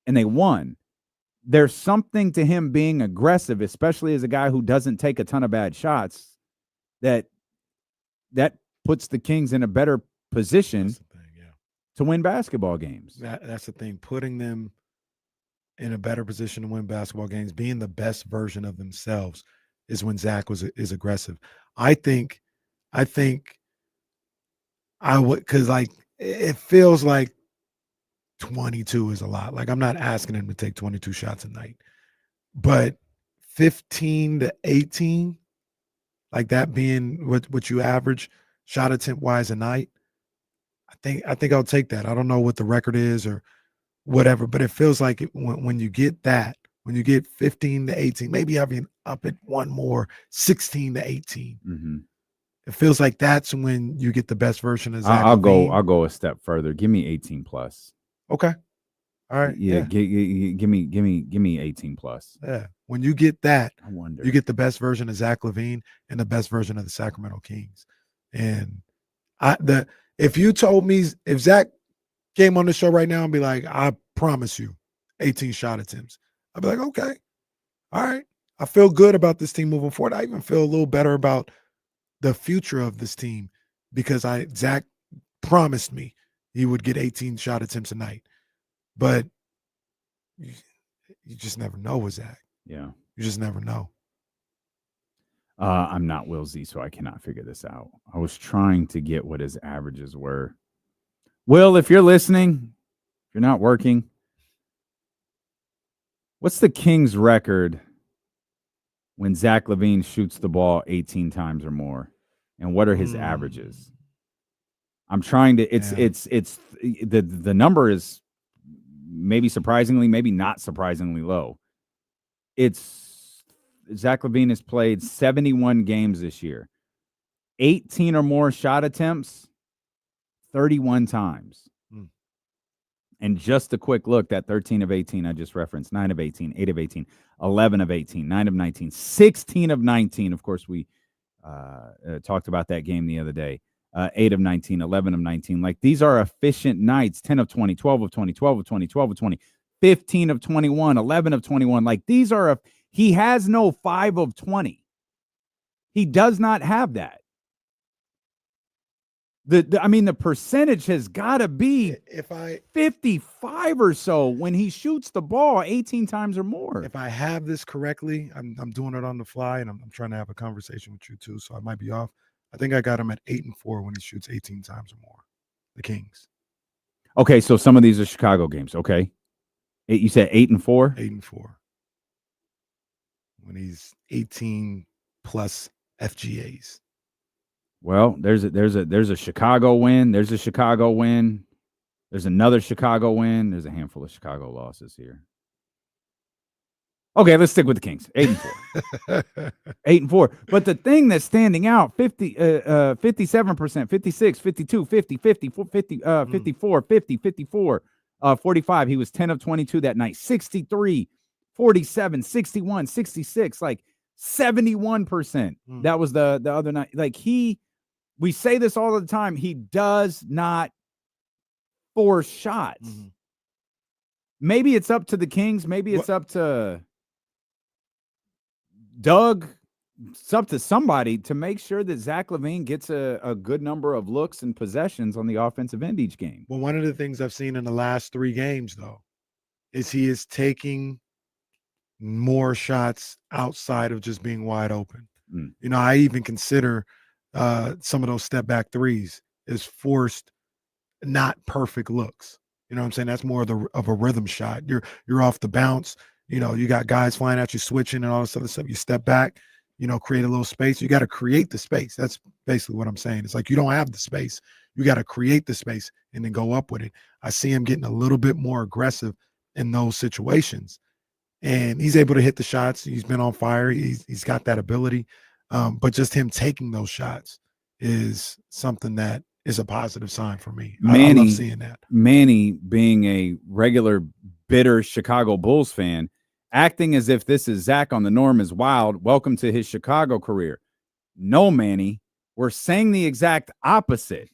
And they won. There's something to him being aggressive, especially as a guy who doesn't take a ton of bad shots, that puts the Kings in a better position to win basketball games. That's the thing. Putting them in a better position to win basketball games, being the best version of themselves is when Zach is aggressive. I think I would, because like it feels like 22 is a lot. Like I'm not asking him to take 22 shots a night, but 15 to 18, like that being what you average shot attempt wise a night, I think I'll take that. I don't know what the record is or whatever, but it feels like when you get that, when you get 15 to 18, maybe having up at one more, 16 to 18. It feels like that's when you get the best version of Zach. I'll go a step further. Give me 18 plus. Okay. All right. Yeah. Give me 18 plus. Yeah. When you get that, I wonder. You get the best version of Zach LaVine and the best version of the Sacramento Kings. And if you told me, if Zach came on the show right now and be like, I promise you 18 shot attempts, I'd be like, okay. All right. I feel good about this team moving forward. I even feel a little better about the future of this team because Zach promised me he would get 18 shot attempts a night. But you just never know with Zach. Yeah. You just never know. I'm not Will Z, so I cannot figure this out. I was trying to get what his averages were. Will, if you're listening, if you're not working, what's the Kings record when Zach LaVine shoots the ball 18 times or more? And what are his averages? I'm trying to, it's the number is maybe surprisingly, maybe not surprisingly low. It's Zach LaVine has played 71 games this year, 18 or more shot attempts, 31 times. And just a quick look, that 13 of 18 I just referenced, 9 of 18, 8 of 18, 11 of 18, 9 of 19, 16 of 19. Of course, we talked about that game the other day. 8 of 19, 11 of 19. Like, these are efficient nights. 10 of 20, 12 of 20, 12 of 20, 12 of 20, 15 of 21, 11 of 21. Like, these are he has no 5 of 20. He does not have that. The percentage has got to be 55 or so when he shoots the ball 18 times or more. If I have this correctly, I'm doing it on the fly, and I'm trying to have a conversation with you too, so I might be off. I think I got him at 8-4 when he shoots 18 times or more. The Kings. Okay, so some of these are Chicago games. Okay, you said 8-4. 8-4 when he's 18 plus FGAs. Well, there's a Chicago win. There's a Chicago win. There's another Chicago win. There's a handful of Chicago losses here. Okay, let's stick with the Kings. 8-4. 8-4. But the thing that's standing out, 57%, 56, 52, 50, 54, 50, 54, 45. He was 10 of 22 that night. 63, 47, 61, 66, like 71%. That was the other night. Like, we say this all the time. He does not force shots. Maybe it's up to the Kings. Maybe it's up to Doug. It's up to somebody to make sure that Zach LaVine gets a good number of looks and possessions on the offensive end each game. Well, one of the things I've seen in the last 3 games, though, is he is taking more shots outside of just being wide open. You know, I even consider some of those step back threes is forced, not perfect looks. You know what I'm saying? That's more of a rhythm shot. You're off the bounce. You know, you got guys flying at you, switching and all this other stuff. You step back, you know, create a little space. You got to create the space. That's basically what I'm saying. It's like you don't have the space. You got to create the space and then go up with it. I see him getting a little bit more aggressive in those situations. And he's able to hit the shots. He's been on fire. He's got that ability. But just him taking those shots is something that is a positive sign for me. I love seeing that. Manny, being a regular bitter Chicago Bulls fan, acting as if this is Zach on the norm is wild. Welcome to his Chicago career. No, Manny, we're saying the exact opposite.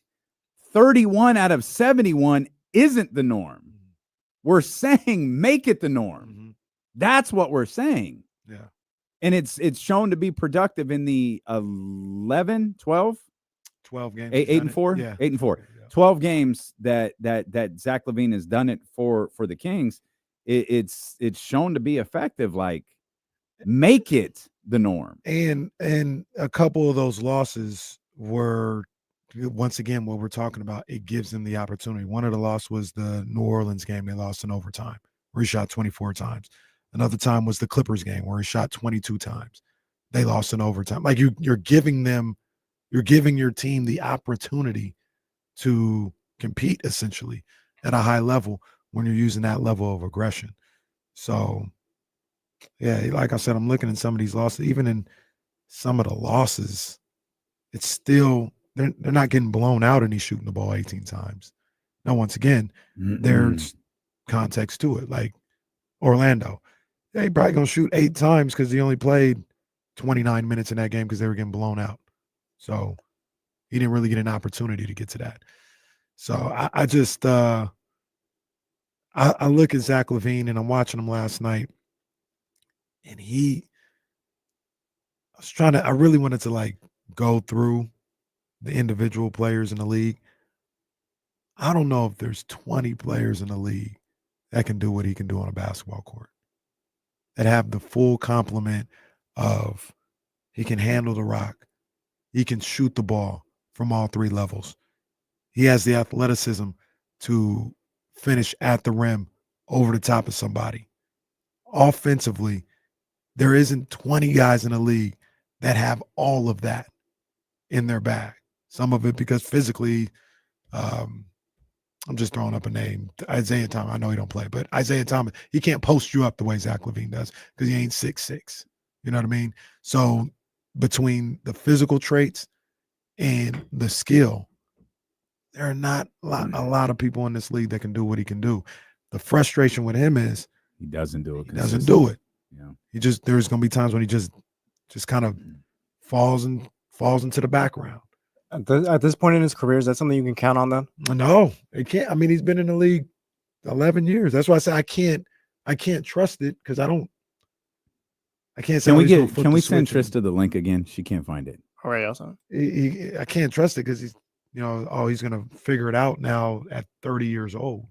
31 out of 71 isn't the norm. We're saying make it the norm. That's what we're saying. Yeah. And it's shown to be productive in the 12 games. 8-4? Yeah. 8-4. 12 games that Zach LaVine has done it for the Kings. It's shown to be effective. Like, make it the norm. And a couple of those losses were, once again, what we're talking about, it gives them the opportunity. One of the losses was the New Orleans game. They lost in overtime, where he shot 24 times. Another time was the Clippers game, where he shot 22 times. They lost in overtime. Like, you're giving your team the opportunity to compete essentially at a high level when you're using that level of aggression. So, yeah, like I said, I'm looking at some of these losses. Even in some of the losses, it's still they're not getting blown out and he's shooting the ball 18 times. Now, once again, there's context to it. Like Orlando, he probably gonna shoot 8 times because he only played 29 minutes in that game because they were getting blown out. So he didn't really get an opportunity to get to that. So I just I look at Zach LaVine and I'm watching him last night, and I really wanted to like go through the individual players in the league. I don't know if there's 20 players in the league that can do what he can do on a basketball court, that have the full complement of he can handle the rock, he can shoot the ball from all 3 levels. He has the athleticism to finish at the rim over the top of somebody. Offensively, there isn't 20 guys in the league that have all of that in their bag. Some of it because physically, I'm just throwing up a name, Isaiah Thomas. I know he don't play, but Isaiah Thomas, he can't post you up the way Zach LaVine does because he ain't 6'6". You know what I mean? So between the physical traits and the skill, there are not a lot of people in this league that can do what he can do. The frustration with him is he doesn't do it. He doesn't do it. Yeah. There's going to be times when he just kind of falls into the background. At this point in his career, is that something you can count on then? No, it can't. I mean, he's been in the league 11 years. That's why I say I can't trust it because I can't say. Can we send Trysta the link again? She can't find it. All right, also. I can't trust it because he's he's gonna figure it out now at 30 years old.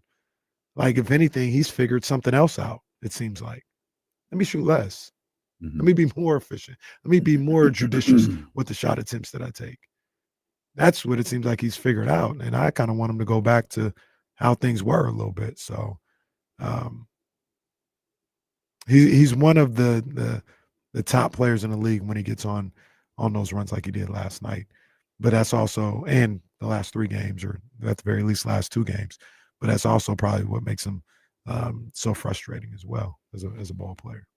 Like if anything, he's figured something else out. It seems like. Let me shoot less. Mm-hmm. Let me be more efficient. Let me be more judicious with the shot attempts that I take. That's what it seems like he's figured out. And I kind of want him to go back to how things were a little bit. So he's one of the top players in the league when he gets on those runs like he did last night. But that's also, and the last 3 games, or at the very least last 2 games. But that's also probably what makes him so frustrating as well as a ball player.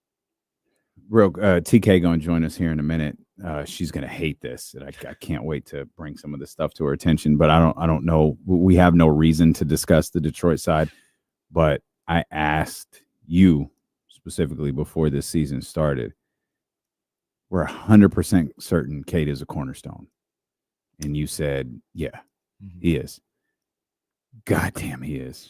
TK going to join us here in a minute. She's going to hate this, and I can't wait to bring some of this stuff to her attention. But I don't know. We have no reason to discuss the Detroit side. But I asked you specifically before this season started. We're 100% certain Cade is a cornerstone, and you said, "Yeah, he is." Goddamn, he is.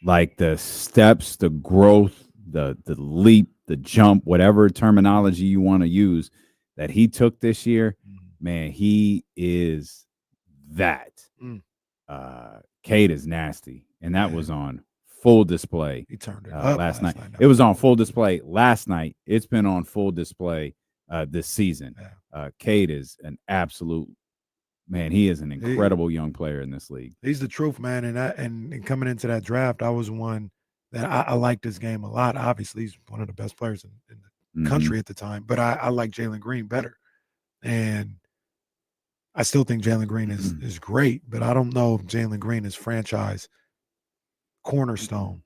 Like the steps, the growth, the leap, the jump, whatever terminology you want to use that he took this year, man, he is that. Cade is nasty, and that was on full display. He turned it up last night. It was on full display last night. It's been on full display this season. Cade is an absolute man. He is an incredible young player in this league. He's the truth, man. And coming into that draft, I was one that I liked this game a lot. Obviously, he's one of the best players in the country at the time, but I like Jalen Green better. And I still think Jalen Green is great, but I don't know if Jalen Green is franchise cornerstone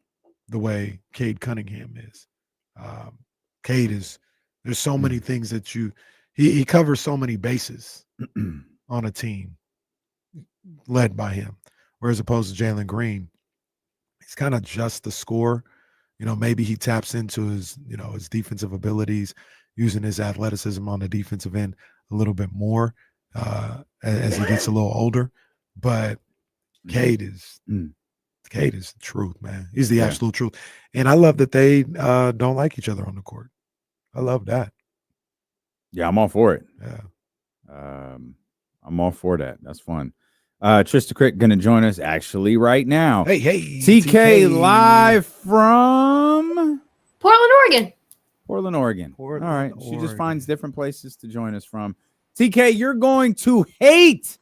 the way Cade Cunningham is. Cade is, there's so many things that he covers so many bases on a team led by him, whereas opposed to Jalen Green, he's kind of just the scorer. Maybe he taps into his defensive abilities, using his athleticism on the defensive end a little bit more as he gets a little older. But Cade is the truth, man. He's the absolute truth. And I love that they don't like each other on the court. I love that. Yeah, I'm all for it. Yeah. I'm all for that. That's fun. Trysta Krick going to join us actually right now. Hey, TK live from Portland, Oregon. All right. She just finds different places to join us from. TK, you're going to hate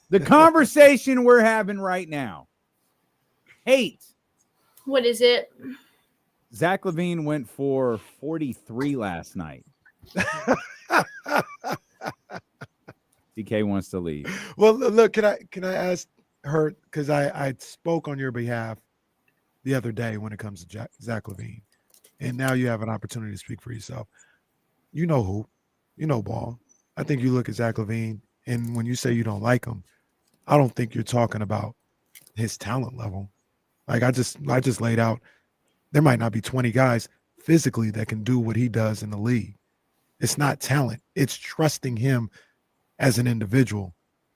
the conversation we're having right now. Hate. What is it? Zach LaVine went for 43 last night. TK wants to leave. Well, look, can I ask her, because I spoke on your behalf the other day when it comes to Zach LaVine, and now you have an opportunity to speak for yourself. You know who, ball. I think you look at Zach LaVine, and when you say you don't like him, I don't think you're talking about his talent level. Like I just laid out, there might not be 20 guys physically that can do what he does in the league. It's not talent. It's trusting him as an individual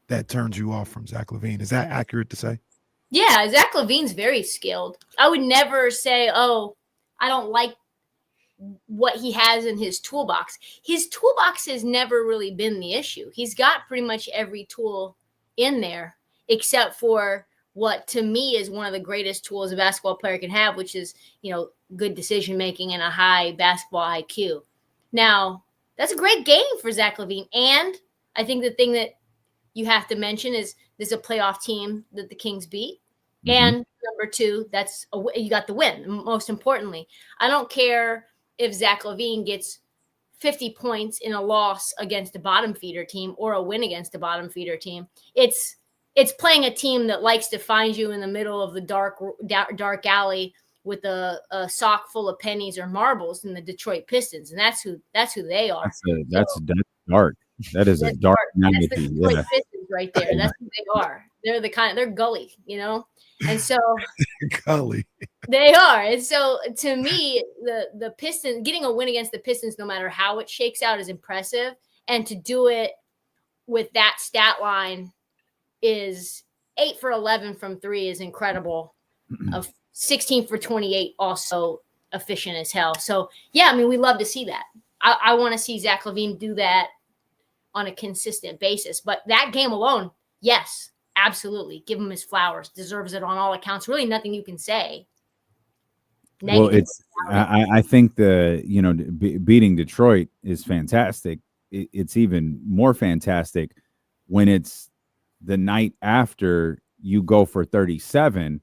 that turns you off from Zach LaVine. Is that accurate to say? Yeah, Zach LaVine's very skilled. I would never say, oh, I don't like what he has in his toolbox. His toolbox has never really been the issue. He's got pretty much every tool in there, except for what to me is one of the greatest tools a basketball player can have, which is, good decision-making and a high basketball IQ. Now, that's a great game for Zach LaVine. And I think the thing that you have to mention is there's a playoff team that the Kings beat. And number 2, you got the win. Most importantly, I don't care if Zach LaVine gets 50 points in a loss against a bottom feeder team or a win against a bottom feeder team. It's playing a team that likes to find you in the middle of the dark alley with a sock full of pennies or marbles in the Detroit Pistons, and that's who they are. That's dark. That is a dark analogy. That's the Detroit Pistons right there. That's who they are. They're gully, and so gully. They are. And so to me, the Pistons getting a win against the Pistons, no matter how it shakes out, is impressive. And to do it with that stat line is 8 for 11 from 3 is incredible. Of 16 for 28, also efficient as hell. So yeah, I mean, we love to see that. I want to see Zach LaVine do that on a consistent basis. But that game alone, yes, absolutely, give him his flowers. Deserves it on all accounts. Really, nothing you can say. Well, I think beating Detroit is fantastic. It's even more fantastic when it's the night after you go for 37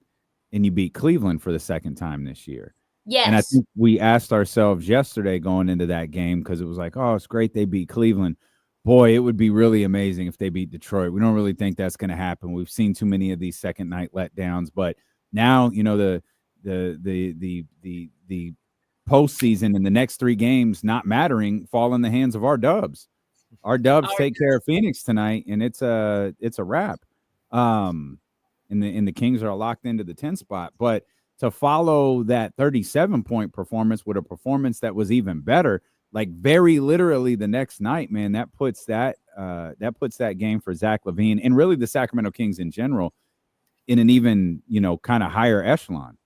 and you beat Cleveland for the second time this year. Yes. And I think we asked ourselves yesterday going into that game, because it was like, oh, it's great they beat Cleveland. Boy, it would be really amazing if they beat Detroit. We don't really think that's going to happen. We've seen too many of these second night letdowns, but now, the postseason and the next 3 games not mattering fall in the hands of our Dubs. Our Dubs take care of Phoenix tonight, and it's a wrap. And the Kings are locked into the 10 spot. But to follow that 37-point performance with a performance that was even better, like very literally the next night, man, that puts that game for Zach LaVine and really the Sacramento Kings in general in an even, kind of higher echelon.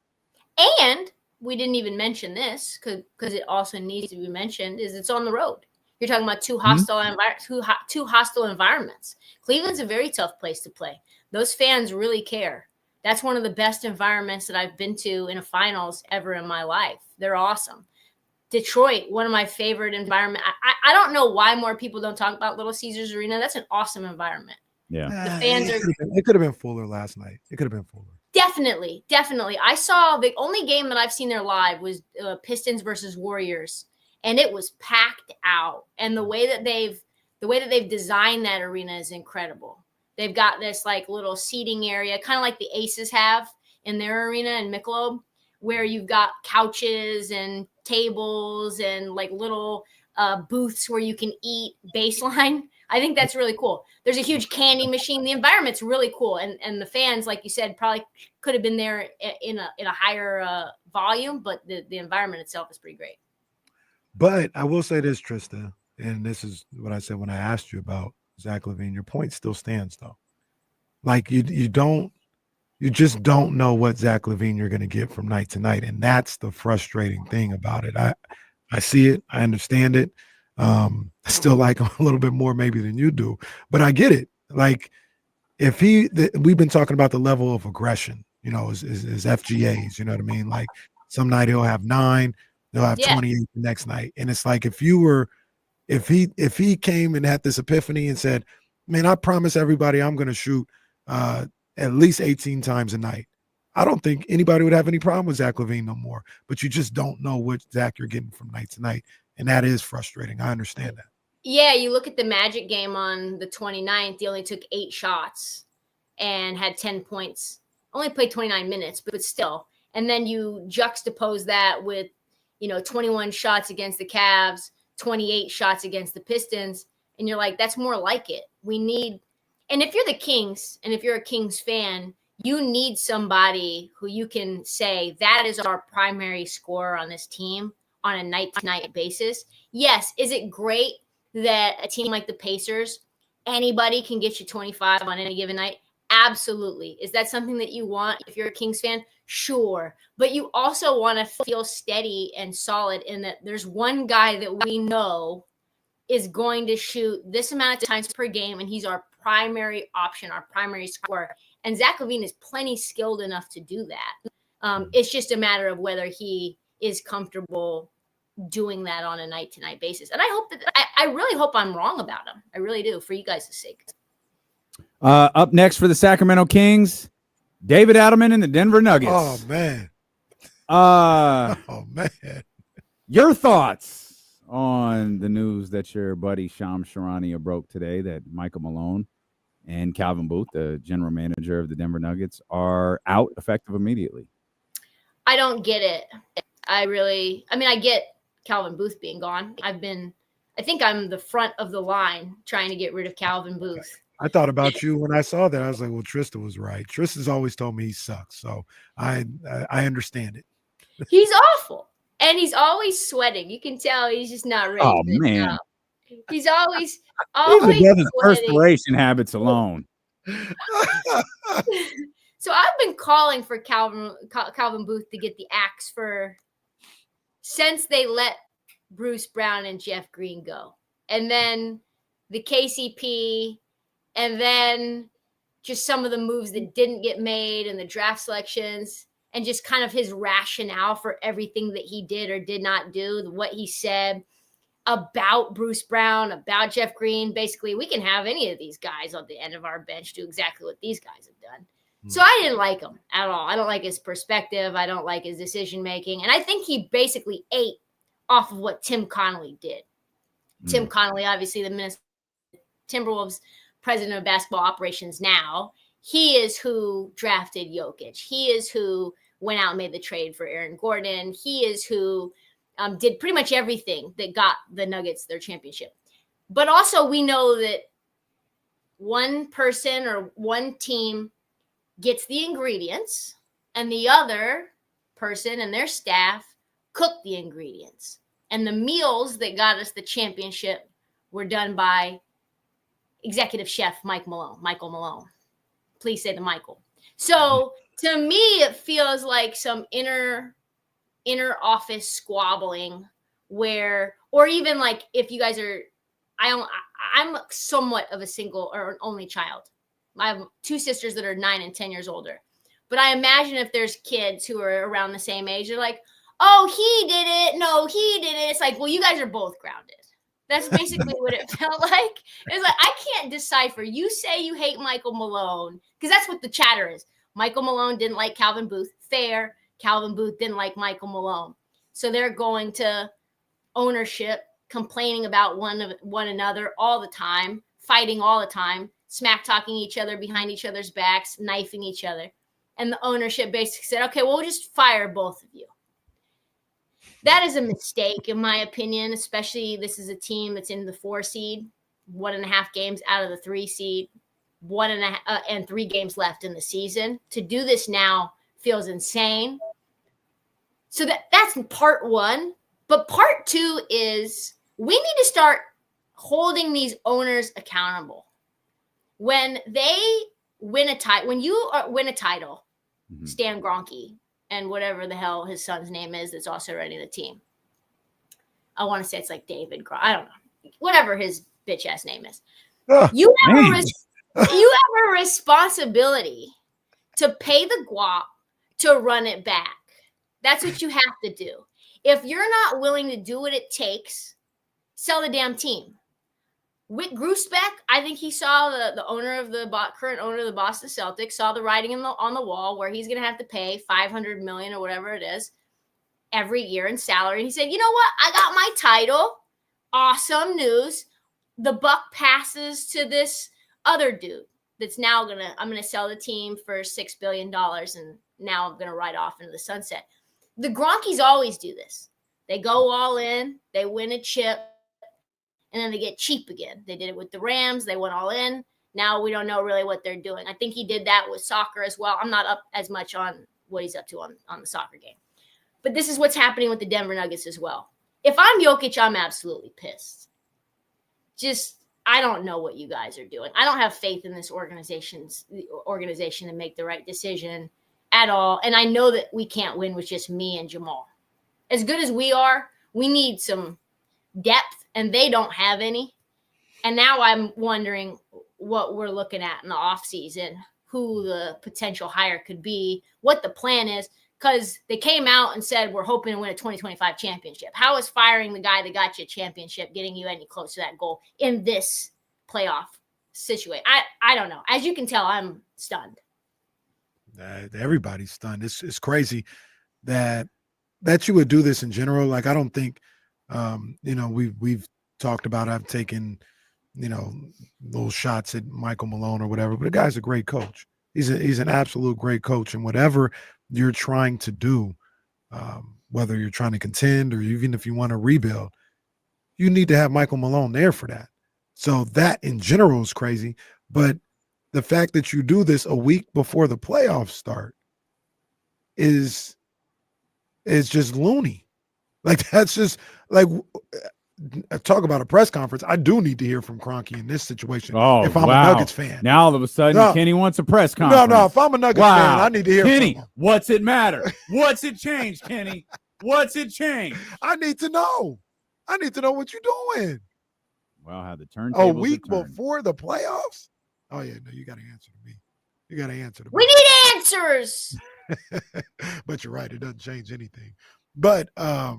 And we didn't even mention this because it also needs to be mentioned, is it's on the road. You're talking about two hostile environments. Cleveland's a very tough place to play. Those fans really care. That's one of the best environments that I've been to in a finals ever in my life. They're awesome. Detroit, one of my favorite environments. I don't know why more people don't talk about Little Caesars Arena. That's an awesome environment. Yeah. The fans it could have been fuller last night. It could have been fuller. Definitely. I saw the only game that I've seen there live was Pistons versus Warriors, and it was packed out. And the way that they've designed that arena is incredible. They've got this like little seating area, kind of like the Aces have in their arena in Michelob, where you've got couches and tables and like little booths where you can eat baseline. I think that's really cool. There's a huge candy machine. The environment's really cool. And the fans, like you said, probably could have been there in a higher volume, but the environment itself is pretty great. But I will say this, Trysta, and this is what I said when I asked you about Zach LaVine. Your point still stands, though. Like you just don't know what Zach LaVine you're going to get from night to night, and that's the frustrating thing about it. I see it, I understand it. I still like him a little bit more maybe than you do, but I get it. Like we've been talking about the level of aggression, is FGAs. You know what I mean? Like some night he'll have 9, they'll have 28 the next night, and it's like if he came and had this epiphany and said, "Man, I promise everybody I'm going to shoot at least 18 times a night," I don't think anybody would have any problem with Zach LaVine no more. But you just don't know what Zach you're getting from night to night, and that is frustrating. I understand that. Yeah, you look at the Magic game on the 29th, he only took 8 shots and had 10 points. Only played 29 minutes, but still. And then you juxtapose that with, 21 shots against the Cavs, 28 shots against the Pistons, and you're like, that's more like it. And if you're the Kings, and if you're a Kings fan, you need somebody who you can say, that is our primary scorer on this team on a night-to-night basis. Yes, is it great that a team like the Pacers, anybody can get you 25 on any given night? Absolutely. Is that something that you want if you're a Kings fan? Sure. But you also want to feel steady and solid in that there's one guy that we know is going to shoot this amount of times per game, and he's our primary option, our primary scorer. And Zach LaVine is plenty skilled enough to do that. It's just a matter of whether he is comfortable doing that on a night-to-night basis. And I really hope I'm wrong about him. I really do, for you guys' sake. Up next for the Sacramento Kings, David Adelman and the Denver Nuggets. Oh, man. Oh, man. Your thoughts on the news that your buddy Shams Charania broke today that Michael Malone and Calvin Booth, the general manager of the Denver Nuggets, are out effective immediately? I don't get it. I get Calvin Booth being gone. I think I'm the front of the line trying to get rid of Calvin Booth. I thought about you when I saw that. I was like, well, Trysta was right. Trista's always told me he sucks. So I understand it. He's awful. And he's always sweating. You can tell he's just not ready. Oh, man. He's always Even his perspiration habits alone. So I've been calling for Calvin Booth to get the axe since they let Bruce Brown and Jeff Green go. And then the KCP, and then just some of the moves that didn't get made and the draft selections, and just kind of his rationale for everything that he did or did not do, what he said about Bruce Brown, about Jeff Green. Basically, we can have any of these guys on the end of our bench do exactly what these guys have done. So I didn't like him at all. I don't like his perspective. I don't like his decision-making. And I think he basically ate off of what Tim Connolly did. Tim Connolly, obviously the Minnesota Timberwolves president of basketball operations now, he is who drafted Jokic. He is who went out and made the trade for Aaron Gordon. He is who did pretty much everything that got the Nuggets their championship. But also we know that one person or one team gets the ingredients and the other person and their staff cook the ingredients. And the meals that got us the championship were done by executive chef Michael Malone. Please say the Michael. So to me, it feels like some inner office squabbling where, or even like if you guys are, I'm somewhat of a single or an only child. I have two sisters that are 9 and 10 years older. But I imagine if there's kids who are around the same age, they're like, oh, he did it. No, he did it. It's like, well, you guys are both grounded. That's basically what it felt like. It's like, I can't decipher. You say you hate Michael Malone, because that's what the chatter is. Michael Malone didn't like Calvin Booth. Fair. Calvin Booth didn't like Michael Malone. So they're going to ownership, complaining about one another all the time, fighting all the time, smack talking each other behind each other's backs, knifing each other. And the ownership basically said, okay, well, we'll just fire both of you. That is a mistake, in my opinion, especially this is a team that's in the 4 seed, 1.5 games out of the 3 seed, 1.5 and 3 games left in the season. To do this now feels insane. So that's part one. But part two is we need to start holding these owners accountable. When they win a title, when you win a title, Stan Kroenke and whatever the hell his son's name is that's also running the team. I want to say it's like David Kroenke. I don't know. Whatever his bitch ass name is. You have a responsibility to pay the guap to run it back. That's what you have to do. If you're not willing to do what it takes, sell the damn team. Whit Grusbeck, I think he saw the owner of the current owner of the Boston Celtics, saw the writing on the wall where he's going to have to pay $500 million or whatever it is every year in salary. And he said, you know what? I got my title. Awesome news. The buck passes to this other dude that's now I'm going to sell the team for $6 billion. And now I'm going to ride off into the sunset. The Gronkies always do this. They go all in, they win a chip, and then they get cheap again. They did it with the Rams. They went all in. Now we don't know really what they're doing. I think he did that with soccer as well. I'm not up as much on what he's up to on the soccer game. But this is what's happening with the Denver Nuggets as well. If I'm Jokic, I'm absolutely pissed. I don't know what you guys are doing. I don't have faith in this organization to make the right decision at all. And I know that we can't win with just me and Jamal. As good as we are, we need some depth, and they don't have any. And now I'm wondering what we're looking at in the offseason, who the potential hire could be, what the plan is, because they came out and said we're hoping to win a 2025 championship. How is firing the guy that got you a championship getting you any close to that goal in this playoff situation? I don't know. As you can tell, I'm stunned. Everybody's stunned. It's crazy that you would do this in general. Like, I don't think we've talked about, I've taken little shots at Michael Malone or whatever, but the guy's a great coach. He's an absolute great coach, and whatever you're trying to do, whether you're trying to contend or even if you want to rebuild, you need to have Michael Malone there for that. So that in general is crazy, but the fact that you do this a week before the playoffs start is just loony. Like, that's just like, talk about a press conference. I do need to hear from Kroenke in this situation. Oh, if I'm wow. a Nuggets fan. Now all of a sudden, No. Kenny wants a press conference. No. If I'm a Nuggets fan, I need to hear Kenny, from him. what's it matter? What's it change, Kenny? What's it change? I need to know. I need to know what you're doing. Well, how the turntables A week are turned. before the playoffs? Oh, yeah. No, you got to answer to me. You got to answer to me. We need answers. But you're right. It doesn't change anything. But, yeah,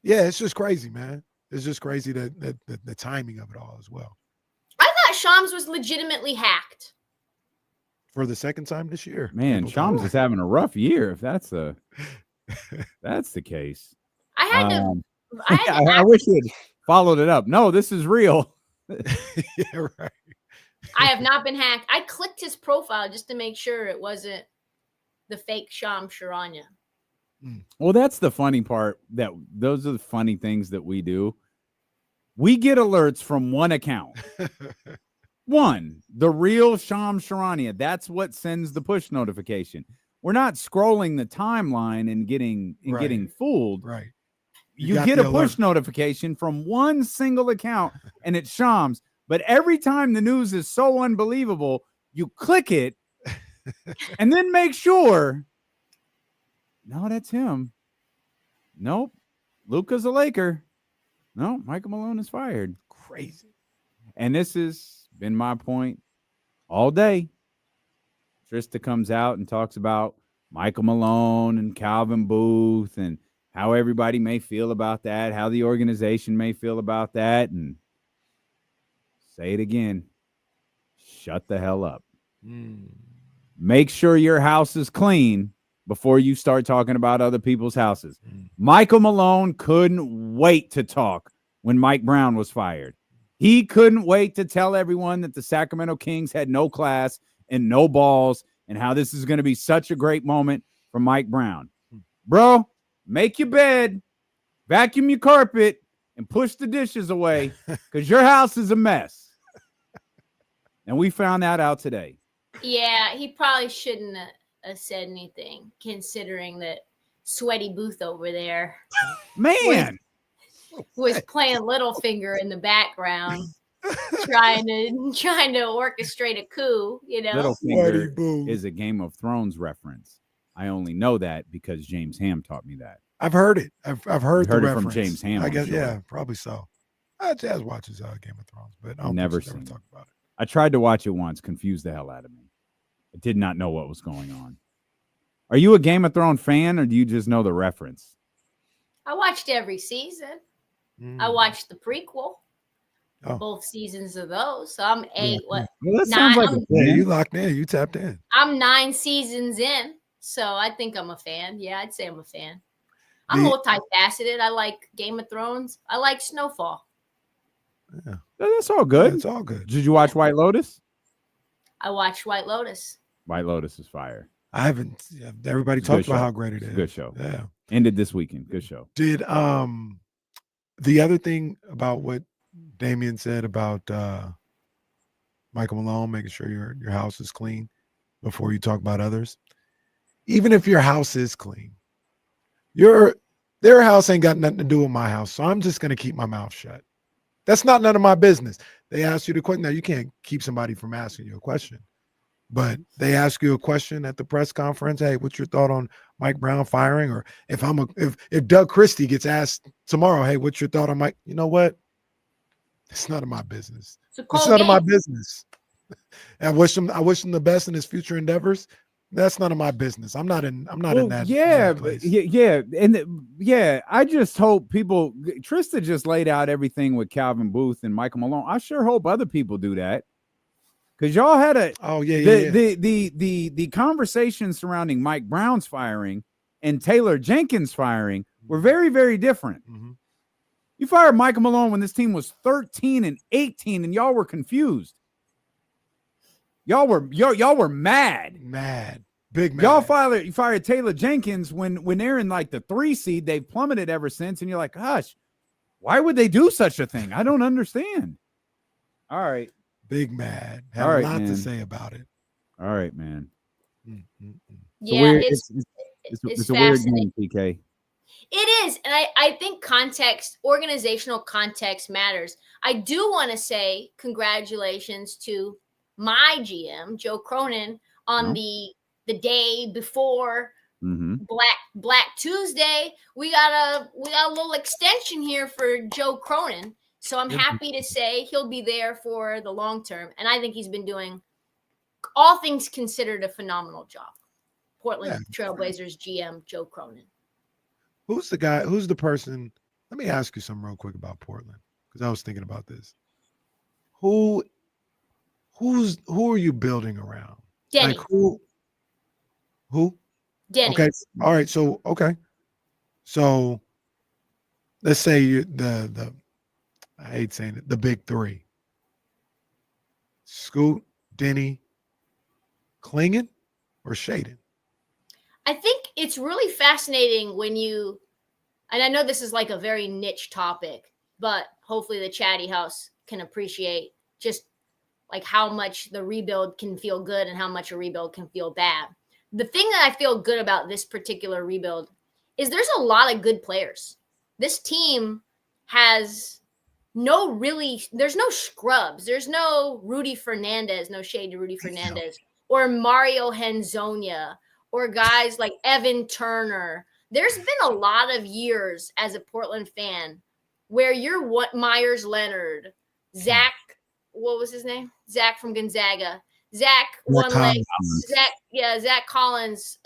it's just crazy, man. It's just crazy that the timing of it all as well. I thought Shams was legitimately hacked. For the second time this year. Man, Shams is having a rough year. If that's the case, I had to. I wish you had followed it up. No, this is real. Yeah, right. I have not been hacked. I clicked his profile just to make sure it wasn't the fake Shams Charania. Well, that's the funny part. That those are the funny things that we do. We get alerts from one account. One, the real Shams Charania. That's what sends the push notification. We're not scrolling the timeline and getting fooled. Right. You get a push notification from one single account, and it's Shams. But every time the news is so unbelievable, you click it and then make sure. No, that's him. Nope. Luka's a Laker. No, Michael Malone is fired. Crazy. And this has been my point all day. Trysta comes out and talks about Michael Malone and Calvin Booth and how everybody may feel about that, how the organization may feel about that. And say it again. Shut the hell up. Make sure your house is clean before you start talking about other people's houses. Michael Malone couldn't wait to talk when Mike Brown was fired. He couldn't wait to tell everyone that the Sacramento Kings had no class and no balls and how this is going to be such a great moment for Mike Brown. Bro, make your bed, vacuum your carpet, and push the dishes away because your house is a mess. And we found that out today. Yeah, he probably shouldn't have said anything, considering that sweaty Booth over there, man, was playing Littlefinger in the background, trying to orchestrate a coup. You know, Littlefinger is a Game of Thrones reference. I only know that because James Ham taught me that. I've heard it. I've heard the it reference from James Ham. I guess, sure. yeah, probably so. Jazz watches Game of Thrones, but I don't Never think she's seen ever it. talked about it. I tried to watch it once, confused the hell out of me. I did not know what was going on. Are you a Game of Thrones fan, or do you just know the reference? I watched every season. I watched the prequel, both seasons of those. So I'm eight. Well, that sounds like you locked in. You tapped in. I'm 9 seasons in, so I think I'm a fan. Yeah, I'd say I'm a fan. I'm multifaceted. I like Game of Thrones. I like Snowfall. Yeah, that's all good. It's all good. Did you watch White Lotus? I watched White Lotus. White Lotus is fire. I haven't. Everybody talked about how great it is. Good show. Yeah. Ended this weekend. Good show. Did the other thing about what Damian said about Michael Malone, making sure your house is clean before you talk about others. Even if your house is clean, their house ain't got nothing to do with my house. So I'm just gonna keep my mouth shut. That's not none of my business. They ask you the question. Now you can't keep somebody from asking you a question, but they ask you a question at the press conference. Hey, what's your thought on Mike Brown firing? Or if Doug Christie gets asked tomorrow, hey, what's your thought on Mike? You know what? It's none of my business. It's none of my business. I wish him the best in his future endeavors. That's none of my business. I'm not in that. Yeah, place. yeah. I just hope people. Trysta just laid out everything with Calvin Booth and Michael Malone. I sure hope other people do that, because y'all had the conversation surrounding Mike Brown's firing and Taylor Jenkins firing were very, very different. You fired Michael Malone when this team was 13 and 18, and y'all were confused. Y'all were mad. Big mad. Y'all fired Taylor Jenkins when they're in like the 3 seed. They've plummeted ever since. And you're like, gosh, why would they do such a thing? I don't understand. All right. Big mad. Have a lot to say about it. All right, man. Yeah, it's a weird game, PK. It is. And I think context, organizational context matters. I do want to say congratulations to my GM, Joe Cronin, on the day before Black Tuesday. We got a little extension here for Joe Cronin. So I'm happy to say he'll be there for the long term. And I think he's been doing, all things considered, a phenomenal job. Portland Trailblazers GM Joe Cronin. Who's the guy? Who's the person? Let me ask you something real quick about Portland, because I was thinking about this. Who are you building around? Denny. Like who? Denny. Okay. All right. So So let's say you the I hate saying it, the big three. Scoot, Denny, Klingon, or Shaden? I think it's really fascinating when you, and I know this is like a very niche topic, but hopefully the Chatty House can appreciate just like how much the rebuild can feel good and how much a rebuild can feel bad. The thing that I feel good about this particular rebuild is there's a lot of good players. This team has there's no scrubs. There's no Rudy Fernandez, no shade to Rudy Fernandez, or Mario Henzonia, or guys like Evan Turner. There's been a lot of years as a Portland fan where you're Myers Leonard, Zach, what was his name? Zach from Gonzaga. Zach one leg. Zach Collins,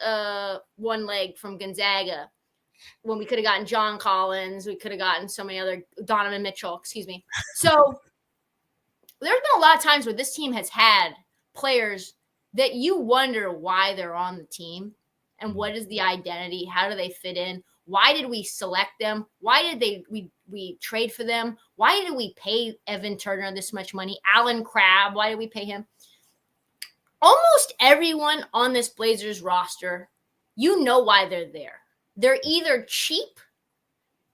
one leg from Gonzaga. When we could have gotten John Collins, we could have gotten so many other, Donovan Mitchell, excuse me. So there's been a lot of times where this team has had players that you wonder why they're on the team and what is the identity? How do they fit in? Why did we select them? Why did we trade for them? Why did we pay Evan Turner this much money? Alan Crabb, why did we pay him? Almost everyone on this Blazers roster, you know why they're there. They're either cheap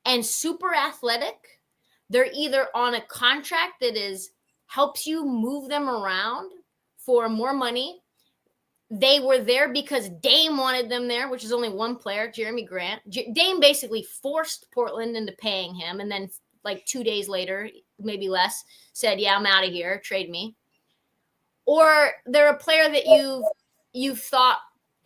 and super athletic. They're either on a contract that helps you move them around for more money. They were there because Dame wanted them there, which is only one player, Jeremy Grant. Dame basically forced Portland into paying him, and then like 2 days later, maybe less, said, yeah, I'm out of here, trade me. Or they're a player that you've thought,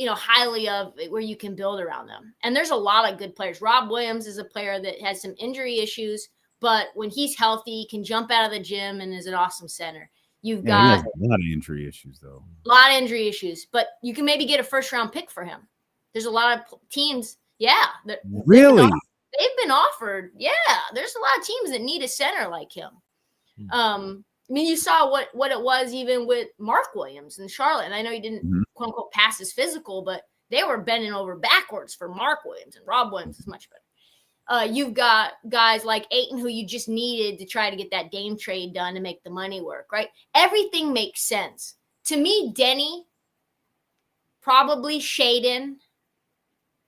highly of, where you can build around them. And there's a lot of good players. Rob Williams is a player that has some injury issues, but when he's healthy, can jump out of the gym and is an awesome center. You've got he has a lot of injury issues, though. A lot of injury issues, but you can maybe get a first-round pick for him. There's a lot of teams. Yeah. Really? They've been offered. Yeah. There's a lot of teams that need a center like him. You saw what it was even with Mark Williams in Charlotte. And I know he didn't, quote unquote, pass his physical, but they were bending over backwards for Mark Williams, and Rob Williams is much better. You've got guys like Ayton who you just needed to try to get that Dame trade done to make the money work, right? Everything makes sense. To me, Denny, probably Shaden,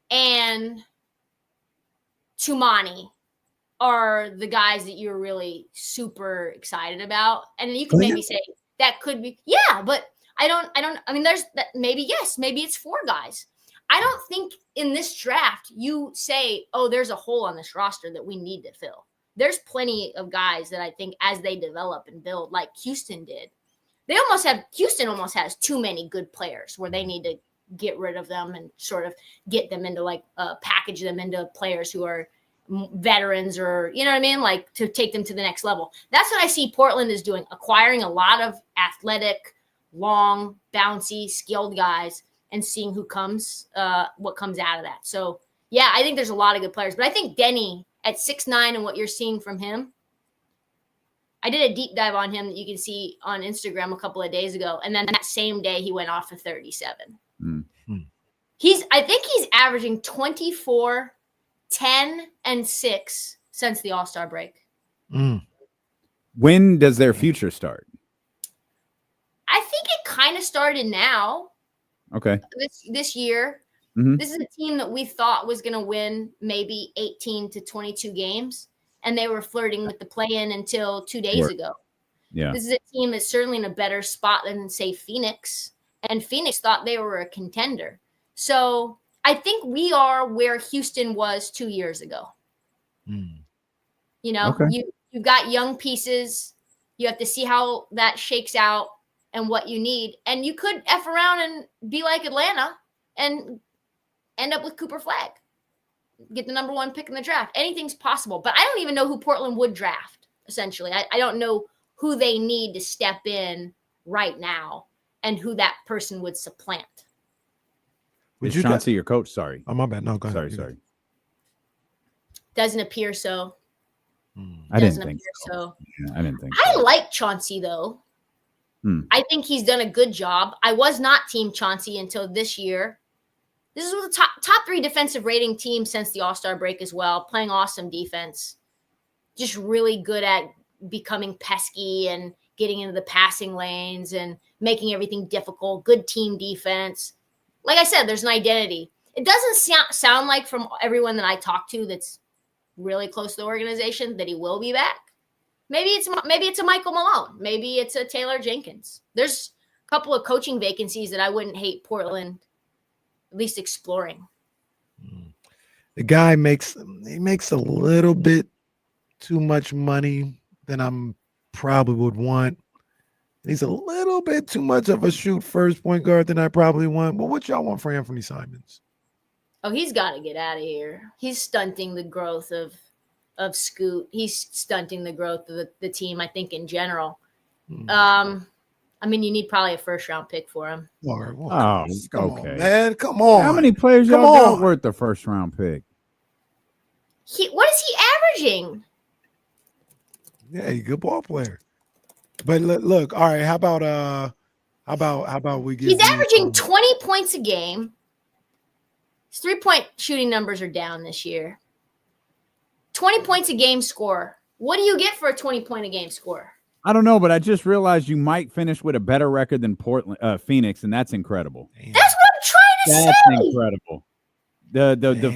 and Tumani are the guys that you're really super excited about. And you can maybe say that could be, but there's that, maybe it's 4 guys. I don't think in this draft you say, oh, there's a hole on this roster that we need to fill. There's plenty of guys that I think as they develop and build, like Houston did, Houston almost has too many good players where they need to get rid of them and sort of get them into package them into players who are veterans, or, like to take them to the next level. That's what I see Portland is doing, acquiring a lot of athletic, long, bouncy, skilled guys and seeing what comes out of that. So, I think there's a lot of good players. But I think Denny at 6'9" and what you're seeing from him, I did a deep dive on him that you can see on Instagram a couple of days ago. And then that same day, he went off for 37. I think he's averaging 24, 10, and 6 since the All-Star break. When does their future start? I think it kind of started now. Okay. This year. This is a team that we thought was going to win maybe 18 to 22 games, and they were flirting with the play-in until 2 days ago. Yeah. This is a team that's certainly in a better spot than, say, Phoenix, and Phoenix thought they were a contender. So I think we are where Houston was 2 years ago. You know, Okay. you've got young pieces. You have to see how that shakes out and what you need. And you could F around and be like Atlanta and end up with Cooper Flagg. Get the number 1 pick in the draft. Anything's possible. But I don't even know who Portland would draft, essentially. I don't know who they need to step in right now and who that person would supplant. Is Chauncey your coach? Sorry. Oh, my bad. No, go ahead. Sorry. Doesn't appear so. I didn't Doesn't think appear so. so. Yeah, I didn't think I like Chauncey, though. I think he's done a good job. I was not Team Chauncey until this year. This is the top 3 defensive rating team since the All-Star break as well, playing awesome defense. Just really good at becoming pesky and getting into the passing lanes and making everything difficult. Good team defense. Like I said, there's an identity. It doesn't sound like from everyone that I talk to that's really close to the organization that he will be back. Maybe it's a Michael Malone. Maybe it's a Taylor Jenkins. There's a couple of coaching vacancies that I wouldn't hate Portland at least exploring. The guy makes a little bit too much money than I'm probably would want. He's a little bit too much of a shoot first point guard than I probably want. But what y'all want for Anthony Simons? Oh, he's got to get out of here. He's stunting the growth of Scoot. He's stunting the growth of the team, I think, in general. I mean, you need probably a first-round pick for him. Come okay. on, man. Come on. How many players y'all got worth the first-round pick? What is he averaging? Yeah, he's a good ball player. But look, all right. How about we get? He's averaging 20 points a game. His 3-point shooting numbers are down this year. 20 points a game score. What do you get for a 20-point a game score? I don't know, but I just realized you might finish with a better record than Phoenix, and that's incredible. That's what I'm trying to say. That's incredible.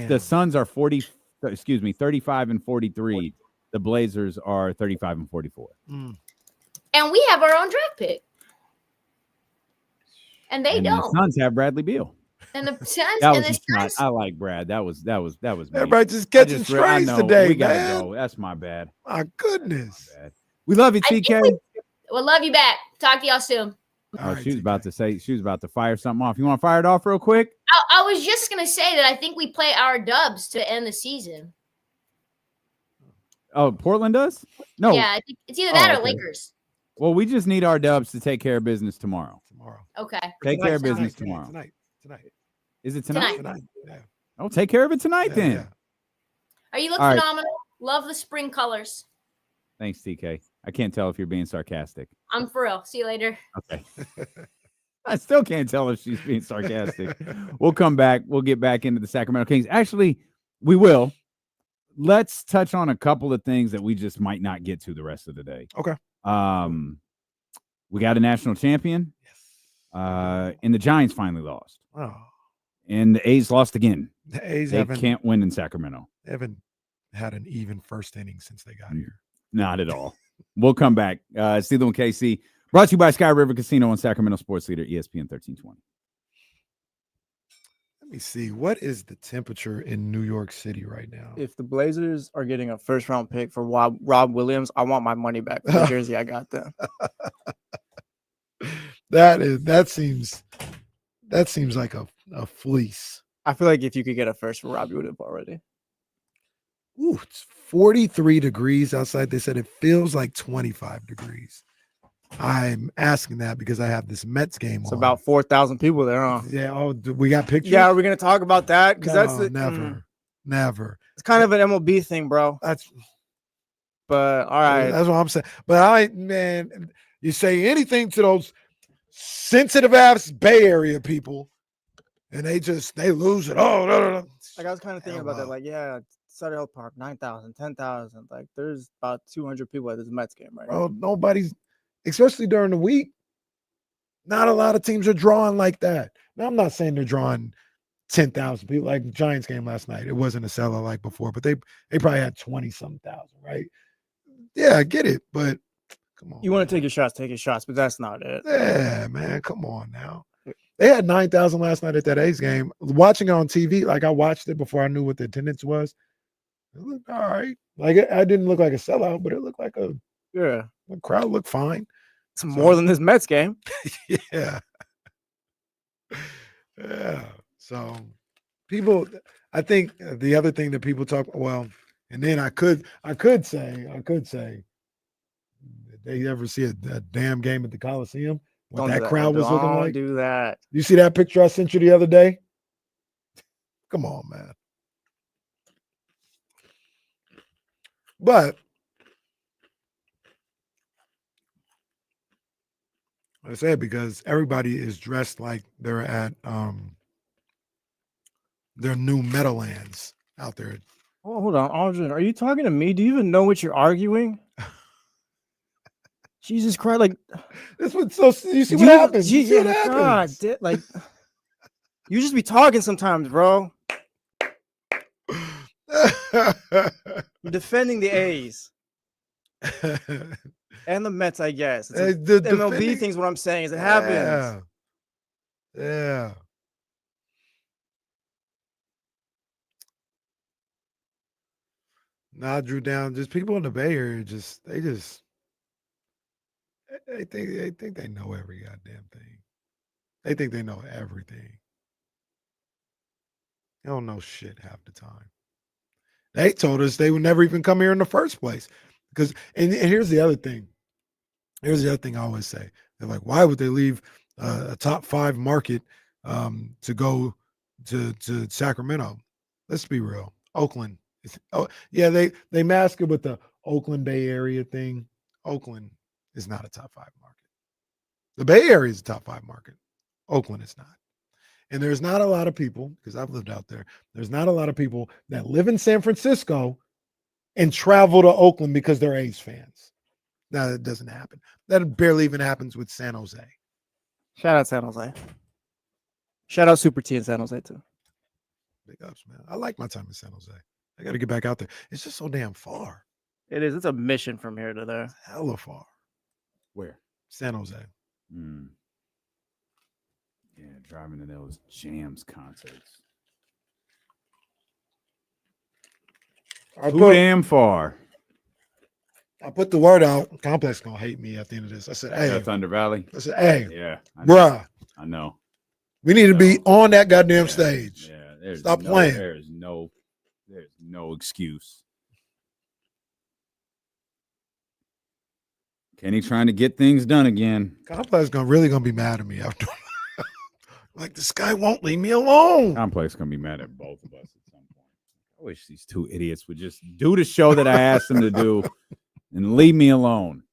The Suns are 35 and 43. The Blazers are 35 and 44. And we have our own draft pick. And they don't. The Suns have Bradley Beal. And the Suns That was not. I like Brad. That was me. Everybody just catching strays today, we gotta man. go. That's my bad. My goodness. We love you, TK. We'll love you back. Talk to y'all soon. She was about to fire something off. You want to fire it off real quick? I was just going to say that I think we play our Dubs to end the season. Oh, Portland does? No. Yeah, I think it's either that or Lakers. Well, we just need our Dubs to take care of business tomorrow. Okay. Take care of business tomorrow. Tonight. Is it tonight? Tonight. Yeah. Oh, take care of it tonight then. Yeah. Are you look All right. phenomenal? Love the spring colors. Thanks, TK. I can't tell if you're being sarcastic. I'm for real. See you later. Okay. I still can't tell if she's being sarcastic. We'll come back. We'll get back into the Sacramento Kings. Actually, we will. Let's touch on a couple of things that we just might not get to the rest of the day. Okay. We got a national champion. Yes. And the Giants finally lost. Oh. And the A's lost again. The A's can't win in Sacramento. They haven't had an even first inning since they got here. Not at all. We'll come back. Steele and KC, brought to you by Sky River Casino and Sacramento Sports Leader, ESPN 1320. Let me see. What is the temperature in New York City right now? If the Blazers are getting a first-round pick for Rob Williams, I want my money back for the jersey I got them. That seems like a fleece. I feel like if you could get a first for Rob, you would have already. Ooh, it's 43 degrees outside. They said it feels like 25 degrees. I'm asking that because I have this Mets game It's about 4,000 people there, huh? Yeah. Oh, we got pictures? Yeah, are we going to talk about that? Because Never. It's kind of an MLB thing, bro. But all right. That's what I'm saying. But man, you say anything to those sensitive ass Bay Area people, and they lose it. Oh, no. Like I was kind of thinking about that. Like, yeah, Sutter Hill Park, 9,000, 10,000. Like, there's about 200 people at this Mets game right now. Oh, nobody's, especially during the week. Not a lot of teams are drawing like that. Now, I'm not saying they're drawing 10,000 people like the Giants game last night. It wasn't a sellout like before, but they probably had 20-some thousand, right? Yeah, I get it, but come on. You want to take your shots, but that's not it. Yeah, man, come on now. They had 9,000 last night at that A's game. Watching it on TV, like I watched it before I knew what the attendance was. It looked all right. Like I didn't look like a sellout, but it looked like the crowd looked fine. It's more than this Mets game. Yeah. Yeah. So people, I think the other thing that people talk, well, and then I could say, did they ever see a damn game at the Coliseum? What that crowd was looking like? Do that. You see that picture I sent you the other day? Come on, man. But I said because everybody is dressed like they're at their new Meadowlands out there. Oh, hold on, Aldrin. Are you talking to me? Do you even know what you're arguing? Jesus Christ! Like this was so. You see what happens? You see what God, happens? like you just be talking sometimes, bro. You're defending the A's and the Mets, I guess. It's the MLB thing's what I'm saying is it happens. Yeah. Nah, Drew down. Just people in the Bay Area. They think they know every goddamn thing. They think they know everything. They don't know shit half the time. They told us they would never even come here in the first place. Because and here's the other thing. Here's the other thing I always say. They're like, why would they leave a top 5 market to go to Sacramento? Let's be real. Oakland. They mask it with the Oakland Bay Area thing. Oakland is not a top 5 market. The Bay Area is a top 5 market. Oakland is not. And there's not a lot of people, because I've lived out there, there's not a lot of people that live in San Francisco and travel to Oakland because they're A's fans. Now, that doesn't happen. That barely even happens with San Jose. Shout out San Jose. Shout out Super T in San Jose, too. Big ups, man. I like my time in San Jose. I got to get back out there. It's just so damn far. It is. It's a mission from here to there. It's hella far. Where? San Jose. Yeah, driving to those Jams concerts. Too damn far. I put the word out. Complex gonna hate me at the end of this. I said, "Hey, Thunder Valley." I said, "Hey, yeah, bruh, I know. We need to be on that goddamn stage. Yeah, stop playing. There's no excuse. Kenny trying to get things done again. Complex really gonna be mad at me after. Like this guy won't leave me alone. Complex gonna be mad at both of us at some point. I wish these two idiots would just do the show that I asked them to do and leave me alone.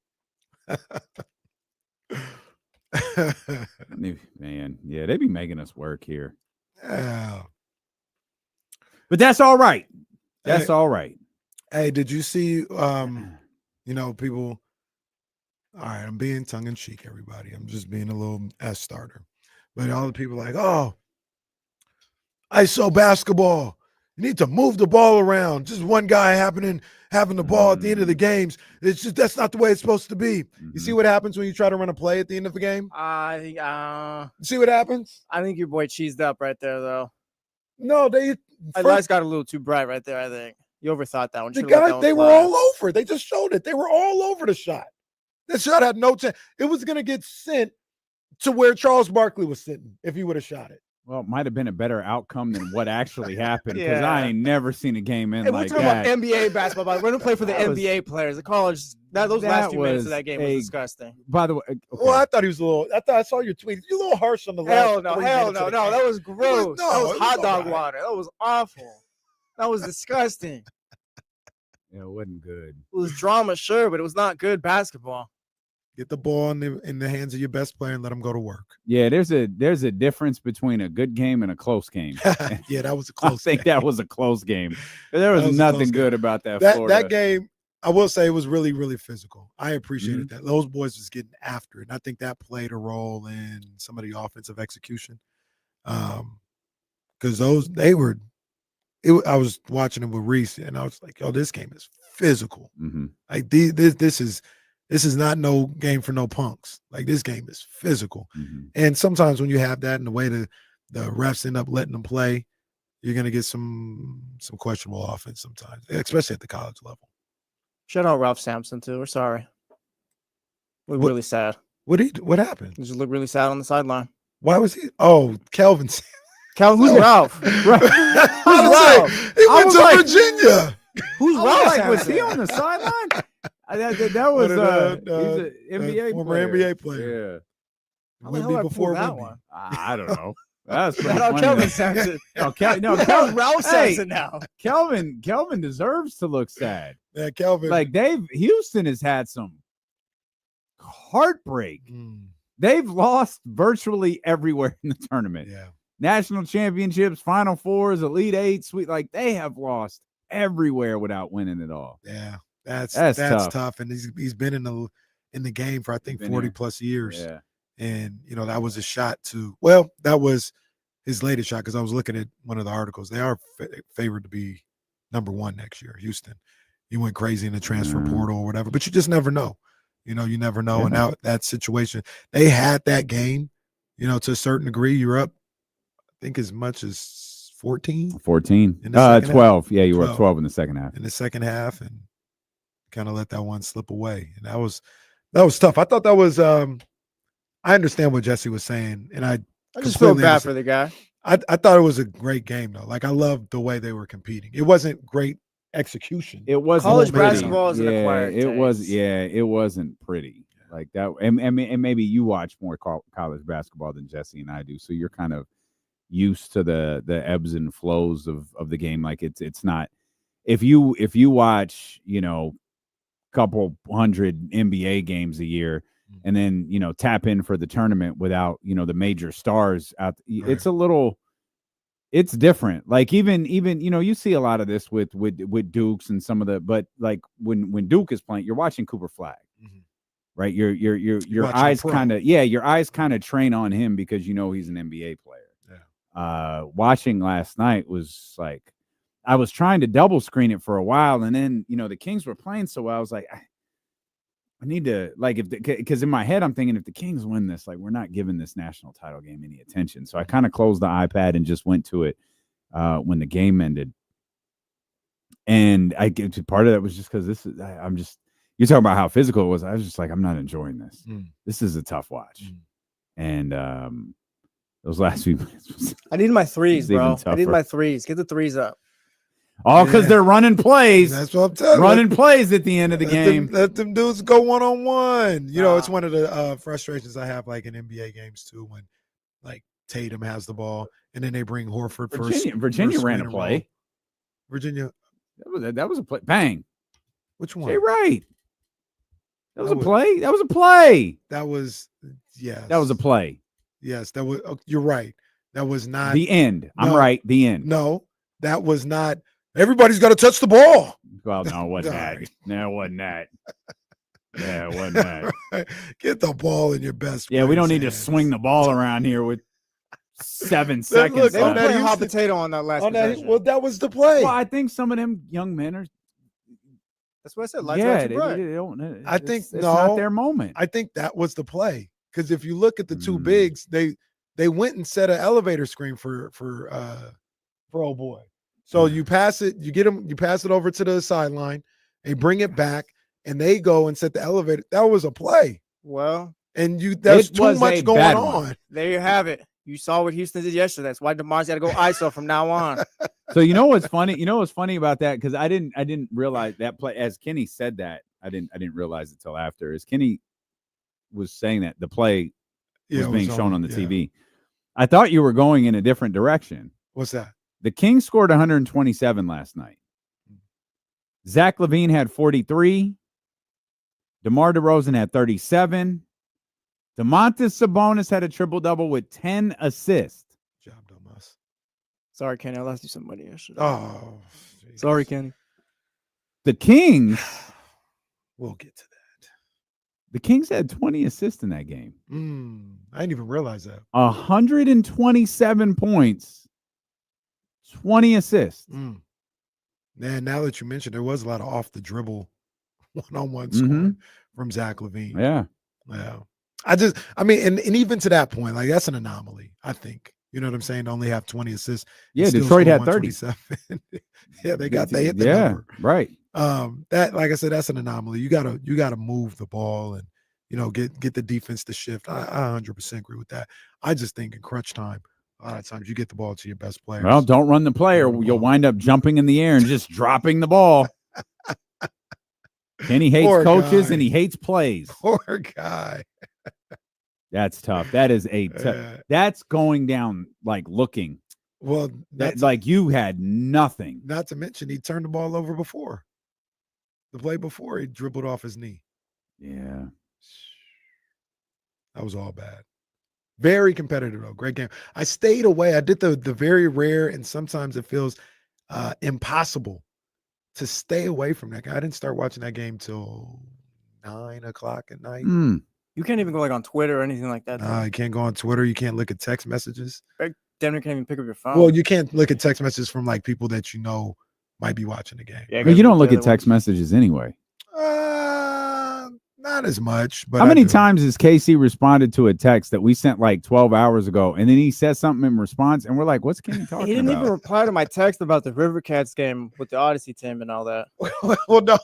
Man, yeah, they be making us work here. Yeah. But that's all right. That's all right. Hey, did you see people? All right, I'm being tongue in cheek, everybody. I'm just being a little S starter. But all the people like, oh, ISO basketball. You need to move the ball around. Just one guy having the ball at the end of the games. It's just that's not the way it's supposed to be. You see what happens when you try to run a play at the end of the game? I think see what happens? I think your boy cheesed up right there, though. No, lights got a little too bright right there, I think. You overthought that one. The guys, they were all over. They just showed it. They were all over the shot. That shot had no chance. It was going to get sent to where Charles Barkley was sitting if he would have shot it. Well, it might have been a better outcome than what actually happened because I ain't never seen a game end like that. We're talking about NBA basketball. We're going to play for the NBA players. The college, those last few minutes of that game was disgusting. By the way, okay. Well, I thought he was I saw your tweet. You're a little harsh on the hell no. That was gross. That was hot dog water. That was awful. That was disgusting. Yeah, it wasn't good. It was drama, sure, but it was not good basketball. Get the ball in the hands of your best player and let him go to work. Yeah, there's a difference between a good game and a close game. Yeah, that was a close game. That was a close game. There was nothing good about that Florida. That game, I will say, it was really, really physical. I appreciated that. Those boys was getting after it. And I think that played a role in some of the offensive execution. Because I was watching it with Reese, and I was like, "Yo, this game is physical. Like this is This is not no game for no punks. Like, this game is physical. And sometimes when you have that and the way the refs end up letting them play, you're going to get some questionable offense sometimes, especially at the college level. Shout out Ralph Sampson, too. We're sorry. Looked really sad. What happened? He just looked really sad on the sideline. Why was he? Oh, Kelvin. Who's Ralph? Who's Ralph? He went to Virginia. Who's Ralph? Was he on the sideline? That was he's an NBA former NBA player. Yeah. How the hell I pulled that one? I don't know. That's pretty Shout out funny, Kelvin though. Sampson. Kelvin Ralph Sampson now. Kelvin deserves to look sad. Yeah, Kelvin. Like Houston has had some heartbreak. They've lost virtually everywhere in the tournament. Yeah. National championships, Final Fours, Elite Eight, sweet. Like, they have lost everywhere without winning it all. Yeah. That's tough. tough. And he's been in the game for, I think, 40 plus years. Yeah. And, that was a shot that was his latest shot, because I was looking at one of the articles. They are favored to be number 1 next year, Houston. He went crazy in the transfer portal or whatever, but you just never know. You never know. Yeah. And now that situation, they had that game, to a certain degree. You're up, I think, as much as 14. 14. In the second 12. half. Yeah, you were up 12 in the second half. In the second half, and kind of let that one slip away. And that was tough. I thought that was I understand what Jesse was saying, and I just feel bad for the guy. I thought it was a great game, though. Like, I loved the way they were competing. It wasn't great execution. It wasn't college pretty. basketball is an acquired taste. It wasn't pretty like that. And maybe you watch more college basketball than Jesse and I do, so you're kind of used to the ebbs and flows of the game. Like, it's not, if you watch couple hundred NBA games a year and then tap in for the tournament without the major stars out, right. It's different. Like, even you see a lot of this with Dukes and some of the, but like when Duke is playing, you're watching Cooper Flag, right? Your eyes kind of train on him because he's an NBA player. Yeah. Watching last night was like, I was trying to double screen it for a while, and then the Kings were playing so well. I was like, I need to, like, because in my head I'm thinking, if the Kings win this, like, we're not giving this national title game any attention. So I kind of closed the iPad and just went to it when the game ended. And part of that was just because you're talking about how physical it was. I was just like, I'm not enjoying this. This is a tough watch. And those last few minutes, I need my threes, bro. Tougher. I need my threes. Get the threes up. Oh, because they're running plays. That's what I'm telling you. Running plays at the end of the game. Let them dudes go one-on-one. It's one of the frustrations I have, like, in NBA games too, when, like, Tatum has the ball and then they bring Horford Virginia ran a play. Virginia. That was a play. Bang. Which one? Jay Wright. That was a play. That was a play. That was, yes. That was a play. Yes, that was. You're right. That was not the end. I'm right. The end. No, that was not. Everybody's got to touch the ball. Well, no, it wasn't that. No, it wasn't that. Yeah, it wasn't that. Get the ball in your best. Yeah, we don't need to swing the ball around here with 7 seconds. Look, they were playing hot potato on that last possession. Well, that was the play. Well, I think some of them young men are. That's what I said. I think it's not their moment. I think that was the play, because if you look at the two bigs, they went and set an elevator screen for old boy. So you pass it, you pass it over to the sideline, they bring it back, and they go and set the elevator. That was a play. Well, and there's too much going on. There you have it. You saw what Houston did yesterday. That's why DeMar's got to go ISO from now on. So you know what's funny? You know what's funny about that? Because I didn't realize that play. As Kenny said that, I didn't realize it till after. As Kenny was saying that the play was being shown on the TV. I thought you were going in a different direction. What's that? The Kings scored 127 last night. Zach LaVine had 43. DeMar DeRozan had 37. Domantas Sabonis had a triple-double with 10 assists. Good job, Domas. Sorry, Kenny. I lost you some money yesterday. Oh, geez. Sorry, Kenny. The Kings. We'll get to that. The Kings had 20 assists in that game. I didn't even realize that. 127 points. 20 assists. Man, now that you mentioned, there was a lot of off the dribble one-on-one scoring from Zach LaVine. Yeah. Yeah. I mean, and even to that point, like that's an anomaly, I think. You know what I'm saying? To only have 20 assists. Yeah, still Detroit score had 30. 127. Yeah, they hit the number. Right. That, like I said, that's an anomaly. You gotta move the ball and get the defense to shift. I 100% agree with that. I just think in crunch time, a lot of times you get the ball to your best players. Well, don't run the player. You'll wind up jumping in the air and just dropping the ball. Kenny hates Poor coaches guy. and he hates plays. Poor guy. That's tough. That is that's going down like looking. Well, like you had nothing. Not to mention he turned the ball over before. The play before he dribbled off his knee. Yeah. That was all bad. Very competitive though. Great game. I stayed away. I did the very rare and sometimes it feels impossible to stay away from that guy. I didn't start watching that game till 9 o'clock at night. You can't even go like on Twitter or anything like that. You can't go on Twitter. You can't look at text messages. Denver can't even pick up your phone. Well, you can't look at text messages from like people that might be watching the game. Yeah, you don't look at text messages anyway. Not as much. But how many times has KC responded to a text that we sent like 12 hours ago, and then he says something in response, and we're like, "What's Kenny talking about?" He didn't even reply to my text about the River Cats game with the Odyssey team and all that. Well, no.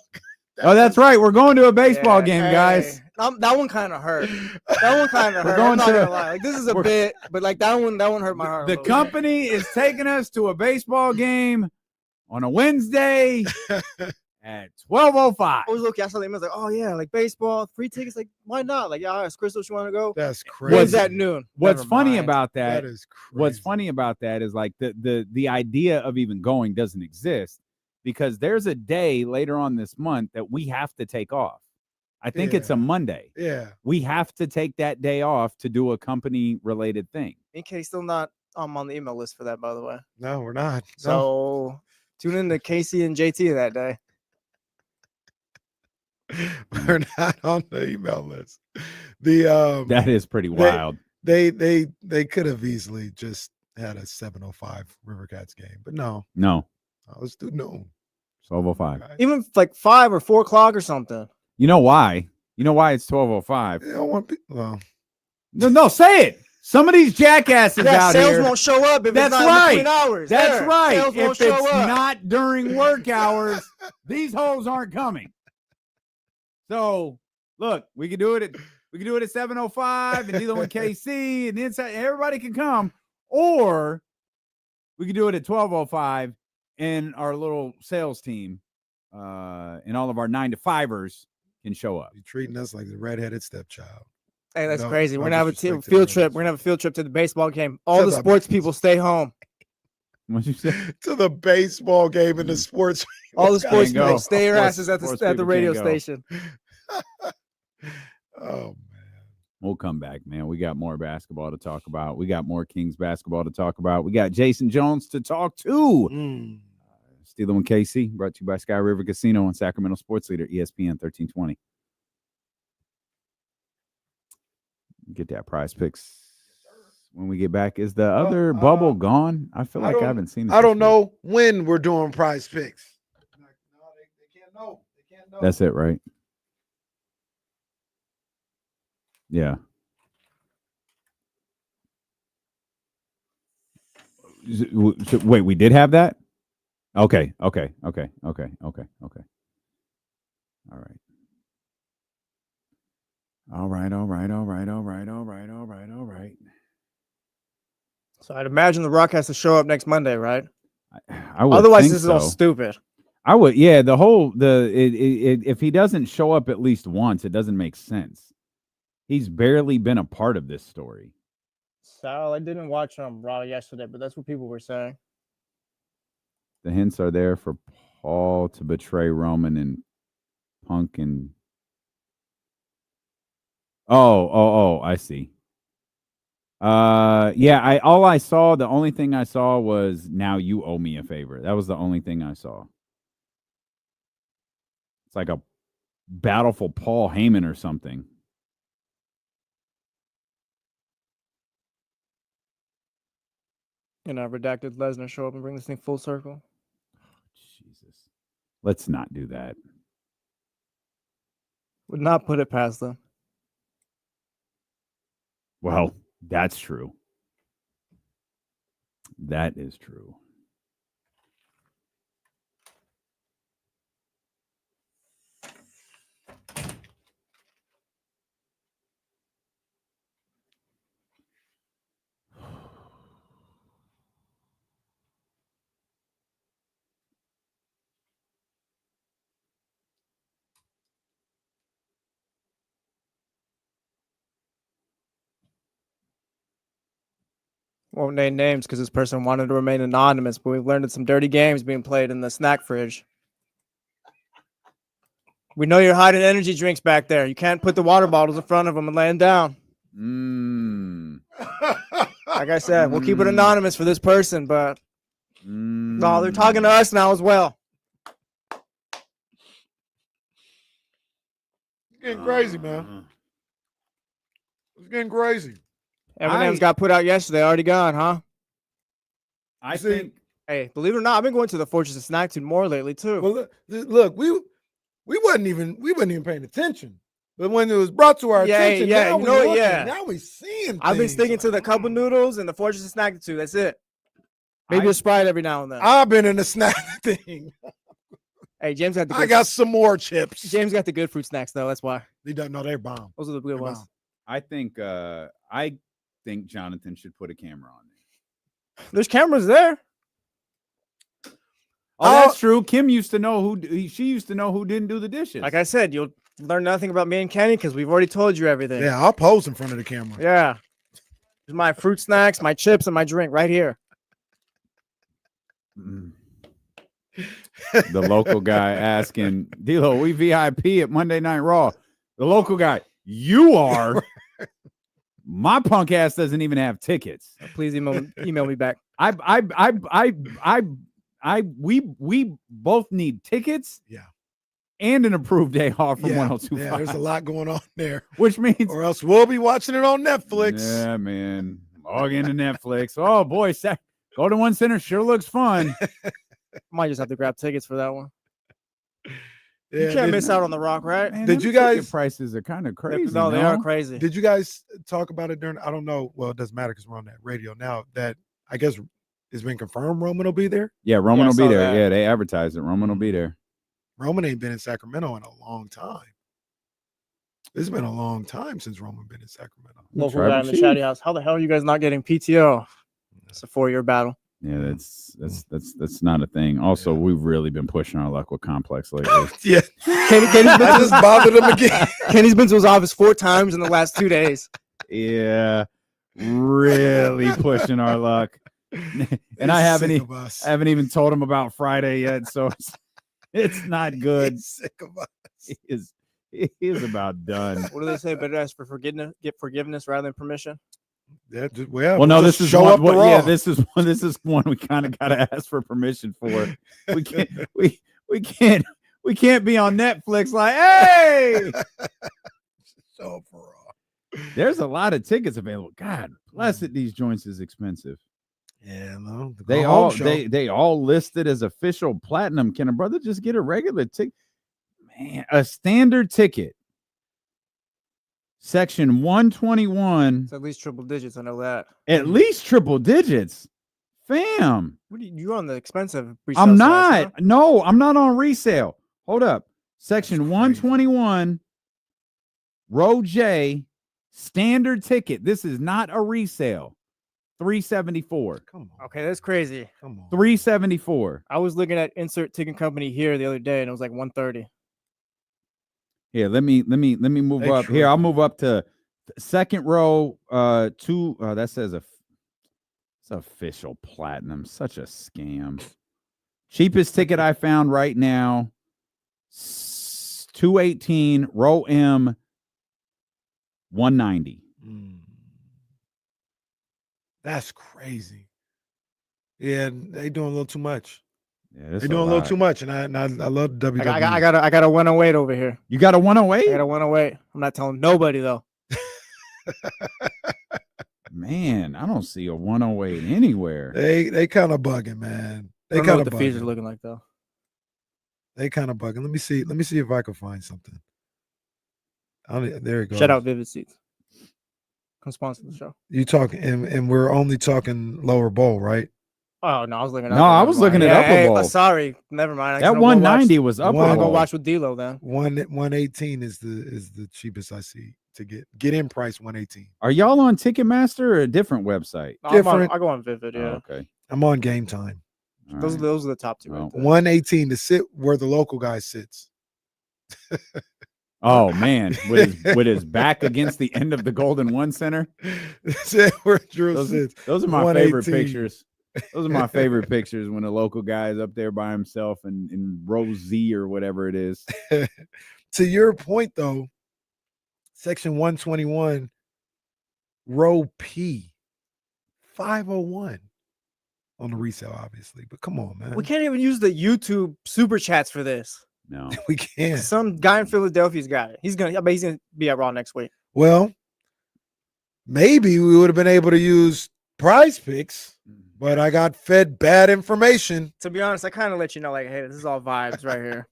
Oh, that's right. We're going to a baseball game, guys. That one kind of hurt. That one kind of hurt. I'm not gonna lie. Like this is a bit, but like that one hurt my heart. The company is taking us to a baseball game on a Wednesday at 12:05. I was looking. I saw the emails like, oh yeah, like baseball, free tickets. Like why not? Like yeah, Crystal, you want to go? That's crazy. When's at noon? What's Never funny mind. about that? That is crazy. What's funny about that is like the idea of even going doesn't exist because there's a day later on this month that we have to take off. I think it's a Monday. Yeah. We have to take that day off to do a company related thing. In case still not on the email list for that, by the way. No, we're not. So tune in to Casey and JT that day. We're not on the email list. That is pretty wild. They could have easily just had a 7:05 River Cats game, but no. Let's do noon. 12:05. Even like 5 or 4 o'clock or something. You know why? You know why it's 12:05? I don't want people. No, say it. Some of these jackasses out sales here. won't show up if That's it's not right. between hours. That's right. Sales won't If show it's up. not during work hours, these hoes aren't coming. So look, we could do it at 7:05 and dealing with KC and the inside. Everybody can come, or we could do it at 12:05 and our little sales team and all of our 9-to-5ers can show up. You're treating us like the redheaded stepchild. Hey, that's No, crazy. no We're gonna have a disrespect to field the trip. We're gonna have a field trip to the baseball game. All To the the sports people stay home. What'd you say? To the baseball game and the sports. All the sports go. people stay your Sports- asses at sports the people radio can't go. station. Oh, We'll come back, man. We got more basketball to talk about. We got more Kings basketball to talk about. We got Jason Jones to talk to. Steeler and KC, brought to you by Sky River Casino and Sacramento Sports Leader, ESPN 1320. Get that Prize Picks when we get back. Is the other bubble gone? I feel like I haven't seen it. I don't know when we're doing Prize Picks. They can't know. They can't know. That's it, right? Yeah. Wait, we did have that? Okay. All right. So I'd imagine the Rock has to show up next Monday, right? I would Otherwise, think this is all so. stupid. I would, yeah. If he doesn't show up at least once, it doesn't make sense. He's barely been a part of this story. Sal, I didn't watch Raw yesterday, but that's what people were saying. The hints are there for Paul to betray Roman and Punk and. Oh, I see. Yeah, the only thing I saw was now you owe me a favor. That was the only thing I saw. It's like a battle for Paul Heyman or something. And redacted Lesnar show up and bring this thing full circle. Jesus. Let's not do that. Would not put it past them. Well, that's true. That is true. Won't name names because this person wanted to remain anonymous, but we've learned that some dirty games being played in the snack fridge. We know you're hiding energy drinks back there. You can't put the water bottles in front of them and lay them down. Like I said, we'll keep it anonymous for this person, but no, they're talking to us now as well. It's getting crazy, man. It's getting crazy. Eminem's got put out yesterday, already gone, huh? I think. Hey, believe it or not, I've been going to the Fortress of Snacktoon more lately too. Well, look, we wasn't even paying attention, but when it was brought to our attention, now we seeing. I've been sticking to the couple noodles and the Fortress of Snacktoon. That's it. Maybe a Sprite every now and then. I've been in the snack thing. Hey, James got the. I got some more chips. James got the good fruit snacks though. That's why. They don't know they're bomb. Those are the good ones. I think Jonathan should put a camera on there. There's cameras there. Oh, that's true. Kim used to know she used to know who didn't do the dishes. Like I said, you'll learn nothing about me and Kenny because we've already told you everything. Yeah, I'll pose in front of the camera. Yeah. There's my fruit snacks, my chips, and my drink right here. The local guy asking, D'Lo, we VIP at Monday Night Raw. The local guy, you are. My punk ass doesn't even have tickets. Please email me back. We both need tickets. Yeah. And an approved day off from 102.5. Yeah, there's a lot going on there. Which means, or else we'll be watching it on Netflix. Yeah, man. Log into Netflix. Oh boy, Go to One Center sure looks fun. Might just have to grab tickets for that one. Yeah, you can't miss out on The Rock, right? Man, did you guys? Prices are kind of crazy. No, they are crazy. Did you guys talk about it during? I don't know. Well, it doesn't matter because we're on that radio now. That I guess it's been confirmed. Roman will be there. Yeah, Roman will be there. Yeah, they advertised it. Roman will be there. Roman ain't been in Sacramento in a long time. It's been a long time since Roman been in Sacramento. Local guy in the chatty house. How the hell are you guys not getting PTO? It's a 4-year battle. Yeah, that's not a thing. Also, we've really been pushing our luck with Complex lately. Yeah, Kenny's been I just bothered him again. Kenny's been to his office 4 times in the last 2 days. Yeah, really pushing our luck. And I haven't even told him about Friday yet, so it's not good. He's sick of us. He is about done. What do they say? Better ask for forgiveness, get forgiveness rather than permission. Yeah, well, no, this is one. Yeah, this is one we kind of got to ask for permission for. We can't be on Netflix like, hey. So for Raw. There's a lot of tickets available. God bless it, these joints is expensive. Yeah, no. They all listed as official platinum. Can a brother just get a regular ticket? Man, a standard ticket. Section 121. It's at least triple digits. I know that. At least triple digits. Fam. You're on the expensive resale I'm size, not. huh? No, I'm not on resale. Hold up. Section 121, row J, standard ticket. This is not a resale. $374. Come on. Okay, that's crazy. Come on. $374. I was looking at Insert Ticket Company here the other day, and it was like $130. Here, let me move up. Here, I'll move up to second row. That says it's official platinum. Such a scam. Cheapest ticket I found right now. 218 row M. 190. That's crazy. Yeah, they doing a little too much. Yeah, they're doing a little too much, and I love WWE. I got a 108 over here. You got a 108? I got a 108. I'm not telling nobody though. Man, I don't see a 108 anywhere. They kind of bugging, man. They I don't know kind what of the fees are looking like though. They kind of bugging. Let me see if I can find something. There you go. Shout out Vivid Seats. Come sponsor the show. You talking, and we're only talking lower bowl, right? Oh no, I was looking. No, I was looking at upper bowl. Sorry, never mind. That 190 was upper bowl. I'll go watch with D'Lo then. 118 is the cheapest I see to get in price. 118. Are y'all on Ticketmaster or a different website? Different. I go on Vivid. Yeah. Okay. I'm on Game Time. Those are the top two. Right there. 118 to sit where the local guy sits. Oh man, with his back against the end of the Golden One Center. Where Drew sits. Those are my favorite pictures. Those are my favorite pictures when a local guy is up there by himself in row Z or whatever it is. To your point, though, section 121, row P, 501 on the resale, obviously. But come on, man. We can't even use the YouTube super chats for this. No, we can't. Some guy in Philadelphia's got it. I bet he's gonna be at Raw next week. Well, maybe we would have been able to use Prize Picks, but I got fed bad information. To be honest, I kind of let you know, like, hey, this is all vibes right here.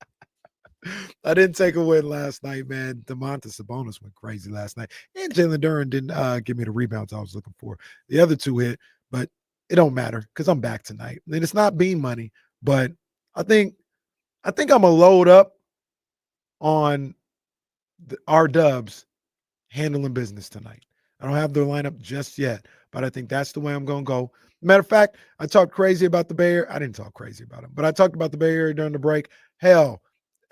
I didn't take a win last night, man. DeMontis Sabonis went crazy last night. And Jalen Duren didn't give me the rebounds I was looking for. The other two hit, but it don't matter because I'm back tonight. And it's not bean money, but I think I'm going to load up on our Dubs handling business tonight. I don't have their lineup just yet, but I think that's the way I'm going to go. Matter of fact, I talked crazy about the Bay Area. I didn't talk crazy about them, but I talked about the Bay Area during the break. Hell,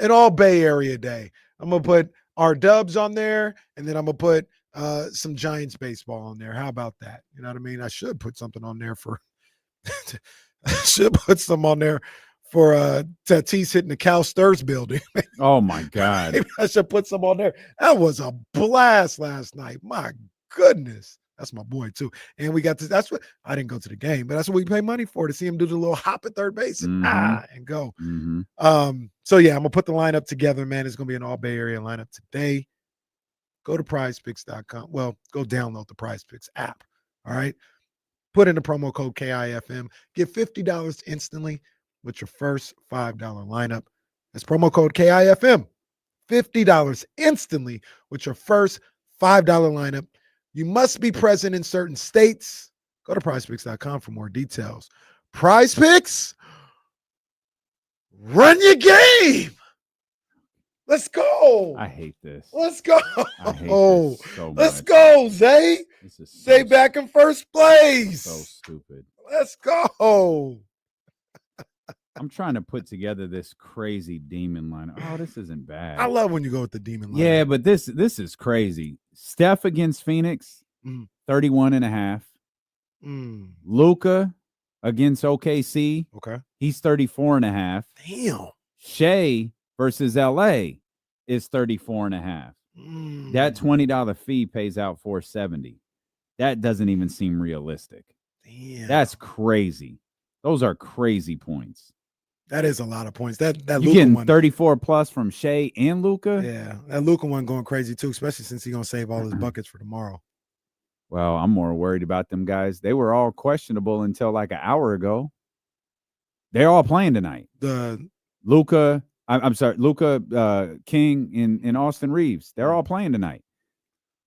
an all Bay Area day. I'm going to put our Dubs on there, and then I'm going to put some Giants baseball on there. How about that? You know what I mean? I should put something on there for – I should put some on there for Tatis hitting the Cal Stirs building. Oh, my God. Maybe I should put some on there. That was a blast last night. My goodness. That's my boy, too. And we got to – that's what – I didn't go to the game, but that's what we pay money for, to see him do the little hop at third base and and go. So, yeah, I'm going to put the lineup together, man. It's going to be an all-Bay Area lineup today. Go to prizepicks.com. Well, go download the Prize Picks app, all right? Put in the promo code KIFM. Get $50 instantly with your first $5 lineup. That's promo code KIFM. $50 instantly with your first $5 lineup. You must be present in certain states. Go to prizepicks.com for more details. Prize Picks, run your game. Let's go. I hate this. Let's go. I hate this so much. Let's go, Zay. This is Zay back in first place. So stupid. Let's go. I'm trying to put together this crazy demon lineup. Oh, this isn't bad. I love when you go with the demon lineup. Yeah, but this is crazy. Steph against Phoenix, 31.5. Luka against OKC. Okay. He's 34.5. Damn. Shea versus LA is 34.5. That $20 fee pays out $470. That doesn't even seem realistic. Damn. That's crazy. Those are crazy points. That is a lot of points. That you Luka getting one, 34 plus from Shea and Luka? Yeah, that Luka one going crazy too, especially since he's gonna save all his buckets for tomorrow. Well, I'm more worried about them guys. They were all questionable until like an hour ago. They're all playing tonight. Luka, King and Austin Reeves. They're all playing tonight,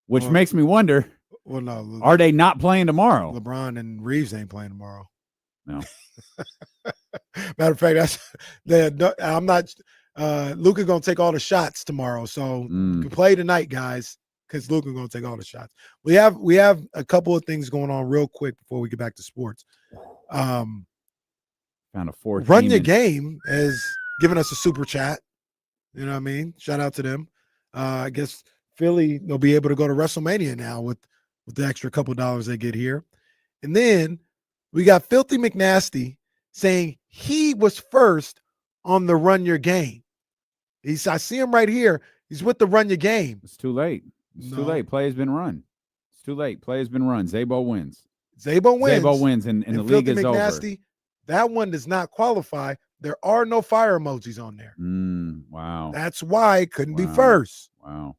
which makes me wonder. Well, no, are they not playing tomorrow? LeBron and Reeves ain't playing tomorrow. No. Matter of fact, I'm not. Luka gonna take all the shots tomorrow, so you can play tonight, guys, because Luka gonna take all the shots. We have a couple of things going on real quick before we get back to sports. Found a fourth. Run Your Game is giving us a super chat. You know what I mean? Shout out to them. I guess Philly they'll be able to go to WrestleMania now with the extra couple dollars they get here, and then we got Filthy McNasty saying he was first on the Run Your Game. I see him right here. He's with the Run Your Game. It's too late. It's too late. Play has been run. It's too late. Play has been run. Zabo wins. Zabo wins, and the Filthy league is McNasty, over. That one does not qualify. There are no fire emojis on there. Wow. That's why it couldn't be first. Wow.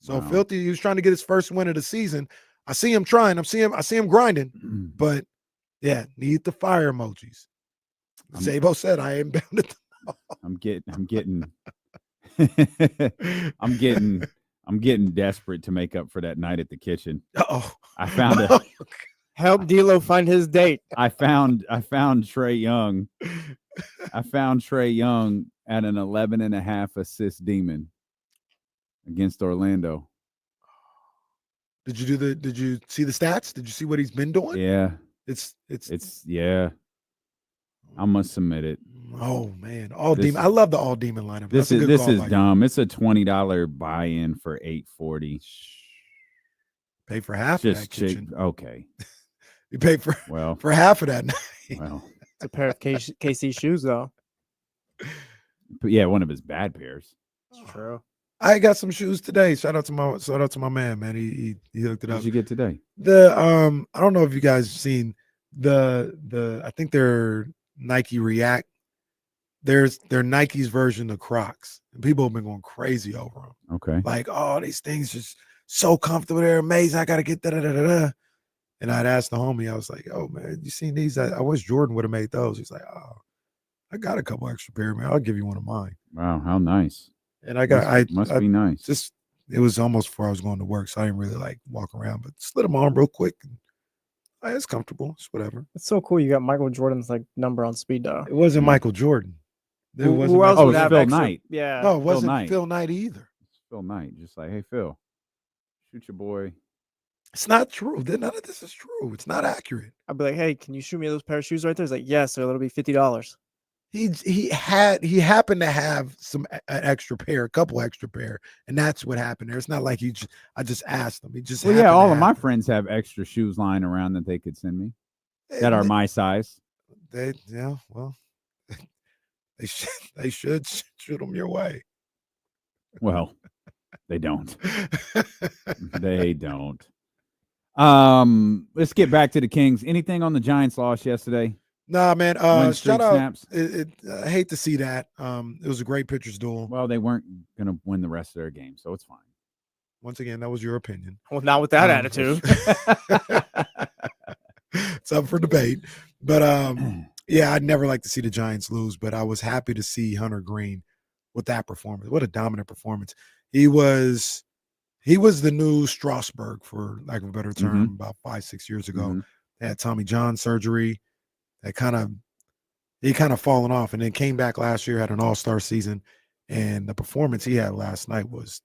So Filthy, he was trying to get his first win of the season. I see him trying. I see him grinding. But yeah, need the fire emojis. Zabo said, "I ain't bound it." I'm getting I'm getting desperate to make up for that night at the kitchen. Uh-oh. I found a help D'Lo find his date. I found Trae Young. I found Trae Young at an 11.5 assist demon against Orlando. Did you see the stats? Did you see what he's been doing? Yeah. It's yeah. I'm gonna submit it. Oh man, demon. I love the all demon lineup. This is dumb. It's a $20 buy-in for $8.40. Pay for half of that kitchen. Okay. You pay for half of that night. Well, it's a pair of KC shoes though. But yeah, one of his bad pairs. It's true. I got some shoes today. Shout out to my man. He hooked it up. What did you get today? I don't know if you guys have seen the I think they're Nike React. There's their Nike's version of Crocs. And people have been going crazy over them. Okay. Like, oh, these things just so comfortable. They're amazing. I got to get da-da-da-da-da. And I'd asked the homie, I was like, oh, man, you seen these? I wish Jordan would have made those. He's like, oh, I got a couple extra pair, man. I'll give you one of mine. Wow, how nice. And I must be nice. Just it was almost before I was going to work, so I didn't really like walk around, but slid them on real quick. And, it's comfortable. It's whatever. It's so cool. You got Michael Jordan's like number on speed dial. It wasn't Michael Jordan. It wasn't. Who else would have Phil extra? Knight. Yeah. No, it wasn't Phil Knight either. Phil Knight, just like, hey Phil, shoot your boy. It's not true. None of this is true. It's not accurate. I'd be like, hey, can you shoot me those pair of shoes right there? He's like, yes, sir. That'll be $50. He happened to have an extra pair, a couple extra pair, and that's what happened there. It's not like I just asked him. He just all of my friends have extra shoes lying around that they could send me that are my size. They should shoot them your way. Well, they don't. They don't. Let's get back to the Kings. Anything on the Giants loss yesterday? Nah, man. Shout out. Snaps. I hate to see that. It was a great pitcher's duel. Well, they weren't going to win the rest of their game, so it's fine. Once again, that was your opinion. Well, not with that attitude. It's up for debate. But yeah, I'd never like to see the Giants lose, but I was happy to see Hunter Green with that performance. What a dominant performance. He was the new Strasburg, for lack of a better term, about 5-6 years ago. They had Tommy John surgery. He kind of fallen off, and then came back last year, had an all-star season, and the performance he had last night was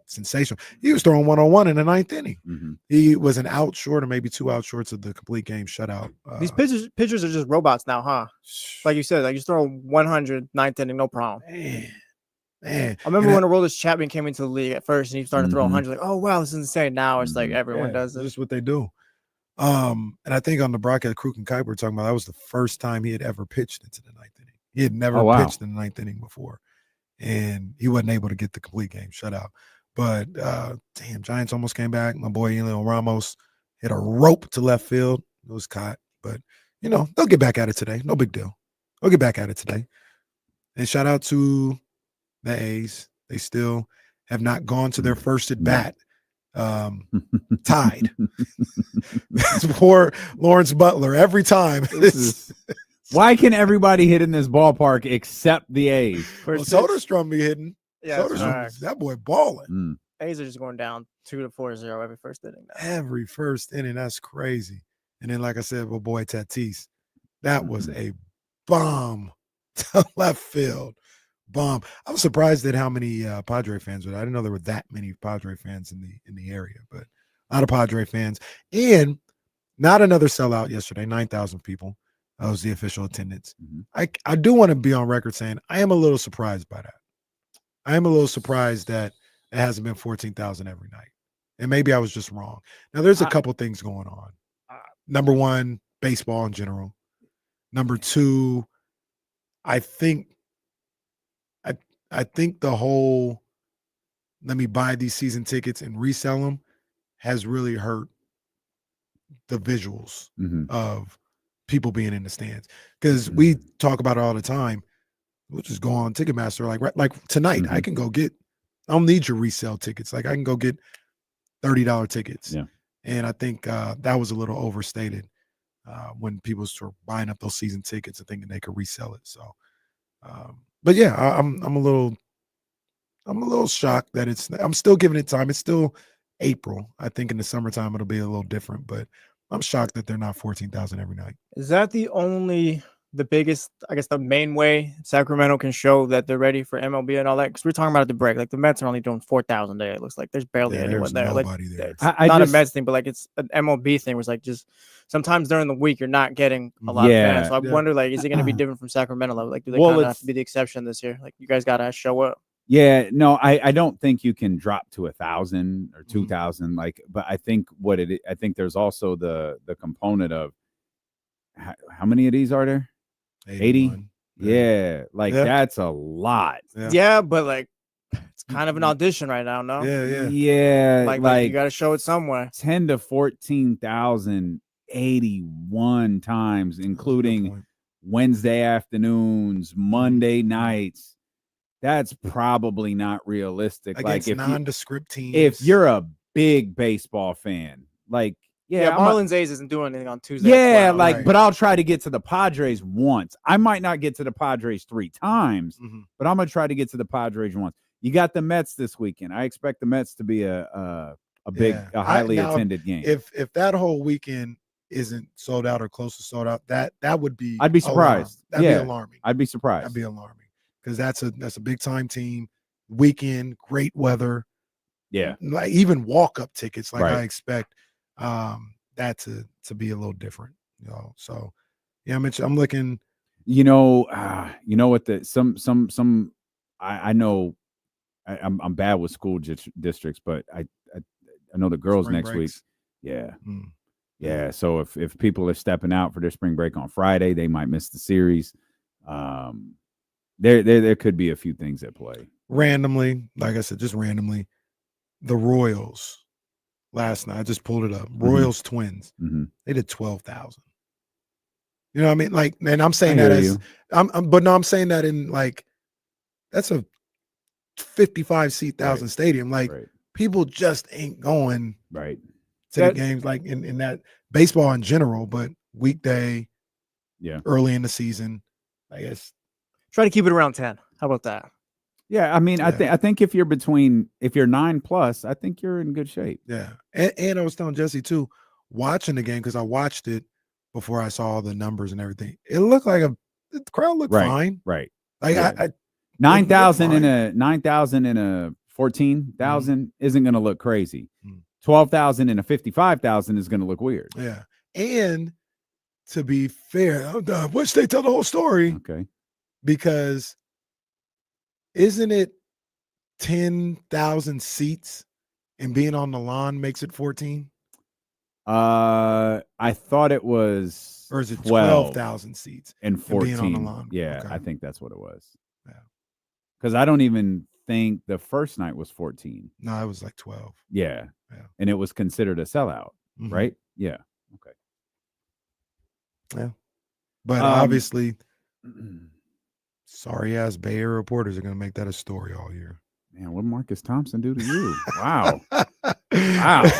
sensational. He was throwing 1-on-1 in the ninth inning. He was an out short, or maybe 2 out shorts of the complete game shutout. These pitchers are just robots now, huh? Like you said, like you throw 100 ninth inning, no problem. Man, I remember when Aroldis Chapman came into the league at first, and he started to throw 100. Like, oh wow, this is insane. Now it's like everyone does it. This is what they do. And I think on the broadcast, Kruk and Kuiper were talking about that was the first time he had ever pitched into the ninth inning. He had never pitched in the ninth inning before, and he wasn't able to get the complete game shutout. But damn, Giants almost came back. My boy Elio Ramos hit a rope to left field. It was caught, but they'll get back at it today. No big deal. They'll get back at it today. And shout out to the A's. They still have not gone to their first at bat. Tied. That's poor Lawrence Butler every time. Why can everybody hit in this ballpark except the A's? Well, Soderstrom be hitting. Yeah, that boy balling. A's are just going down 2-4-0 every first inning now. Every first inning, that's crazy. And then, like I said, my boy Tatis, that was a bomb to left field. Bomb. I was surprised at how many Padre fans were. I didn't know there were that many Padre fans in the area, but a lot of Padre fans. And not another sellout yesterday, 9,000 people. That was the official attendance. I do want to be on record saying I am a little surprised by that. I am a little surprised that it hasn't been 14,000 every night. And maybe I was just wrong. Now, there's a couple things going on. Number one, baseball in general. Number two, I think the whole let me buy these season tickets and resell them has really hurt the visuals of people being in the stands. Because we talk about it all the time. We'll just go on Ticketmaster. Like tonight, I can go get, I don't need your resale tickets. Like I can go get $30 tickets. Yeah. And I think that was a little overstated when people were buying up those season tickets and thinking they could resell it. So, but yeah, I'm a little I'm a little shocked that I'm still giving it time. It's still April. I think in the summertime it'll be a little different, but I'm shocked that they're not 14,000 every night. Is that the biggest, I guess, the main way Sacramento can show that they're ready for MLB and all that? Because we're talking about at the break, like the Mets are only doing 4,000 a day. It looks like there's barely anyone there. Nobody like, there. It's not a Mets thing, but like it's an MLB thing. Where it's like just sometimes during the week you're not getting a lot of fans. So I wonder, like, is it going to be different from Sacramento? Like, do they kind of have to be the exception this year? Like, you guys got to show up. Yeah, no, I don't think you can drop to 1,000 or 2,000. Like, but I think I think there's also the component of how many of these are there? 80. Yeah, like that's a lot. Yeah, but like it's kind of an audition right now, no? Yeah. Like you got to show it somewhere. 10 to 14,000 81 times, including Wednesday afternoons, Monday nights. That's probably not realistic. Against like nondescript teams. If you're a big baseball fan, like Marlins A's isn't doing anything on Tuesday. Yeah, but I'll try to get to the Padres once. I might not get to the Padres 3 times, but I'm gonna try to get to the Padres once. You got the Mets this weekend. I expect the Mets to be a highly attended game. If that whole weekend isn't sold out or close to sold out, that would be. I'd be surprised. That'd be alarming. I'd be surprised. That'd be alarming because that's a big time team. Weekend, great weather. Yeah, like even walk up tickets. Like I expect that to be a little different. So yeah, I'm looking. You know what I know. I'm bad with school districts, but I know the girls Spring next breaks. week. Yeah. Yeah. So if people are stepping out for their spring break on Friday, they might miss the series. There could be a few things at play. Randomly, like I said, just randomly, the Royals last night, I just pulled it up. Royals Twins. They did 12,000. You know what I mean? Like, and I'm saying that as I'm saying that in like that's a 55 seat thousand stadium. Like people just ain't going to the games like in that baseball in general, but weekday, early in the season, I guess. Try to keep it around 10. How about that? Yeah, I mean, I think if you're 9+, I think you're in good shape. Yeah, and I was telling Jesse too, watching the game because I watched it before I saw all the numbers and everything. It looked like the crowd looked fine. Right. Like 9,000 in a 14,000 isn't going to look crazy. 12,000 in a 55,000 is going to look weird. Yeah, and to be fair, I wish they tell the whole story. Okay, because isn't it 10,000 seats and being on the lawn makes it 14? I thought it was, or is it 12,000 seats and 14 being on the lawn? Yeah, okay. I think that's what it was. Yeah, because I don't even think the first night was 14. No, it was like 12. Yeah, and it was considered a sellout, right? Yeah. Okay. Yeah, but obviously. Sorry ass Bay Area reporters are going to make that a story all year. Man, what Marcus Thompson do to you? Wow. Wow.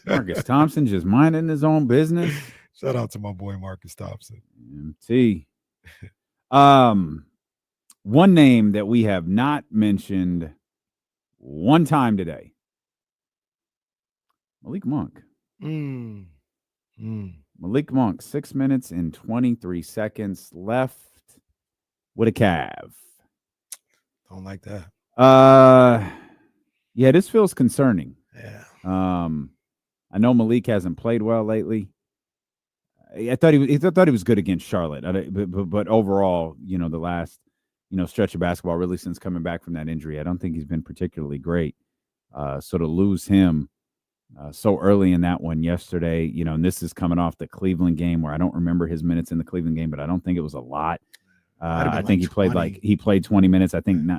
Marcus Thompson just minding his own business. Shout out to my boy Marcus Thompson. MT. One name that we have not mentioned one time today. Malik Monk. Malik Monk, 6 minutes and 23 seconds left with a calf. Don't like that. Yeah, this feels concerning. Yeah. I know Malik hasn't played well lately. I thought he was good against Charlotte, but overall, the last stretch of basketball, really since coming back from that injury, I don't think he's been particularly great. So to lose him so early in that one yesterday, and this is coming off the Cleveland game where I don't remember his minutes in the Cleveland game, but I don't think it was a lot. I think he played 20 minutes. I think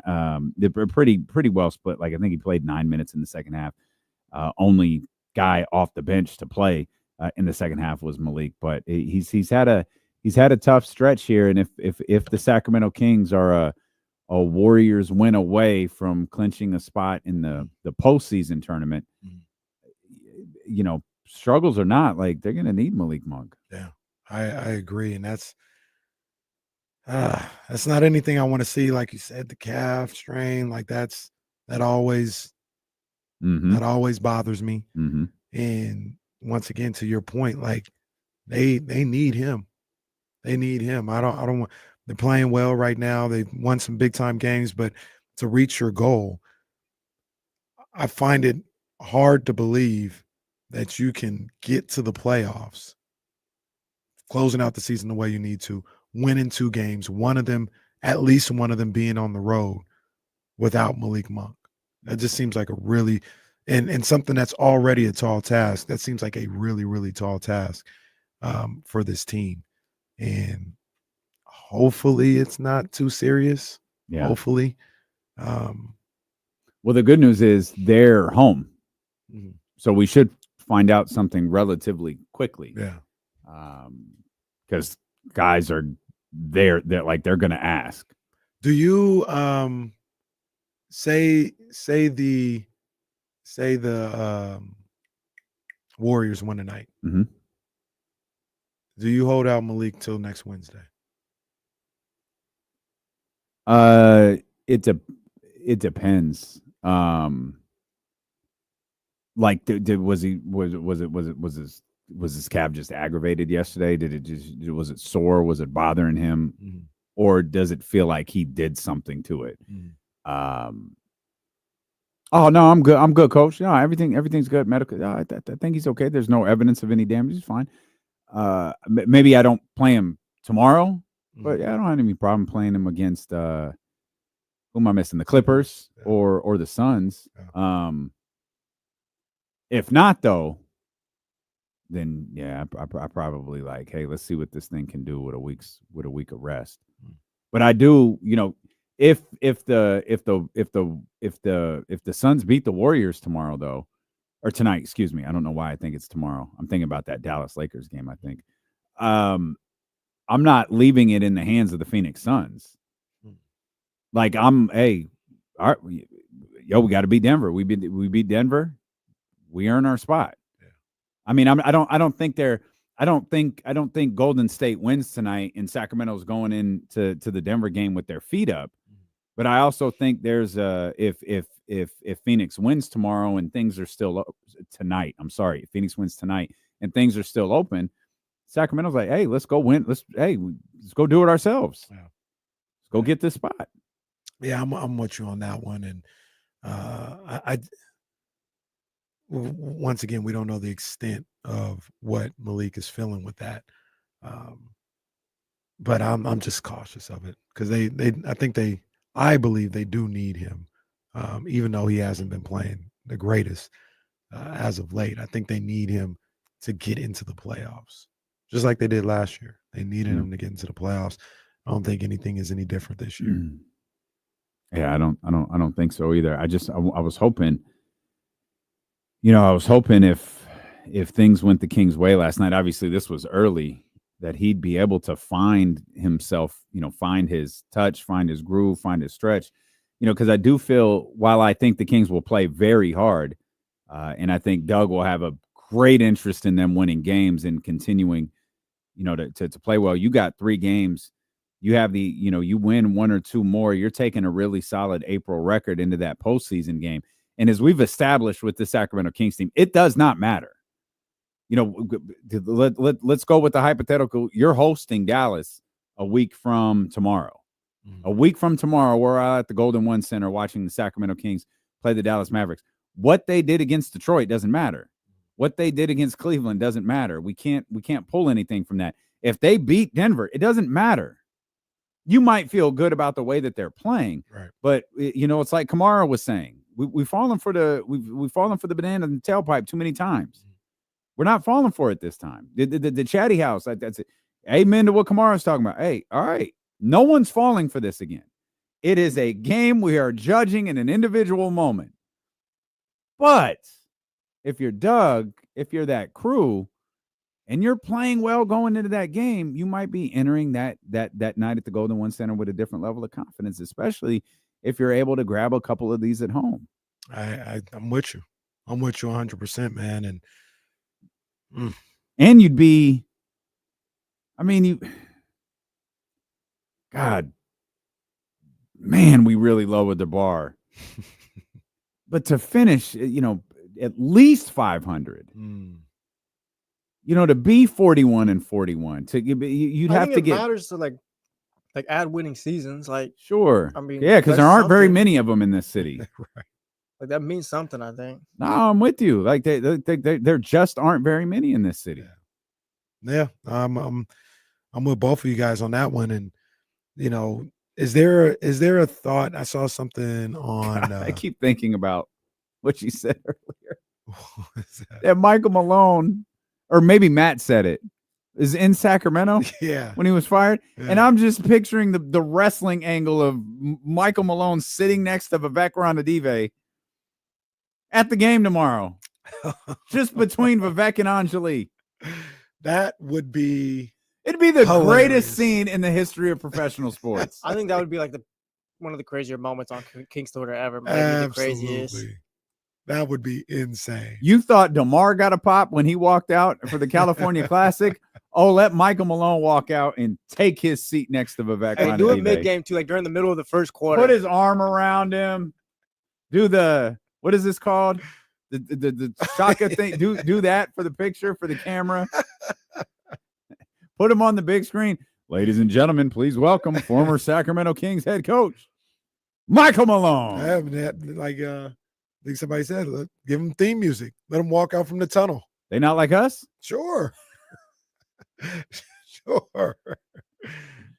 they're pretty well split. Like I think he played 9 minutes in the second half. Only guy off the bench to play in the second half was Malik, but he's had a tough stretch here. And if the Sacramento Kings are a Warriors win away from clinching a spot in the postseason tournament, struggles or not, like they're going to need Malik Monk. Yeah, I agree, and that's That's not anything I want to see. Like you said, the calf strain, like that always bothers me. Mm-hmm. And once again, to your point, like they need him. They need him. I don't want. They're playing well right now. They've won some big time games, but to reach your goal, I find it hard to believe that you can get to the playoffs, closing out the season the way you need to, winning 2 games, at least one of them being on the road without Malik Monk. That just seems like a really and something that's already a tall task. That seems like a really, really tall task for this team. And hopefully it's not too serious. Yeah. Hopefully. Well, the good news is they're home. Mhm. So we should find out something relatively quickly. Yeah. Because guys are they're going to ask. Do you say the Warriors win tonight? Mm-hmm. Do you hold out Malik till next Wednesday? It depends. Like was his calf just aggravated yesterday? Was it sore? Was it bothering him? Mm-hmm. Or does it feel like he did something to it? Mm-hmm. Oh no, I'm good. I'm good, coach. No, everything's good. Medical. I think he's okay. There's no evidence of any damage. He's fine. Maybe I don't play him tomorrow, but yeah, I don't have any problem playing him against who am I missing? The Clippers or the Suns. Yeah. If not though, then yeah, I probably like, hey, let's see what this thing can do with a week of rest. But I do, if the Suns beat the Warriors tomorrow though, or tonight, excuse me, I don't know why I think it's tomorrow. I'm thinking about that Dallas Lakers game. I think I'm not leaving it in the hands of the Phoenix Suns. Like we got to beat Denver. We beat Denver. We earn our spot. Yeah. I mean, I don't think Golden State wins tonight and Sacramento's going into the Denver game with their feet up. But I also think there's if Phoenix wins tomorrow and things are still tonight. I'm sorry, if Phoenix wins tonight and things are still open, Sacramento's like, hey, let's go win. Let's go do it ourselves. Yeah. Let's go get this spot. Yeah, I'm with you on that one. And I once again, we don't know the extent of what Malik is feeling with that. But I'm just cautious of it because I believe they do need him, even though he hasn't been playing the greatest as of late. I think they need him to get into the playoffs, just like they did last year. They needed him to get into the playoffs. I don't think anything is any different this year. Yeah, I don't think so either. I was hoping, if things went the Kings' way last night, obviously this was early, that he'd be able to find himself, find his touch, find his groove, find his stretch, because I do feel, while I think the Kings will play very hard, and I think Doug will have a great interest in them winning games and continuing, to play well. You got 3 games. You have you win 1 or 2 more. You're taking a really solid April record into that postseason game. And as we've established with the Sacramento Kings team, it does not matter. Let's go with the hypothetical. You're hosting Dallas a week from tomorrow. A week from tomorrow, we're out at the Golden One Center watching the Sacramento Kings play the Dallas Mavericks. What they did against Detroit doesn't matter. What they did against Cleveland doesn't matter. We can't pull anything from that. If they beat Denver, it doesn't matter. You might feel good about the way that they're playing, right? But it's like Kamara was saying, we've fallen for the banana in the tailpipe too many times. We're not falling for it this time. The chatty house, that's it. Amen to what Kamara's talking about. Hey, all right, no one's falling for this again. It is a game we are judging in an individual moment. But if you're Doug, if you're that crew, and you're playing well going into that game, you might be entering that night at the Golden One Center with a different level of confidence, especially if you're able to grab a couple of these at home. I'm with you. I'm with you 100%, man. And you'd be, God, man, we really lowered the bar. But to finish, at least 500. To be 41-41, you'd have to get. It matters to like add winning seasons. Like, sure, I mean, yeah, because there aren't very something. many of them in this city. Right. Like that means something, I think. No, I'm with you. Like there just aren't very many in this city. Yeah, I'm with both of you guys on that one. And is there a thought? I saw something on. I keep thinking about what you said earlier. What is that? That Michael Malone, or maybe Matt said it, is in Sacramento. Yeah, when he was fired, yeah. And I'm just picturing the wrestling angle of Michael Malone sitting next to Vivek Ranadive at the game tomorrow, just between Vivek and Anjali. That would be. It'd be the hilarious. Greatest scene in the history of professional sports. I think that would be like one of the crazier moments on King's Twitter ever. Maybe the craziest. Absolutely. That would be insane. You thought DeMar got a pop when he walked out for the California Classic? Oh, let Michael Malone walk out and take his seat next to Vivek. Hey, do it mid-game too, like during the middle of the first quarter. Put his arm around him. Do the, what is this called? The shaka thing. Do that for the picture, for the camera. Put him on the big screen. Ladies and gentlemen, please welcome former Sacramento Kings head coach, Michael Malone. I think somebody said, give him theme music. Let him walk out from the tunnel. They not like us? Sure. Sure.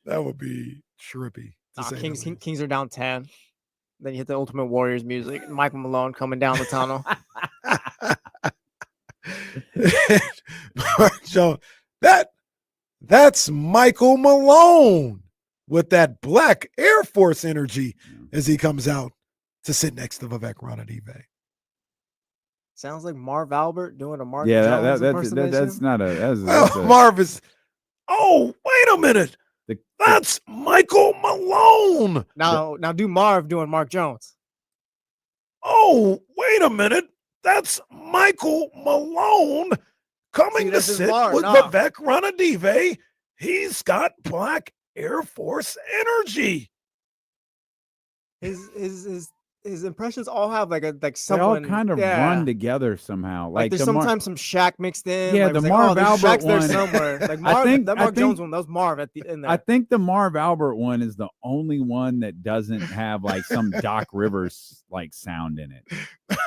That would be trippy. Kings are down 10. Then you hit the Ultimate Warriors music. Michael Malone coming down the tunnel. So that's Michael Malone with that black Air Force energy as he comes out to sit next to Vivek Ranadive. Sounds like Marv Albert doing a Mark Yeah, Jones that's not a. Marv is. Oh, wait a minute. That's Michael Malone. Now do Marv doing Mark Jones. Oh, wait a minute. That's Michael Malone coming to sit with Vivek Ranadive. He's got black Air Force energy. His impressions all have like They someone all kind of run together somehow. Like there's sometimes some Shaq mixed in. Yeah, like, the like, Marv Albert Shaq's one. there somewhere. Like Marv, that Mark Jones one, that was Marv at the end there. I think the Marv Albert one is the only one that doesn't have like some Doc Rivers like sound in it.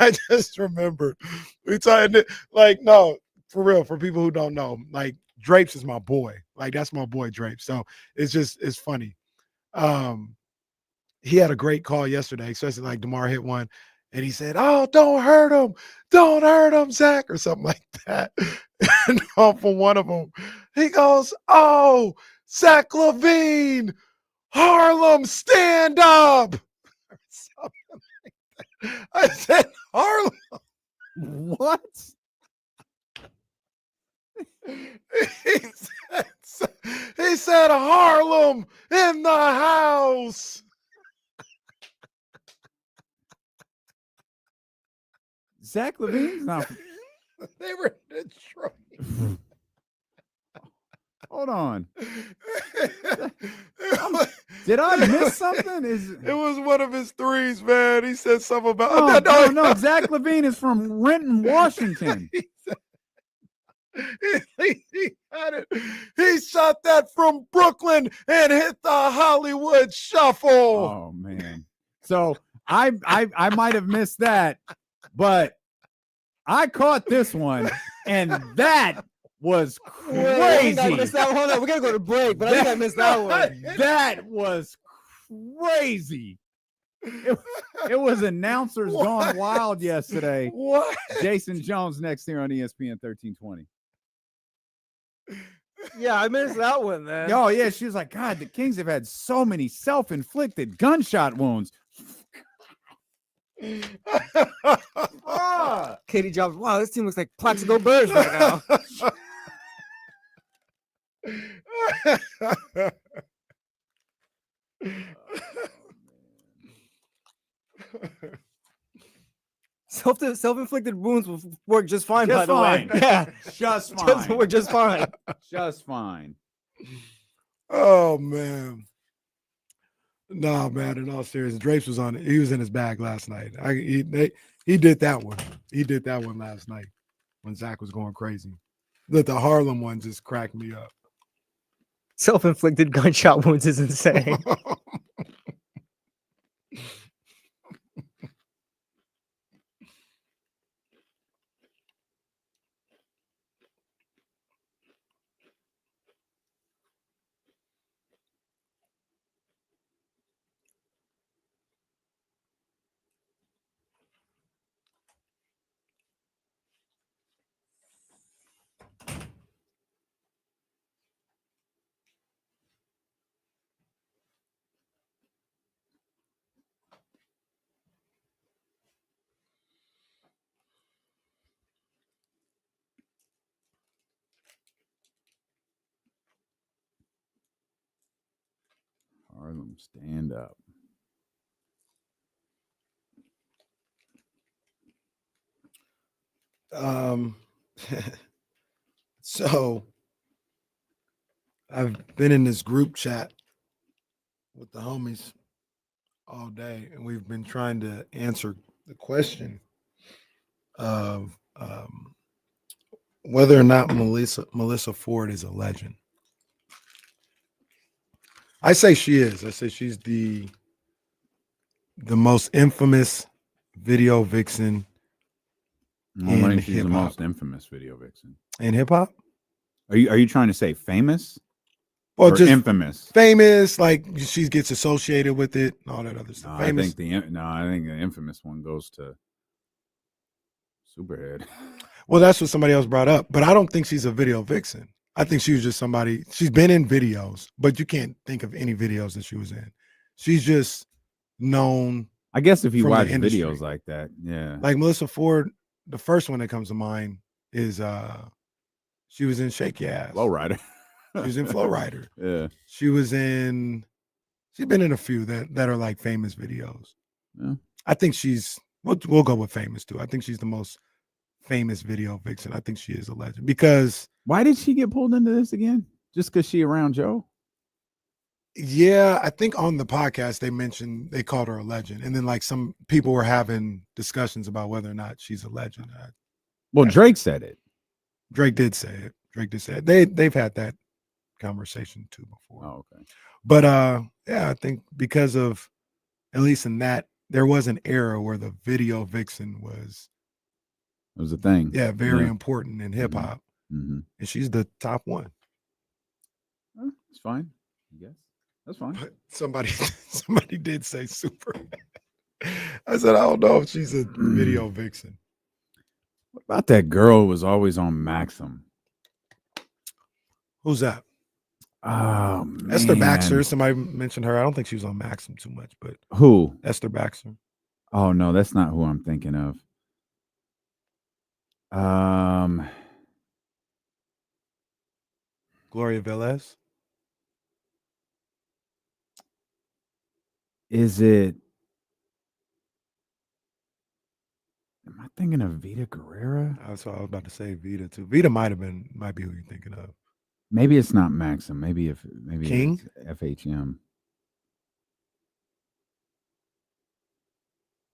I just remembered we talking no, for real, for people who don't know, like Drapes is my boy. Like that's my boy Drapes. So it's funny. He had a great call yesterday, especially like DeMar hit one, and he said, "Oh, don't hurt him, Zach," or something like that. And for one of them, he goes, "Oh, Zach LaVine, Harlem, stand up." Or something like that. I said, "Harlem, what?" He said, "Harlem in the house." Zach LaVine's not. They were in Detroit. Hold on. Did I miss something? It was one of his threes, man. He said something about. No. Zach LaVine is from Renton, Washington. He had it. He shot that from Brooklyn and hit the Hollywood Shuffle. Oh man! So I might have missed that, but I caught this one, and that was crazy. I missed that one. Hold on, we gotta go to break, but I think I missed that one. That was crazy. It was announcers gone wild yesterday. What? Jason Jones next here on ESPN 1320. Yeah, I missed that one, man. Oh yeah, she was like, God, the Kings have had so many self-inflicted gunshot wounds. Katie Jobs. Wow, this team looks like Plaxico Bears right now. Self-inflicted wounds will work just fine, by the way. Yeah. Just fine. We're just fine. Just fine. Oh man. No, man. In all seriousness, Drapes was on it. He was in his bag last night. He did that one. He did that one last night when Zach was going crazy. The Harlem one just cracked me up. Self-inflicted gunshot wounds is insane. Harlem, stand up. So I've been in this group chat with the homies all day, and we've been trying to answer the question of whether or not Melissa Ford is a legend. I say she is. I say she's the most infamous video vixen. I think she's the most infamous video vixen in hip hop. Are you trying to say famous? Or just infamous? Famous, like she gets associated with it, and all that other stuff. No, Famous. I think the infamous one goes to Superhead. Well, that's what somebody else brought up, but I don't think she's a video vixen. I think she was just somebody. She's been in videos, but you can't think of any videos that she was in. She's just known. I guess if you from watch the industry. videos like that, yeah. Like Melissa Ford, the first one that comes to mind is she was in Shake Your Ass. Flow Rider. She was in Flow Rider. Yeah. She's been in a few that are like famous videos. Yeah. I think we'll go with famous too. I think she's the most famous video vixen. I think she is a legend because why did she get pulled into this again? Just because she around Joe? Yeah, I think on the podcast they called her a legend, and then like some people were having discussions about whether or not she's a legend. Well, Drake said it. Drake did say it. They've had that conversation too before. Oh, okay. But yeah, I think because of, at least in that, there was an era where the video vixen was a thing. Yeah, very important in hip hop. Mm-hmm. And she's the top one. It's fine. I guess that's fine. But somebody did say super. I said, I don't know if she's a video vixen. What about that girl who was always on Maxim? Who's that? Oh, man. Esther Baxter. Somebody mentioned her. I don't think she was on Maxim too much, but who? Esther Baxter. Oh no, that's not who I'm thinking of. Gloria Velez. Is it? Am I thinking of Vita Guerrera? That's what I was about to say. Vita too. Vita might be who you're thinking of. Maybe it's not Maxim. Maybe King? It's FHM.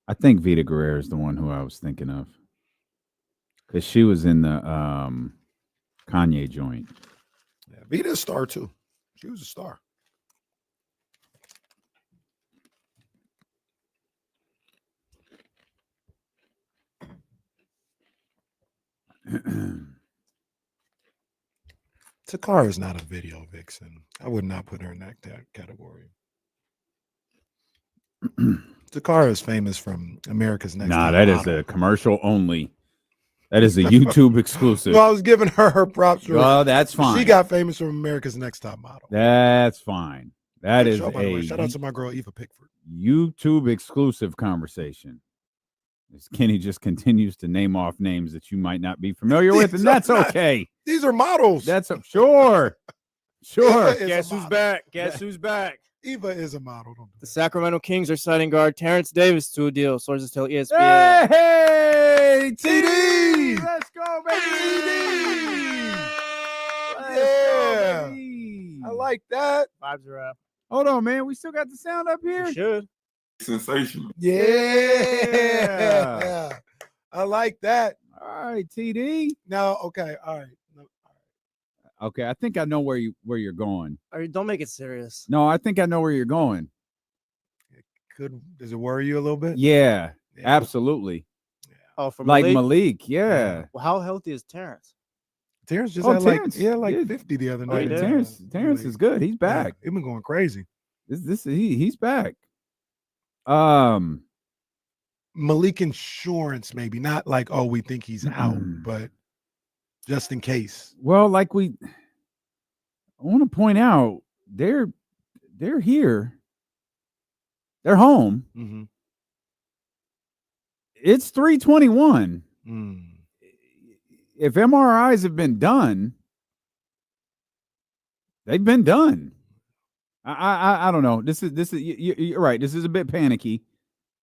I think Vita Guerrera is the one who I was thinking of, because she was in the Kanye joint. Yeah, Vita's a star too. She was a star. Takara is not a video vixen. I would not put her in that category. Takara is famous from America's Next Top that Model. is a commercial only. That is a YouTube exclusive. Well, I was giving her props. Well, that's fine. She got famous from America's Next Top Model. That's fine. That is show, by the way. Shout out to my girl Eva Pickford. YouTube exclusive conversation. As Kenny just continues to name off names that you might not be familiar with, and that's okay. These are models. That's sure. Guess who's back? Guess who's back? Eva is a model. The Sacramento Kings are signing guard Terrence Davis to a deal. Sources tell ESPN. Hey, TD! Let's go, baby! Yeah. I like that. Vibes are up. Hold on, man. We still got the sound up here. We should. Sensational. Yeah. I like that. All right, TD. Now, okay, all right. Okay, I think I know where you're going. Don't make it serious. No, I think I know where you're going. Does it worry you a little bit? Yeah. Absolutely. Oh, for like Malik, yeah. Well, how healthy is Terrence? Terrence just Oh, had Terrence, 50 the other Oh, night. Terrence is good. He's back. He's been going crazy. He's back. Malik insurance, maybe not like, oh, we think he's out, but just in case. Well, I want to point out they're here. They're home. Mm-hmm. It's 3:21. If MRIs have been done, they've been done. I don't know. This is you're right. This is a bit panicky.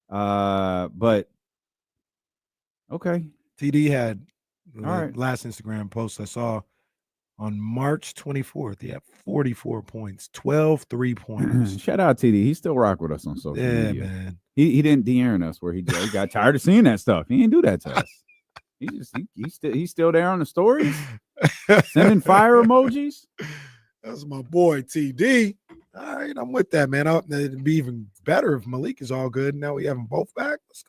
But okay. TD had All right. last Instagram post I saw on March 24th. He had 44 points, 12 3-pointers. Shout out TD. He still rock with us on social media. Man. He didn't de-airing us where he got tired of seeing that stuff. He didn't do that to us. He's still there on the stories, sending fire emojis. That's my boy TD. All right, I'm with that, man. It'd be even better if Malik is all good. Now we have them both back. Let's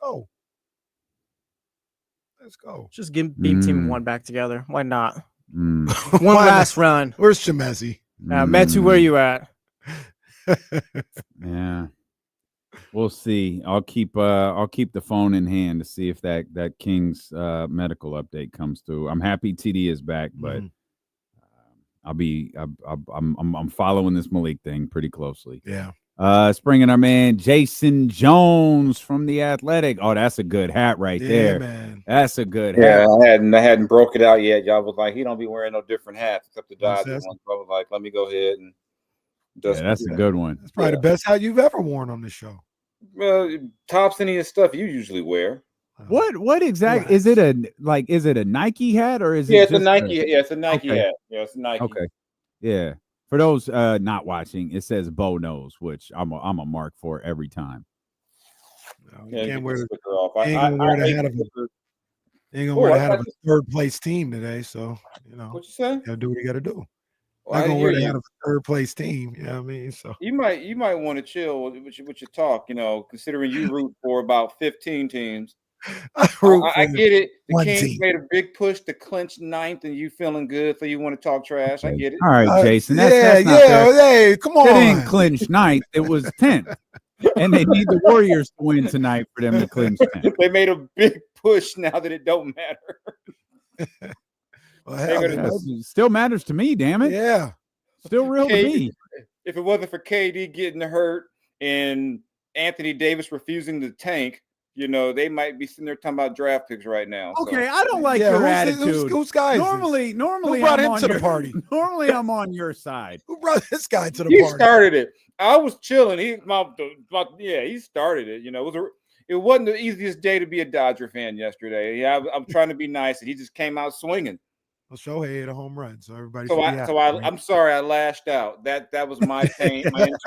go. Just give Beam Team 1 back together. Why not? One Why last not? run. Where's Shemezi? Metu, where you at? Yeah. We'll see. I'll keep the phone in hand to see if that King's medical update comes through. I'm happy TD is back, but I'm following this Malik thing pretty closely. Yeah. Let's bring in our man Jason Jones from The Athletic. Oh, that's a good hat right there. Man. That's a good hat. hat. I hadn't broke it out yet. Y'all was like, he don't be wearing no different hats except the Dodgers That's- one. So I was like, let me go ahead and Yeah, that's a good one. That's probably the best hat you've ever worn on this show. tops any of the stuff you usually wear. What exactly is it a Nike hat or is it It's a just Nike. Yeah, it's a Nike Okay. hat. Yeah, it's a Nike. Okay. Yeah. For those not watching, it says Bo knows, which I'm a mark for every time. You Yeah, can't wear the, sticker off. you ain't gonna wear the hate hat of a, stickers. you ain't gonna wear the hat of a third place team today. So you know What you say? gotta do what you gotta do. Well, Not I gonna wear hear the you. hat of a third place team. You know what I mean? So You might want to chill with your talk, considering you root for about 15 teams. I get it. The one Kings team. made a big push to clinch ninth, and you feeling good, so you want to talk trash. I get it. All right, Jason. That's not yeah, fair. hey, come on. It didn't clinch ninth. It was 10th. And they need the Warriors to win tonight for them to clinch 10th. They made a big push now that it don't matter. Well, They're hell, gonna- man, It still matters to me, damn it. yeah. Still real to me. If it wasn't for KD getting hurt and Anthony Davis refusing to tank, they might be sitting there talking about draft picks right now. So. Okay, I don't like Yeah, your who's attitude. whose guy is this? Normally, Who brought I'm him on to the your- party? Normally, I'm on your side. Who brought this guy to the He party? started it. I was chilling. He started it. It wasn't the easiest day to be a Dodger fan yesterday. Yeah, I'm trying to be nice, and he just came out swinging. Well, Shohei hit a home run, so everybody. I'm sorry, I lashed out. That was my pain.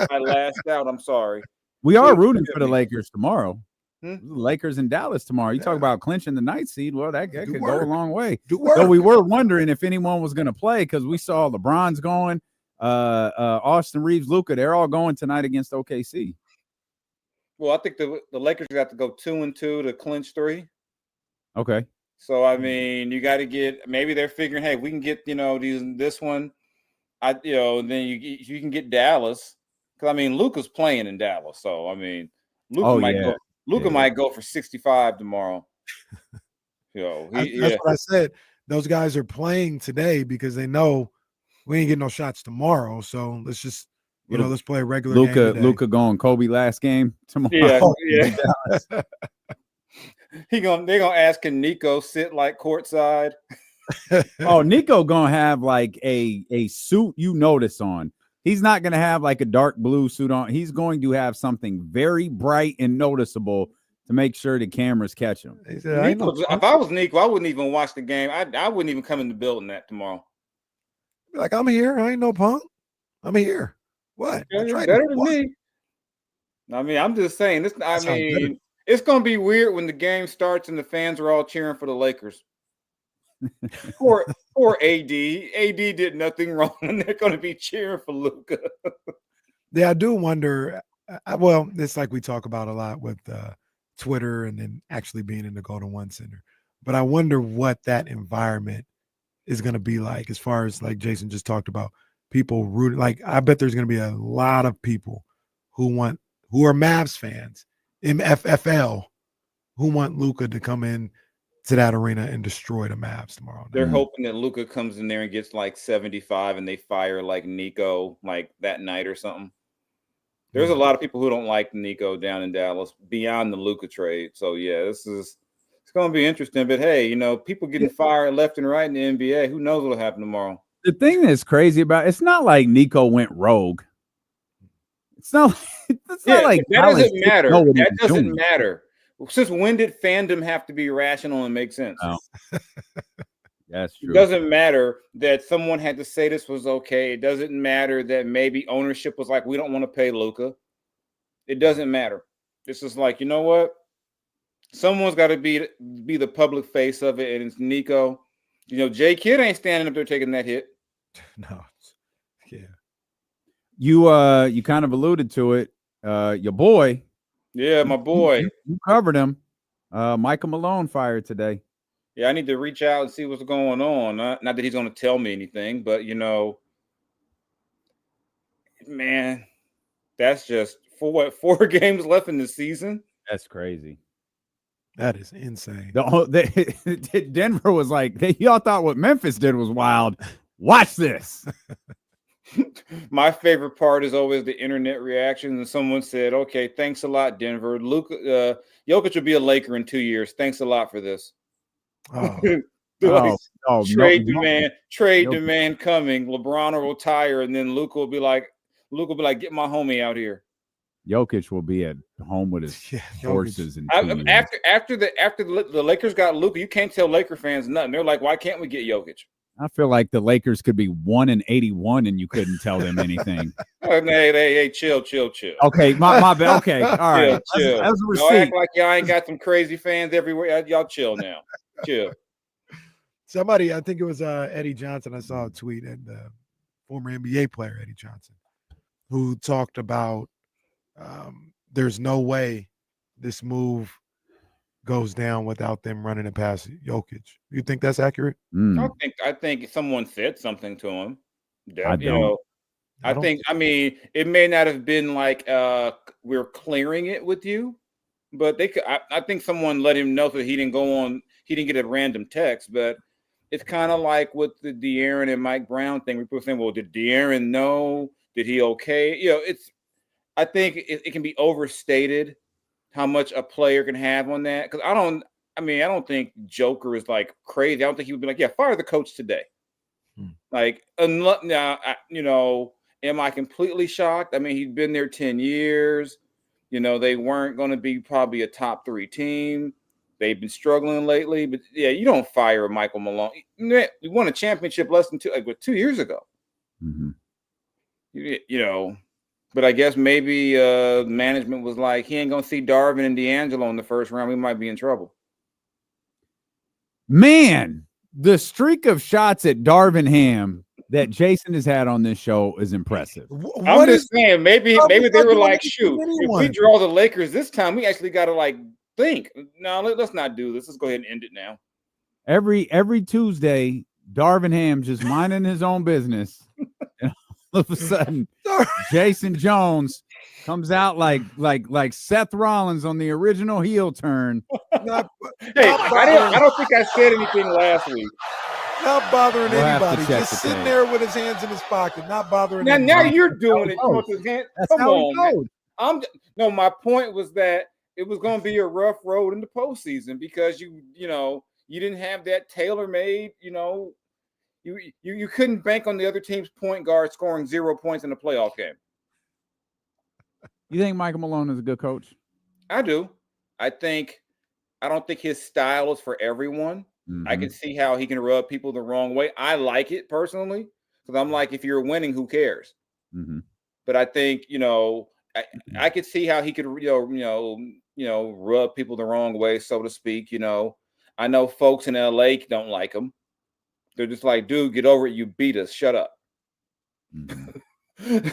I lashed out. I'm sorry. We are Please rooting forgive for the me. Lakers tomorrow. Hmm? Lakers in Dallas tomorrow. You talk about clinching the ninth seed. Well, that could go work. a long way. Do work. So we were wondering if anyone was going to play because we saw LeBron's going, Austin Reeves, Luka. They're all going tonight against OKC. Well, I think the Lakers got to go 2-2 to clinch 3. Okay. So I mean, you got to get. Maybe they're figuring, hey, we can get this one. And then you can get Dallas because I mean, Luka's playing in Dallas, so I mean, Luka might go for 65 tomorrow. That's what I said. Those guys are playing today because they know we ain't getting no shots tomorrow. So let's just let's play a regular game today. Luka going Kobe last game tomorrow. Yeah. They're gonna ask, can Nico sit like courtside? Oh, Nico gonna have like a suit you notice on. He's not gonna have like a dark blue suit on. He's going to have something very bright and noticeable to make sure the cameras catch him. If I was Nico, I wouldn't even watch the game. I wouldn't even come in the building that tomorrow. Like, I'm here. I ain't no punk. I'm here. What? Okay, better than me. I mean, I'm just saying this. I mean, it's gonna be weird when the game starts and the fans are all cheering for the Lakers. Poor AD. AD did nothing wrong, and they're gonna be cheering for Luka. Yeah, I do wonder. Well, it's like we talk about a lot with Twitter and then actually being in the Golden One Center. But I wonder what that environment is going to be like, as far as like Jason just talked about, people rooting. Like, I bet there's going to be a lot of people who are Mavs fans in FFL who want Luka to come in to that arena and destroy the Mavs tomorrow night. They're hoping that Luka comes in there and gets like 75 and they fire like Nico like that night or something. There's a lot of people who don't like Nico down in Dallas beyond the Luka trade. So yeah, it's going to be interesting. But hey, people getting fired left and right in the NBA. Who knows what'll happen tomorrow? The thing that's crazy it's not like Nico went rogue. It's not like that doesn't matter. That doesn't matter. Since when did fandom have to be rational and make sense? Oh. That's true. It doesn't matter that someone had to say this was okay. It doesn't matter that maybe ownership was like, we don't want to pay Luka. It doesn't matter. This is like, you know what? Someone's got to be the public face of it, and it's Nico. Jay Kidd ain't standing up there taking that hit. No. Yeah. You kind of alluded to it. Your boy. Yeah, my boy. You covered him. Michael Malone fired today. Yeah, I need to reach out and see what's going on. Not that he's going to tell me anything, but man, that's just for what, 4 games left in the season. That's crazy. That is insane. Denver was like, y'all thought what Memphis did was wild. Watch this. My favorite part is always the internet reaction. And someone said, "Okay, thanks a lot, Denver. Jokic will be a Laker in 2 years. Thanks a lot for this." Trade demand coming. LeBron will retire, and then Luka will be like, "Get my homie out here." Jokic will be at home with his horses. After the Lakers got Luka, you can't tell Laker fans nothing. They're like, "Why can't we get Jokic?" I feel like the Lakers could be 1-81, and you couldn't tell them anything. Hey, chill. Okay, my bad. Okay, all right. Chill. As a receipt. Don't act like y'all ain't got some crazy fans everywhere. Y'all chill now. Chill. Somebody, I think it was Eddie Johnson. I saw a tweet, and former NBA player Eddie Johnson, who talked about there's no way this move goes down without them running it past Jokic. You think that's accurate? I think someone said something to him. I mean, it may not have been like we're clearing it with you, but they could. I think someone let him know that he didn't go on. He didn't get a random text, but it's kind of like with the De'Aaron and Mike Brown thing. People saying, "Well, did De'Aaron know? Did he okay?" I think it can be overstated how much a player can have on that, because I don't think Joker is like crazy. I don't think he would be like, "Yeah, fire the coach today." Like, now, am I completely shocked? I mean, he's been there 10 years. They weren't going to be probably a top 3 team. They've been struggling lately, but yeah, you don't fire Michael Malone. You won a championship less than 2 years ago. Mm-hmm. But I guess maybe management was like, he ain't gonna see Darvin and D'Angelo in the first round. We might be in trouble. Man, the streak of shots at Darvingham that Jason has had on this show is impressive. I'm just saying, maybe they were like, shoot, if we draw the Lakers this time, we actually got to like think. No, let's not do this. Let's go ahead and end it now. Every Tuesday, Darvingham just minding his own business. And all of a sudden, Jason Jones comes out like Seth Rollins on the original heel turn. I don't think I said anything last week. Not bothering anybody. Just sitting there with his hands in his pocket, not bothering anybody. Now you're doing it. Come on, man. My point was that it was going to be a rough road in the postseason because you didn't have that tailor-made, you couldn't bank on the other team's point guard scoring 0 points in a playoff game. You think Michael Malone is a good coach? I do. I don't think his style is for everyone. Mm-hmm. I can see how he can rub people the wrong way. I like it personally because I'm like, if you're winning, who cares? Mm-hmm. but I think I could see how he could rub people the wrong way, so to speak. I know folks in LA don't like him. They're just like, dude, get over it. You beat us. Shut up.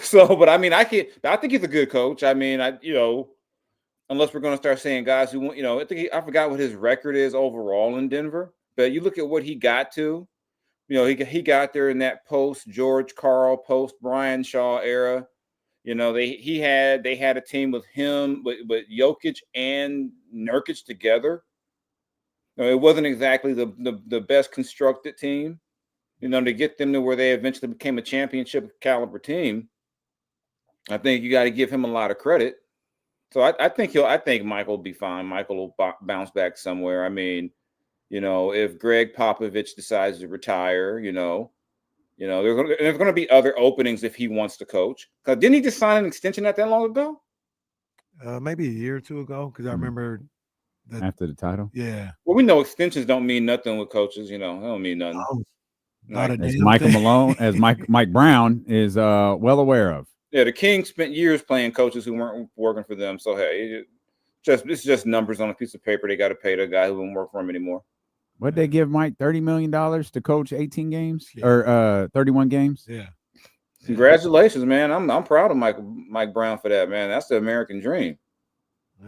So, but I mean, I think he's a good coach. I mean, unless we're going to start saying guys who want, I forgot what his record is overall in Denver, but you look at what he got to, he got there in that post George Karl, post Brian Shaw era. They had a team with him, with Jokic and Nurkic together. It wasn't exactly the best constructed team, to get them to where they eventually became a championship caliber team. I think you got to give him a lot of credit. So I think Michael will be fine. Michael will bounce back somewhere. I mean, if Greg Popovich decides to retire, there's going to be other openings if he wants to coach. Because didn't he just sign an extension not that long ago? Maybe a year or two ago, because I remember after the title. Yeah. Well, we know extensions don't mean nothing with coaches. They don't mean nothing. Not a as damn Michael thing. Malone, as Mike Brown is well aware of. Yeah, the Kings spent years playing coaches who weren't working for them. So hey, it's just numbers on a piece of paper. They got to pay the guy who won't work for him anymore. What'd they give Mike $30 million to coach 18 games or 31 games? Yeah. Congratulations, man. I'm proud of Mike Brown for that, man. That's the American dream.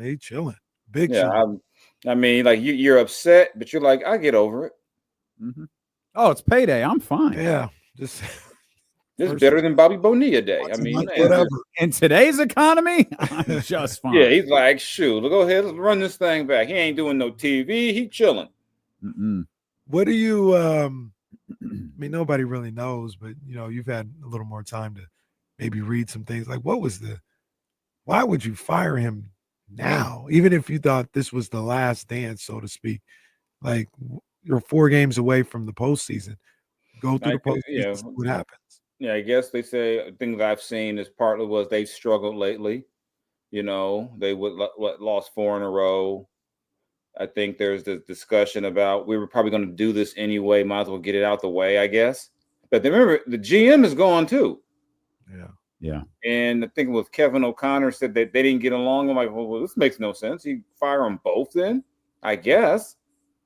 He chilling. Big chilling. I mean, like you're upset, but you're like, I get over it. Mm-hmm. Oh, it's payday. I'm fine. Yeah. Just it's better than Bobby Bonilla Day. I mean, whatever. In today's economy, I'm just fine. Yeah, he's like, shoot, go ahead, let's run this thing back. He ain't doing no TV. He chilling. What do you I mean, nobody really knows, but you've had a little more time to maybe read some things. Like, why would you fire him now? Even if you thought this was the last dance, so to speak. Like, you're 4 games away from the postseason. Go through the postseason, see what happens. Yeah, I guess they say things I've seen is partly was they've struggled lately. They lost 4 in a row. I think there's this discussion about we were probably going to do this anyway. Might as well get it out the way, I guess. But remember, the GM is gone too. Yeah. And I think with Kevin O'Connor said that they didn't get along. I'm like, well, this makes no sense. You fire them both then, I guess,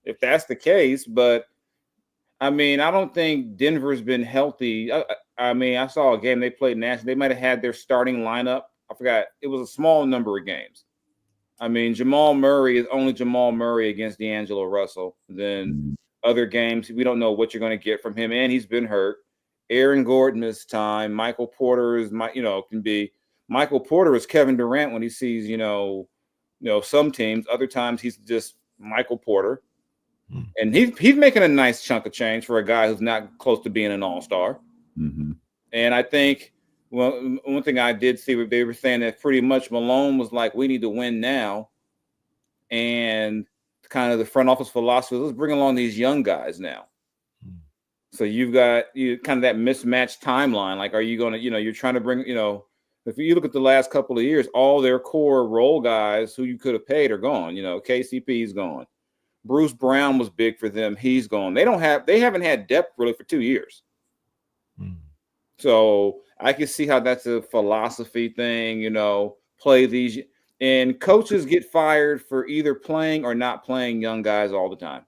if that's the case. But I mean, I don't think Denver's been healthy. I mean, I saw a game they played nationally. They might have had their starting lineup. I forgot. It was a small number of games. I mean, Jamal Murray is only Jamal Murray against D'Angelo Russell. Then other games, we don't know what you're going to get from him, and he's been hurt. Aaron Gordon missed time. Michael Porter is Michael Porter is Kevin Durant when he sees some teams. Other times he's just Michael Porter, and he's making a nice chunk of change for a guy who's not close to being an all-star. Mm-hmm. And I think. Well, one thing I did see, they were saying that pretty much Malone was like, we need to win now. And kind of the front office philosophy, let's bring along these young guys now. So you've got kind of that mismatched timeline. Like, are you going to, you're trying to bring, if you look at the last couple of years, all their core role guys who you could have paid are gone. KCP's gone. Bruce Brown was big for them. He's gone. They haven't had depth really for 2 years. So I can see how that's a philosophy thing, play these, and coaches get fired for either playing or not playing young guys all the time.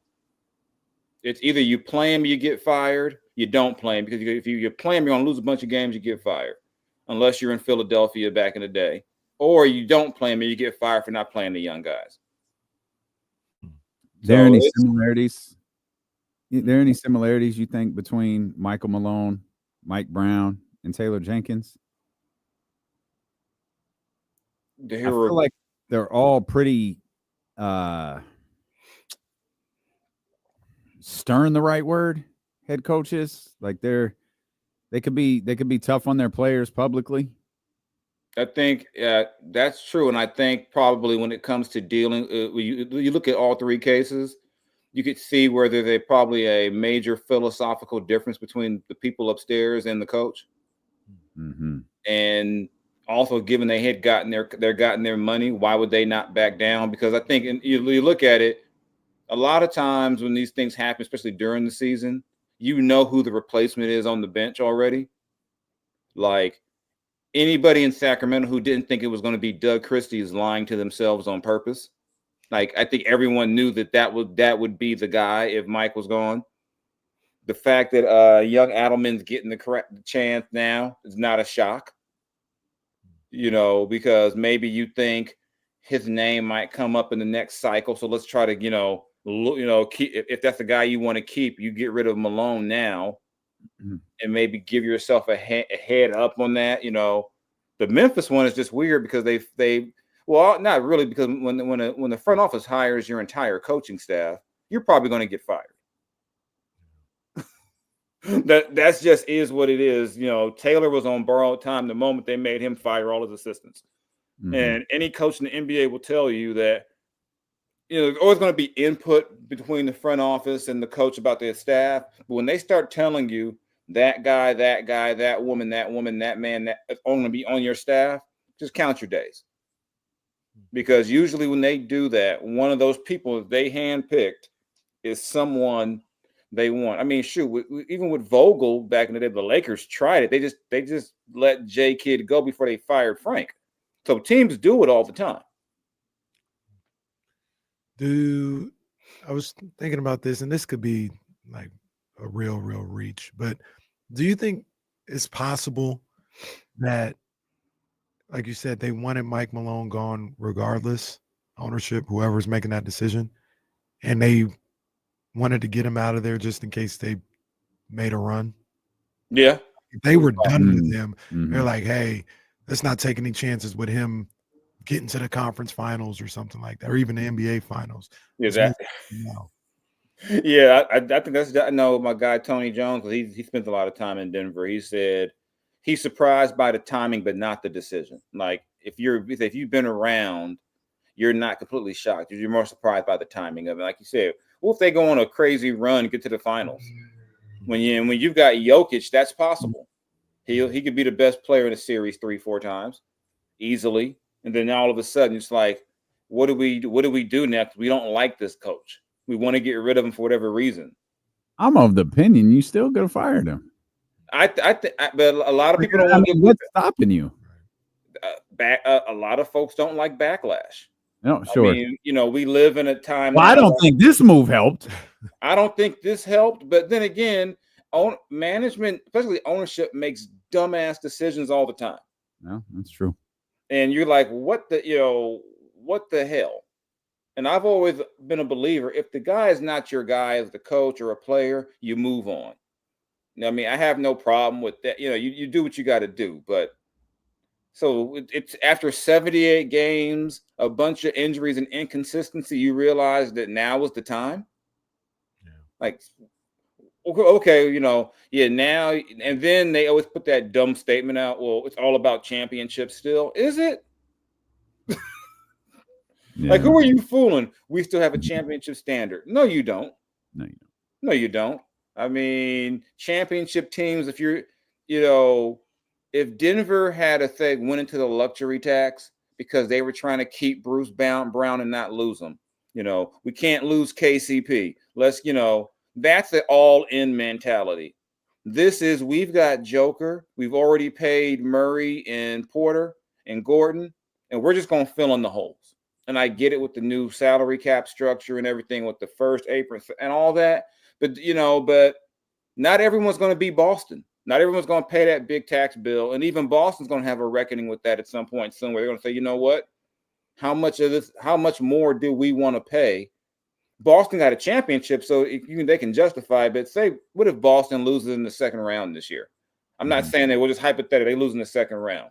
It's either you play them, you get fired, you don't play them, because if you play them, you're going to lose a bunch of games, you get fired, unless you're in Philadelphia back in the day, or you don't play them and you get fired for not playing the young guys. There any similarities? There any similarities you think between Michael Malone, Mike Brown, and Taylor Jenkins? I feel like they're all pretty stern, the right word, head coaches. Like they could be tough on their players publicly. I think that's true, and I think probably when it comes to dealing, you look at all 3 cases, you could see where there's probably a major philosophical difference between the people upstairs and the coach. Mm-hmm. And also, given they had gotten their money, why would they not back down? Because I think, and you look at it, a lot of times when these things happen, especially during the season, who the replacement is on the bench already. Like, anybody in Sacramento who didn't think it was going to be Doug Christie is lying to themselves on purpose. Like, I think everyone knew that would be the guy if Mike was gone. The fact that young Adelman's getting the chance now is not a shock, because maybe you think his name might come up in the next cycle. So let's try to, keep, if that's the guy you want to keep, you get rid of Malone now and maybe give yourself a head up on that. The Memphis one is just weird because well, not really, because when the front office hires your entire coaching staff, you're probably going to get fired. That's just is what it is. Taylor was on borrowed time the moment they made him fire all his assistants. And any coach in the NBA will tell you that there's always going to be input between the front office and the coach about their staff. But when they start telling you that guy, that woman, that man, that is only going to be on your staff, just count your days. Because usually when they do that, one of those people they handpicked is someone they want. I mean, shoot, even with Vogel back in the day, the Lakers tried it. They just let J Kidd go before they fired Frank. So teams do it all the time. Dude, I was thinking about this, and this could be like a real reach, but do you think it's possible that, like you said, they wanted Mike Malone gone regardless, ownership, whoever's making that decision, and they wanted to get him out of there just in case they made a run? Yeah. If they were done with him, they're like, hey, let's not take any chances with him getting to the conference finals or something like that, or even the NBA finals. Yeah, yeah, I think that's. I know my guy Tony Jones, he spent a lot of time in Denver. He said he's surprised by the timing, but not the decision. Like if you've been around, you're not completely shocked. You're more surprised by the timing of it. Like you said, what if they go on a crazy run and get to the finals? When you've got Jokic, that's possible. He could be the best player in the series 3-4 times easily. And then all of a sudden, it's like, what do we do next? We don't like this coach. We want to get rid of him for whatever reason. I'm of the opinion you still gonna fire them. But a lot of people don't want to. What's stopping you? A lot of folks don't like backlash. No, sure. I mean, we live in a time. Well, I don't think this move helped. I don't think this helped. But then again, management, especially ownership, makes dumbass decisions all the time. No, that's true. And you're like, what the hell? And I've always been a believer, if the guy is not your guy as the coach or a player, you move on. I mean, I have no problem with that. You do what you got to do. But so it's after 78 games, a bunch of injuries and inconsistency, you realize that now was the time. Yeah. Like, okay, now, and then they always put that dumb statement out. Well, it's all about championships still. Is it? Yeah. Like, who are you fooling? We still have a championship standard. No, you don't. No, you don't. I mean, championship teams, if Denver had a thing, went into the luxury tax because they were trying to keep Bruce Brown and not lose him. We can't lose KCP. That's the all-in mentality. We've got Joker. We've already paid Murray and Porter and Gordon, and we're just going to fill in the holes. And I get it with the new salary cap structure and everything with the first apron and all that. But not everyone's going to be Boston. Not everyone's going to pay that big tax bill. And even Boston's going to have a reckoning with that at some point soon, where they're going to say, you know what? How much more do we want to pay? Boston got a championship, so they can justify it. But say, what if Boston loses in the second round this year? I'm not saying they will, just hypothetically, they lose in the second round.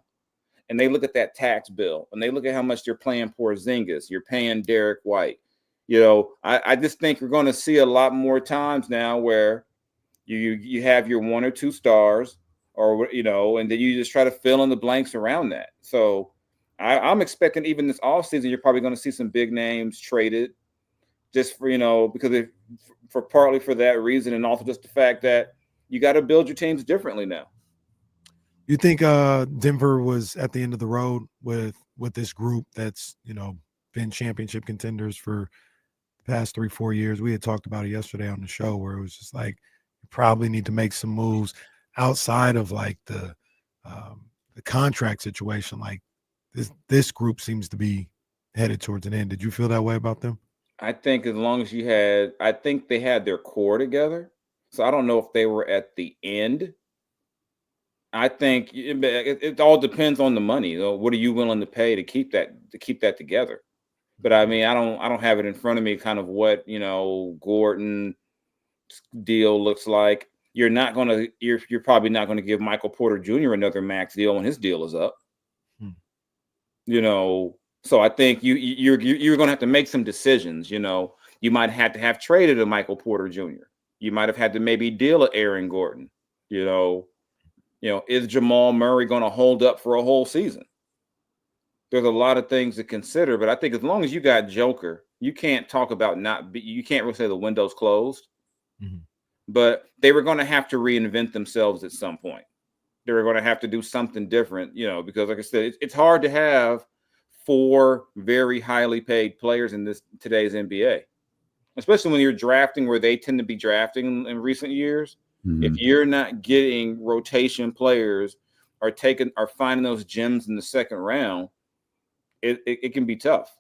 And they look at that tax bill, and they look at how much you're paying Porzingis, you're paying Derek White. I just think you're going to see a lot more times now where you have your one or two stars, or and then you just try to fill in the blanks around that. So I'm expecting even this offseason, you're probably going to see some big names traded, just for because partly for that reason, and also just the fact that you got to build your teams differently now. You think Denver was at the end of the road with this group that's been championship contenders for the past 3-4 years? We had talked about it yesterday on the show, where it was just like, you probably need to make some moves outside of like the the contract situation, like this group seems to be headed towards an end. Did you feel that way about them? I think as long as I think they had their core together. So I don't know if they were at the end. I think it all depends on the money. What are you willing to pay to keep that together? But I mean, I don't have it in front of me. Kind of what Gordon's deal looks like. You're probably not gonna give Michael Porter Jr. another max deal when his deal is up. So I think you're gonna have to make some decisions. You might have to have traded a Michael Porter Jr. You might have had to maybe deal a Aaron Gordon. Is Jamal Murray going to hold up for a whole season? There's a lot of things to consider, but I think as long as you got Joker, you can't talk about you can't really say the window's closed. But they were going to have to reinvent themselves at some point. They were going to have to do something different, because like I said, it's hard to have 4 very highly paid players in today's NBA, especially when you're drafting where they tend to be drafting in recent years. If you're not getting rotation players or finding those gems in the second round, it can be tough.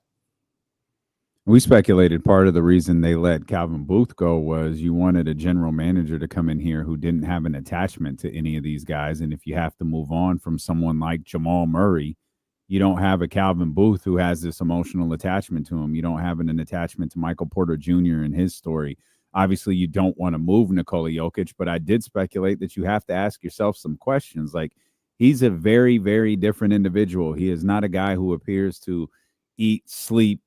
We speculated part of the reason they let Calvin Booth go was you wanted a general manager to come in here who didn't have an attachment to any of these guys. And if you have to move on from someone like Jamal Murray, you don't have a Calvin Booth who has this emotional attachment to him. You don't have an attachment to Michael Porter Jr. and his story. Obviously, you don't want to move Nikola Jokic, but I did speculate that you have to ask yourself some questions. Like, he's a very, very different individual. He is not a guy who appears to eat, sleep,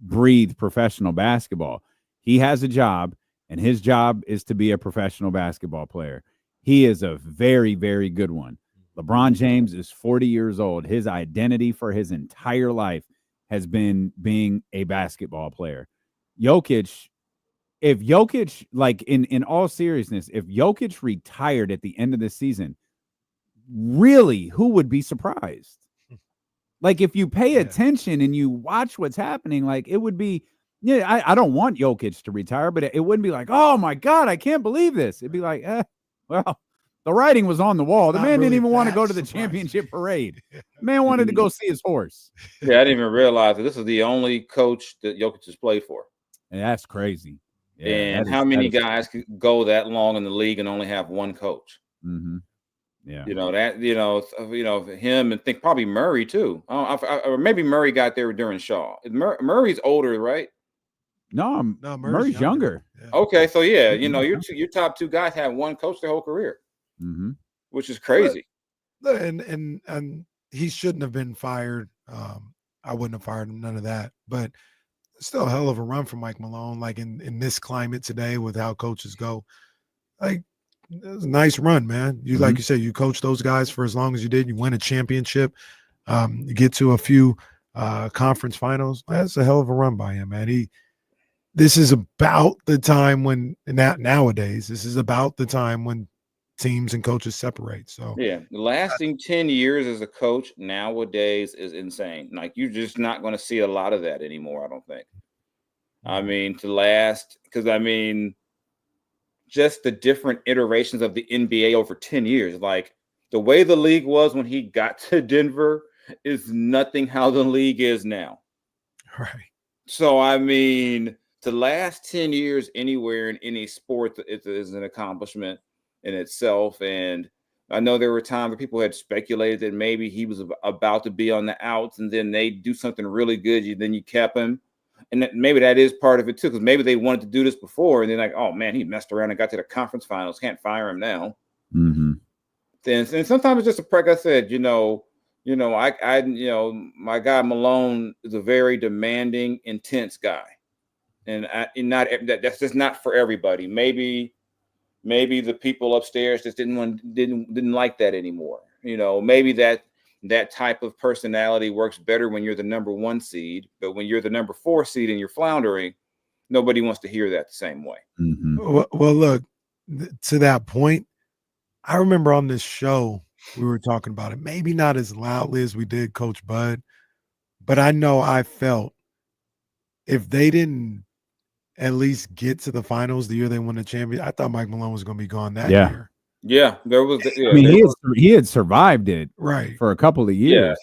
breathe professional basketball. He has a job, and his job is to be a professional basketball player. He is a very, very good one. LeBron James is 40 years old. His identity for his entire life has been being a basketball player. Jokic, if Jokic, like in all seriousness, if Jokic retired at the end of the season, really, who would be surprised? Like, if you pay attention and you watch what's happening, like, it would be, I don't want Jokic to retire, but it wouldn't be like, oh my God, I can't believe this. It'd be like, well, the writing was on the wall. The man didn't even want to go to the championship parade. The man wanted to go see his horse. Yeah, I didn't even realize that this is the only coach that Jokic has played for. And that's crazy. Yeah, and how many guys could go that long in the league and only have one coach? Yeah, him, and think probably Murray too. Or maybe Murray got there during Shaw. Murray's older, right? No, Murray's younger. Yeah. Okay, so yeah, your top 2 guys have one coach their whole career, which is crazy. And he shouldn't have been fired. I wouldn't have fired him, none of that. But still a hell of a run for Mike Malone. Like in this climate today, with how coaches go, like. It was a nice run, man. Like you said, you coach those guys for as long as you did. You win a championship. You get to a few conference finals. That's a hell of a run by him, man. This is about the time when nowadays. This is about the time when teams and coaches separate. So yeah, lasting 10 years as a coach nowadays is insane. Like, you're just not going to see a lot of that anymore. I don't think. I mean, just the different iterations of the NBA over 10 years. Like, the way the league was when he got to Denver is nothing how the league is now. Right. So, I mean, to last 10 years anywhere in any sport is an accomplishment in itself. And I know there were times where people had speculated that maybe he was about to be on the outs, and then they do something really good. Then you kept him. And maybe that is part of it too, because maybe they wanted to do this before, and they're like, "Oh man, he messed around and got to the conference finals. Can't fire him now." Then, and sometimes it's just like I said, my guy Malone is a very demanding, intense guy, and that's just not for everybody. Maybe the people upstairs just didn't like that anymore. Maybe that type of personality works better when you're the number 1 seed, but when you're the number 4 seed and you're floundering, nobody wants to hear that the same way. Well, look, to that point, I remember on this show, we were talking about it, maybe not as loudly as we did Coach Bud, but I know I felt if they didn't at least get to the finals the year they won the championship, I thought Mike Malone was going to be gone that year. Yeah, there was. Yeah, I mean, he had survived it for a couple of years.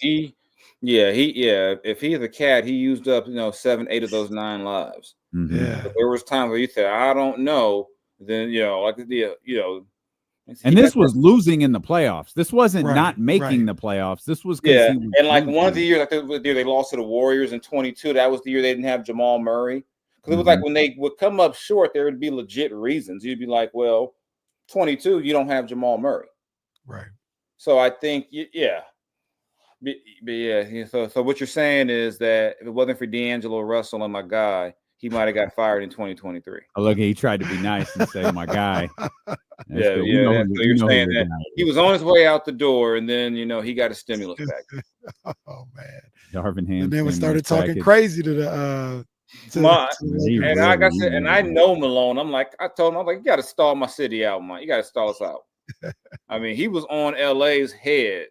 If he's a cat, he used up 7, 8 of those 9 lives. Mhm. But there was times where you said, I don't know. Then And this was losing in the playoffs. This wasn't Right, not making right. the playoffs. This was because he was and like one of losing. the years, I think the year they lost to the Warriors in 22. That was the year they didn't have Jamal Murray. Because it was like when they would come up short, there would be legit reasons. You'd be like, well, 22, you don't have Jamal Murray. Right. So I think, So what you're saying is that if it wasn't for D'Angelo Russell and my guy, he might have got fired in 2023. Oh, look, he tried to be nice and say, "My guy." So you're saying that he was on his way out the door, and then he got a stimulus package. Oh man, Darvin Ham. and then we started talking crazy to the. And like I said, and I know Malone. I told him, I'm like, you got to stall my city out, man. You got to stall us out. I mean, he was on LA's head,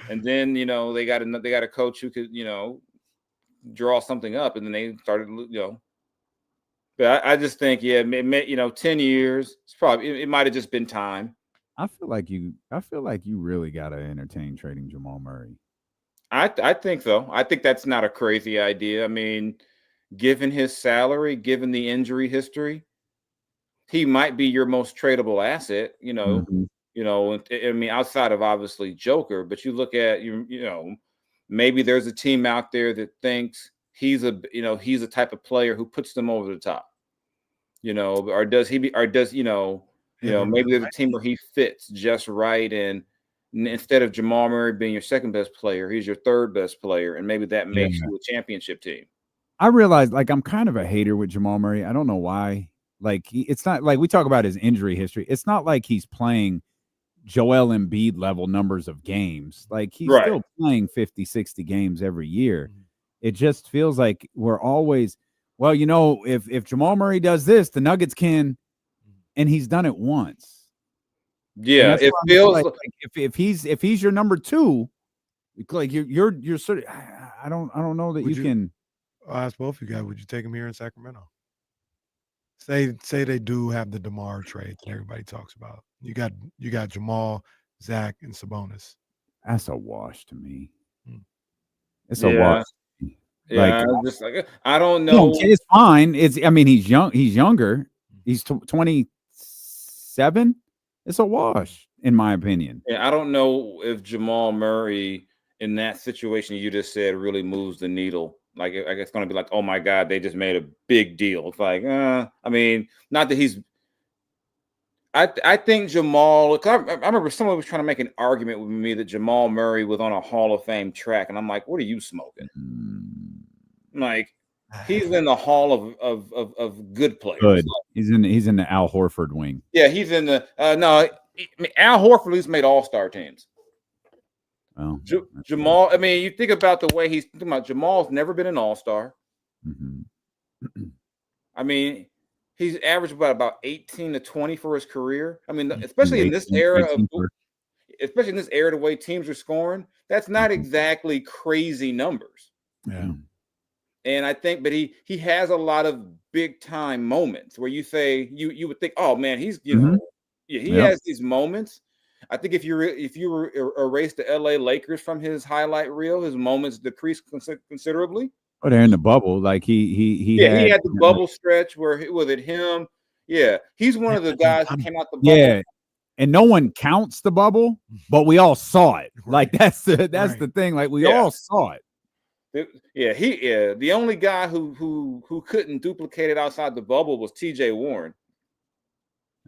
and then they got a coach who could draw something up, and then they started But I just think 10 years. It's probably it might have just been time. I feel like you really got to entertain trading Jamal Murray. I think so. I think that's not a crazy idea. I mean, given his salary, given the injury history, he might be your most tradable asset. I mean, outside of obviously Joker, but you look at maybe there's a team out there that thinks he's a type of player who puts them over the top. Or does maybe there's a team where he fits just right, and instead of Jamal Murray being your second best player, he's your third best player, and maybe that makes you a championship team. I realize, I'm kind of a hater with Jamal Murray. I don't know why. It's not like we talk about his injury history. It's not like he's playing Joel Embiid level numbers of games. He's still playing 50, 60 games every year. It just feels like we're always, if Jamal Murray does this, the Nuggets can, and he's done it once. Yeah, it feels if he's your number 2, you're sort of, I don't know that you can. I'll ask both of you guys, would you take him here in Sacramento? Say they do have the DeMar trade that everybody talks about. You got Jamal, Zach, and Sabonis. That's a wash to me. It's a wash. Yeah, I don't know. It's fine. He's young. He's younger. He's 27. It's a wash, in my opinion. Yeah, I don't know if Jamal Murray in that situation you just said really moves the needle. I guess it's going to be like, oh my God, they just made a big deal. It's like, I mean, not that he's. I think Jamal. I remember someone was trying to make an argument with me that Jamal Murray was on a Hall of Fame track, and I'm like, what are you smoking? He's in the Hall of good players. Good. He's in the Al Horford wing. Yeah, he's in the no. Al Horford at least made All-Star teams. Oh, Jamal, I mean, you think about the way he's talking about. Jamal's never been an All-Star. I mean, he's averaged about 18 to 20 for his career. I mean, especially in this era especially in this era, the way teams are scoring, that's not exactly crazy numbers. Yeah. And I think, but he has a lot of big time moments where you say you would think, oh man, he's he has these moments. I think if you erase the LA Lakers from his highlight reel, his moments decreased considerably. Oh, they're in the bubble. He had the bubble stretch where was it him? Yeah, he's one of the guys who came out the bubble. Yeah, and no one counts the bubble, but we all saw it. That's the thing. We all saw it. The only guy who couldn't duplicate it outside the bubble was T.J. Warren.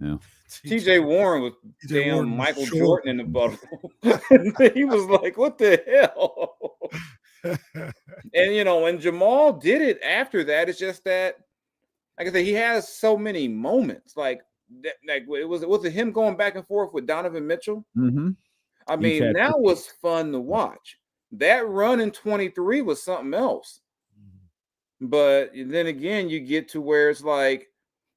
Yeah. T.J. Warren was damn Michael Jordan in the bubble. He was like, what the hell? And when Jamal did it after that, it's just that, like I said, he has so many moments. Like it was him going back and forth with Donovan Mitchell. I mean, that was fun to watch. That run in 23 was something else. But then again, you get to where it's like,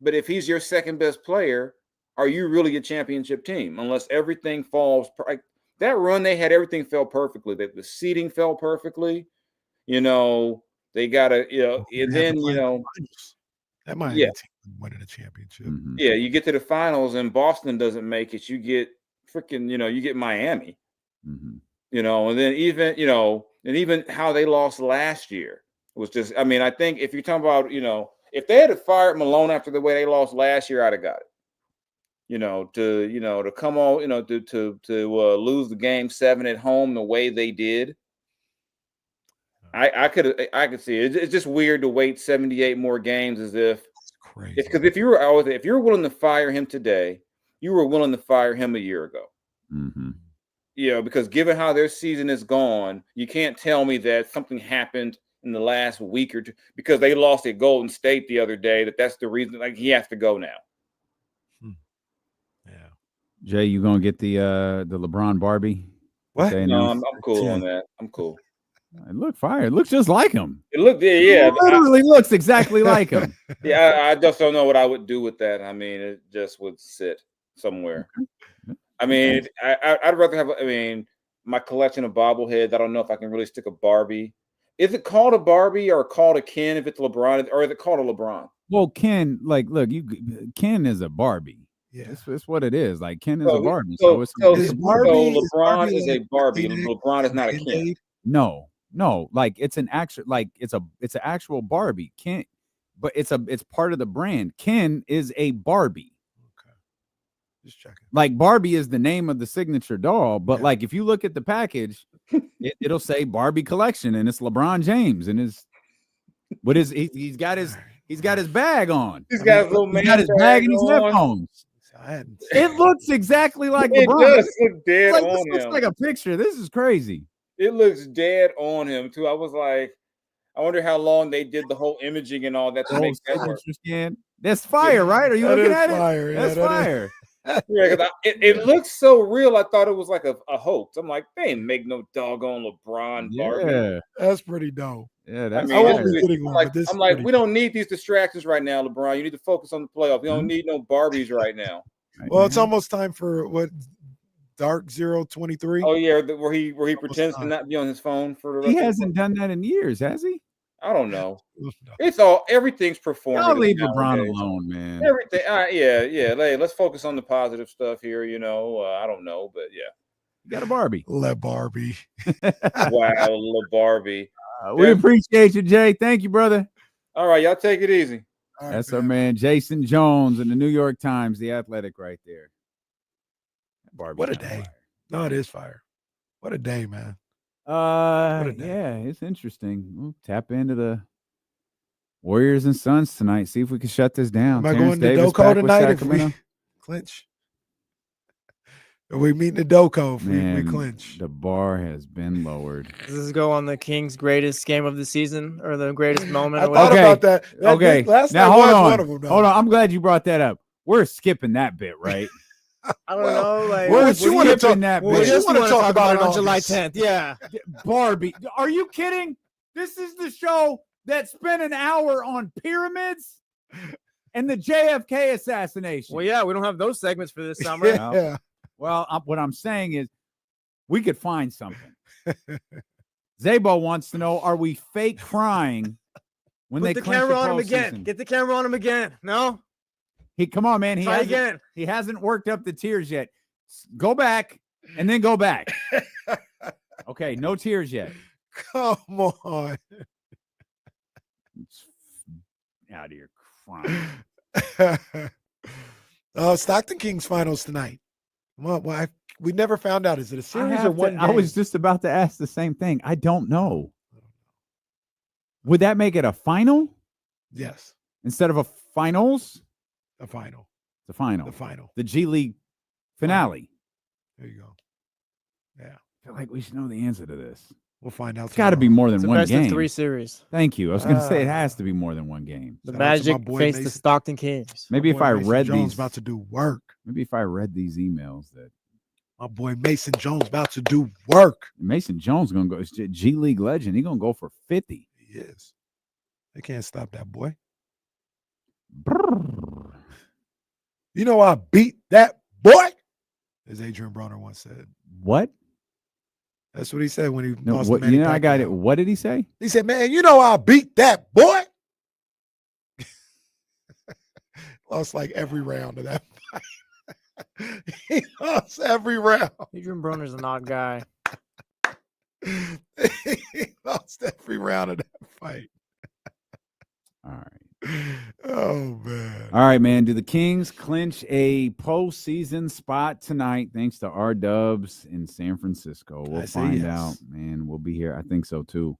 but if he's your second best player, are you really a championship team? Unless everything falls. That run, they had everything fell perfectly. The seating fell perfectly. They got to, and then, that Miami team winning a championship. Yeah, you get to the finals and Boston doesn't make it. You get freaking, you get Miami. And then even how they lost last year was just, I mean, I think if you're talking about, if they had fired Malone after the way they lost last year, I'd have got it. To come on, to lose the game 7 at home the way they did. I could see it. It's just weird to wait 78 more games as if crazy. It's because if you're willing to fire him today, you were willing to fire him a year ago. Because given how their season is gone, you can't tell me that something happened in the last week or two because they lost at Golden State the other day. That's the reason. Like he has to go now. Jay, you gonna get the LeBron Barbie? What? No, I'm cool on that. I'm cool. It looked fire. It looks just like him. It looked, yeah. It literally looks exactly like him. Yeah, I just don't know what I would do with that. I mean, it just would sit somewhere. I mean, I'd rather have. I mean, my collection of bobbleheads. I don't know if I can really stick a Barbie. Is it called a Barbie or called a Ken if it's LeBron, or is it called a LeBron? Well, Ken, Ken is a Barbie. Yeah, it's what it is. Like Ken is a Barbie. So LeBron is a Barbie. LeBron is not a Ken. No, like it's an actual, like it's an actual Barbie. Ken, but it's part of the brand. Ken is a Barbie. Okay, just checking. Like Barbie is the name of the signature doll, but like if you look at the package, it'll say Barbie collection, and it's LeBron James, and he's got his bag on. He's got his little man. He's got his bag and his headphones. It looks exactly like LeBron. It does look dead on him. Looks like a picture. This is crazy. It looks dead on him too. I was like, I wonder how long they did the whole imaging and all that to make that work. That's fire, right? Are you looking at fire. it? That's fire. Yeah, because it looks so real. I thought it was like a hoax. I'm like, they ain't make no doggone LeBron Barbie. Yeah, that's pretty dope. Yeah, I won't be kidding. I'm like, we don't need these distractions right now, LeBron. You need to focus on the playoffs. You don't need no Barbies right now. Well, it's almost time for what? Dark 023. Oh yeah, where he pretends to not be on his phone for the rest. He hasn't done that in years, has he? I don't know. Everything's performing. I'll leave LeBron alone, man. Everything. Yeah. Hey, let's focus on the positive stuff here. I don't know, but yeah. You got a Barbie. Le Barbie. Wow, Le Barbie. We appreciate you, Jay. Thank you, brother. All right, y'all take it easy. That's our man, Jason Jones in the New York Times, The Athletic, right there. Barbie, what a day. Fire. No, it is fire. What a day, man. Yeah, it's interesting. We'll tap into the Warriors and Suns tonight. See if we can shut this down. Am I going to Doko tonight if we clinch? Are we meeting the Doko if we clinch? The bar has been lowered. Does this go on the Kings' greatest game of the season or the greatest moment? I thought about that. Okay. Last now night hold was on. one of them. Though. Hold on. I'm glad you brought that up. We're skipping that bit, right? I don't know. Like, what you want to talk about on July 10th? Yeah. Barbie. Are you kidding? This is the show that spent an hour on pyramids and the JFK assassination. Well, yeah, we don't have those segments for this summer. Yeah. Well, what I'm saying is we could find something. Zabo wants to know, are we fake crying when Put they the clinch camera on him postseason? again? Get the camera on him again. No? Come on, man. He hasn't worked up the tears yet. Go back and then go back. Okay, no tears yet. Come on. Out of here crying. Stockton Kings finals tonight. Well, we never found out. Is it a series or one game? I was just about to ask the same thing. I don't know. Would that make it a final? Yes. Instead of a finals? A final. The final. The final. The G League finale. There you go. Yeah. I feel like we should know the answer to this. We'll find out. It's got to be more than one best game. Of 3 series. Thank you. I was going to say it has to be more than one game. The Magic face the Stockton Kings. Maybe if I read these, about to do work. Maybe if I read these emails that my boy Mason Jones about to do work. Mason Jones going to go. G League legend. He's going to go for 50. He is. They can't stop that boy. You know I beat that boy, as Adrian Bronner once said. What? That's what he said when he lost what, Manny I got Pacquiao. it. What did he say? He said, man, you know I beat that boy. Lost like every round of that fight. He lost every round. Adrian Broner's an odd guy. He lost every round of that fight. All right. Oh man. All right, man. Do the Kings clinch a postseason spot tonight thanks to our Dubs in San Francisco? We'll find out, man. We'll be here. I think so too.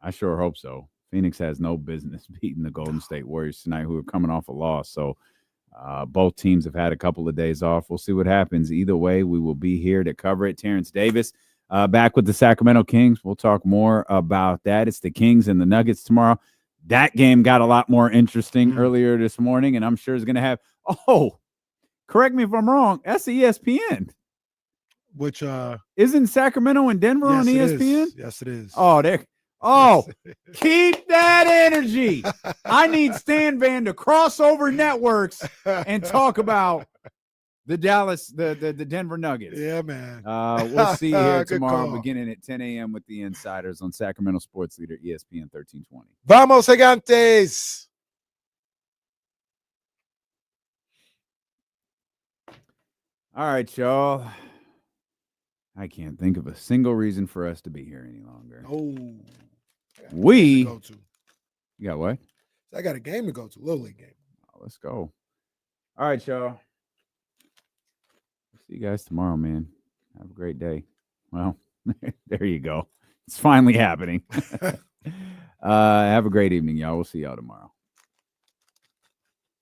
I sure hope so. Phoenix has no business beating the Golden State Warriors tonight, who are coming off a loss. So both teams have had a couple of days off. We'll see what happens. Either way, we will be here to cover it. Terrence Davis back with the Sacramento Kings. We'll talk more about that. It's the Kings and the Nuggets tomorrow. That game got a lot more interesting earlier this morning, and I'm sure it's going to have – correct me if I'm wrong. That's ESPN. Which isn't Sacramento and Denver on ESPN? Yes, it is. Oh, keep that energy. I need Stan Van to cross over networks and talk about the Denver Nuggets. Yeah, man. We'll see you here tomorrow beginning at 10 a.m. with the Insiders on Sacramento Sports Leader ESPN 1320. Vamos, Gigantes. All right, y'all. I can't think of a single reason for us to be here any longer. You got what? I got a game to go to, Little League game. Let's go. All right, y'all. See you guys tomorrow, man. Have a great day. Well, there you go. It's finally happening. Have a great evening, y'all. We'll see y'all tomorrow.